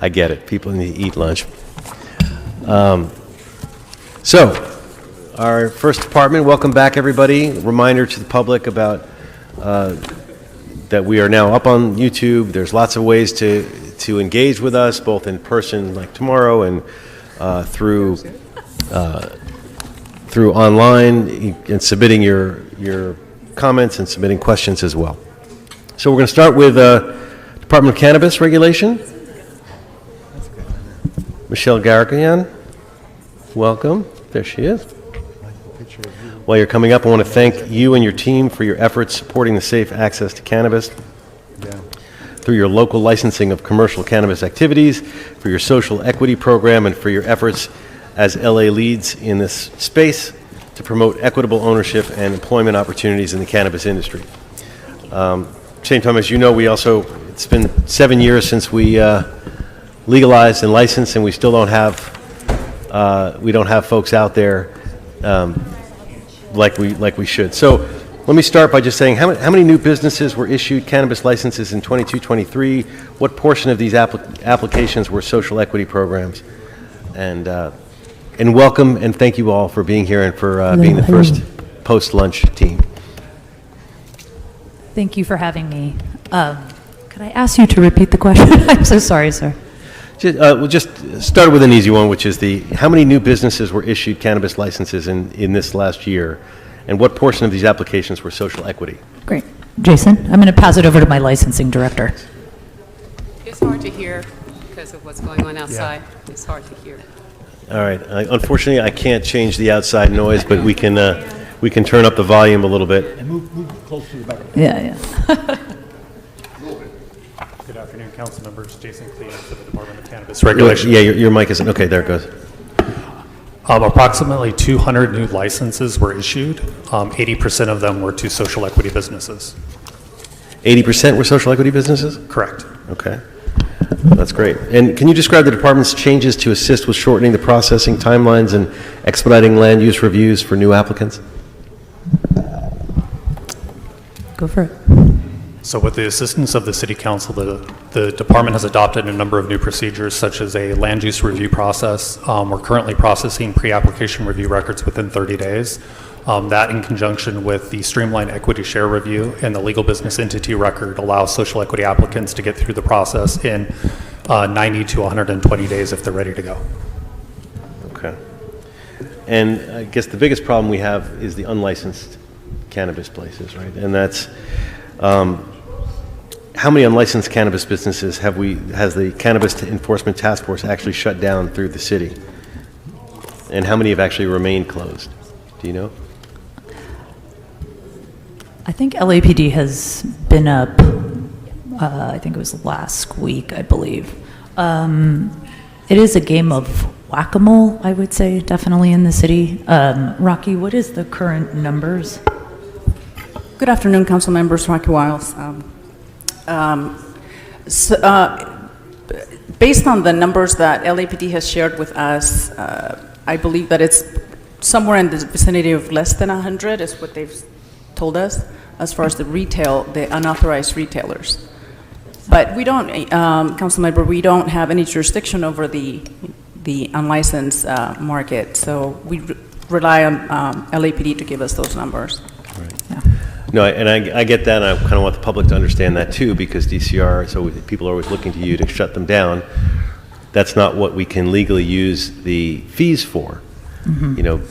I get it. People need to eat lunch. So, our first department, welcome back, everybody. Reminder to the public about that we are now up on YouTube. There's lots of ways to engage with us, both in person, like tomorrow, and through online and submitting your comments and submitting questions as well. So we're going to start with Department of Cannabis Regulation. Michelle Garagayan, welcome. There she is. While you're coming up, I want to thank you and your team for your efforts supporting the safe access to cannabis through your local licensing of commercial cannabis activities, for your social equity program, and for your efforts as LA leads in this space to promote equitable ownership and employment opportunities in the cannabis industry. Same time, as you know, it's been 7 years since we legalized and licensed, and we still don't have folks out there like we should. So let me start by just saying how many new businesses were issued cannabis licenses in 22-23? What portion of these applications were social equity programs? And welcome and thank you all for being here and for being the first post-lunch team. Thank you for having me. Could I ask you to repeat the question? I'm so sorry, sir. We'll just start with an easy one, which is how many new businesses were issued cannabis licenses in this last year, and what portion of these applications were social equity? Great. Jason, I'm going to pass it over to my licensing director. It's hard to hear because of what's going on outside. Yeah. It's hard to hear. All right. Unfortunately, I can't change the outside noise, but we can turn up the volume a little bit. And move close to the back. Yeah. Good afternoon, council members. Jason Clean for the Department of Cannabis Regulation. Yeah, your mic isn't. Okay, there it goes. Approximately 200 new licenses were issued. 80% of them were to social equity businesses. 80% were social equity businesses? Correct. Okay. That's great. And can you describe the department's changes to assist with shortening the processing timelines and expediting land use reviews for new applicants? Go for it. So with the assistance of the City Council, the department has adopted a number of new procedures, such as a land use review process. We're currently processing pre-application review records within 30 days. That, in conjunction with the streamlined equity share review and the legal business entity record, allows social equity applicants to get through the process in 90 to 120 days if they're ready to go. Okay. And I guess the biggest problem we have is the unlicensed cannabis places, right? And that's how many unlicensed cannabis businesses has the Cannabis Enforcement Task Force actually shut down through the city? And how many have actually remained closed? Do you know? I think LAPD has been up, I think it was last week, I believe. It is a game of whack-a-mole, I would say, definitely in the city. Rocky, what is the current numbers? Good afternoon, council members. Rocky Wiles. Based on the numbers that LAPD has shared with us, I believe that it's somewhere in the vicinity of less than 100 is what they've told us as far as the unauthorized retailers. But we don't, council member, we don't have any jurisdiction over the unlicensed market, so we rely on LAPD to give us those numbers. Right. Yeah. No, and I get that, and I kind of want the public to understand that too, because DCR, so people are always looking to you to shut them down. That's not what we can legally use the fees for. Mm-hmm. You know,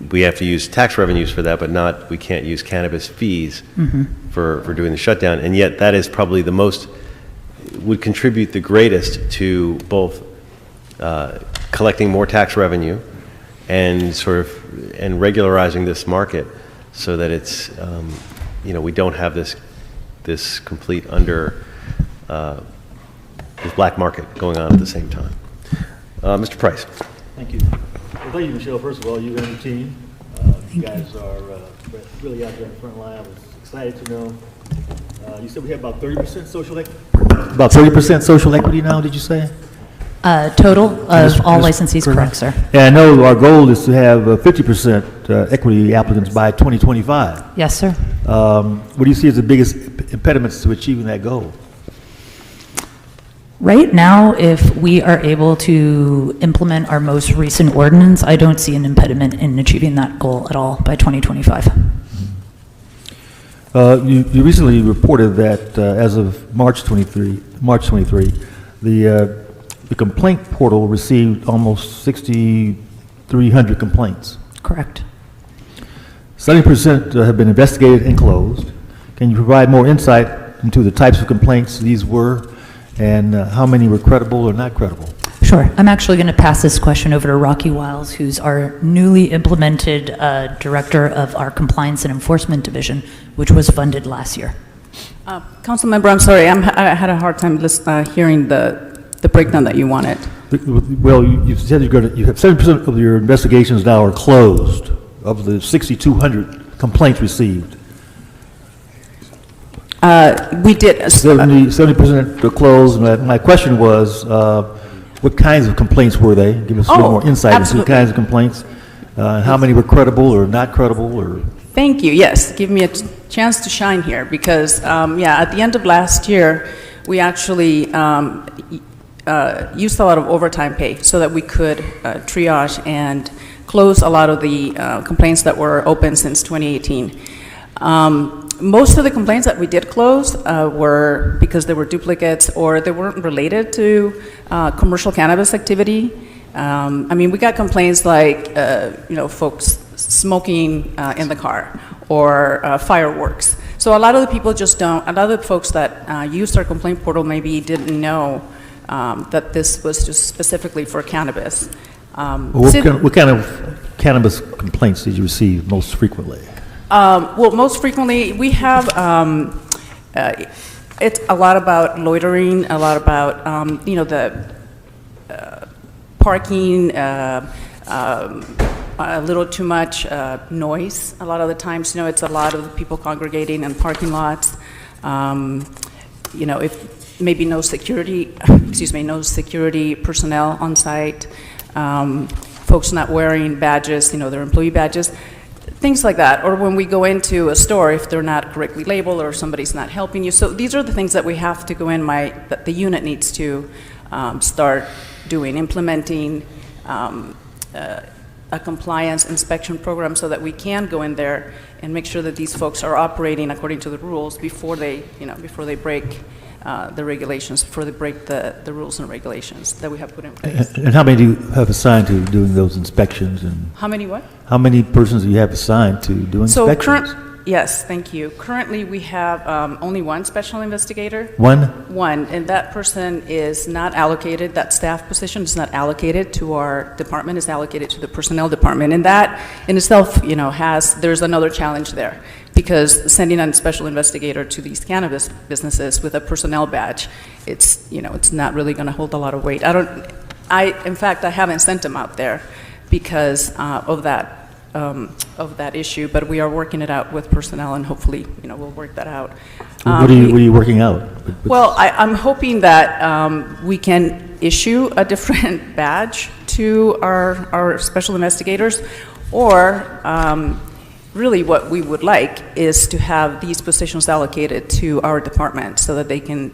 we have to use tax revenues for that, but we can't use cannabis fees for doing the shutdown. And yet that is probably would contribute the greatest to both collecting more tax revenue and regularizing this market so that it's, we don't have this complete this black market going on at the same time. Mr. Price. Thank you. Well, thank you, Michelle. First of all, you and your team. You guys are really out there in the front line. I was excited to know. You said we have about 30% social equity? About 30% social equity now, did you say? Total of all licensees, correct, sir. Yeah, I know our goal is to have 50% equity applicants by 2025. Yes, sir. What do you see as the biggest impediments to achieving that goal? Right now, if we are able to implement our most recent ordinance, I don't see an impediment in achieving that goal at all by 2025. You recently reported that as of March 23, the complaint portal received almost 6,300 complaints. Correct. 70% have been investigated and closed. Can you provide more insight into the types of complaints these were and how many were credible or not credible? Sure. I'm actually going to pass this question over to Rocky Wiles, who's our newly implemented director of our Compliance and Enforcement Division, which was funded last year. Council member, I'm sorry, I had a hard time hearing the breakdown that you wanted. Well, you said you have 70% of your investigations now are closed of the 6,200 complaints received. We did. 70% are closed. My question was, what kinds of complaints were they? Give us a little more insight into the kinds of complaints. How many were credible or not credible? Or Thank you. Yes, give me a chance to shine here because, at the end of last year, we actually used a lot of overtime pay so that we could triage and close a lot of the complaints that were open since 2018. Most of the complaints that we did close were because there were duplicates or they weren't related to commercial cannabis activity. We got complaints like, folks smoking in the car or fireworks. So a lot of the people a lot of the folks that used our complaint portal maybe didn't know that this was just specifically for cannabis. what kind of cannabis complaints did you receive most frequently? Most frequently, we have, it's a lot about loitering, a lot about, the parking, a little too much noise. A lot of the times, it's a lot of people congregating in parking lots. If maybe no security personnel on site, folks not wearing badges, their employee badges. Things like that, or when we go into a store, if they're not correctly labeled or somebody's not helping you. So these are the things that we have to go in, that the unit needs to start doing, implementing a compliance inspection program so that we can go in there and make sure that these folks are operating according to the rules before they break the regulations, before they break the rules and regulations that we have put in place. And how many do you have assigned to doing those inspections? And How many what? how many persons do you have assigned to doing inspections? Yes, thank you. Currently, we have only one special investigator. One? One, and that person is not allocated, that staff position is not allocated to our department, it's allocated to the personnel department. And that in itself, there's another challenge there. Because sending a special investigator to these cannabis businesses with a personnel badge, it's not really going to hold a lot of weight. In fact, I haven't sent them out there because of that issue, but we are working it out with personnel and hopefully, we'll work that out. What are you working out? Well, I'm hoping that we can issue a different badge to our special investigators, or really what we would like is to have these positions allocated to our department so that they can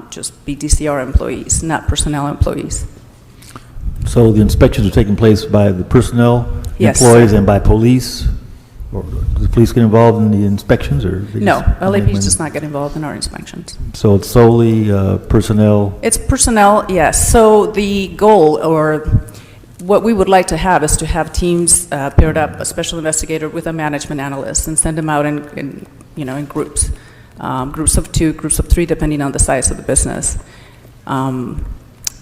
just be DCR employees, not personnel employees. So the inspections are taking place by the personnel Yes. employees and by police? Or does the police get involved in the inspections, or? they No, just- LAPD does not get involved in our inspections. So it's solely personnel? It's personnel, yes. So the goal, or what we would like to have, is to have teams paired up, a special investigator with a management analyst, and send them out in groups, groups of 2, groups of 3, depending on the size of the business.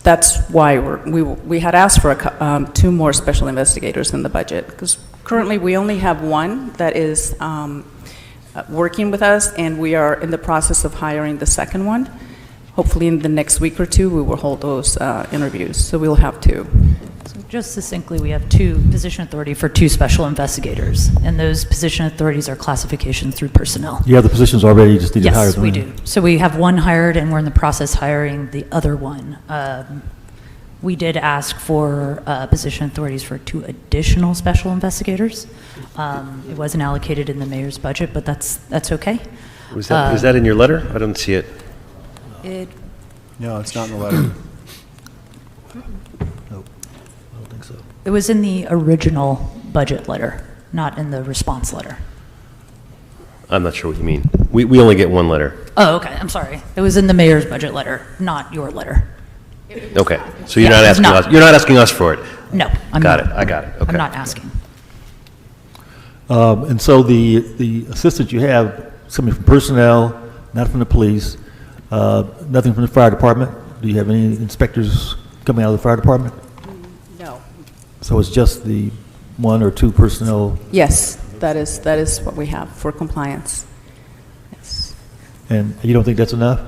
That's why we had asked for 2 more special investigators in the budget, because currently we only have one that is working with us, and we are in the process of hiring the second one. Hopefully in the next week or 2, we will hold those interviews, so we'll have 2. So just succinctly, we have 2 position authority for 2 special investigators, and those position authorities are classifications through personnel. You have the positions already, you just need to hire Yes, them? we do. So we have one hired, and we're in the process hiring the other one. We did ask for position authorities for 2 additional special investigators. It wasn't allocated in the mayor's budget, but that's okay. Was that in your letter? I don't see it. No, it's not in the letter. It was in the original budget letter, not in the response letter. I'm not sure what you mean. We only get one letter. Oh, okay, I'm sorry. It was in the mayor's budget letter, not your letter. Okay, so you're Yeah, not it's asking not. us, you're not asking us for it? No, I'm Got not. it, I got it, okay. I'm not asking. And so the assistants you have, somebody from personnel, not from the police, nothing from the fire department? Do you have any inspectors coming out of the fire department? No. So it's just the 1 or 2 personnel? Yes, that is what we have for compliance. Yes. And you don't think that's enough?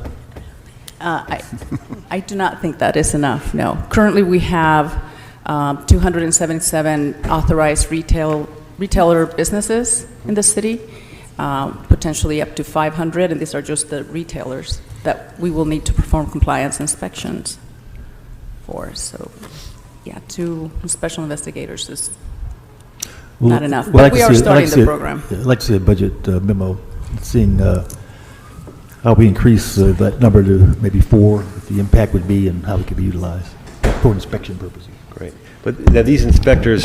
I do not think that is enough, no. Currently, we have 277 authorized retailer businesses in the city, potentially up to 500, and these are just the retailers that we will need to perform compliance inspections for. So, yeah, 2 special investigators is not enough, Well, but I'd we like are to see- starting I'd like to the see program. I'd like to see a budget memo, seeing how we increase that number to maybe 4, what the impact would be, and how it could be utilized for inspection purposes. Great. But now these inspectors,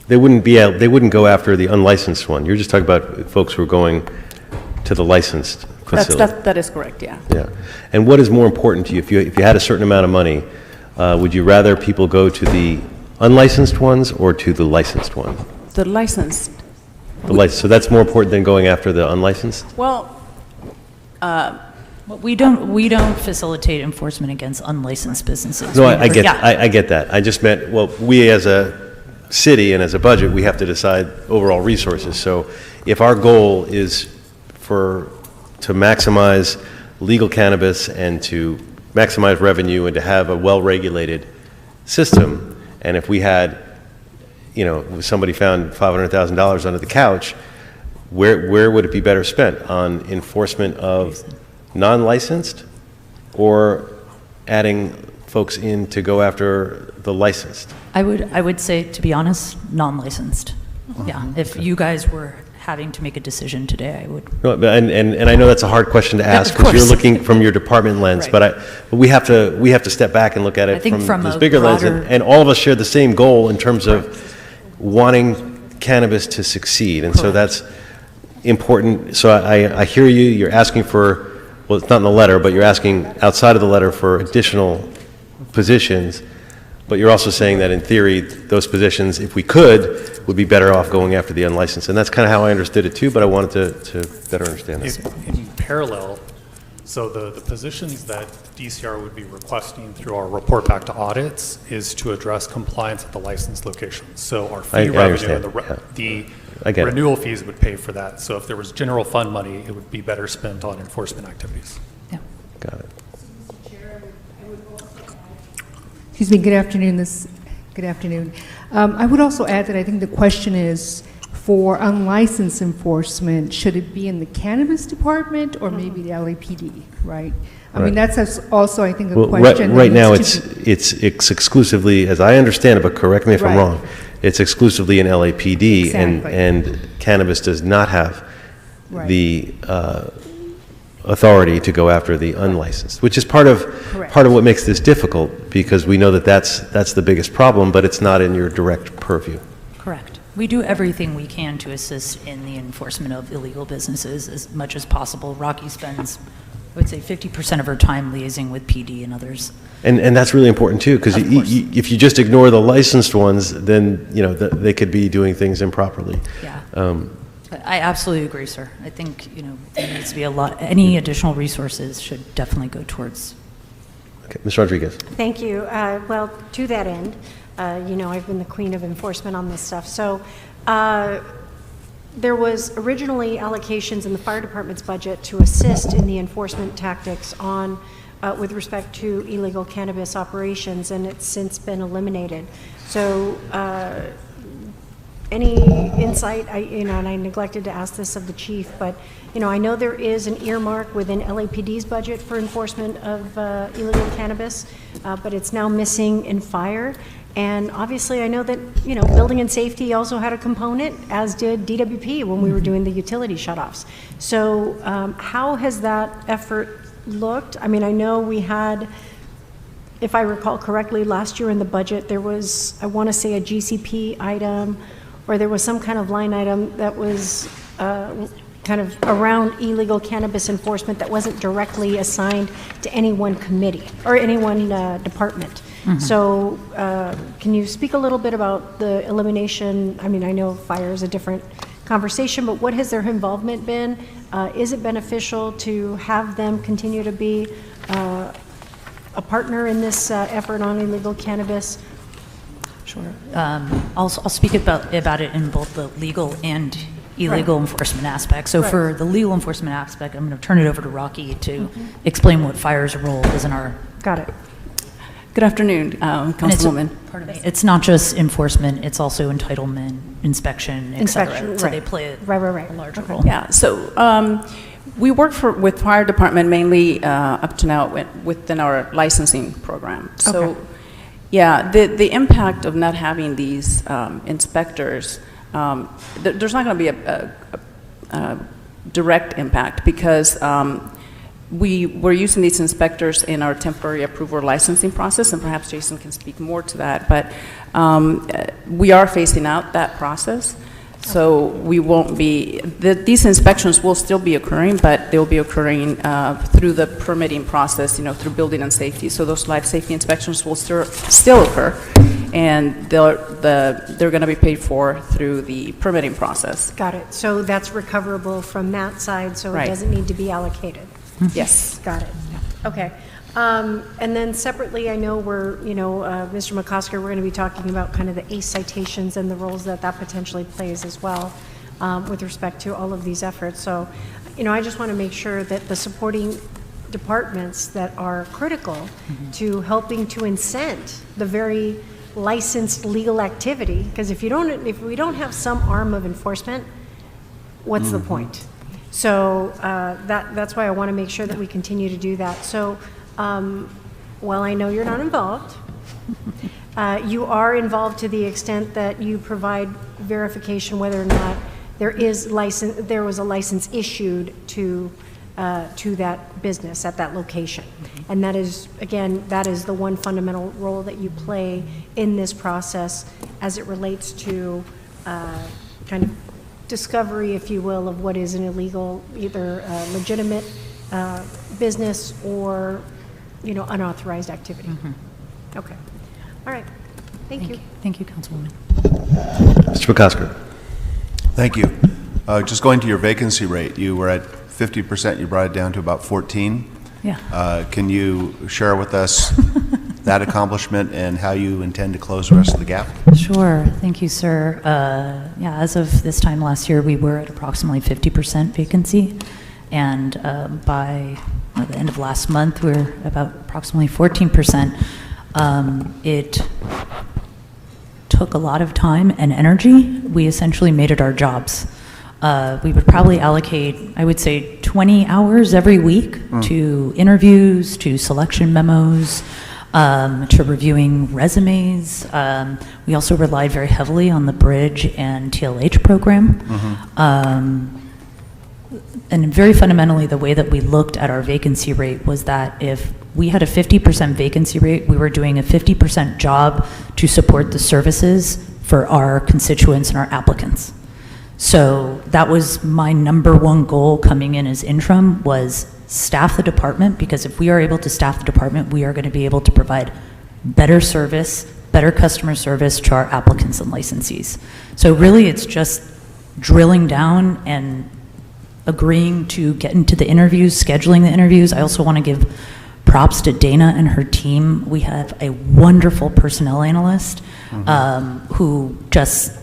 they wouldn't go after the unlicensed one. You're just talking about folks who are going to the licensed facility. That is correct, yeah. Yeah. And what is more important to you? If you had a certain amount of money, would you rather people go to the unlicensed ones or to the licensed ones? The licensed. So that's more important than going after the unlicensed? Well, We don't facilitate enforcement against unlicensed businesses. No, We I never- get, yeah. I get that. I just meant, well, we as a city and as a budget, we have to decide overall resources. So if our goal is to maximize legal cannabis and to maximize revenue and to have a well-regulated system, and if we had, if somebody found $500,000 under the couch, where would it be better spent? On enforcement of non-licensed or adding folks in to go after the licensed? I would say, to be honest, non-licensed. Yeah, if you guys were having to make a decision today, I would. No, and I know that's a hard question to ask Of because you're course. looking from your department lens, Right. but we have to step back and look at I it think from this a bigger lens, broader- and all of us share the same goal in terms of wanting cannabis to succeed, and so that's important. So I hear you. You're asking for, well, it's not in the letter, but you're asking outside of the letter for additional positions. But you're also saying that in theory, those positions, if we could, would be better off going after the unlicensed. And that's kind of how I understood it too, but I wanted to better understand that. In parallel, so the positions that DCR would be requesting through our report back to audits is to address compliance at the licensed locations. So our I fee revenue understand, and yeah. the I get it. renewal fees would pay for that. So if there was general fund money, it would be better spent on enforcement activities. Got it. Excuse me, good afternoon. Good afternoon. I would also add that I think the question is, for unlicensed enforcement, should it be in the cannabis department or maybe the LAPD, right? I mean, Right. that's also, I think, a Well, question. that right now, needs to be- it's exclusively, as I understand it, but correct me if I'm Right. wrong, it's exclusively in LAPD, Exactly. and cannabis does not have Right. the authority to go after the unlicensed, which is part of Correct. what makes this difficult, because we know that that's the biggest problem, but it's not in your direct purview. Correct. We do everything we can to assist in the enforcement of illegal businesses as much as possible. Rocky spends, I would say, 50% of her time liaising with PD and others. And that's really important too, because if you just ignore the licensed ones, then, they could be doing things improperly. Yeah. But I absolutely agree, sir. I think, there needs to be any additional resources should definitely go towards. Okay, Ms. Rodriguez. Thank you. Well, to that end, I've been the queen of enforcement on this stuff. So there was originally allocations in the fire department's budget to assist in the enforcement tactics with respect to illegal cannabis operations, and it's since been eliminated. So any insight, and I neglected to ask this of the chief, but, I know there is an earmark within LAPD's budget for enforcement of illegal cannabis, but it's now missing in fire. And obviously, I know that, building and safety also had a component, as did DWP when we were doing the utility shutoffs. So how has that effort looked? I mean, I know we had, if I recall correctly, last year in the budget, there was, I want to say, a GCP item, or there was some kind of line item that was kind of around illegal cannabis enforcement that wasn't directly assigned to any one committee or any one department. So can you speak a little bit about the elimination? I mean, I know fire is a different conversation, but what has their involvement been? Is it beneficial to have them continue to be a partner in this effort on illegal cannabis? Sure. I'll speak about it in both the legal and illegal enforcement aspect. So for the legal enforcement aspect, I'm going to turn it over to Rocky to explain what fire's role is in our... Got it. Good afternoon, Councilwoman. It's not just enforcement, it's also entitlement, inspection, et cetera. So they play a larger role. Yeah, so we work with fire department mainly up to now within our licensing program. So yeah, the impact of not having these inspectors, there's not going to be a direct impact because we're using these inspectors in our temporary approval licensing process, and perhaps Jason can speak more to that, but we are phasing out that process. So we won't be, these inspections will still be occurring, but they will be occurring through the permitting process, through building and safety. So those life safety inspections will still occur, and they're going to be paid for through the permitting process. Got it. So that's recoverable from that side, so it doesn't need to be allocated. Yes. Got it. Okay. And then separately, I know we're, Mr. McCosker, we're going to be talking about kind of the ACE citations and the roles that potentially plays as well with respect to all of these efforts. So, I just want to make sure that the supporting departments that are critical to helping to incent the very licensed legal activity, because if we don't have some arm of enforcement, what's the point? So that's why I want to make sure that we continue to do that. So while I know you're not involved, you are involved to the extent that you provide verification whether or not there was a license issued to that business at that location. And that is, again, that is the one fundamental role that you play in this process as it relates to kind of discovery, if you will, of what is an illegal, either legitimate business or, unauthorized activity. Okay. All right. Thank you. Thank you, Councilwoman. Mr. McCosker. Thank you. Just going to your vacancy rate, you were at 50%, you brought it down to about 14. Yeah. Can you share with us that accomplishment and how you intend to close the rest of the gap? Sure. Thank you, sir. Yeah, as of this time last year, we were at approximately 50% vacancy. And by the end of last month, we're about approximately 14%. It took a lot of time and energy. We essentially made it our jobs. We would probably allocate, I would say, 20 hours every week to interviews, to selection memos, to reviewing resumes. We also relied very heavily on the Bridge and TLH program. And very fundamentally, the way that we looked at our vacancy rate was that if we had a 50% vacancy rate, we were doing a 50% job to support the services for our constituents and our applicants. So that was my number one goal coming in as interim, was staff the department, because if we are able to staff the department, we are going to be able to provide better service, better customer service to our applicants and licensees. So really it's just drilling down and agreeing to get into the interviews, scheduling the interviews. I also want to give props to Dana and her team. We have a wonderful personnel analyst who just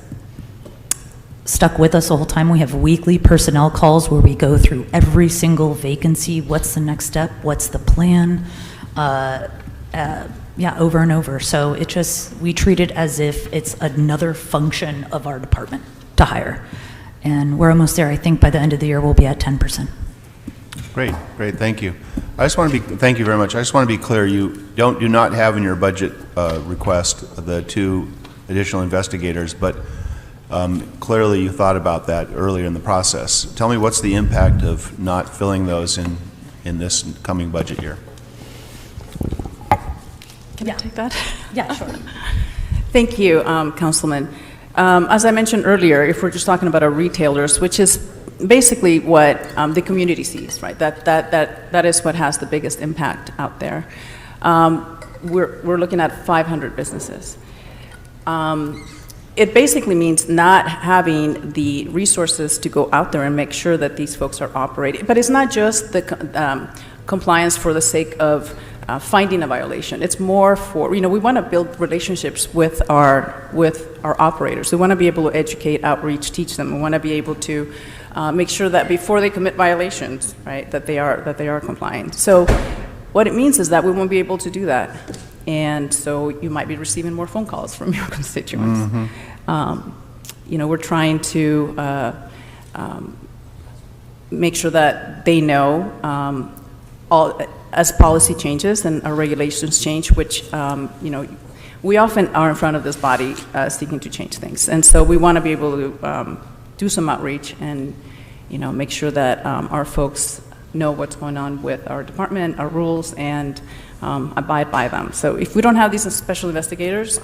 stuck with us the whole time. We have weekly personnel calls where we go through every single vacancy. What's the next step? What's the plan? over and over. So we treat it as if it's another function of our department to hire. And we're almost there. I think by the end of the year, we'll be at 10%. Great, thank you. Thank you very much. I just want to be clear, you do not have in your budget request the 2 additional investigators, but clearly you thought about that earlier in the process. Tell me, what's the impact of not filling those in this coming budget year? Can I take that? Yeah, sure. Thank you, Councilman. As I mentioned earlier, if we're just talking about our retailers, which is basically what the community sees, right? That is what has the biggest impact out there. We're looking at 500 businesses. It basically means not having the resources to go out there and make sure that these folks are operating. But it's not just the compliance for the sake of finding a violation. It's more for, we want to build relationships with our operators. We want to be able to educate, outreach, teach them. We want to be able to make sure that before they commit violations, right, that they are compliant. So what it means is that we won't be able to do that. And so you might be receiving more phone calls from your constituents. Mm-hmm. We're trying to make sure that they know as policy changes and our regulations change, which, we often are in front of this body seeking to change things. And so we want to be able to do some outreach and, make sure that our folks know what's going on with our department, our rules, and abide by them. So if we don't have these special investigators,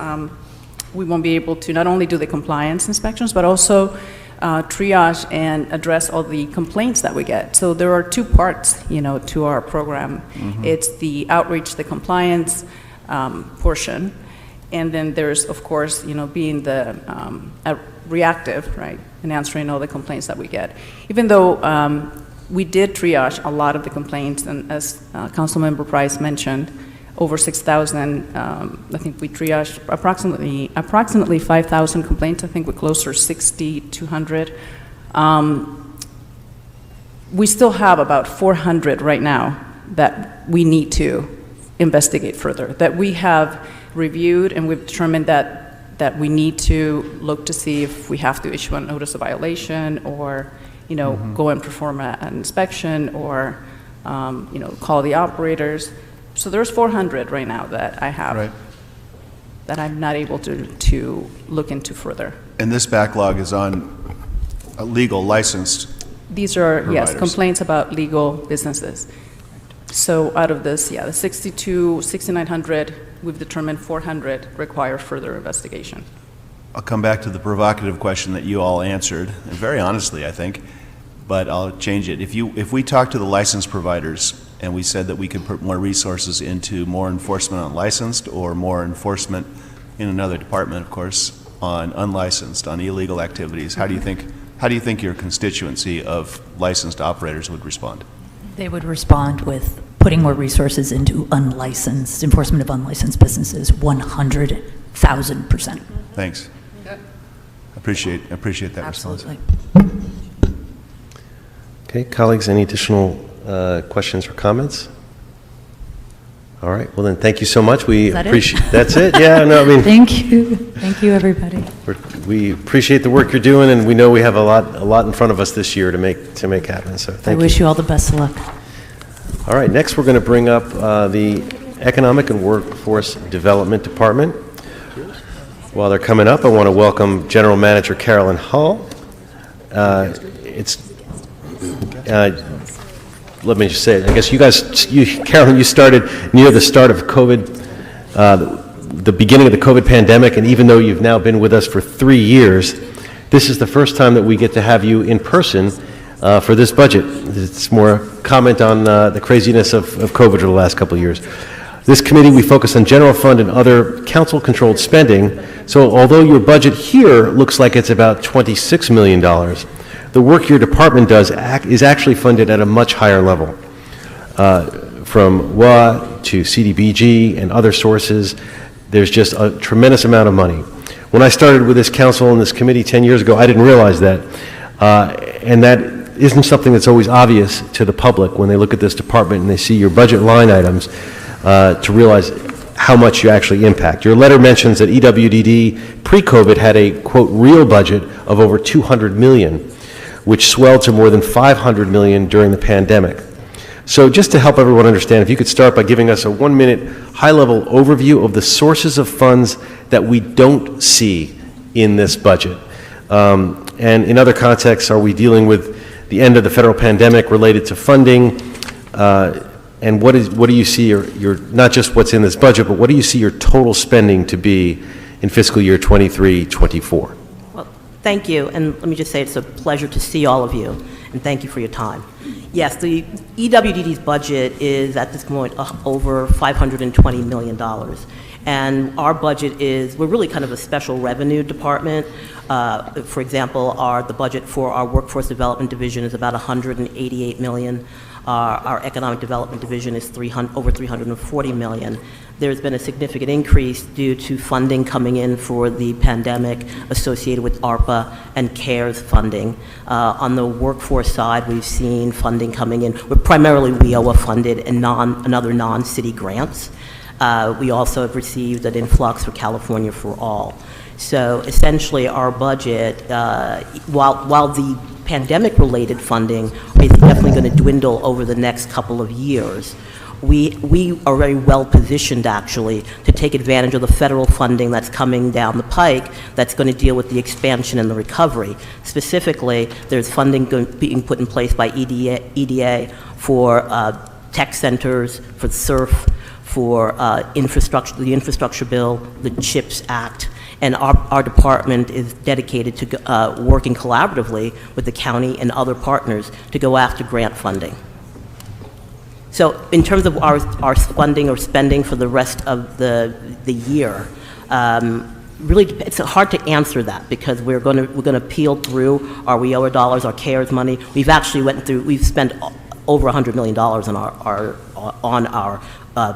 we won't be able to not only do the compliance inspections, but also triage and address all the complaints that we get. So there are 2 parts, to our program. Mm-hmm. It's the outreach, the compliance portion, and then there's, of course, being the reactive, right, and answering all the complaints that we get. Even though we did triage a lot of the complaints, and as Councilmember Price mentioned, over 6,000, I think we triaged approximately 5,000 complaints. I think we're closer to 6,200. We still have about 400 right now that we need to investigate further, that we have reviewed, and we've determined that we need to look to see if we have to issue a notice of violation, or go and perform an inspection, or call the operators. So there's 400 right now that I have, that I'm not able to look into further. And this backlog is on legal licensed These are, providers. yes, complaints about legal businesses. So out of this, the 6,900, we've determined 400 require further investigation. I'll come back to the provocative question that you all answered, and very honestly, I think, but I'll change it. If we talk to the license providers and we said that we could put more resources into more enforcement on licensed, or more enforcement in another department, of course, on unlicensed, on illegal activities, how do you think your constituency of licensed operators would respond? They would respond with putting more resources into enforcement of unlicensed businesses, 100,000%. Thanks. Appreciate that response. Absolutely. Okay, colleagues, any additional questions or comments? All right, well then, thank you so much. We appreciate. That's it. Yeah, no, I mean. Thank you, everybody. We appreciate the work you're doing, and we know we have a lot in front of us this year to make happen. So thank you. I wish you all the best of luck. All right, next we're going to bring up the Economic and Workforce Development Department. While they're coming up, I want to welcome General Manager Carolyn Hull. Let me just say it. I guess Carolyn, you started near the start of COVID, the beginning of the COVID pandemic, and even though you've now been with us for 3 years, this is the first time that we get to have you in person for this budget. It's more a comment on the craziness of COVID over the last couple of years. This committee, we focus on general fund and other council-controlled spending, so although your budget here looks like it's about $26 million, the work your department does is actually funded at a much higher level. From WA to CDBG and other sources, there's just a tremendous amount of money. When I started with this council and this committee 10 years ago, I didn't realize that. And that isn't something that's always obvious to the public when they look at this department and they see your budget line items, to realize how much you actually impact. Your letter mentions that EWDD pre-COVID had a, quote, real budget of over $200 million, which swelled to more than $500 million during the pandemic. So just to help everyone understand, if you could start by giving us a 1-minute high-level overview of the sources of funds that we don't see in this budget. And in other contexts, are we dealing with the end of the federal pandemic related to funding? And what do you see your not just what's in this budget, but what do you see your total spending to be in fiscal year 23-24? Well, thank you, and let me just say it's a pleasure to see all of you, and thank you for your time. Yes, the EWDD's budget is at this point over $520 million. And our budget is, we're really kind of a special revenue department. For example, the budget for our Workforce Development Division is about $188 million. Our Economic Development Division is over $340 million. There's been a significant increase due to funding coming in for the pandemic associated with ARPA and CARES funding. On the workforce side, we've seen funding coming in. We're primarily WIOA funded and other non-city grants. We also have received an influx for California for All. So essentially our budget, while the pandemic-related funding is definitely going to dwindle over the next couple of years, we are very well positioned actually to take advantage of the federal funding that's coming down the pike that's going to deal with the expansion and the recovery. Specifically, there's funding being put in place by EDA for tech centers, for SURF, for infrastructure, the infrastructure bill, the CHIPS Act, and our department is dedicated to working collaboratively with the county and other partners to go after grant funding. So in terms of our funding or spending for the rest of the year, really it's hard to answer that because we're going to peel through our WIOA dollars, our CARES money. We've spent over $100 million on our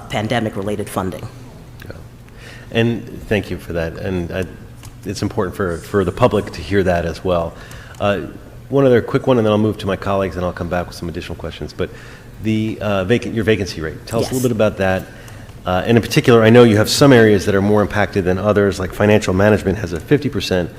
pandemic-related funding. And thank you for that. And it's important for the public to hear that as well. One other quick one, and then I'll move to my colleagues, and I'll come back with some additional questions. But your vacancy rate. Tell us a little bit about that. And in particular, I know you have some areas that are more impacted than others, like financial management has a 50%.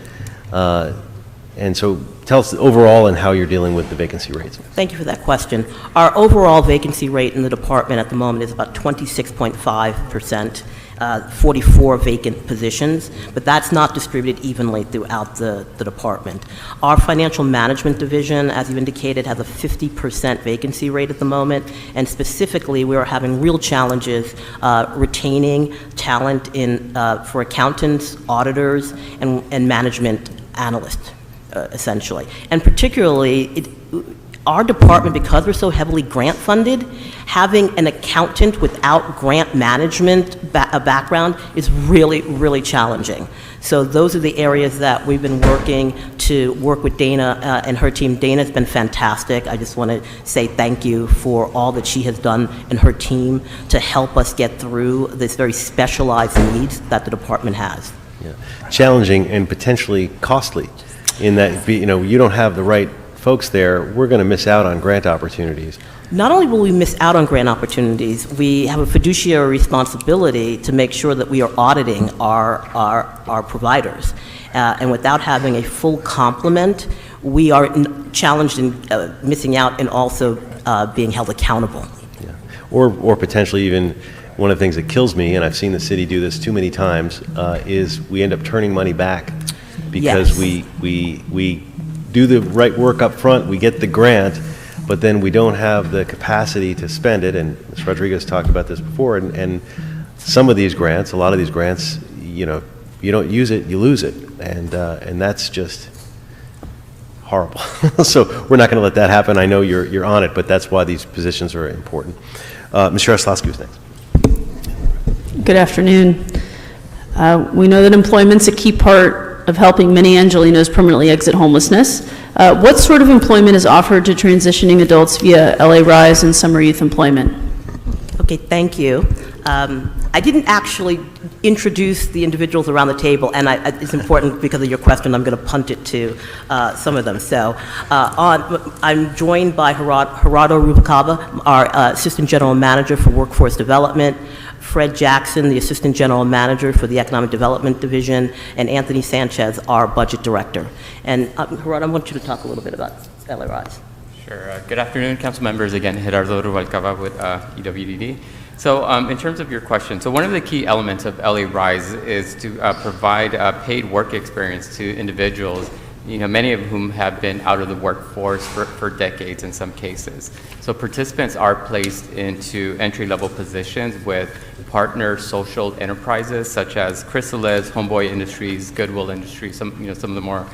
And so tell us overall and how you're dealing with the vacancy rates. Thank you for that question. Our overall vacancy rate in the department at the moment is about 26.5%, 44 vacant positions, but that's not distributed evenly throughout the department. Our financial management division, as you indicated, has a 50% vacancy rate at the moment, and specifically we are having real challenges retaining talent for accountants, auditors, and management analysts. Essentially. And particularly, our department, because we're so heavily grant funded, having an accountant without grant management background is really, really challenging. So those are the areas that we've been working to work with Dana and her team. Dana's been fantastic. I just want to say thank you for all that she has done and her team to help us get through this very specialized needs that the department has. Yeah. Challenging and potentially costly. In that, you don't have the right folks there, we're going to miss out on grant opportunities. Not only will we miss out on grant opportunities, we have a fiduciary responsibility to make sure that we are auditing our providers. And without having a full complement, we are challenged in missing out and also being held accountable. Yeah. Or potentially even one of the things that kills me, and I've seen the city do this too many times, is we end up turning money back. Because we do the right work up front, we get the grant, but then we don't have the capacity to spend it. And Ms. Rodriguez talked about this before. And some of these grants, a lot of these grants, you don't use it, you lose it, and that's just horrible. So we're not going to let that happen. I know you're on it, but that's why these positions are important. Ms. Jaroslawski is next. Good afternoon. We know that employment's a key part of helping many Angelinos permanently exit homelessness. What sort of employment is offered to transitioning adults via LA Rise and summer youth employment? Okay, thank you. I didn't actually introduce the individuals around the table, and it's important because of your question, I'm going to punt it to some of them. So I'm joined by Gerardo Rubalcaba, our Assistant General Manager for Workforce Development. Fred Jackson, the Assistant General Manager for the Economic Development Division, and Anthony Sanchez, our Budget Director. And Gerardo, I want you to talk a little bit about LA Rise. Sure. Good afternoon, council members. Again, Gerardo Rubalcaba with EWDD. So in terms of your question, so one of the key elements of LA Rise is to provide paid work experience to individuals, many of whom have been out of the workforce for decades in some cases. So participants are placed into entry-level positions with partner social enterprises such as Chrysalis, Homeboy Industries, Goodwill Industries, some of the more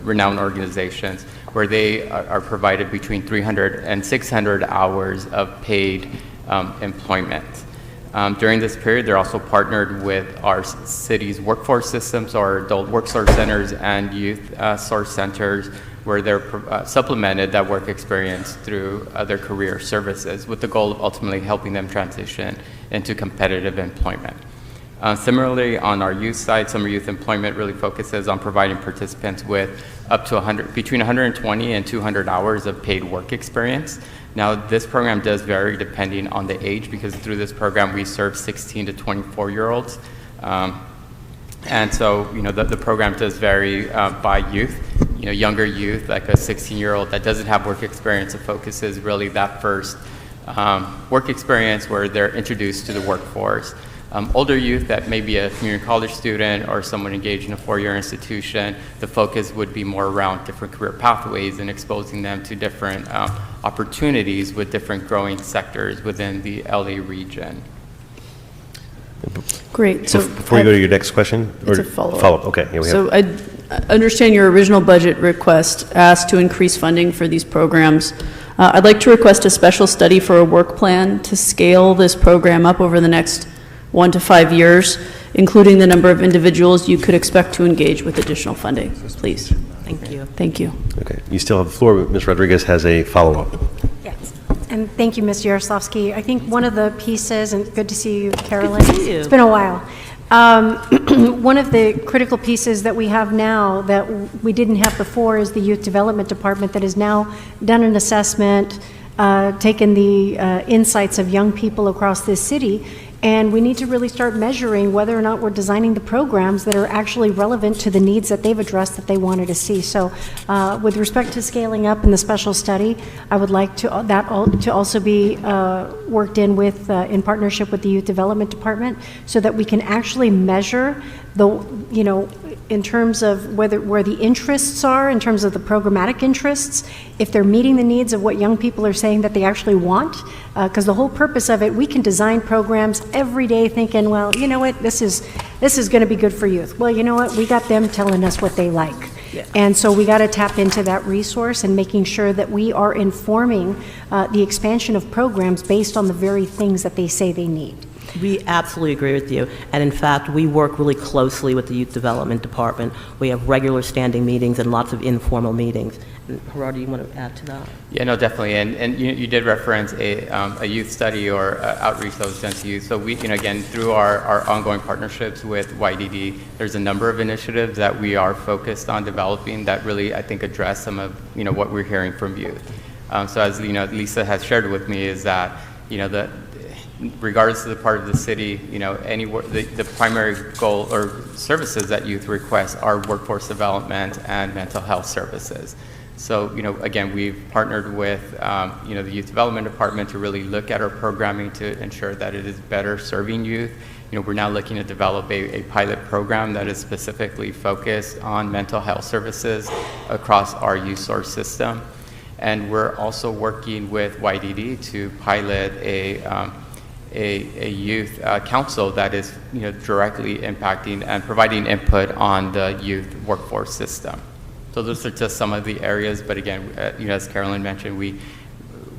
renowned organizations, where they are provided between 300 and 600 hours of paid employment. During this period, they're also partnered with our city's workforce systems, our adult work source centers and youth source centers, where they're supplemented that work experience through other career services with the goal of ultimately helping them transition into competitive employment. Similarly, on our youth side, Summer Youth Employment really focuses on providing participants with up to between 120 and 200 hours of paid work experience. Now, this program does vary depending on the age, because through this program we serve 16 to 24-year-olds. And so, the program does vary by youth. Younger youth, like a 16-year-old that doesn't have work experience, it focuses really that first work experience where they're introduced to the workforce. Older youth that may be a community college student or someone engaged in a four-year institution, the focus would be more around different career pathways and exposing them to different opportunities with different growing sectors within the LA region. Great. So before you go to your next question? It's a follow-up. Follow-up, okay. Here we So I understand your original budget request asked to increase funding for these programs. I'd like to request a special study for a work plan to scale this program up over the next 1 to 5 years, including the number of individuals you could expect to engage with additional funding, please. Thank you. Thank you. Okay, you still have the floor, but Ms. Rodriguez has a follow-up. Yes. And thank you, Ms. Yaroslavsky. I think one of the pieces, and good to see you, Carolyn. Good to see you. It's been a while. One of the critical pieces that we have now that we didn't have before is the Youth Development Department that has now done an assessment, taken the insights of young people across this city, and we need to really start measuring whether or not we're designing the programs that are actually relevant to the needs that they've addressed that they wanted to see. So with respect to scaling up in the special study, I would like to also be worked in with, in partnership with the Youth Development Department, so that we can actually measure in terms of where the interests are, in terms of the programmatic interests, if they're meeting the needs of what young people are saying that they actually want. Because the whole purpose of it, we can design programs every day thinking, well, you know what, this is going to be good for youth. Well, you know what, we got them telling us what they like. Yeah. And so we got to tap into that resource and making sure that we are informing the expansion of programs based on the very things that they say they need. We absolutely agree with you. And in fact, we work really closely with the Youth Development Department. We have regular standing meetings and lots of informal meetings. And Gerardo, you want to add to that? Yeah, no, definitely. And you did reference a youth study or outreach that was done to youth. So we, again, through our ongoing partnerships with YDD, there's a number of initiatives that we are focused on developing that really, I think, address some of, what we're hearing from youth. So as, Lisa has shared with me is that, regardless of the part of the city, the primary goal or services that youth request are workforce development and mental health services. So, again, we've partnered with, the Youth Development Department to really look at our programming to ensure that it is better serving youth. We're now looking to develop a pilot program that is specifically focused on mental health services across our youth source system. And we're also working with YDD to pilot a youth council that is directly impacting and providing input on the youth workforce system. So those are just some of the areas, but again, as Carolyn mentioned, we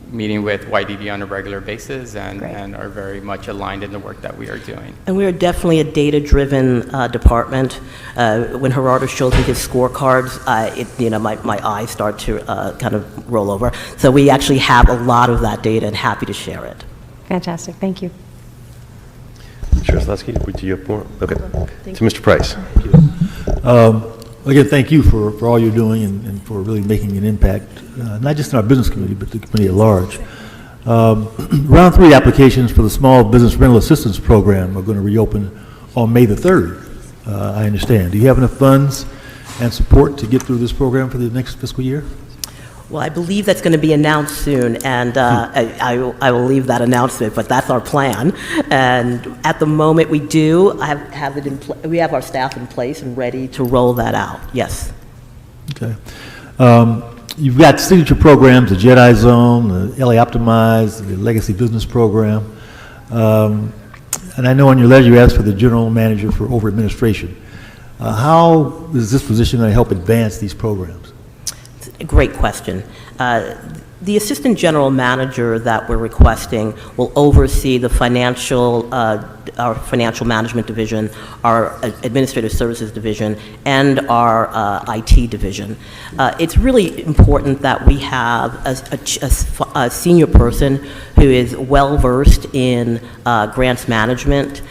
meeting with YDD on a regular basis and are very much aligned in the work that we are doing. And we are definitely a data-driven department. When Gerardo shows me his scorecards, my eyes start to kind of roll over. So we actually have a lot of that data and happy to share it. Fantastic. Thank you. Yaroslavsky, do you have more? Okay. To Mr. Price. Again, thank you for all you're doing and for really making an impact, not just in our business committee, but the committee at large. Round 3 applications for the Small Business Rental Assistance Program are going to reopen on May the 3rd, I understand. Do you have enough funds and support to get through this program for the next fiscal year? Well, I believe that's going to be announced soon, and I will leave that announcement, but that's our plan. And at the moment, we do have it in we have our staff in place and ready to roll that out, yes. Okay. You've got signature programs, the Jedi Zone, the LA Optimize, the Legacy Business Program. And I know in your letter you asked for the general manager for over administration. How is this position going to help advance these programs? A great question. The assistant general manager that we're requesting will oversee the our financial management division, our administrative services division, and our IT division. It's really important that we have a senior person who is well-versed in grants management,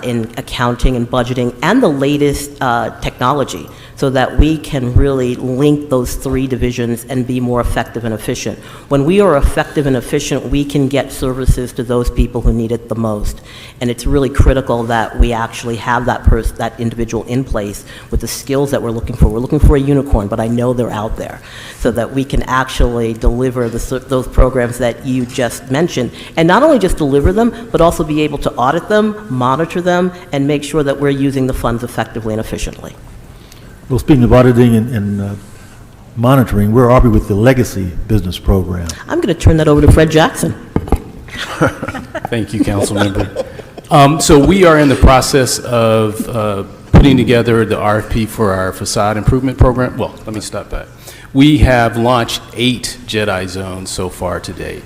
in accounting and budgeting, and the latest technology, so that we can really link those 3 divisions and be more effective and efficient. When we are effective and efficient, we can get services to those people who need it the most. And it's really critical that we actually have that individual in place with the skills that we're looking for. We're looking for a unicorn, but I know they're out there, so that we can actually deliver those programs that you just mentioned. And not only just deliver them, but also be able to audit them, monitor them, and make sure that we're using the funds effectively and efficiently. Well, speaking of auditing and monitoring, where are we with the Legacy Business Program? I'm going to turn that over to Fred Jackson. Thank you, Councilmember. So we are in the process of putting together the RFP for our facade improvement program. Well, let me stop that. We have launched 8 Jedi Zones so far to date,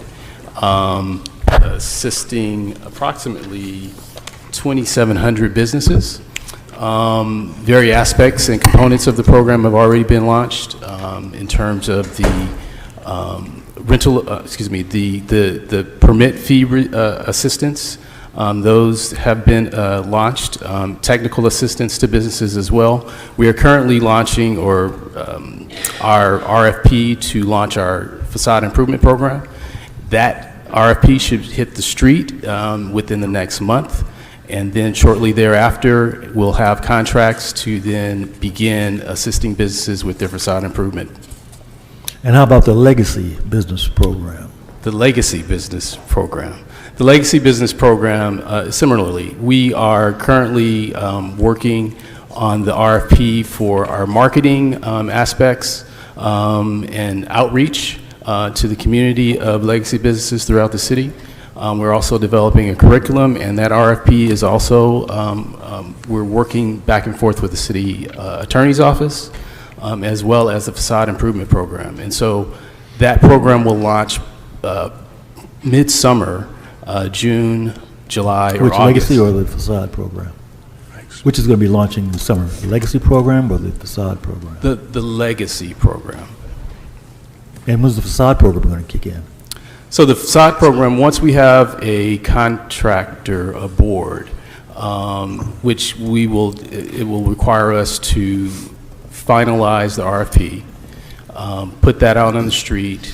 assisting approximately 2,700 businesses. Various aspects and components of the program have already been launched in terms of the the permit fee assistance. Those have been launched. Technical assistance to businesses as well. We are currently launching our RFP to launch our facade improvement program. That RFP should hit the street within the next month. And then shortly thereafter, we'll have contracts to then begin assisting businesses with their facade improvement. And how about the Legacy Business Program? The Legacy Business Program. The Legacy Business Program, similarly, we are currently working on the RFP for our marketing aspects and outreach to the community of legacy businesses throughout the city. We're also developing a curriculum, and that RFP is also, we're working back and forth with the city attorney's office, as well as the facade improvement program. And so that program will launch mid-summer, June, July, or Which August. Legacy or the facade program? Which is going to be launching this summer, the Legacy program or the facade program? The Legacy program. And when's the facade program going to kick in? So the facade program, once we have a contractor aboard, which it will require us to finalize the RFP, put that out on the street,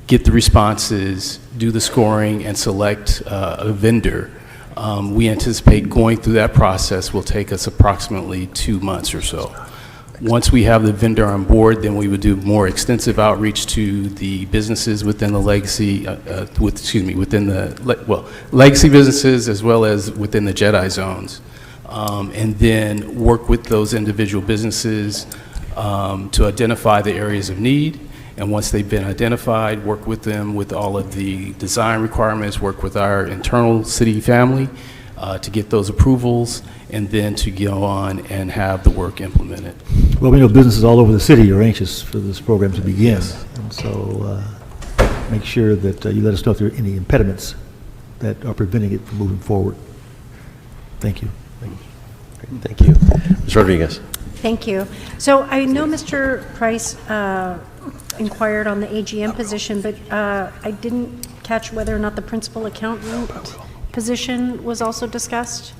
get the responses, do the scoring, and select a vendor. We anticipate going through that process will take us approximately 2 months or so. Once we have the vendor on board, then we would do more extensive outreach to the businesses within the legacy, legacy businesses as well as within the Jedi Zones, and then work with those individual businesses to identify the areas of need. And once they've been identified, work with them with all of the design requirements, work with our internal city family to get those approvals, and then to go on and have the work implemented. Well, we know businesses all over the city are anxious for this program to begin. Yes. And so make sure that you let us know if there are any impediments that are preventing it from moving forward. Thank you. Thank you. Ms. Rodriguez. Thank you. So I know Mr. Price inquired on the AGM position, but I didn't catch whether or not the principal accountant position was also discussed.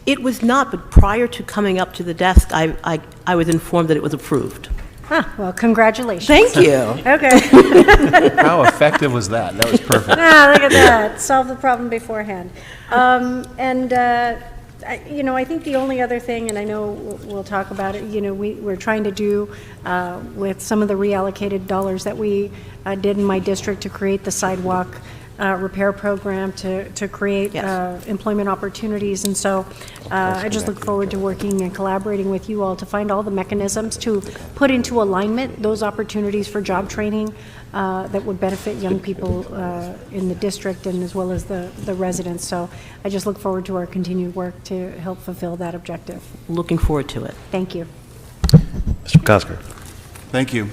It was not, but prior to coming up to the desk, I was informed that it was approved. Well, congratulations. Thank you. Okay. How effective was that? That was perfect. Look at that. Solve the problem beforehand. I think the only other thing, and I know we'll talk about it, we're trying to do with some of the reallocated dollars that we did in my district to create the sidewalk repair program to create employment opportunities. And so I just look forward to working and collaborating with you all to find all the mechanisms to put into alignment those opportunities for job training that would benefit young people in the district and as well as the residents. So I just look forward to our continued work to help fulfill that objective. Looking forward to it. Thank you. Mr. McCosker. Thank you.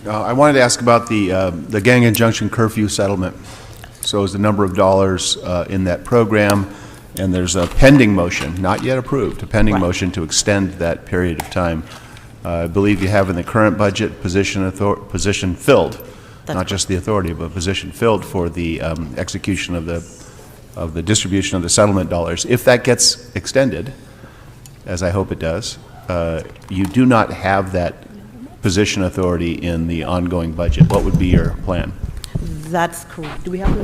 I wanted to ask about the gang injunction curfew settlement. So is the number of dollars in that program, and there's a pending motion, not yet approved, a pending motion to extend that period of time. I believe you have in the current budget position filled, not just the authority, but position filled for the execution of the distribution of the settlement dollars. If that gets extended, as I hope it does, you do not have that position authority in the ongoing budget. What would be your plan? That's correct. Do we have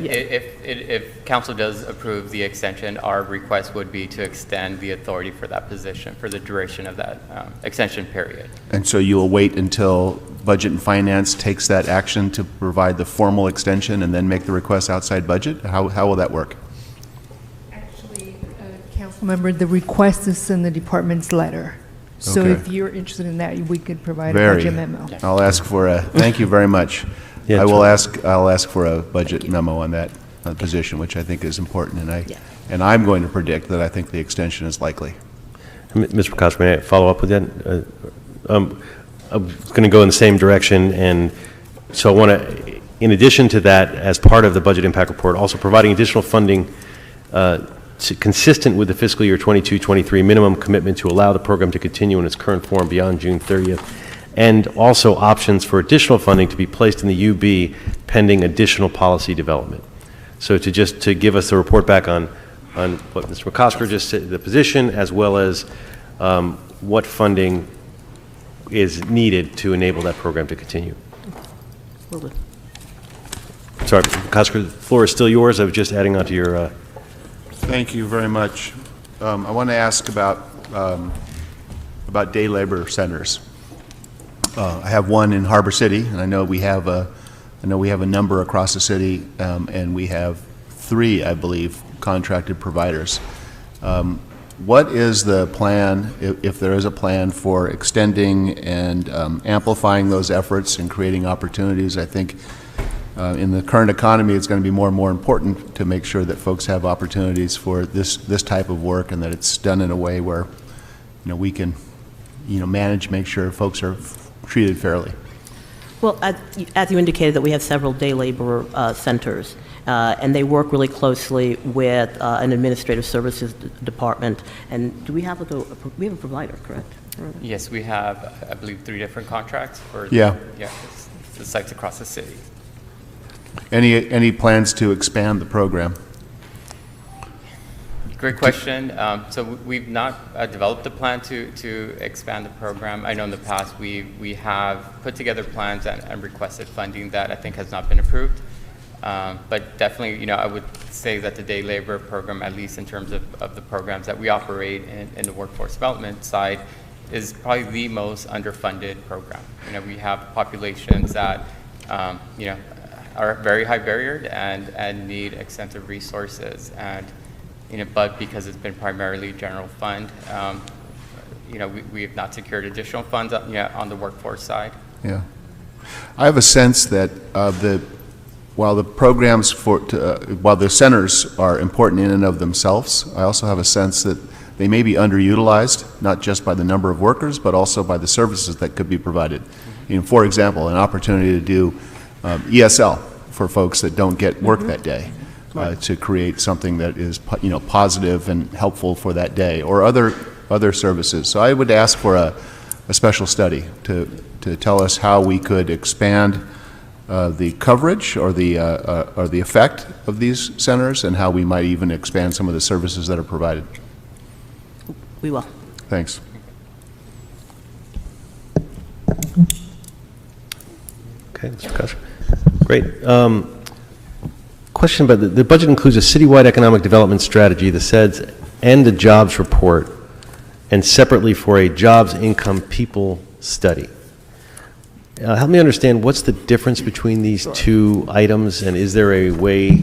If council does approve the extension, our request would be to extend the authority for that position for the duration of that extension period. And so you will wait until Budget and Finance takes that action to provide the formal extension and then make the request outside budget? How will that work? Actually, Councilmember, the request is in the department's letter. So Okay. if you're interested in that, we could provide a budget memo. I'll ask for a, thank you very much. Yeah, I'll ask for a budget memo on that position, which I think is important, and I'm going to predict that I think the extension is likely. Mr. McCosker, may I follow up with that? I'm going to go in the same direction, and so I want to, in addition to that, as part of the budget impact report, also providing additional funding consistent with the fiscal year 22-23 minimum commitment to allow the program to continue in its current form beyond June 30th, and also options for additional funding to be placed in the UB pending additional policy development. So to give us a report back on what Mr. McCosker just said, the position, as well as what funding is needed to enable that program to continue. Sorry, Mr. McCosker, the floor is still yours. I was just adding on to your... Thank you very much. I want to ask about day labor centers. I have one in Harbor City, and I know we have a number across the city, and we have 3, I believe, contracted providers. What is the plan, if there is a plan, for extending and amplifying those efforts and creating opportunities? I think in the current economy, it's going to be more and more important to make sure that folks have opportunities for this type of work, and that it's done in a way where we can manage, make sure folks are treated fairly. Well, as you indicated, that we have several day labor centers, and they work really closely with an administrative services department. And do we have we have a provider, correct? Yes, we have, I believe, 3 different contracts for the sites across the city. Any plans to expand the program? Great question. So we've not developed a plan to expand the program. I know in the past we have put together plans and requested funding that I think has not been approved. But definitely, I would say that the day labor program, at least in terms of the programs that we operate in the workforce development side, is probably the most underfunded program. We have populations that, are very high barriered and need extensive resources. And but because it's been primarily general fund, we have not secured additional funds on the workforce side. Yeah. I have a sense that while the programs while the centers are important in and of themselves, I also have a sense that they may be underutilized, not just by the number of workers, but also by the services that could be provided. For example, an opportunity to do ESL for folks that don't get work that day. To create something that is positive and helpful for that day, or other services. So I would ask for a special study to tell us how we could expand the coverage or the effect of these centers, and how we might even expand some of the services that are provided. We will. Thanks. Okay, Mr. Kosker. Great. Question about the budget includes a citywide economic development strategy, the CEDS, and a jobs report, and separately for a jobs, income, people study. Help me understand, what's the difference between these two items, and is there a way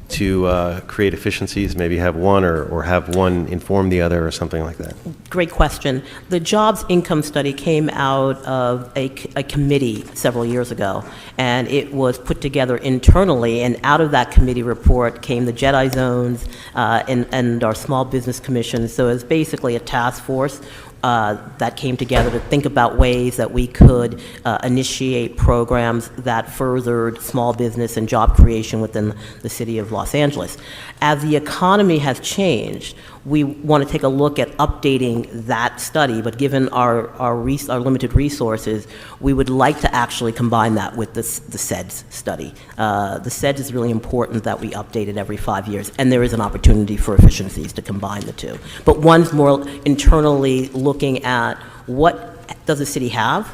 to create efficiencies, maybe have one or have one inform the other or something like that? Great question. The jobs income study came out of a committee several years ago, and it was put together internally, and out of that committee report came the JEDI zones and our small business commission. So it's basically a task force that came together to think about ways that we could initiate programs that furthered small business and job creation within the city of Los Angeles. As the economy has changed, we want to take a look at updating that study, but given our limited resources, we would like to actually combine that with the CEDS study. The CEDS is really important that we update it every 5 years, and there is an opportunity for efficiencies to combine the two. But one's more internally looking at what does the city have,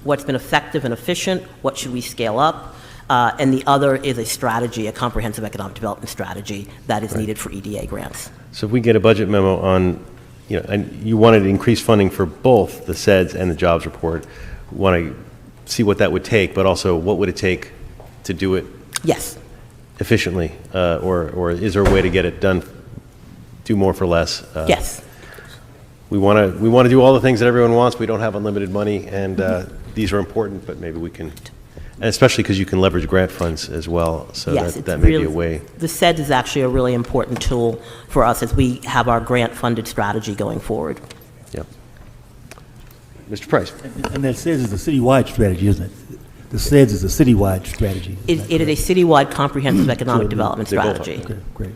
what's been effective and efficient, what should we scale up, and the other is a strategy, a comprehensive economic development strategy that is needed for EDA grants. So if we get a budget memo on, and you wanted to increase funding for both the CEDS and the jobs report, want to see what that would take, but also what would it take to do it efficiently, or is there a way to get it done, do more for less? Yes. We want to do all the things that everyone wants. We don't have unlimited money, and these are important, but maybe we can, and especially because you can leverage grant funds as well, so that may be a way. The CEDS is actually a really important tool for us as we have our grant-funded strategy going forward. Yep. Mr. Price. And that CEDS is a citywide strategy, isn't it? The CEDS is a citywide strategy. It is a citywide comprehensive economic development strategy. Okay, great.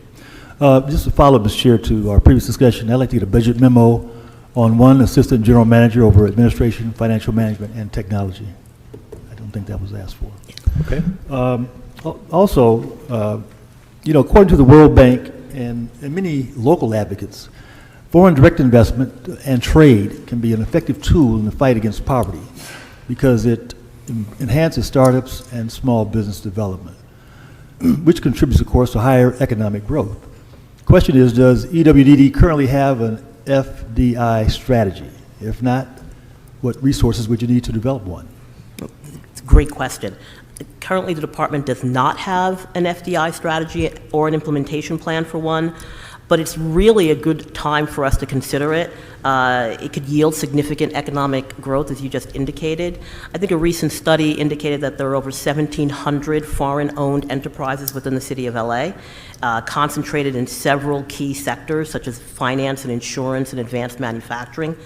Just to follow up, Mr. Chair, to our previous discussion, I'd like to get a budget memo on one assistant general manager over administration, financial management, and technology. I don't think that was asked for. Okay. Also, according to the World Bank and many local advocates, foreign direct investment and trade can be an effective tool in the fight against poverty because it enhances startups and small business development, which contributes, of course, to higher economic growth. The question is, does EWDD currently have an FDI strategy? If not, what resources would you need to develop one? It's a great question. Currently, the department does not have an FDI strategy or an implementation plan for one, but it's really a good time for us to consider it. It could yield significant economic growth, as you just indicated. I think a recent study indicated that there are over 1,700 foreign-owned enterprises within the city of LA, concentrated in several key sectors, such as finance and insurance and advanced manufacturing.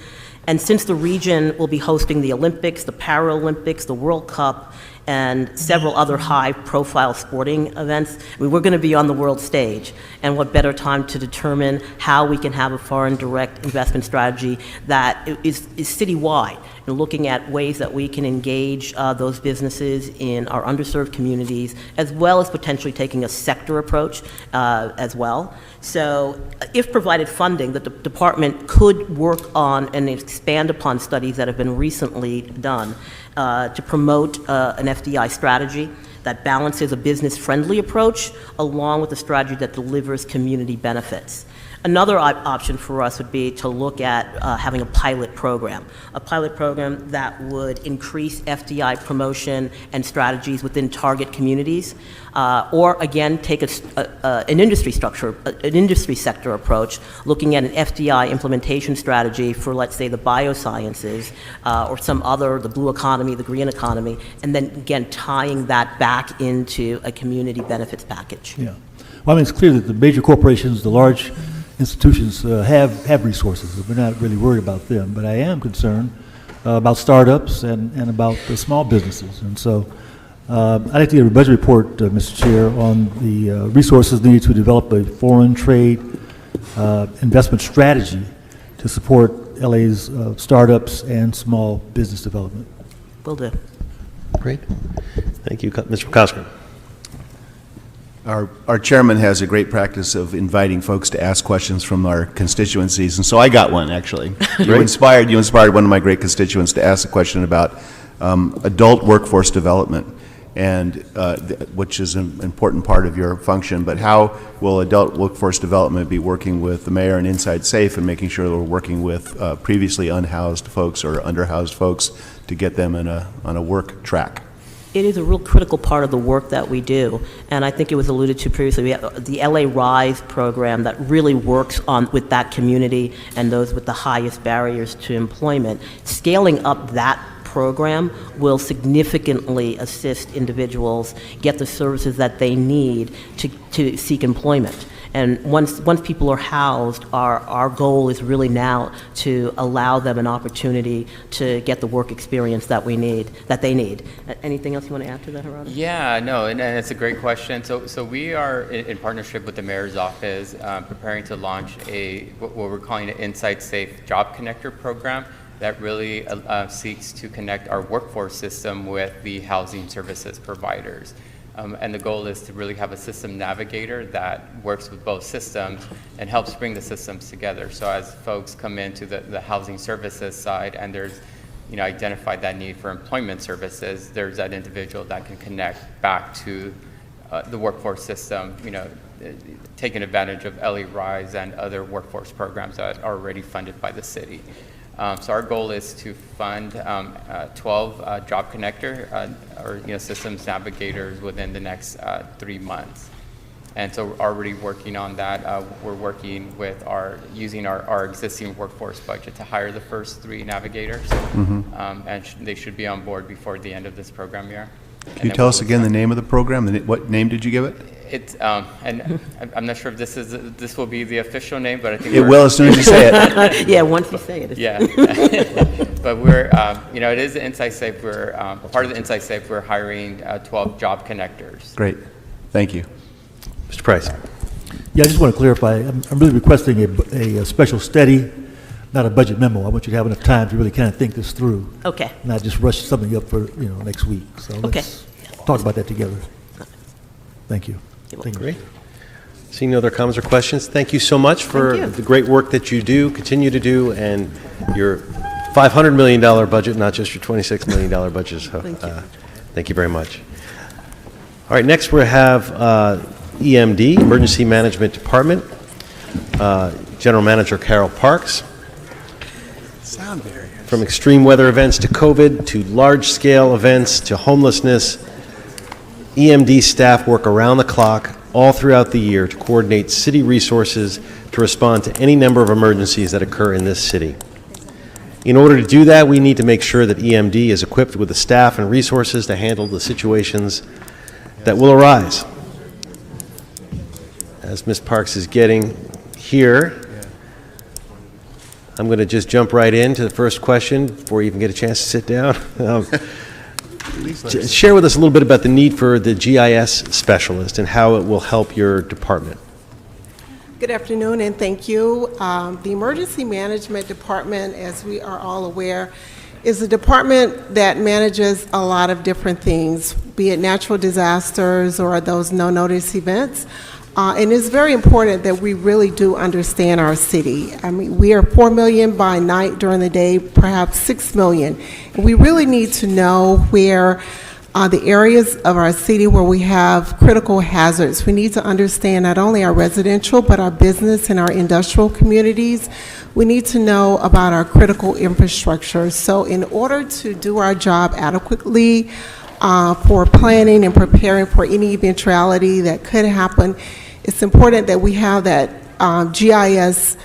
And since the region will be hosting the Olympics, the Paralympics, the World Cup, and several other high-profile sporting events, we're going to be on the world stage. And what better time to determine how we can have a foreign direct investment strategy that is citywide, and looking at ways that we can engage those businesses in our underserved communities, as well as potentially taking a sector approach as well. So if provided funding, the department could work on and expand upon studies that have been recently done to promote an FDI strategy that balances a business-friendly approach along with a strategy that delivers community benefits. Another option for us would be to look at having a pilot program that would increase FDI promotion and strategies within target communities, or again, take an industry sector approach, looking at an FDI implementation strategy for, let's say, the biosciences or some other, the blue economy, the green economy, and then again, tying that back into a community benefits package. Yeah. Well, I mean, it's clear that the major corporations, the large institutions have resources. We're not really worried about them, but I am concerned about startups and about the small businesses. And so I'd like to get a budget report, Mr. Chair, on the resources needed to develop a foreign trade investment strategy to support LA's startups and small business development. Will do. Great. Thank you, Mr. McCosker. Our chairman has a great practice of inviting folks to ask questions from our constituencies, and so I got one, actually. You inspired one of my great constituents to ask a question about adult workforce development, and which is an important part of your function, but how will adult workforce development be working with the mayor and Inside Safe and making sure that we're working with previously unhoused folks or underhoused folks to get them on a work track? It is a real critical part of the work that we do, and I think it was alluded to previously. We have the LA Rise program that really works with that community and those with the highest barriers to employment. Scaling up that program will significantly assist individuals get the services that they need to seek employment. And once people are housed, our goal is really now to allow them an opportunity to get the work experience that they need. Anything else you want to add to that, Gerardo? Yeah, no, and it's a great question. So we are in partnership with the mayor's office preparing to launch what we're calling an Inside Safe Job Connector program that really seeks to connect our workforce system with the housing services providers. And the goal is to really have a system navigator that works with both systems and helps bring the systems together. So as folks come into the housing services side and there's, identified that need for employment services, there's that individual that can connect back to the workforce system, taking advantage of LA Rise and other workforce programs that are already funded by the city. So our goal is to fund 12 Job Connector or systems navigators within the next 3 months. And so we're already working on that. We're working with using our existing workforce budget to hire the first 3 navigators. And they should be on board before the end of this program year. Can you tell us again the name of the program? What name did you give it? It's and I'm not sure if this will be the official name, but I think it will as soon as you say it. Yeah, once you say it. Yeah, but we're it is the Inside Safe. We're part of the Inside Safe. We're hiring 12 Job Connectors. Great, thank you, Mr. Price. Yeah, I just want to clarify. I'm really requesting a special study, not a budget memo. I want you to have enough time to really kind of think this through. Okay. Not just rush something up for next week. So let's talk about that together. Thank you. Thank you. Great. Seeing no other comments or questions, thank you so much for the great work that you do, continue to do, and your $500 million budget, not just your $26 million budget. So, thank you very much. All right, next we have EMD, Emergency Management Department, General Manager Carol Parks. Sound barriers. From extreme weather events to COVID to large-scale events to homelessness, EMD staff work around the clock all throughout the year to coordinate city resources to respond to any number of emergencies that occur in this city. In order to do that, we need to make sure that EMD is equipped with the staff and resources to handle the situations that will arise. As Ms. Parks is getting here, I'm going to just jump right into the first question before you even get a chance to sit down. Share with us a little bit about the need for the GIS specialist and how it will help your department. Good afternoon and thank you. The Emergency Management Department, as we are all aware, is a department that manages a lot of different things, be it natural disasters or those no-notice events. And it's very important that we really do understand our city. I mean, we are 4 million by night during the day, perhaps 6 million. And we really need to know where the areas of our city where we have critical hazards. We need to understand not only our residential, but our business and our industrial communities. We need to know about our critical infrastructure. So in order to do our job adequately for planning and preparing for any eventuality that could happen, it's important that we have that GIS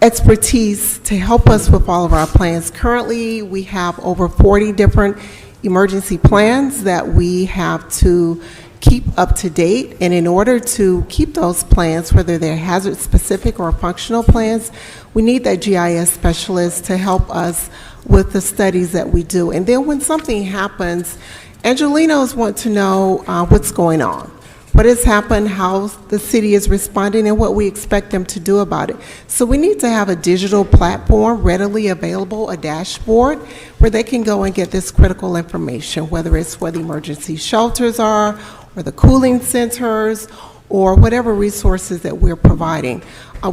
expertise to help us with all of our plans. Currently, we have over 40 different emergency plans that we have to keep up to date. And in order to keep those plans, whether they're hazard-specific or functional plans, we need that GIS specialist to help us with the studies that we do. And then when something happens, Angelinos want to know what's going on. What has happened, how the city is responding, and what we expect them to do about it. So we need to have a digital platform readily available, a dashboard, where they can go and get this critical information, whether it's where the emergency shelters are, or the cooling centers, or whatever resources that we're providing.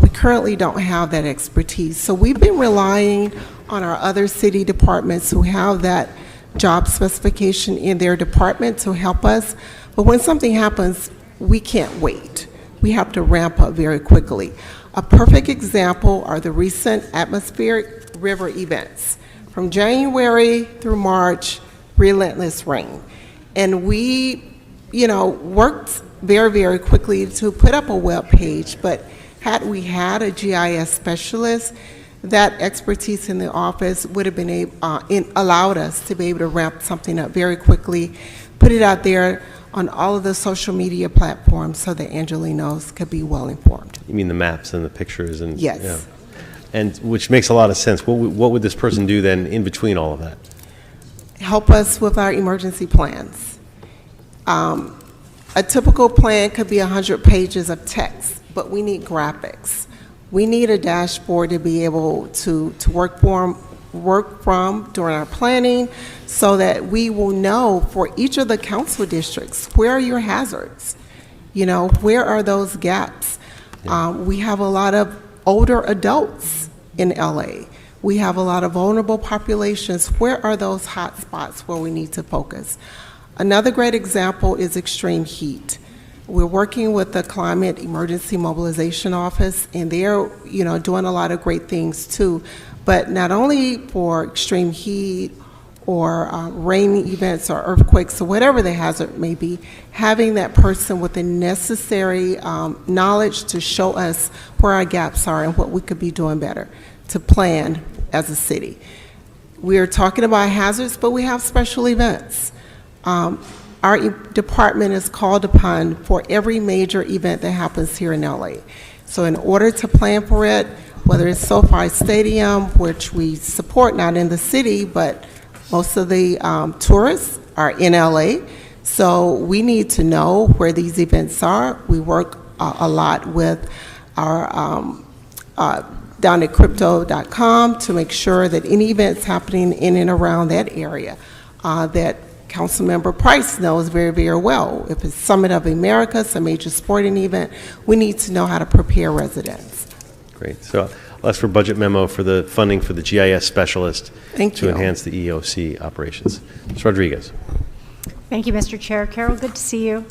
We currently don't have that expertise. So we've been relying on our other city departments who have that job specification in their department to help us. But when something happens, we can't wait. We have to ramp up very quickly. A perfect example are the recent atmospheric river events. From January through March, relentless rain. And we, worked very, very quickly to put up a web page, but had we had a GIS specialist, that expertise in the office would have been allowed us to be able to ramp something up very quickly, put it out there on all of the social media platforms so that Angelenos could be well informed. You mean the maps and the pictures and? Yes. Yeah. And which makes a lot of sense. What would this person do then in between all of that? Help us with our emergency plans. A typical plan could be 100 pages of text, but we need graphics. We need a dashboard to be able to work from during our planning so that we will know for each of the council districts, where are your hazards? Where are those gaps? We have a lot of older adults in LA. We have a lot of vulnerable populations. Where are those hot spots where we need to focus? Another great example is extreme heat. We're working with the Climate Emergency Mobilization Office, and they're, doing a lot of great things too. But not only for extreme heat or rain events or earthquakes or whatever the hazard may be, having that person with the necessary knowledge to show us where our gaps are and what we could be doing better to plan as a city. We're talking about hazards, but we have special events. Our department is called upon for every major event that happens here in LA. So in order to plan for it, whether it's SoFi Stadium, which we support not in the city, but most of the tourists are in LA. So we need to know where these events are. We work a lot with our down at crypto.com to make sure that any events happening in and around that area that Councilmember Price knows very, very well. If it's Summit of America, some major sporting event, we need to know how to prepare residents. Great. So I'll ask for budget memo for the funding for the GIS specialist Thank to you. enhance the EOC operations. Ms. Rodriguez. Thank you, Mr. Chair. Carol, good to see you.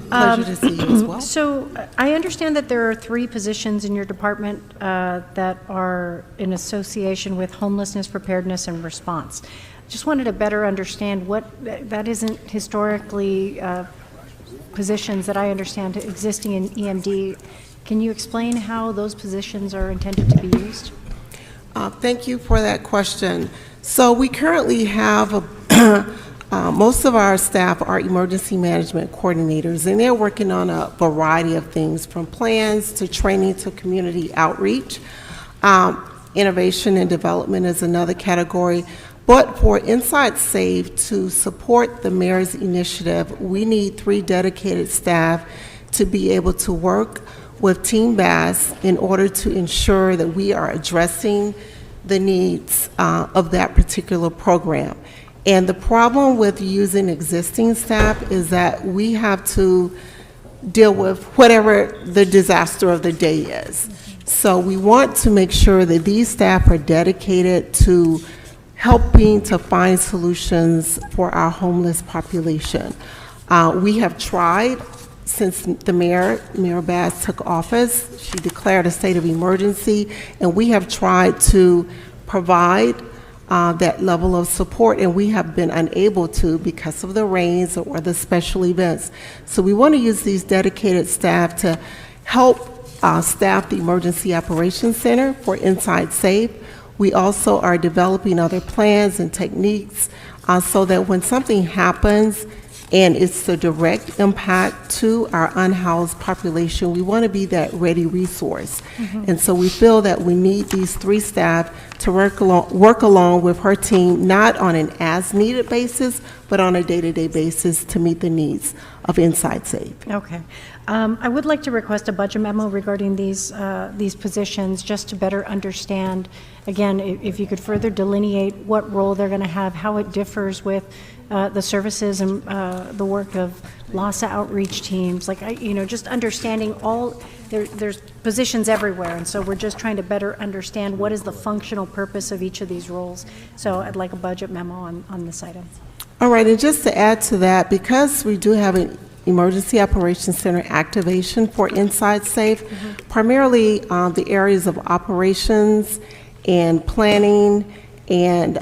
Pleasure to see you as well. So I understand that there are 3 positions in your department that are in association with homelessness preparedness and response. Just wanted to better understand what, that isn't historically positions that I understand existing in EMD. Can you explain how those positions are intended to be used? Thank you for that question. So we currently have most of our staff are emergency management coordinators, and they're working on a variety of things from plans to training to community outreach. Innovation and development is another category. But for Inside Safe to support the mayor's initiative, we need 3 dedicated staff to be able to work with Team Bass in order to ensure that we are addressing the needs of that particular program. And the problem with using existing staff is that we have to deal with whatever the disaster of the day is. So we want to make sure that these staff are dedicated to helping to find solutions for our homeless population. We have tried since the Mayor Bass took office. She declared a state of emergency, and we have tried to provide that level of support, and we have been unable to because of the rains or the special events. So we want to use these dedicated staff to help staff the Emergency Operations Center for Inside Safe. We also are developing other plans and techniques so that when something happens and it's the direct impact to our unhoused population, we want to be that ready resource. And so we feel that we need these 3 staff to work along with her team, not on an as-needed basis, but on a day-to-day basis to meet the needs of Inside Safe. Okay. I would like to request a budget memo regarding these positions, just to better understand, again, if you could further delineate what role they're going to have, how it differs with the services and the work of LAHSA outreach teams, like, just understanding there's positions everywhere, and so we're just trying to better understand what is the functional purpose of each of these roles. So I'd like a budget memo on this item. All right, and just to add to that, because we do have an Emergency Operations Center activation for Inside Safe, primarily the areas of operations and planning and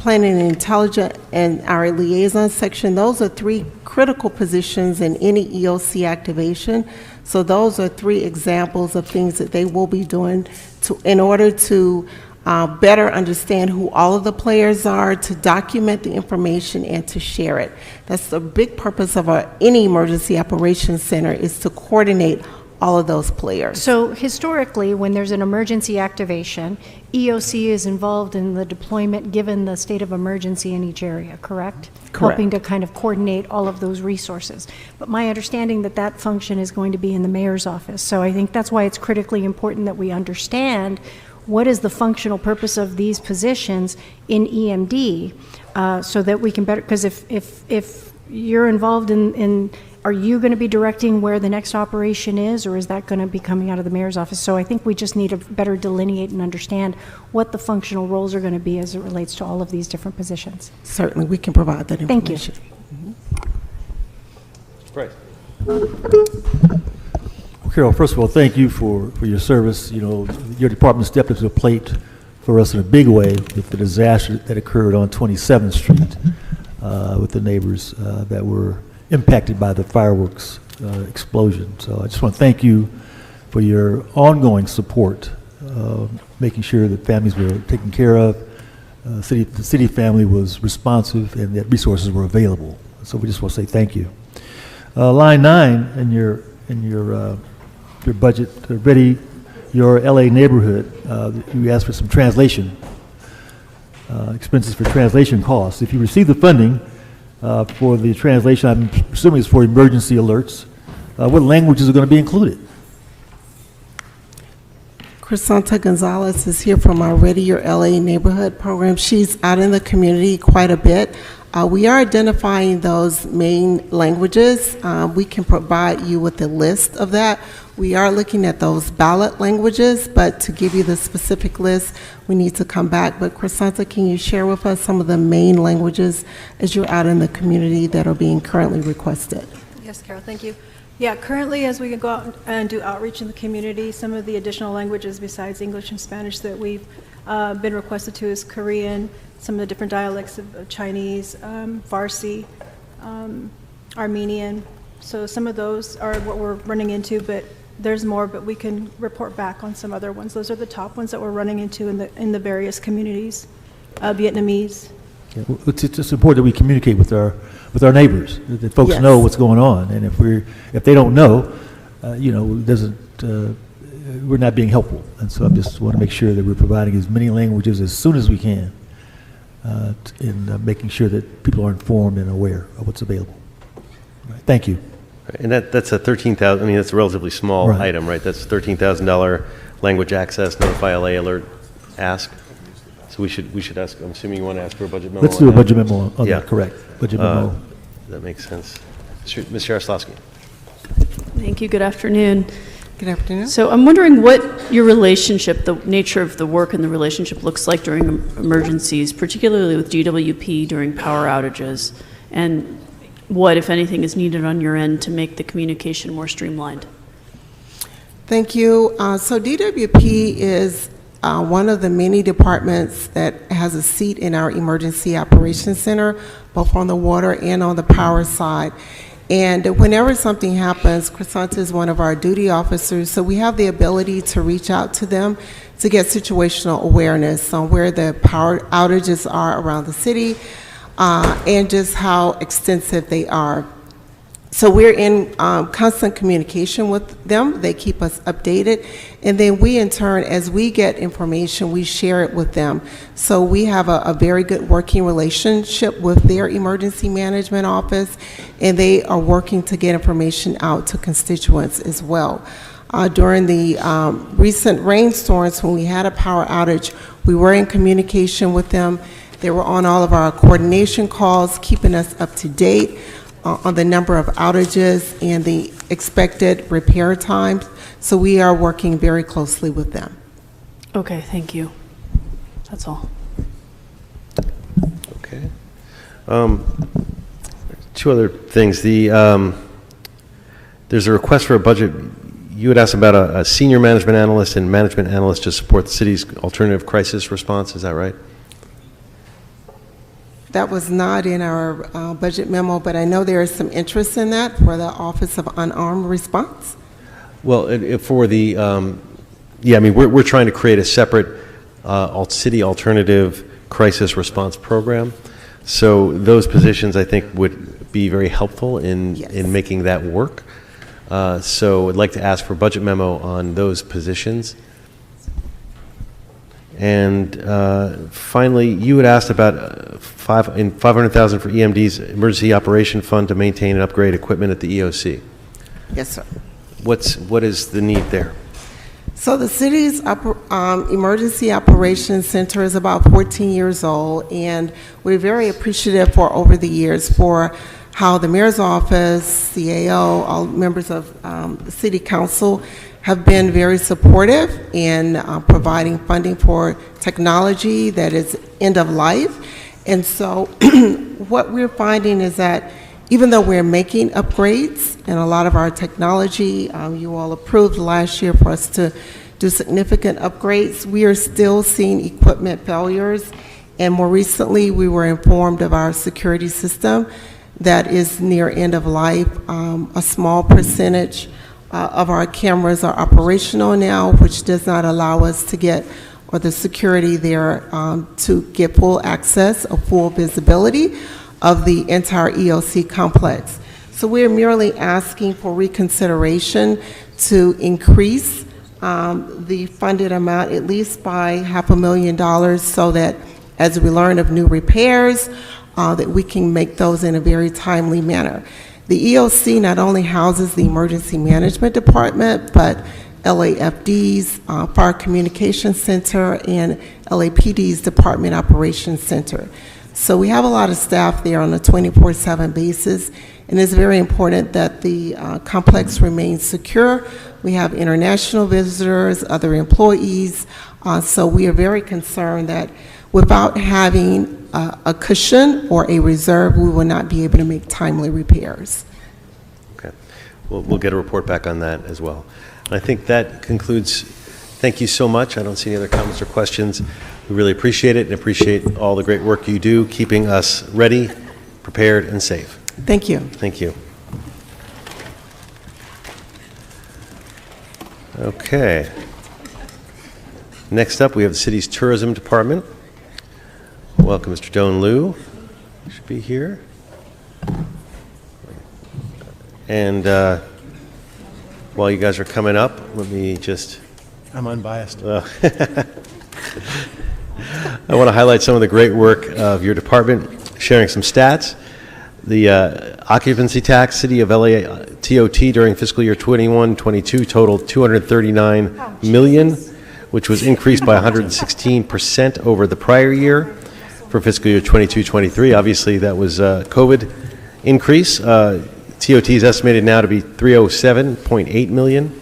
intelligence and our liaison section, those are 3 critical positions in any EOC activation. So those are 3 examples of things that they will be doing in order to better understand who all of the players are, to document the information and to share it. That's the big purpose of any emergency operations center, is to coordinate all of those players. So historically, when there's an emergency activation, EOC is involved in the deployment given the state of emergency in each area, correct? Correct. Helping to kind of coordinate all of those resources. But my understanding that function is going to be in the mayor's office. So I think that's why it's critically important that we understand what is the functional purpose of these positions in EMD, so that we can better, because if you're involved in are you going to be directing where the next operation is, or is that going to be coming out of the mayor's office? So I think we just need to better delineate and understand what the functional roles are going to be as it relates to all of these different positions. Certainly, we can provide that Thank you. information. Right. Well, Carol, first of all, thank you for your service. Your department stepped up to the plate for us in a big way with the disaster that occurred on 27th Street with the neighbors that were impacted by the fireworks explosion. So I just want to thank you for your ongoing support, making sure that families were taken care of, the city family was responsive, and that resources were available. So we just want to say thank you. Line 9 in your budget, ready your LA neighborhood. You asked for some translation expenses for translation costs. If you receive the funding for the translation, I'm assuming it's for emergency alerts. What languages are going to be included? Crisanta Gonzalez is here from our Ready Your LA neighborhood program. She's out in the community quite a bit. We are identifying those main languages. We can provide you with a list of that. We are looking at those ballot languages, but to give you the specific list, we need to come back. But Crisanta, can you share with us some of the main languages as you're out in the community that are being currently requested? Yes, Carol, thank you. Yeah, currently as we go out and do outreach in the community, some of the additional languages besides English and Spanish that we've been requested to is Korean, some of the different dialects of Chinese, Farsi, Armenian. So some of those are what we're running into, but there's more, but we can report back on some other ones. Those are the top ones that we're running into in the various communities. Vietnamese. Yeah, well, it's just important that we communicate with our neighbors, that folks Yes. know what's going on, and if they don't know, it doesn't. We're not being helpful, and so I just want to make sure that we're providing as many languages as soon as we can, in making sure that people are informed and aware of what's available. Right. Thank you. And that's a $13,000, I mean, that's a relatively small Right. item, right? That's $13,000 language access, notify LA alert, ask. So we should ask, I'm assuming you want to ask for a budget memo? Let's on do a that? budget memo on Yeah. that, correct. Budget memo. That makes sense. Ms. Yaroslavsky. Thank you. Good afternoon. Good afternoon. So I'm wondering what your relationship, the nature of the work and the relationship looks like during emergencies, particularly with DWP during power outages, and what, if anything, is needed on your end to make the communication more streamlined. Thank you. So DWP is one of the many departments that has a seat in our Emergency Operations Center, both on the water and on the power side. And whenever something happens, Crisanta is one of our duty officers, so we have the ability to reach out to them to get situational awareness on where the power outages are around the city, and just how extensive they are. So we're in constant communication with them. They keep us updated. And then we, in turn, as we get information, we share it with them. So we have a very good working relationship with their emergency management office, and they are working to get information out to constituents as well. During the recent rainstorms, when we had a power outage, we were in communication with them, They were on all of our coordination calls, keeping us up to date on the number of outages and the expected repair times. So we are working very closely with them. Okay, thank you. That's all. Okay. Two other things. There's a request for a budget. You had asked about a senior management analyst and management analyst to support the city's alternative crisis response. Is that right? That was not in our budget memo, but I know there is some interest in that for the Office of Unarmed Response. Well, for the, yeah, I mean, we're trying to create a separate city alternative crisis response program. So those positions, I think, would be very helpful in making that work. So I'd like to ask for a budget memo on those positions. And finally, you had asked about $500,000 for EMD's Emergency Operation Fund to maintain and upgrade equipment at the EOC. Yes, sir. What is the need there? So the city's Emergency Operations Center is about 14 years old, and we're very appreciative for over the years for how the mayor's office, CAO, all members of the city council have been very supportive in providing funding for technology that is end of life. And so what we're finding is that even though we're making upgrades and a lot of our technology, you all approved last year for us to do significant upgrades, we are still seeing equipment failures. And more recently, we were informed of our security system that is near end of life. A small percentage of our cameras are operational now, which does not allow us to get, or the security there, to get full access or full visibility of the entire EOC complex. So we're merely asking for reconsideration to increase the funded amount at least by $500,000 so that as we learn of new repairs, that we can make those in a very timely manner. The EOC not only houses the Emergency Management Department, but LAFD's Fire Communications Center and LAPD's Department Operations Center. So we have a lot of staff there on a 24/7 basis, and it's very important that the complex remains secure. We have international visitors, other employees, so we are very concerned that without having a cushion or a reserve, we will not be able to make timely repairs. Okay. We'll get a report back on that as well. And I think that concludes. Thank you so much. I don't see any other comments or questions. We really appreciate it and appreciate all the great work you do, keeping us ready, prepared, and safe. Thank you. Thank you. Okay. Next up, we have the city's tourism department. Welcome, Mr. Doan Liu. Should be here. And while you guys are coming up, let me just... I'm unbiased. I want to highlight some of the great work of your department, sharing some stats. The occupancy tax, City of LA TOT during fiscal year 21-22 totaled $239 million, which was increased by 116% over the prior year. For fiscal year 22-23, obviously that was a COVID increase. TOT is estimated now to be $307.8 million.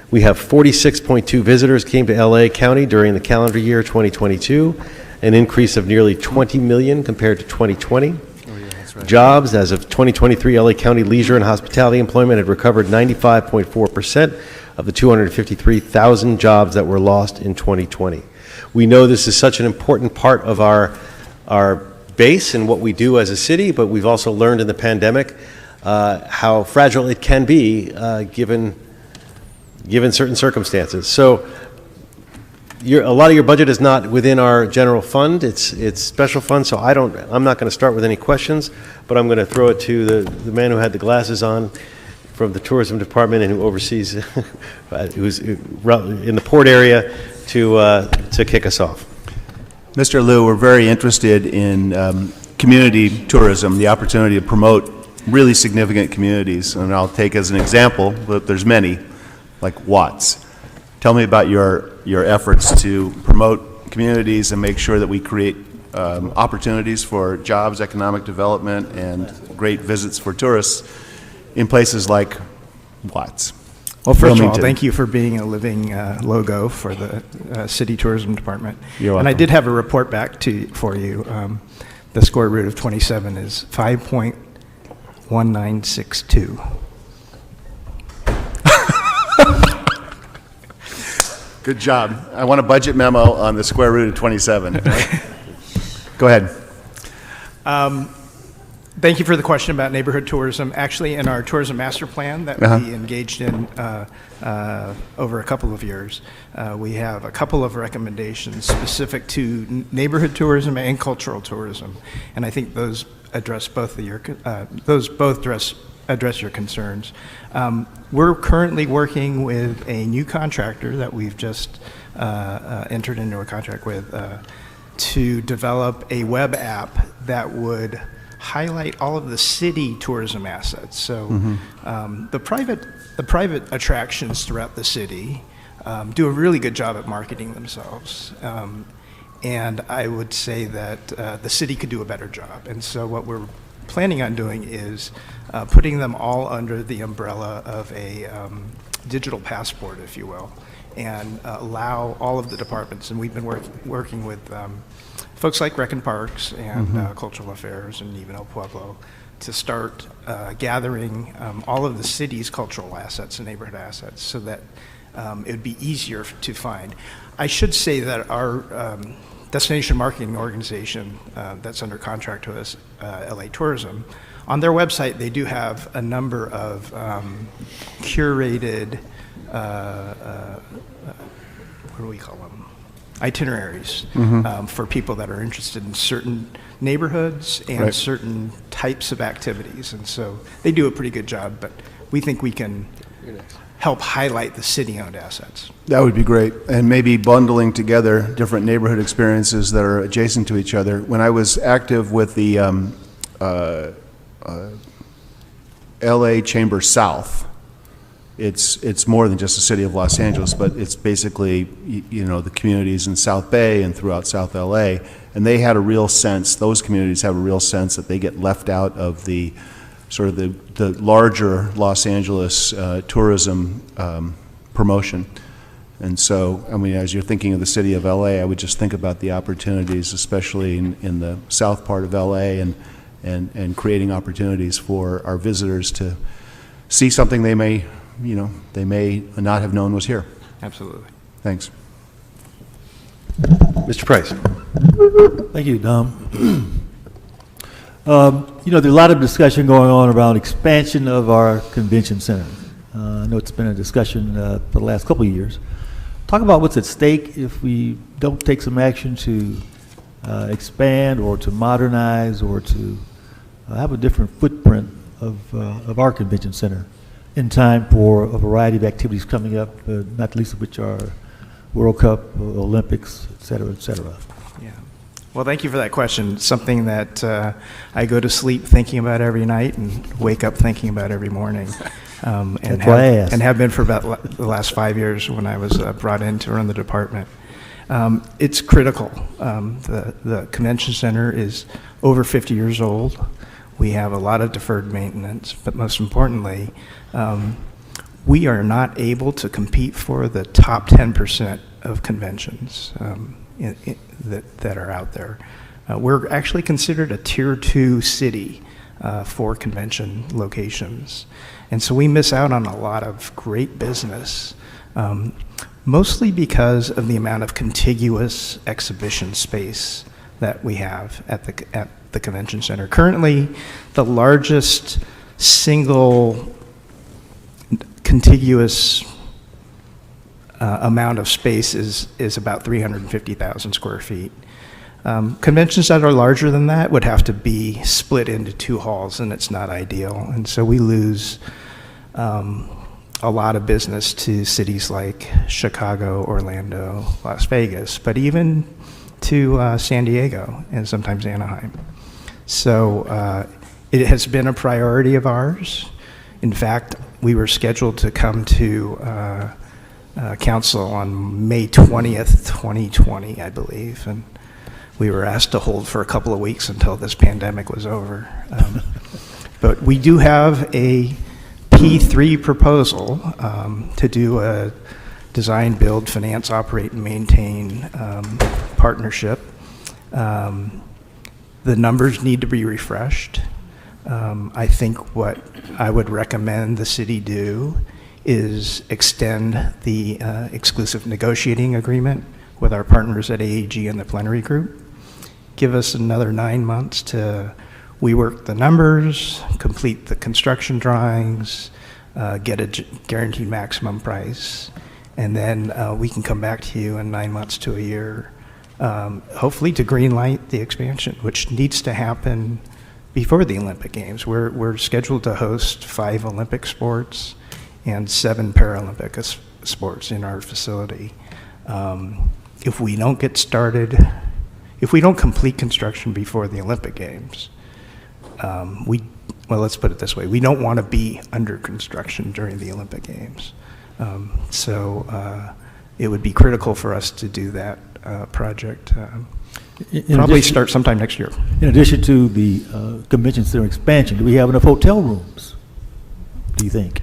We have 46.2 visitors came to LA County during the calendar year 2022, an increase of nearly 20 million compared to 2020. Jobs, as of 2023, LA County leisure and hospitality employment had recovered 95.4% of the 253,000 jobs that were lost in 2020. We know this is such an important part of our base and what we do as a city, but we've also learned in the pandemic how fragile it can be given certain circumstances. So a lot of your budget is not within our general fund, it's special fund, so I'm not going to start with any questions, but I'm going to throw it to the man who had the glasses on from the tourism department and who oversees, who's in the port area to kick us off. Mr. Liu, we're very interested in community tourism, the opportunity to promote really significant communities, and I'll take as an example, but there's many, like Watts. Tell me about your efforts to promote communities and make sure that we create opportunities for jobs, economic development, and great visits for tourists in places like Watts. Well, first of all, Wilmington. thank you for being a living logo for the City Tourism Department. You're And I welcome. did have a report back for you. The square root of 27 is 5.1962. Good job. I want a budget memo on the square root of 27. Go ahead. Thank you for the question about neighborhood tourism. Actually, in our tourism master plan that we engaged in over a couple of years, we have a couple of recommendations specific to neighborhood tourism and cultural tourism, and I think those address both of your address your concerns. We're currently working with a new contractor that we've just entered into a contract with to develop a web app that would highlight all of the city tourism assets. So the private attractions throughout the city do a really good job at marketing themselves. And I would say that the city could do a better job. And so what we're planning on doing is putting them all under the umbrella of a digital passport, if you will, and allow all of the departments, and we've been working with folks like Rec and Parks and Cultural Affairs and even El Pueblo to start gathering all of the city's cultural assets and neighborhood assets so that it would be easier to find. I should say that our destination marketing organization that's under contract to us, LA Tourism, on their website they do have a number of curated, what do we call them? Itineraries for people that are interested in certain neighborhoods and certain types of activities. And so they do a pretty good job, but we think we can help highlight the city-owned assets. That would be great. And maybe bundling together different neighborhood experiences that are adjacent to each other. When I was active with the LA Chamber South, it's more than just the city of Los Angeles, but it's basically, the communities in South Bay and throughout South LA. And they had a real sense, those communities have a real sense that they get left out of the sort of the larger Los Angeles tourism promotion. And so, I mean, as you're thinking of the city of LA, I would just think about the opportunities, especially in the south part of LA, and creating opportunities for our visitors to see something they may not have known was here. Absolutely. Thanks. Mr. Price. Thank you, Dom. There's a lot of discussion going on around expansion of our convention center. I know it's been a discussion for the last couple of years. Talk about what's at stake if we don't take some action to expand or to modernize or to have a different footprint of our convention center in time for a variety of activities coming up, not the least of which are World Cup, Olympics, et cetera, et cetera. Yeah. Well, thank you for that question. It's something that I go to sleep thinking about every night and wake up thinking about every morning. That's why I asked. And have been for about the last 5 years when I was brought in to run the department. It's critical. The convention center is over 50 years old. We have a lot of deferred maintenance, but most importantly, we are not able to compete for the top 10% of conventions that are out there. We're actually considered a tier 2 city for convention locations. And so we miss out on a lot of great business, mostly because of the amount of contiguous exhibition space that we have at the convention center. Currently, the largest single contiguous amount of space is about 350,000 square feet. Conventions that are larger than that would have to be split into 2 halls, and it's not ideal. And so we lose a lot of business to cities like Chicago, Orlando, Las Vegas, but even to San Diego and sometimes Anaheim. So it has been a priority of ours. In fact, we were scheduled to come to council on May 20th, 2020, I believe, and we were asked to hold for a couple of weeks until this pandemic was over. But we do have a P3 proposal to do a design, build, finance, operate, and maintain partnership. The numbers need to be refreshed. I think what I would recommend the city do is extend the exclusive negotiating agreement with our partners at AAG and the Plenary Group. Give us another 9 months to rework the numbers, complete the construction drawings, get a guaranteed maximum price, and then we can come back to you in 9 months to a year, hopefully to green light the expansion, which needs to happen before the Olympic Games. We're scheduled to host 5 Olympic sports and 7 Paralympic sports in our facility. If we don't get started, if we don't complete construction before the Olympic Games, well, let's put it this way, we don't want to be under construction during the Olympic Games. So it would be critical for us to do that project. Probably start sometime next year. In addition to the convention center expansion, do we have enough hotel rooms, do you think?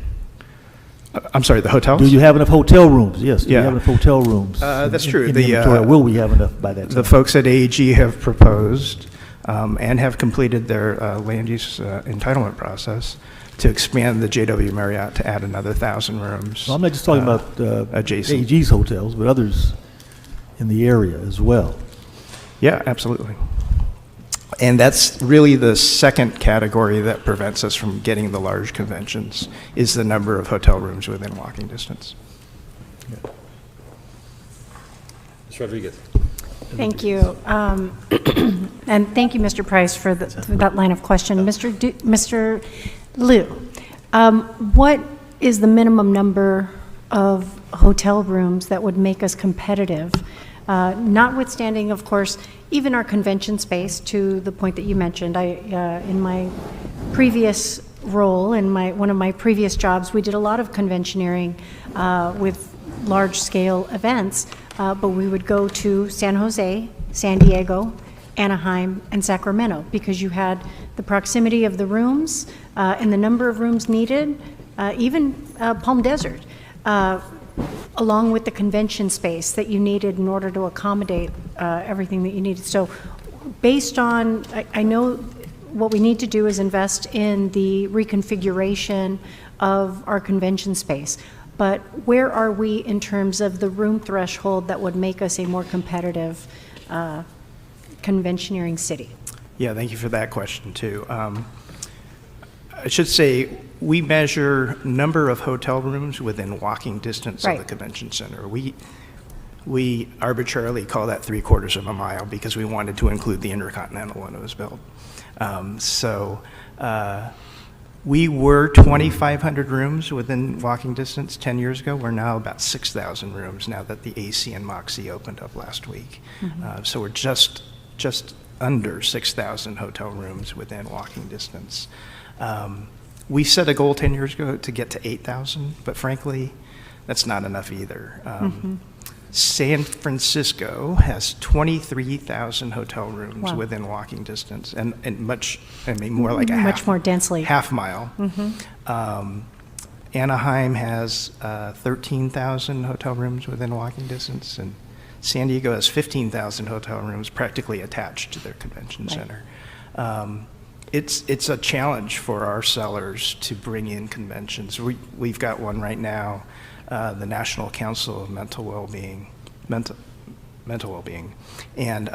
I'm sorry, the hotels? Do you have enough hotel rooms? Yes, do you Yeah. have enough hotel rooms? That's true. In the inventory? Will we have enough by that time? The folks at AEG have proposed and have completed their land use entitlement process to expand the JW Marriott to add another 1,000 rooms. Well, I'm not just talking about adjacent. AEG's hotels, but others in the area as well. Yeah, absolutely. And that's really the second category that prevents us from getting the large conventions, is the number of hotel rooms within walking distance. Ms. Rodriguez. Thank you. And thank you, Mr. Price, for that line of question. Mr. Liu, what is the minimum number of hotel rooms that would make us competitive? Notwithstanding, of course, even our convention space, to the point that you mentioned. In my previous role, in one of my previous jobs, we did a lot of conventioneering with large-scale events, but we would go to San Jose, San Diego, Anaheim, and Sacramento, because you had the proximity of the rooms and the number of rooms needed, even Palm Desert, along with the convention space that you needed in order to accommodate everything that you needed. So based on, I know what we need to do is invest in the reconfiguration of our convention space, but where are we in terms of the room threshold that would make us a more competitive conventioneering city? Yeah, thank you for that question, too. I should say, we measure number of hotel rooms within walking distance of the convention center. We arbitrarily call that 3/4 of a mile because we wanted to include the Intercontinental when it was built. We were 2,500 rooms within walking distance 10 years ago. We're now about 6,000 rooms now that the AC and Moxie opened up last week. So we're just under 6,000 hotel rooms within walking distance. We set a goal 10 years ago to get to 8,000, but frankly, that's not enough either. San Francisco has 23,000 hotel rooms within walking distance, and more like a much more densely, half mile. Anaheim has 13,000 hotel rooms within walking distance, and San Diego has 15,000 hotel rooms practically attached to their convention center. It's a challenge for our sellers to bring in conventions. We've got one right now, the National Council of Mental Wellbeing, and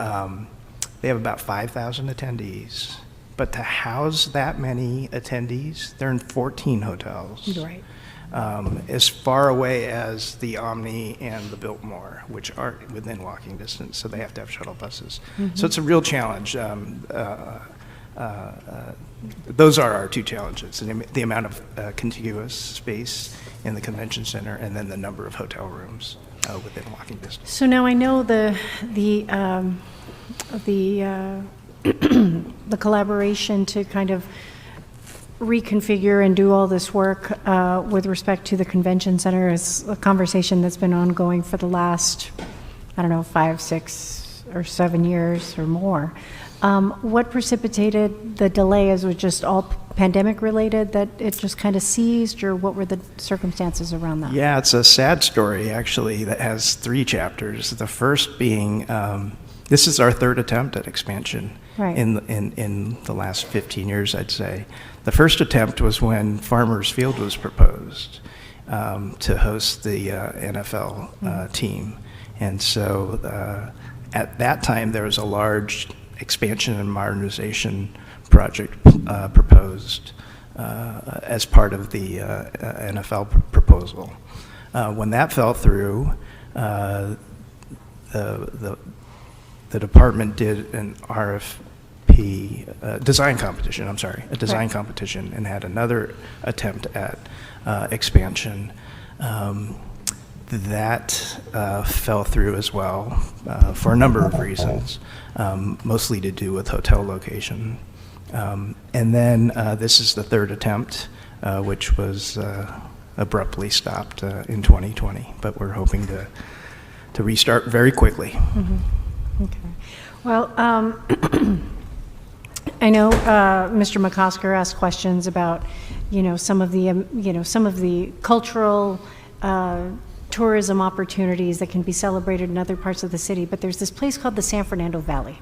they have about 5,000 attendees. But to house that many attendees, they're in 14 hotels. Right. As far away as the Omni and the Biltmore, which aren't within walking distance, so they have to have shuttle buses. So it's a real challenge. Those are our two challenges, the amount of contiguous space in the convention center and then the number of hotel rooms within walking distance. So now I know the collaboration to kind of reconfigure and do all this work with respect to the convention center is a conversation that's been ongoing for the last, 5, 6 or 7 years or more. What precipitated the delay? Is it just all pandemic related that it just kind of ceased, or what were the circumstances around that? Yeah, it's a sad story, actually, that has 3 chapters. The first being, this is our 3rd attempt at expansion Right. in the last 15 years, I'd say. The first attempt was when Farmers Field was proposed to host the NFL team. And so at that time, there was a large expansion and modernization project proposed as part of the NFL proposal. When that fell through, the department did an RFP, design competition, a design Right. competition, and had another attempt at expansion. That fell through as well for a number of reasons, mostly to do with hotel location. And then this is the 3rd attempt, which was abruptly stopped in 2020, but we're hoping to restart very quickly. Okay. Well, I know Mr. McCosker asked questions about, some of the cultural tourism opportunities that can be celebrated in other parts of the city, but there's this place called the San Fernando Valley.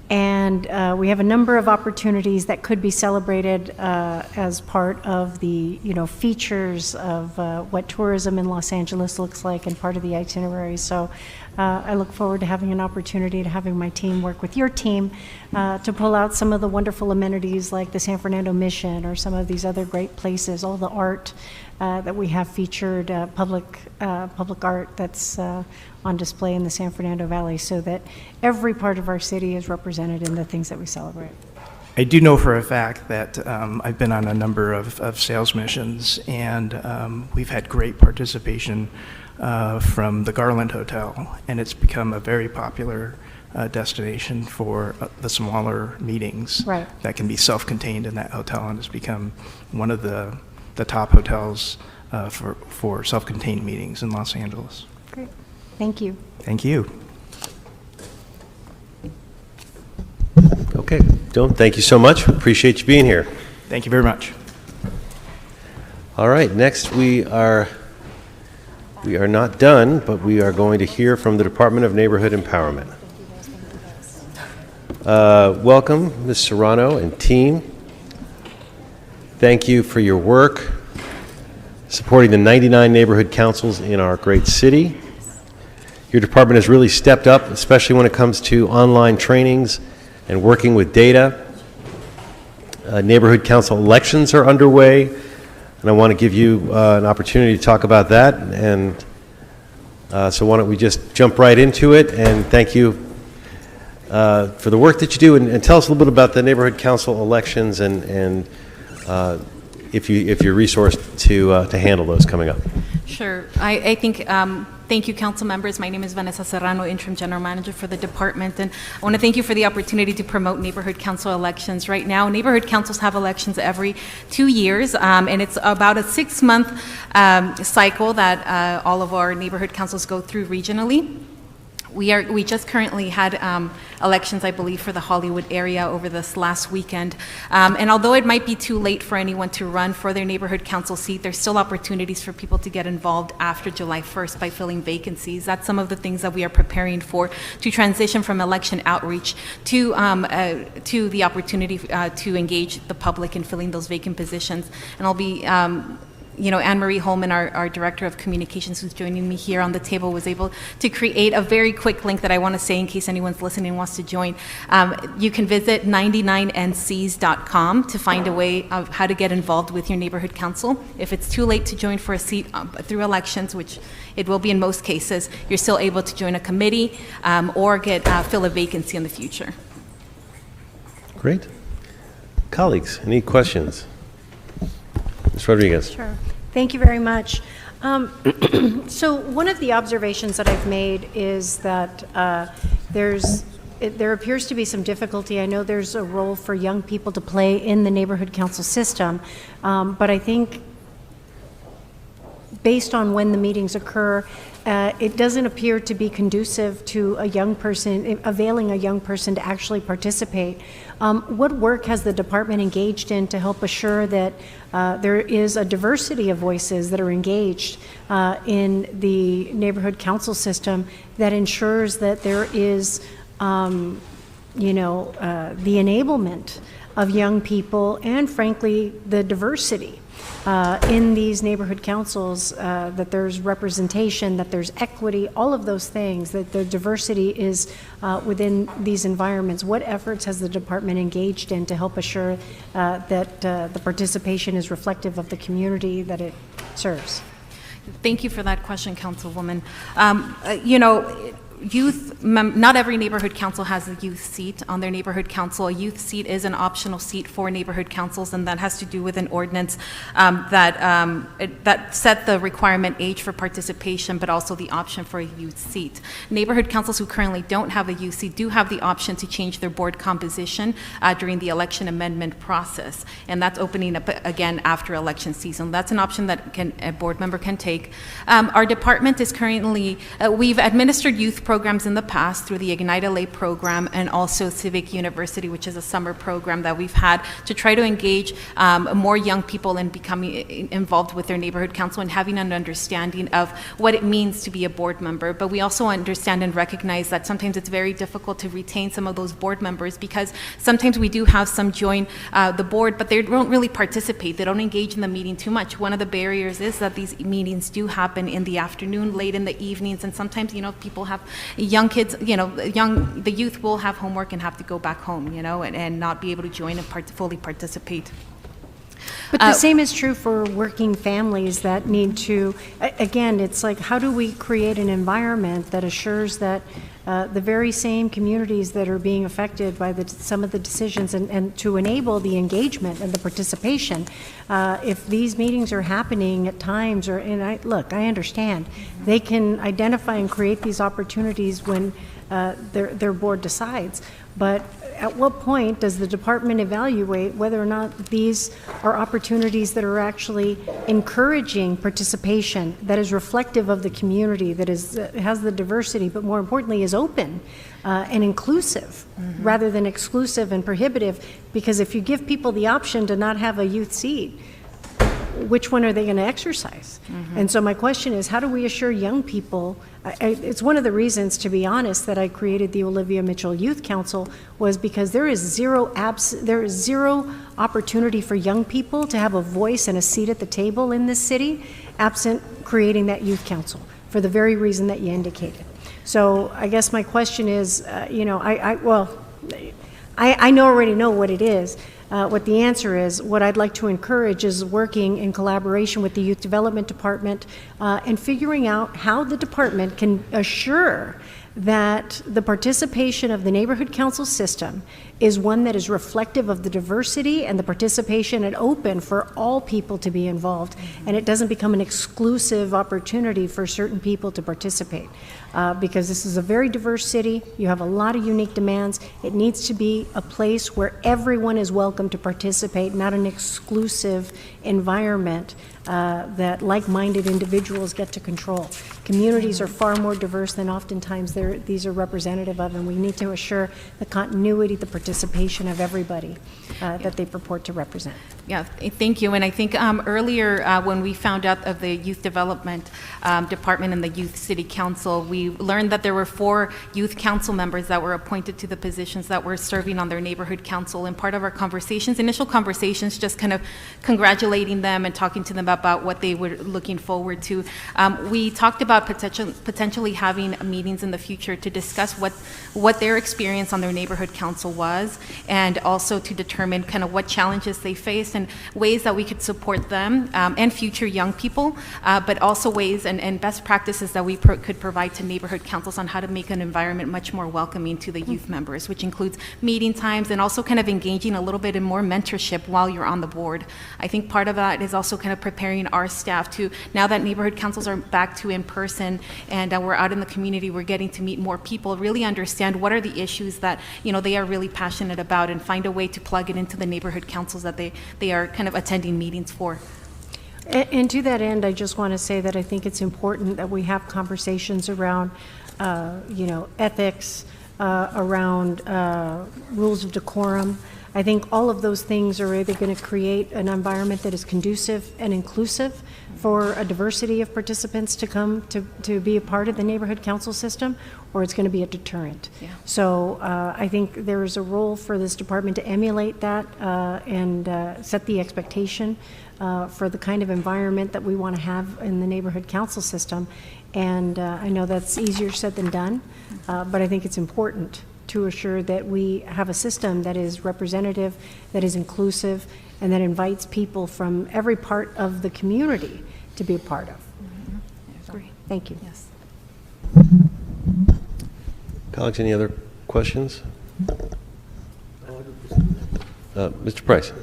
And we have a number of opportunities that could be celebrated as part of the, features of what tourism in Los Angeles looks like and part of the itinerary. So I look forward to having an opportunity to having my team work with your team to pull out some of the wonderful amenities like the San Fernando Mission or some of these other great places, all the art that we have featured, public art that's on display in the San Fernando Valley, so that every part of our city is represented in the things that we celebrate. I do know for a fact that I've been on a number of sales missions, and we've had great participation from the Garland Hotel, and it's become a very popular destination for the smaller meetings Right. that can be self-contained in that hotel, and it's become one of the top hotels for self-contained meetings in Los Angeles. Great. Thank you. Thank you. Okay, Joan, thank you so much. Appreciate you being here. Thank you very much. All right, next we are not done, but we are going to hear from the Department of Neighborhood Empowerment. Welcome, Ms. Serrano and team. Thank you for your work supporting the 99 neighborhood councils in our great city. Your department has really stepped up, especially when it comes to online trainings and working with data. Neighborhood council elections are underway, and I want to give you an opportunity to talk about that. And so why don't we just jump right into it, and thank you for the work that you do, and tell us a little bit about the neighborhood council elections and if you're resourced to handle those coming up. Sure. I think, thank you, council members. My name is Vanessa Serrano, Interim General Manager for the department, and I want to thank you for the opportunity to promote neighborhood council elections. Right now, neighborhood councils have elections every 2 years, and it's about a 6-month cycle that all of our neighborhood councils go through regionally. We just currently had elections, I believe, for the Hollywood area over this last weekend. And although it might be too late for anyone to run for their neighborhood council seat, there's still opportunities for people to get involved after July 1st by filling vacancies. That's some of the things that we are preparing for, to transition from election outreach to the opportunity to engage the public in filling those vacant positions. And I'll be Anne Marie Holman, our Director of Communications, who's joining me here on the table, was able to create a very quick link that I want to say in case anyone's listening and wants to join. You can visit 99ncs.com to find a way of how to get involved with your neighborhood council. If it's too late to join for a seat through elections, which it will be in most cases, you're still able to join a committee or fill a vacancy in the future. Great. Colleagues, any questions? Ms. Rodriguez. Sure. Thank you very much. So one of the observations that I've made is that there appears to be some difficulty. I know there's a role for young people to play in the neighborhood council system, but I think based on when the meetings occur, it doesn't appear to be conducive to a young person, availing a young person to actually participate. What work has the department engaged in to help assure that there is a diversity of voices that are engaged in the neighborhood council system that ensures that there is, the enablement of young people and, frankly, the diversity in these neighborhood councils, that there's representation, that there's equity, all of those things, that the diversity is within these environments. What efforts has the department engaged in to help assure that the participation is reflective of the community that it serves? Thank you for that question, Councilwoman. Not every neighborhood council has a youth seat on their neighborhood council. A youth seat is an optional seat for neighborhood councils, and that has to do with an ordinance that set the requirement age for participation, but also the option for a youth seat. Neighborhood councils who currently don't have a youth seat do have the option to change their board composition during the election amendment process, and that's opening up again after election season. That's an option that a board member can take. Our department is currently, we've administered youth programs in the past through the Ignite LA program and also Civic University, which is a summer program that we've had to try to engage more young people in becoming involved with their neighborhood council and having an understanding of what it means to be a board member. But we also understand and recognize that sometimes it's very difficult to retain some of those board members because sometimes we do have some join the board, but they don't really participate. They don't engage in the meeting too much. One of the barriers is that these meetings do happen in the afternoon, late in the evenings, and sometimes, people have young kids, the youth will have homework and have to go back home, and not be able to join and fully participate. But the same is true for working families that need to, again, it's like, how do we create an environment that assures that the very same communities that are being affected by some of the decisions and to enable the engagement and the participation, if these meetings are happening at times, I understand, they can identify and create these opportunities when their board decides, but at what point does the department evaluate whether or not these are opportunities that are actually encouraging participation, that is reflective of the community, that has the diversity, but more importantly is open and inclusive rather than exclusive and prohibitive? Because if you give people the option to not have a youth seat, which one are they going to exercise? And so my question is, how do we assure young people? It's one of the reasons, to be honest, that I created the Olivia Mitchell Youth Council, was because there is zero opportunity for young people to have a voice and a seat at the table in this city, absent creating that youth council, for the very reason that you indicated. So I guess my question is, I already know what it is. What the answer is, what I'd like to encourage is working in collaboration with the Youth Development Department and figuring out how the department can assure that the participation of the neighborhood council system is one that is reflective of the diversity and the participation and open for all people to be involved, and it doesn't become an exclusive opportunity for certain people to participate. Because this is a very diverse city, you have a lot of unique demands. It needs to be a place where everyone is welcome to participate, not an exclusive environment that like-minded individuals get to control. Communities are far more diverse than oftentimes these are representative of, and we need to assure the continuity, the participation of everybody that they purport to represent. Yeah, thank you. And I think earlier when we found out of the Youth Development Department and the Youth City Council, we learned that there were 4 youth council members that were appointed to the positions that were serving on their neighborhood council. And part of our conversations, initial conversations, just kind of congratulating them and talking to them about what they were looking forward to. We talked about potentially having meetings in the future to discuss what their experience on their neighborhood council was, and also to determine kind of what challenges they faced and ways that we could support them and future young people, but also ways and best practices that we could provide to neighborhood councils on how to make an environment much more welcoming to the youth members, which includes meeting times and also kind of engaging a little bit in more mentorship while you're on the board. I think part of that is also kind of preparing our staff to, now that neighborhood councils are back to in person and we're out in the community, we're getting to meet more people, really understand what are the issues that they are really passionate about, and find a way to plug it into the neighborhood councils that they are kind of attending meetings for. And to that end, I just want to say that I think it's important that we have conversations around, ethics, around rules of decorum. I think all of those things are either going to create an environment that is conducive and inclusive for a diversity of participants to come to be a part of the neighborhood council system, or it's going to be a deterrent. Yeah. So I think there is a role for this department to emulate that and set the expectation for the kind of environment that we want to have in the neighborhood council system. And I know that's easier said than done, but I think it's important to assure that we have a system that is representative, that is inclusive, and that invites people from every part of the community to be a part of. Agree. Thank you. Yes. Colleagues, any other questions? Mr. Price.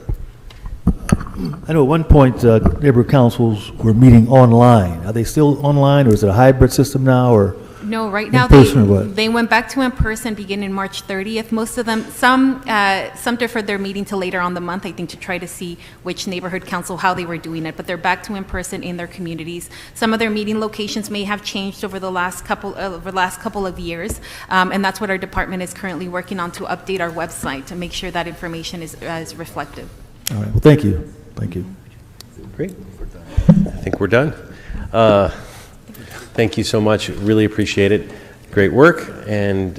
I know at one point neighborhood councils were meeting online. Are they still online, or is it a hybrid system now, or? No, right now In-person or what? they went back to in-person beginning March 30th. Most of them, some deferred their meeting to later on the month, I think, to try to see which neighborhood council, how they were doing it, but they're back to in-person in their communities. Some of their meeting locations may have changed over the last couple of years, and that's what our department is currently working on, to update our website to make sure that information is reflective. All right, well, thank you. Thank you. Great. I think we're done. Thank you so much. Really appreciate it. Great work. And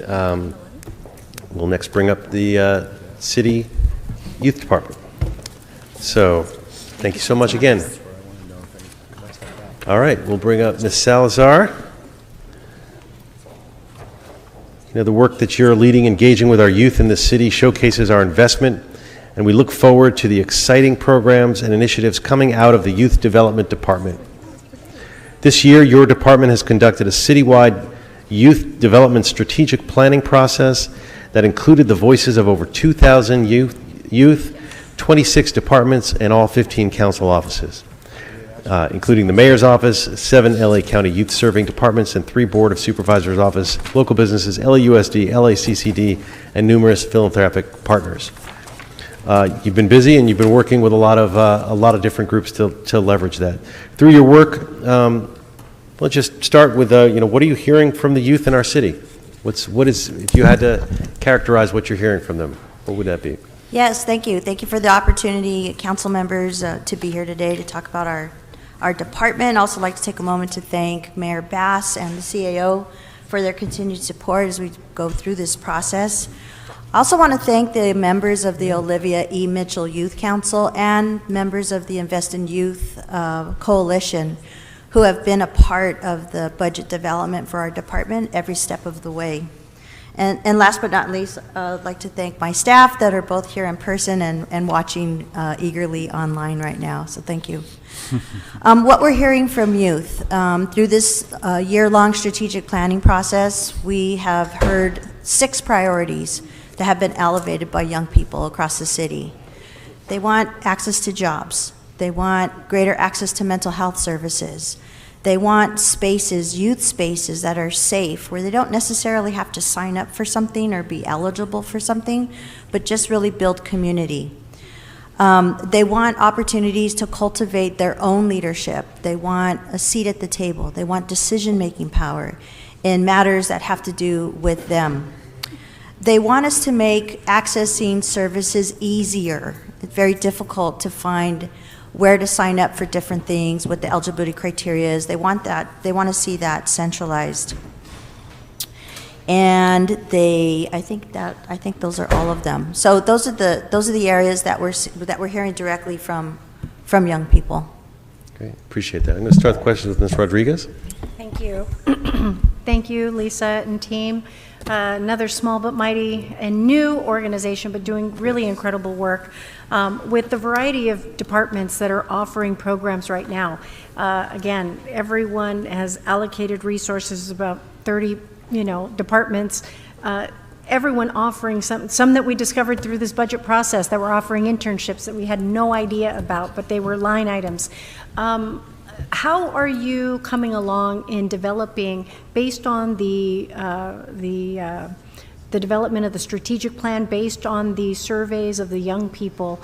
we'll next bring up the City Youth Department. So thank you so much again. All right, we'll bring up Ms. Salazar. You know, the work that you're leading, engaging with our youth in the city, showcases our investment, and we look forward to the exciting programs and initiatives coming out of the Youth Development Department. This year, your department has conducted a citywide youth development strategic planning process that included the voices of over 2,000 youth, 26 departments, and all 15 council offices, including the mayor's office, 7 LA County youth serving departments, and 3 Board of Supervisors office, local businesses, LAUSD, LACCD, and numerous philanthropic partners. You've been busy, and you've been working with a lot of different groups to leverage that. Through your work, let's just start with what are you hearing from the youth in our city? What is, if you had to characterize what you're hearing from them, what would that be? Yes, thank you. Thank you for the opportunity, council members, to be here today to talk about our department. I'd also like to take a moment to thank Mayor Bass and the CAO for their continued support as we go through this process. I also want to thank the members of the Olivia E. Mitchell Youth Council and members of the Invest in Youth Coalition, who have been a part of the budget development for our department every step of the way. And last but not least, I'd like to thank my staff that are both here in person and watching eagerly online right now, so thank you. What we're hearing from youth, through this year-long strategic planning process, we have heard 6 priorities that have been elevated by young people across the city. They want access to jobs. They want greater access to mental health services. They want spaces, youth spaces that are safe, where they don't necessarily have to sign up for something or be eligible for something, but just really build community. They want opportunities to cultivate their own leadership. They want a seat at the table. They want decision-making power in matters that have to do with them. They want us to make accessing services easier. It's very difficult to find where to sign up for different things, what the eligibility criteria is. They want that. They want to see that centralized. And I think those are all of them. So those are the areas that we're hearing directly from young people. Great, appreciate that. I'm going to start the questions with Ms. Rodriguez. Thank you. Thank you, Lisa and team. Another small but mighty and new organization, but doing really incredible work with the variety of departments that are offering programs right now. Again, everyone has allocated resources, about 30 departments, everyone offering some that we discovered through this budget process, that were offering internships that we had no idea about, but they were line items. How are you coming along in developing, based on the development of the strategic plan, based on the surveys of the young people,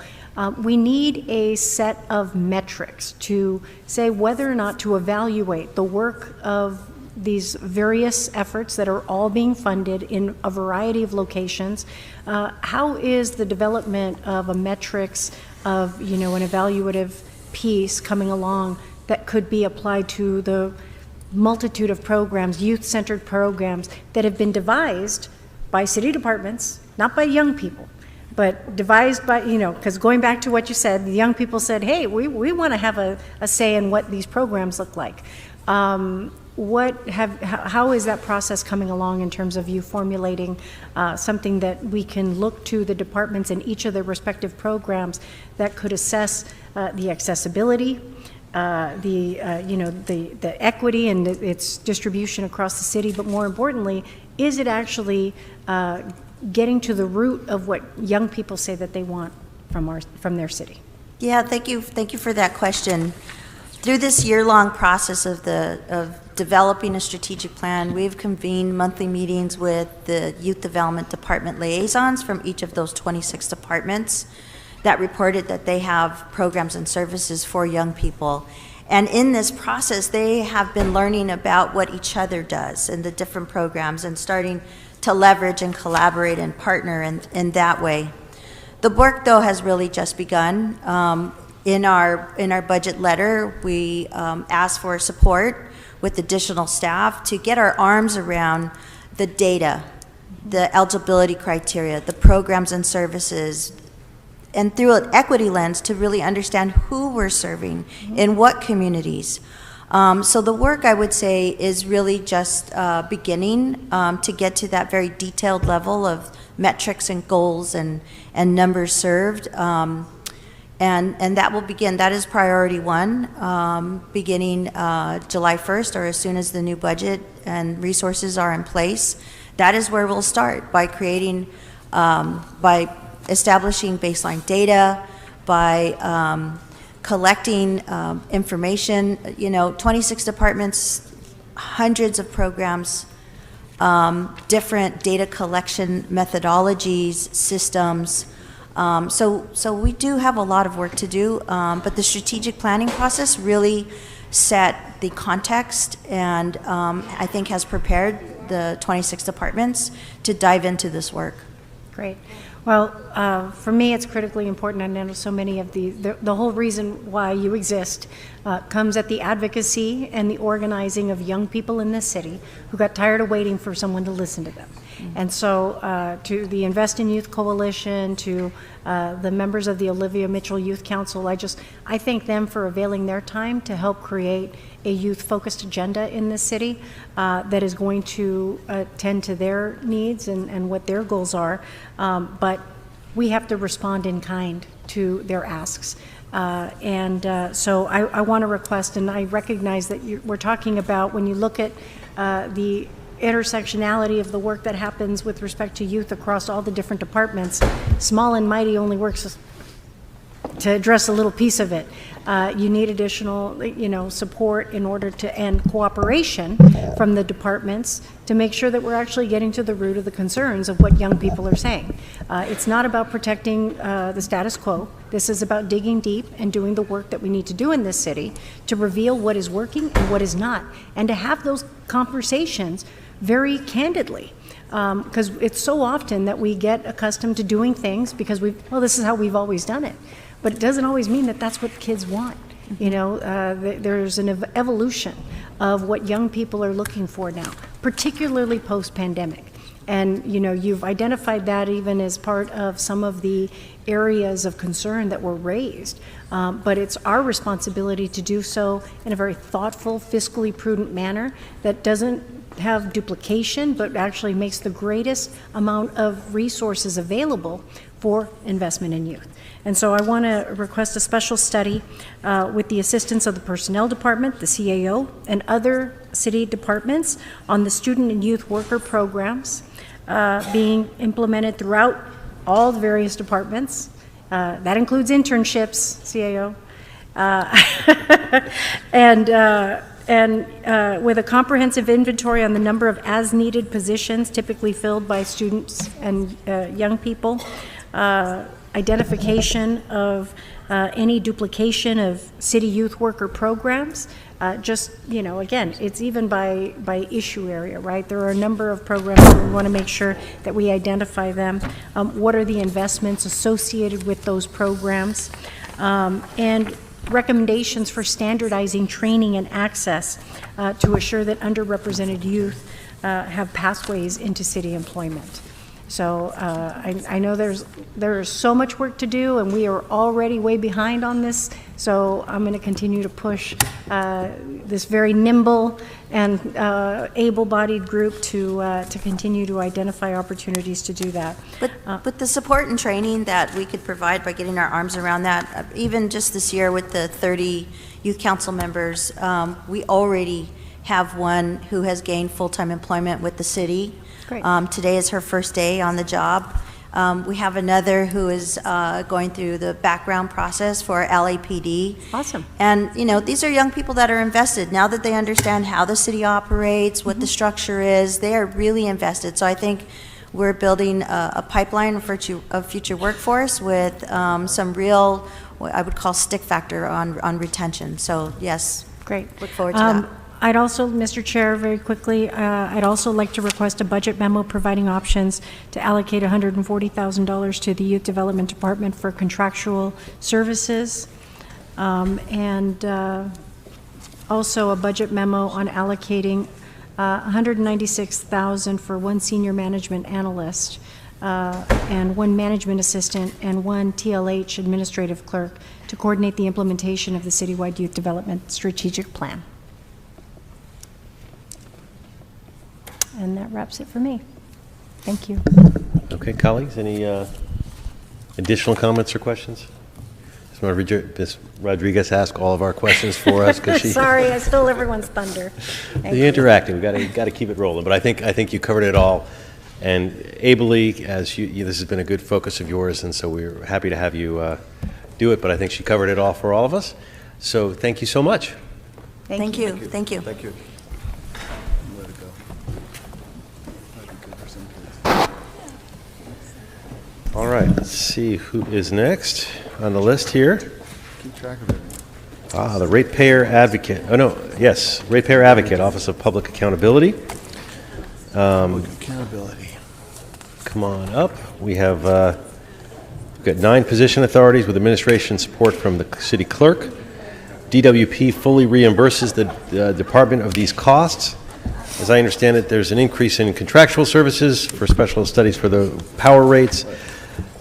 We need a set of metrics to say whether or not to evaluate the work of these various efforts that are all being funded in a variety of locations. How is the development of a metrics of, an evaluative piece coming along that could be applied to the multitude of programs, youth-centered programs that have been devised by city departments, not by young people, but devised by, because going back to what you said, the young people said, hey, we want to have a say in what these programs look like. How is that process coming along in terms of you formulating something that we can look to the departments in each of their respective programs that could assess the accessibility, the equity and its distribution across the city, but more importantly, is it actually getting to the root of what young people say that they want from their city? Yeah, thank you for that question. Through this year-long process of developing a strategic plan, we've convened monthly meetings with the Youth Development Department liaisons from each of those 26 departments that reported that they have programs and services for young people. And in this process, they have been learning about what each other does and the different programs and starting to leverage and collaborate and partner in that way. The work, though, has really just begun. In our budget letter, we asked for support with additional staff to get our arms around the data, the eligibility criteria, the programs and services, and through an equity lens to really understand who we're serving in what communities. So the work, I would say, is really just beginning to get to that very detailed level of metrics and goals and numbers served. And that will begin. That is priority one, beginning July 1st or as soon as the new budget and resources are in place. That is where we'll start, by creating, by establishing baseline data, by collecting information. 26 departments, hundreds of programs, different data collection methodologies, systems. So we do have a lot of work to do, but the strategic planning process really set the context and I think has prepared the 26 departments to dive into this work. Great. Well, for me, it's critically important. I know so many of the whole reason why you exist comes at the advocacy and the organizing of young people in this city who got tired of waiting for someone to listen to them. And so to the Invest in Youth Coalition, to the members of the Olivia Mitchell Youth Council, I thank them for availing their time to help create a youth-focused agenda in this city that is going to tend to their needs and what their goals are. But we have to respond in kind to their asks. So I want to request, and I recognize that we're talking about, when you look at the intersectionality of the work that happens with respect to youth across all the different departments, Small and Mighty only works to address a little piece of it. You need additional, support in order to end cooperation from the departments to make sure that we're actually getting to the root of the concerns of what young people are saying. It's not about protecting the status quo. This is about digging deep and doing the work that we need to do in this city to reveal what is working and what is not, and to have those conversations very candidly. Because it's so often that we get accustomed to doing things because this is how we've always done it. But it doesn't always mean that that's what kids want. There's an evolution of what young people are looking for now, particularly post-pandemic. And, you've identified that even as part of some of the areas of concern that were raised. But it's our responsibility to do so in a very thoughtful, fiscally prudent manner that doesn't have duplication, but actually makes the greatest amount of resources available for investment in youth. And so I want to request a special study with the assistance of the Personnel Department, the CAO, and other city departments on the student and youth worker programs being implemented throughout all the various departments. That includes internships, CAO. And with a comprehensive inventory on the number of as-needed positions typically filled by students and young people. identification of any duplication of city youth worker programs. Just, again, it's even by issue area, right? There are a number of programs that we want to make sure that we identify them. What are the investments associated with those programs? And recommendations for standardizing training and access to assure that underrepresented youth have pathways into city employment. So I know there is so much work to do, and we are already way behind on this. So I'm going to continue to push this very nimble and able-bodied group to continue to identify opportunities to do that. But the support and training that we could provide by getting our arms around that, even just this year with the 30 youth council members, we already have one who has gained full-time employment with the city. Great. Today is her first day on the job. We have another who is going through the background process for LAPD. Awesome. And, these are young people that are invested. Now that they understand how the city operates, what the structure is, they are really invested. So I think we're building a pipeline of future workforce with some real, what I would call stick factor on retention. So, yes. Great. Look forward to that. I'd also, Mr. Chair, very quickly, I'd also like to request a budget memo providing options to allocate $140,000 to the Youth Development Department for contractual services, and also a budget memo on allocating $196,000 for one senior management analyst and one management assistant and one TLH administrative clerk to coordinate the implementation of the citywide youth development strategic plan. And that wraps it for me. Thank you. Okay, colleagues, any additional comments or questions? Ms. Rodriguez asked all of our questions for us because she. Sorry, I stole everyone's thunder. Thank The you. interactive, we got to keep it rolling. But I think you covered it all, and ably, as this has been a good focus of yours, and so we're happy to have you do it. But I think she covered it all for all of us. So thank you so much. Thank you. Thank you. Thank you. All right, let's see who is next on the list here. Keep track of it. The Ratepayer Advocate. Oh, no, yes, Ratepayer Advocate, Office of Public Accountability. Accountability. Come on up. We've got 9 position authorities with administration support from the city clerk. DWP fully reimburses the department of these costs. As I understand it, there's an increase in contractual services for special studies for the power rates.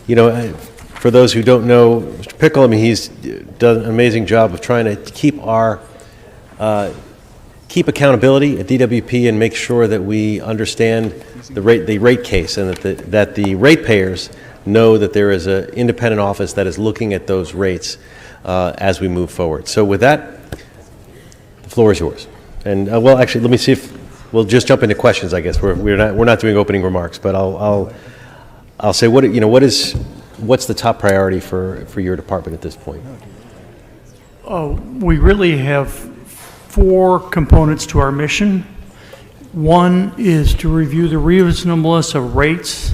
For those who don't know, Mr. Pickle, he's done an amazing job of trying to keep accountability at DWP and make sure that we understand the rate case, and that the ratepayers know that there is an independent office that is looking at those rates as we move forward. So with that, the floor is yours. And well, actually, let me see if we'll just jump into questions. I guess we're not doing opening remarks, but I'll say what's the top priority for your department at this point? We really have 4 components to our mission. One is to review the reasonableness of rates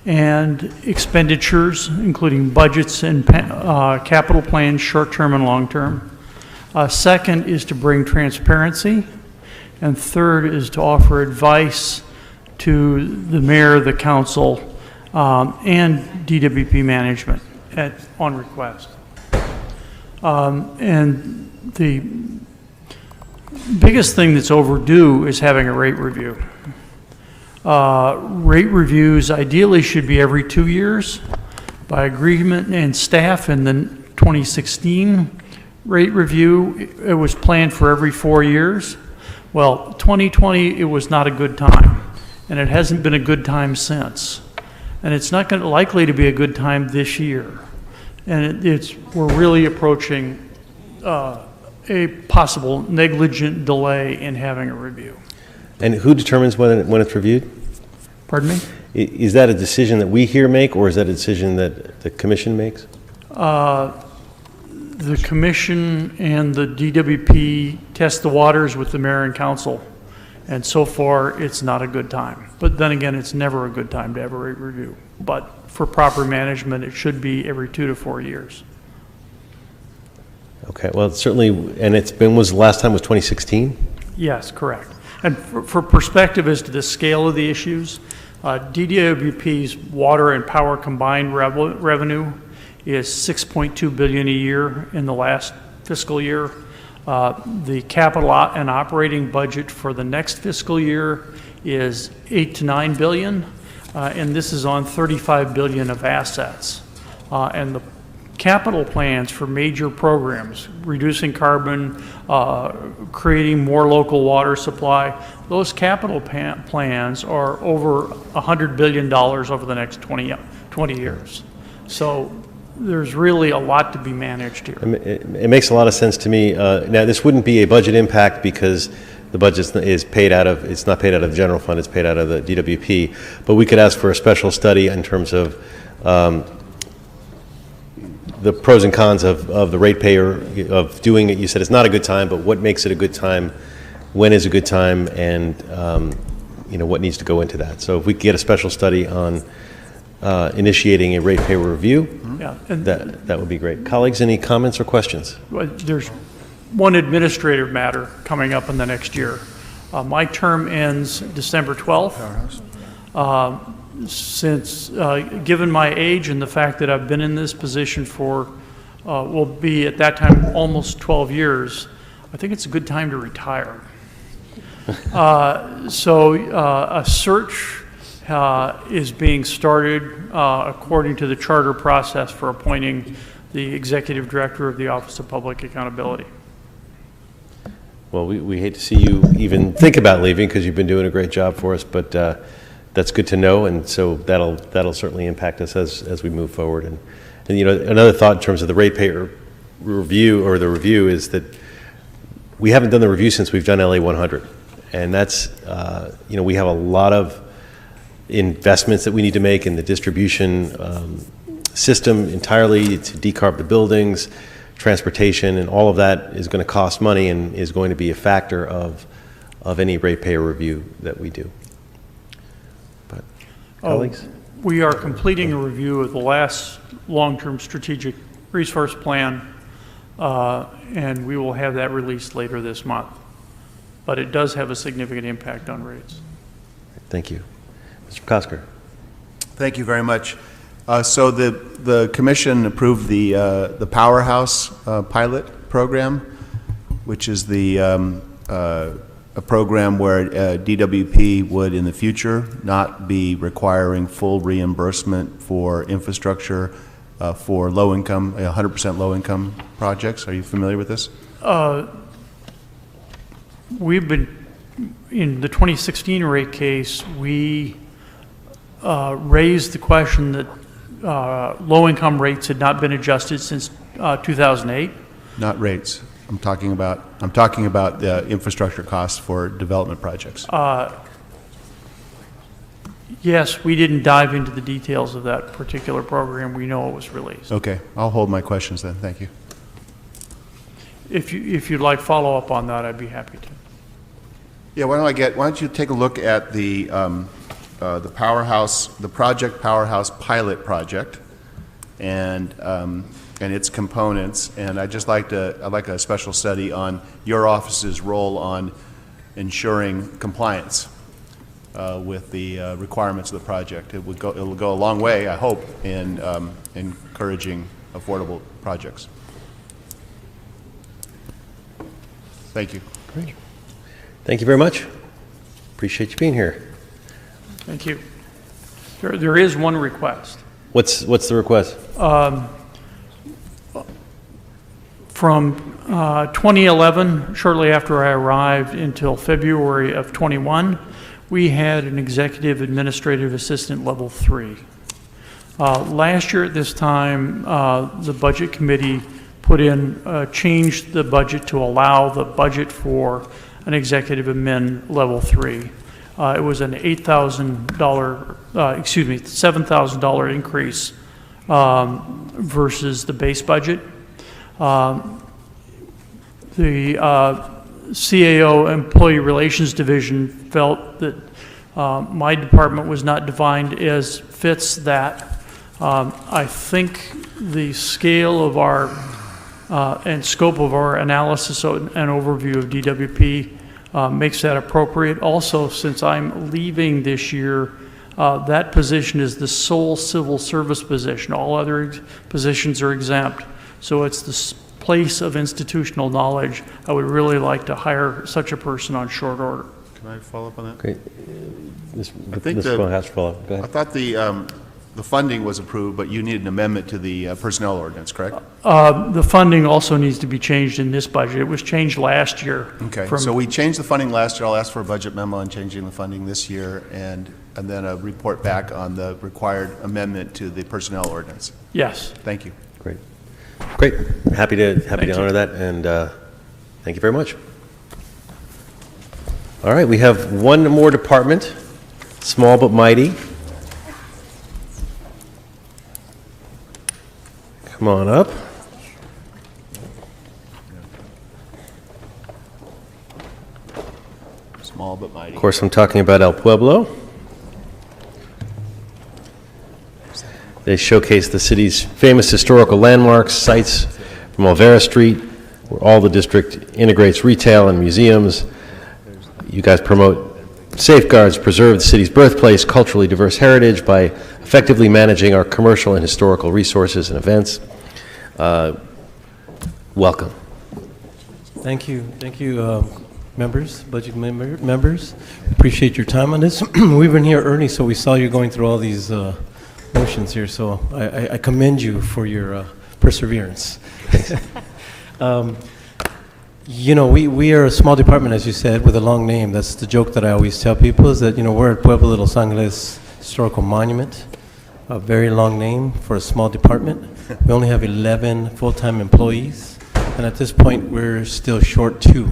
and expenditures, including budgets and capital plans, short-term and long-term. Second is to bring transparency. And third is to offer advice to the mayor, the council, and DWP management on request. And the biggest thing that's overdue is having a rate review. Rate reviews ideally should be every 2 years. By agreement and staff in the 2016 rate review, it was planned for every 4 years. Well, 2020, it was not a good time, and it hasn't been a good time since. And it's not likely to be a good time this year. And we're really approaching a possible negligent delay in having a review. And who determines when it's reviewed? Pardon me? Is that a decision that we here make, or is that a decision that the commission makes? The commission and the DWP test the waters with the mayor and council, And so far, it's not a good time. But then again, it's never a good time to have a rate review. But for proper management, it should be every 2 to 4 years. Okay, well, certainly, and was the last time was 2016? Yes, correct. And for perspective as to the scale of the issues, DWP's water and power combined revenue is $6.2 billion a year in the last fiscal year. The capital and operating budget for the next fiscal year is $8 to $9 billion, and this is on $35 billion of assets. And the capital plans for major programs, reducing carbon, creating more local water supply, those capital plans are over $100 billion over the next 20 years. So there's really a lot to be managed here. It makes a lot of sense to me. Now, this wouldn't be a budget impact because the budget is paid out of, it's not paid out of the general fund, it's paid out of the DWP, but we could ask for a special study in terms of the pros and cons of the ratepayer of doing it. You said it's not a good time, but what makes it a good time? When is a good time? And what needs to go into that? So if we could get a special study on initiating a ratepayer review, yeah, that would be great. Colleagues, any comments or questions? There's one administrative matter coming up in the next year. My term ends December 12th. Since, given my age and the fact that I've been in this position for, will be at that time almost 12 years, I think it's a good time to retire. So a search is being started according to the charter process for appointing the executive director of the Office of Public Accountability. Well, we hate to see you even think about leaving because you've been doing a great job for us, but that's good to know, and so that'll certainly impact us as we move forward. And another thought in terms of the ratepayer review or the review is that we haven't done the review since we've done LA 100, and that's we have a lot of investments that we need to make in the distribution system entirely to decarb the buildings, transportation, and all of that is going to cost money and is going to be a factor of any ratepayer review that we do. Colleagues? We are completing a review of the last long-term strategic resource plan, and we will have that released later this month. But it does have a significant impact on rates. Thank you. Mr. Kosker. Thank you very much. So the commission approved the Powerhouse pilot program, which is a program where DWP would in the future not be requiring full reimbursement for infrastructure for low-income, 100% low-income projects. Are you familiar with this? We've been, in the 2016 rate case, we raised the question that low-income rates had not been adjusted since 2008. Not rates. I'm talking about the infrastructure costs for development projects. Yes, we didn't dive into the details of that particular program. We know it was released. Okay, I'll hold my questions then. Thank you. If you'd like follow-up on that, I'd be happy to. Yeah, why don't you take a look at the Powerhouse, the Project Powerhouse pilot project, and its components, and I'd like a special study on your office's role on ensuring compliance with the requirements of the project. It'll go a long way, I hope, in encouraging affordable projects. Thank you. Great. Thank you very much. Appreciate you being here. Thank you. There is one request. What's the request? From 2011, shortly after I arrived, until February of 21, we had an executive administrative assistant level 3. Last year at this time, the budget committee changed the budget to allow the budget for an executive admin level 3. It was an $7,000 increase versus the base budget. The CAO Employee Relations Division felt that my department was not defined as fits that. I think the scale of our and scope of our analysis and overview of DWP makes that appropriate. Also, since I'm leaving this year, that position is the sole civil service position. All other positions are exempt. So it's the place of institutional knowledge. I would really like to hire such a person on short order. Can I follow up on that? Great. I think Mr. Follow up. Go ahead. I thought the funding was approved, but you need an amendment to the personnel ordinance, correct? The funding also needs to be changed in this budget. It was changed last year. Okay, from- so we changed the funding last year. I'll ask for a budget memo on changing the funding this year, and then a report back on the required amendment to the personnel ordinance. Yes. Thank you. Great. Great. Happy to you. honor that, and thank you very much. All right, we have one more department, small but mighty. Come on up. Small but mighty. Of course, I'm talking about El Pueblo. They showcase the city's famous historical landmarks, sites from Olvera Street, where all the district integrates retail and museums. You guys promote safeguards, preserve the city's birthplace, culturally diverse heritage by effectively managing our commercial and historical resources and events. Welcome. Thank you, members, budget members. Appreciate your time on this. We've been here early, so we saw you going through all these motions here, so I commend you for your perseverance. You know, we are a small department, as you said, with a long name. That's the joke that I always tell people, is that, you know, we're at Pueblo de Los Angeles Historical Monument, a very long name for a small department. We only have 11 full-time employees, and at this point, we're still short 2.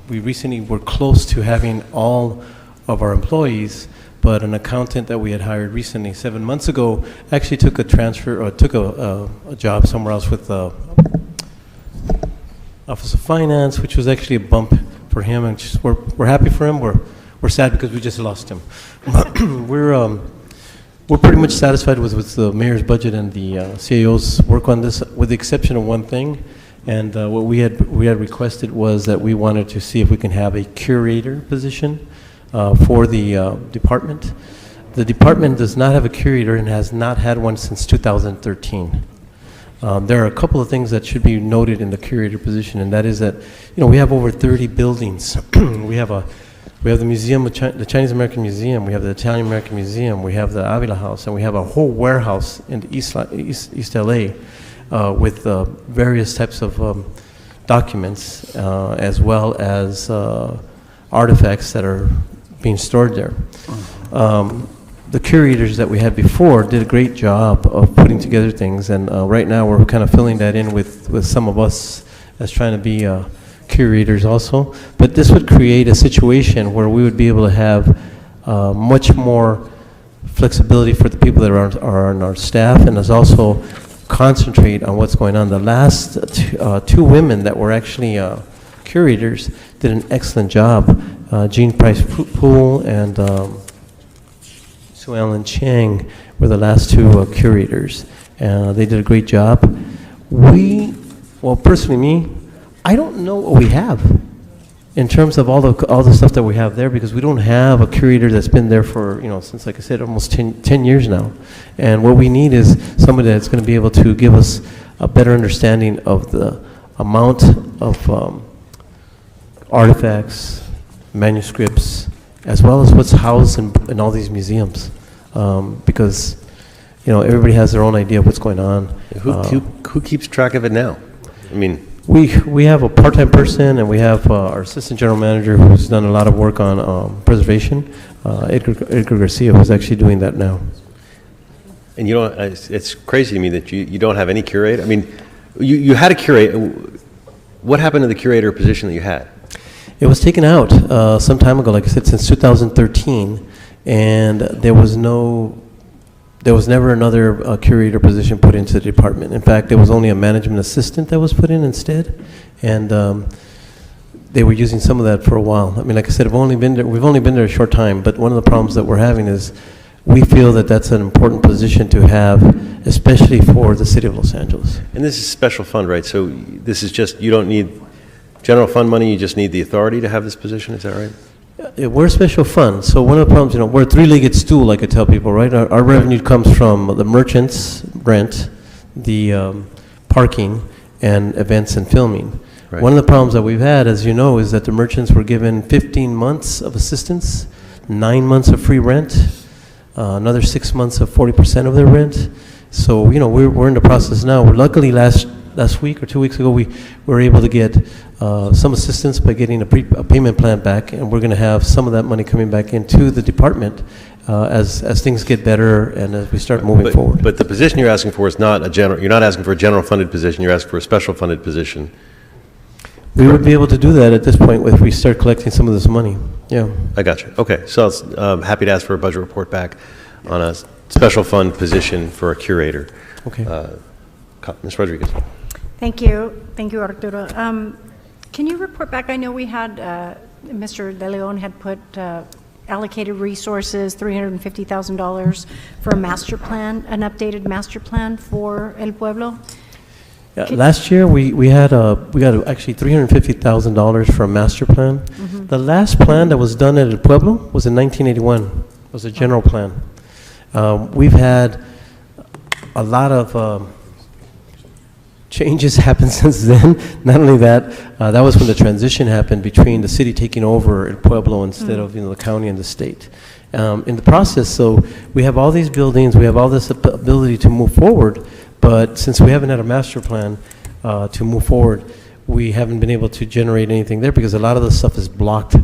We recently were close to having all of our employees, but an accountant that we had hired recently, 7 months ago, actually took a transfer, or took a job somewhere else with Office of Finance, which was actually a bump for him, and just, we're happy for him. We're sad because we just lost him. We're pretty much satisfied with the mayor's budget and the CAO's work on this, with the exception of one thing. And what we had requested was that we wanted to see if we can have a curator position for the department. The department does not have a curator and has not had one since 2013. There are a couple of things that should be noted in the curator position, and that is that, you know, we have over 30 buildings. We have the museum, the Chinese American Museum, we have the Italian American Museum, we have the Avila House, and we have a whole warehouse in East LA with various types of documents, as well as artifacts that are being stored there. The curators that we had before did a great job of putting together things, and right now we're kind of filling that in with some of us as trying to be curators also. But this would create a situation where we would be able to have much more flexibility for the people that are on our staff, and as also concentrate on what's going on. The last 2 women that were actually curators did an excellent job. Jean Price Poole and Sue Ellen Chang were the last 2 curators. They did a great job. Well, personally, me, I don't know what we have in terms of all the stuff that we have there, because we don't have a curator that's been there for, you know, since, like I said, almost 10 years now. And what we need is somebody that's going to be able to give us a better understanding of the amount of artifacts, manuscripts, as well as what's housed in all these museums. Because, you know, everybody has their own idea of what's going on. Who keeps track of it now? I mean, we have a part-time person, and we have our assistant general manager who's done a lot of work on preservation, Edgar Garcia, who's actually doing that now. and you don't, it's crazy to me that you don't have any curator. I mean, you had a curator. What happened to the curator position that you had? It was taken out some time ago, like I said, since 2013, and there was never another curator position put into the department. In fact, there was only a management assistant that was put in instead, and they were using some of that for a while. I mean, like I said, we've only been there a short time, but one of the problems that we're having is we feel that that's an important position to have, especially for the city of Los Angeles. And this is special fund, right? So this is just, you don't need general fund money, you just need the authority to have this position, is that right? Yeah, we're a special fund, so one of the problems, we're a three-legged stool, like I tell people, right? Our revenue comes from the merchants' rent, the parking, and events and filming. Right. One of the problems that we've had, as you know, is that the merchants were given 15 months of assistance, 9 months of free rent, another 6 months of 40% of their rent. So, we're in the process now. We're luckily last week or 2 weeks ago, we were able to get some assistance by getting a payment plan back, and we're going to have some of that money coming back into the department as things get better and as we start moving forward. But the position you're asking for is not you're not asking for a general funded position, you're asking for a special funded position. We would be able to do that at this point if we start collecting some of this money. Yeah. I got you. Okay, so I'm happy to ask for a budget report back on a special fund position for a curator. Okay. Ms. Rodriguez. Thank you. Thank you, Arturo. Can you report back? I know we had, Mr. De Leon had put allocated resources, $350,000 for a master plan, an updated master plan for El Pueblo. Yeah, last year we got actually $350,000 for a master plan. Mm-hmm. The last plan that was done at El Pueblo was in 1981. It was a general plan. We've had a lot of changes happen since then. Not only that, that was when the transition happened between the city taking over El Pueblo instead of the county and the state. In the process, so we have all these buildings, we have all this ability to move forward, but since we haven't had a master plan to move forward, we haven't been able to generate anything there because a lot of the stuff is blocked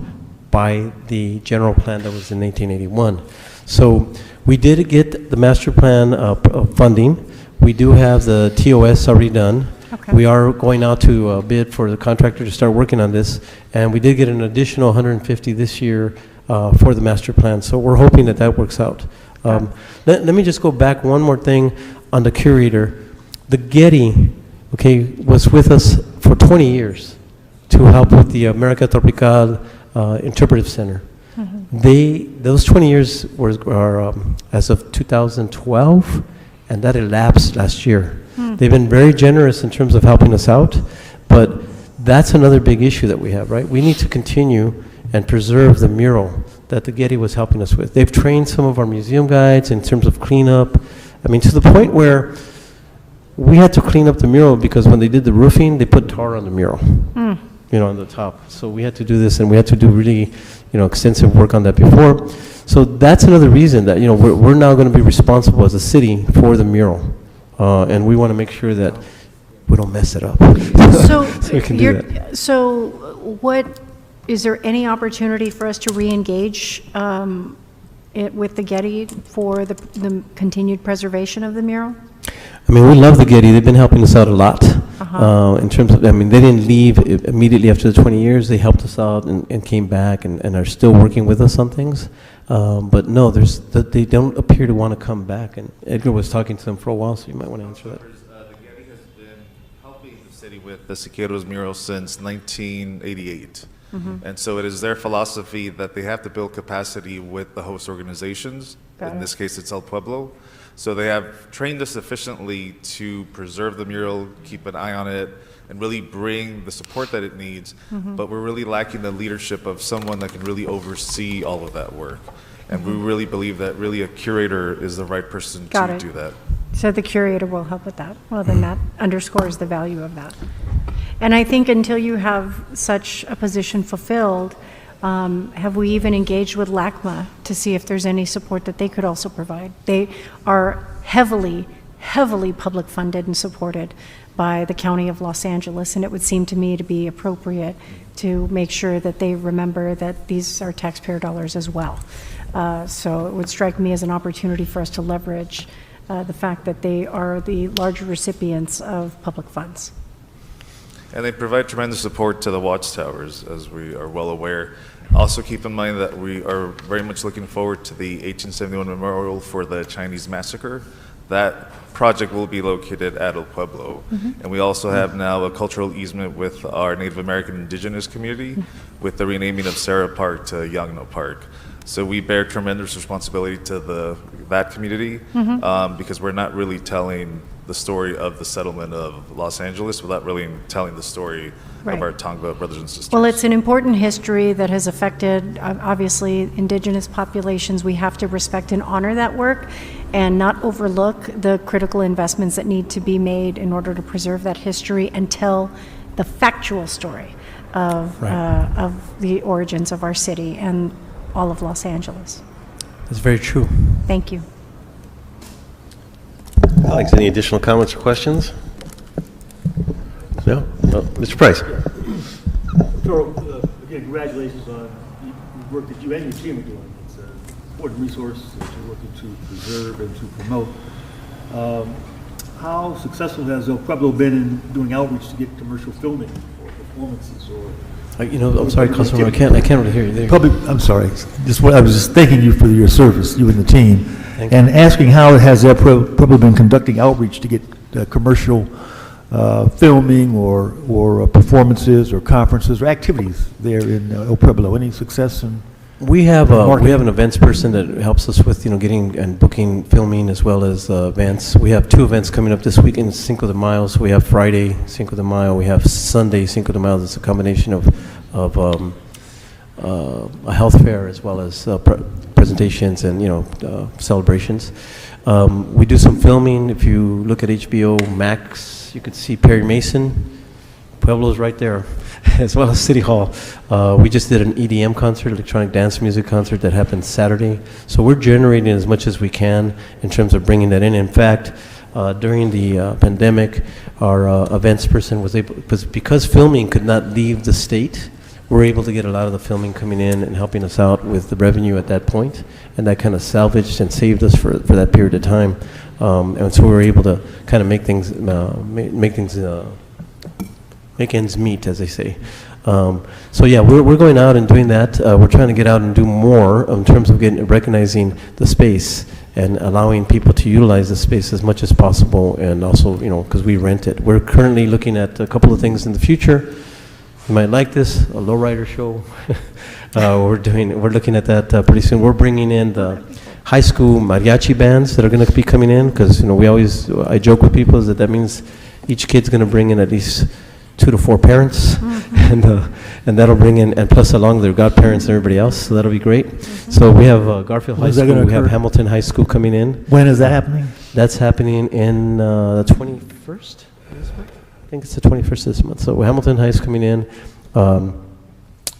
by the general plan that was in 1981. So we did get the master plan funding. We do have the TOS already done. Okay. We are going out to bid for the contractor to start working on this, and we did get an additional 150 this year for the master plan. So we're hoping that that works out. Let me just go back one more thing on the curator. The Getty, was with us for 20 years to help with the America Tropical Interpretive Center. Mm-hmm. Those 20 years are as of 2012, and that elapsed last year. They've been very generous in terms of helping us out, but that's another big issue that we have, right? We need to continue and preserve the mural that the Getty was helping us with. They've trained some of our museum guides in terms of cleanup. I mean, to the point where we had to clean up the mural because when they did the roofing, they put tar on the mural, on the top. So we had to do this, and we had to do really, extensive work on that before. So that's another reason that, we're now going to be responsible as a city for the mural. And we want to make sure that we don't mess it up. So, we can do that. So is there any opportunity for us to re-engage with the Getty for the continued preservation of the mural? I mean, we love the Getty. They've been helping us out a lot in terms of, they didn't leave immediately after the 20 years. They helped us out and came back and are still working with us on things. But no, they don't appear to want to come back. And Edgar was talking to them for a while, so you might want to answer that. The Getty has been helping the city with the Siqueiros mural since 1988. Mm-hmm. And so it is their philosophy that they have to build capacity with the host organizations. In this case, it's El Pueblo. So they have trained us sufficiently to preserve the mural, keep an eye on it, and really bring the support that it needs. Mm-hmm. But we're really lacking the leadership of someone that can really oversee all of that work. And we really believe that really a curator is the right person to do that. So the curator will help with that. Well, then that underscores the value of that. And I think until you have such a position fulfilled, have we even engaged with LACMA to see if there's any support that they could also provide? They are heavily, heavily public funded and supported by the County of Los Angeles, and it would seem to me to be appropriate to make sure that they remember that these are taxpayer dollars as well. So it would strike me as an opportunity for us to leverage the fact that they are the larger recipients of public funds. And they provide tremendous support to the watchtowers, as we are well aware. Also keep in mind that we are very much looking forward to the 1871 memorial for the Chinese massacre that project will be located at El Pueblo. And we also have now a cultural easement with our Native American indigenous community with the renaming of Sarah Park to Yangno Park. So we bear tremendous responsibility to that community because we're not really telling the story of the settlement of Los Angeles without really telling the story Right. of our Tongva brothers and sisters. Well, it's an important history that has affected, obviously, indigenous populations. We have to respect and honor that work and not overlook the critical investments that need to be made in order to preserve that history and tell the factual story of the origins of our city and all of Los Angeles. That's very true. Thank you. Alex, any additional comments or questions? No? No. Mr. Price? Toro, again, congratulations on the work that you and your team are doing. It's an important resource that you're working to preserve and to promote. How successful has El Pueblo been in doing outreach to get commercial filming or performances or? I'm sorry, Councilman, I can't really hear you there. I'm sorry. I was just thanking you for your service, you and the team, Thank you. and asking how has El Pueblo been conducting outreach to get commercial filming or performances or conferences or activities there in El Pueblo. Any success in? We have an events person that helps us with getting and booking filming as well as events. We have 2 events coming up this weekend, Cinco de Mayo. So we have Friday Cinco de Mayo. We have Sunday Cinco de Mayo. It's a combination of a health fair as well as presentations and celebrations. We do some filming. If you look at HBO Max, you could see Perry Mason. Pueblo's right there, as well as City Hall. We just did an EDM concert, electronic dance music concert, that happened Saturday. So we're generating as much as we can in terms of bringing that in. In fact, during the pandemic, our events person was able, because filming could not leave the state, we're able to get a lot of the filming coming in and helping us out with the revenue at that point, and that kind of salvaged and saved us for that period of time. And so we were able to kind of make things make ends meet, as they say. So yeah, we're going out and doing that. We're trying to get out and do more in terms of recognizing the space and allowing people to utilize the space as much as possible, and also, because we rent it. We're currently looking at a couple of things in the future. You might like this, a lowrider show. We're looking at that pretty soon. We're bringing in the high school mariachi bands that are going to be coming in, because I joke with people is that means each kid's going to bring in at least 2 to 4 parents, and that'll bring in, and plus along their godparents and everybody else, so that'll be great. So we have Garfield High School, we have Hamilton High School coming in. When is that happening? That's happening in the 21st. I think it's the 21st of this month. So Hamilton High is coming in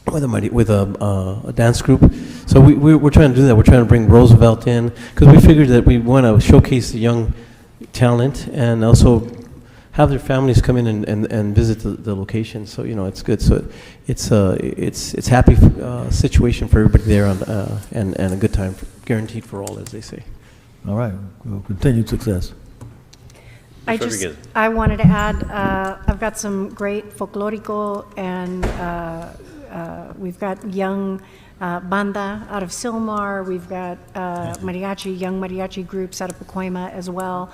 with a dance group. So we're trying to do that. We're trying to bring Roosevelt in, because we figured that we want to showcase the young talent and also have their families come in and visit the location. So it's good. So it's happy situation for everybody there, and a good time guaranteed for all, as they say. All right. Well, continued success. I wanted to add, I've got some great folklorico, and we've got young banda out of Silmar. We've got young mariachi groups out of Pacoima as well.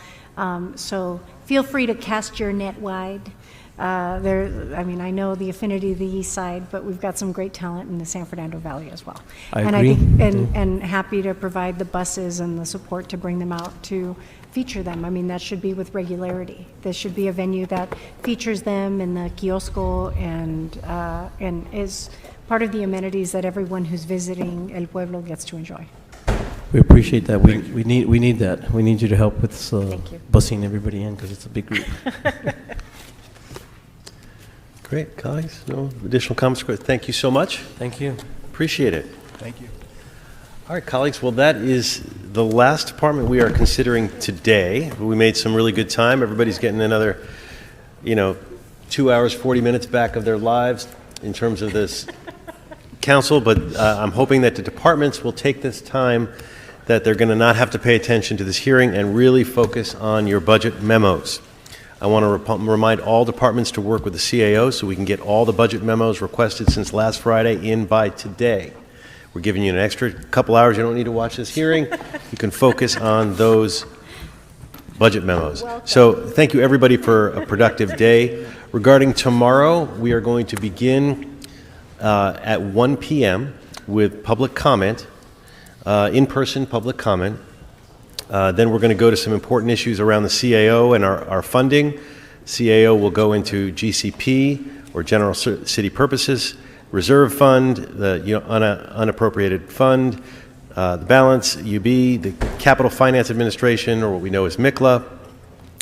So feel free to cast your net wide. I know the affinity of the east side, but we've got some great talent in the San Fernando Valley as well. I agree. And happy to provide the buses and the support to bring them out to feature them. That should be with regularity. This should be a venue that features them in the kiosco and is part of the amenities that everyone who's visiting El Pueblo gets to enjoy. We appreciate that. We need that. We need you to help with busing everybody in, because it's a big group. Great, colleagues. No additional comments? Thank you so much. Thank you. Appreciate it. Thank you. All right, colleagues. Well, that is the last department we are considering today. We made some really good time. Everybody's getting another, 2 hours, 40 minutes back of their lives in terms of this council. But I'm hoping that the departments will take this time, that they're going to not have to pay attention to this hearing and really focus on your budget memos. I want to remind all departments to work with the CAO so we can get all the budget memos requested since last Friday in by today. We're giving you an extra couple hours. You don't need to watch this hearing. You can focus on those budget memos. So thank you, everybody, for a productive day. Regarding tomorrow, we are going to begin at 1 p.m. with public comment, in-person public comment. Then we're going to go to some important issues around the CAO and our funding. CAO will go into GCP, or General City Purposes, Reserve Fund, the unappropriated fund, the balance, UB, the Capital Finance Administration, or what we know as MICLA,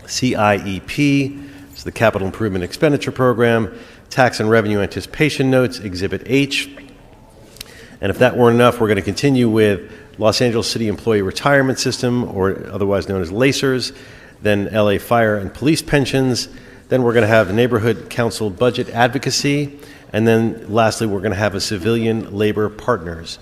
CIEP, it's the Capital Improvement Expenditure Program, Tax and Revenue Anticipation Notes, Exhibit H. And if that weren't enough, we're going to continue with Los Angeles City Employee Retirement System, or otherwise known as LACERS, then LA Fire and Police Pensions. Then we're going to have Neighborhood Council Budget Advocacy. And then lastly, we're going to have a Civilian Labor Partners.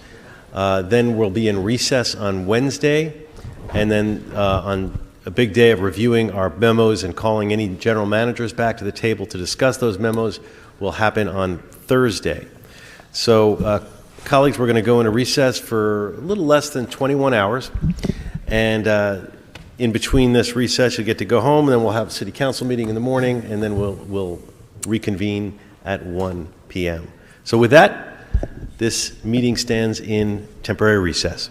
Then we'll be in recess on Wednesday. And then on a big day of reviewing our memos and calling any general managers back to the table to discuss those memos will happen on Thursday. So, colleagues, we're going to go into recess for a little less than 21 hours. And in between this recess, you'll get to go home, and then we'll have a city council meeting in the morning, and then we'll reconvene at 1 p.m. So with that, this meeting stands in temporary recess.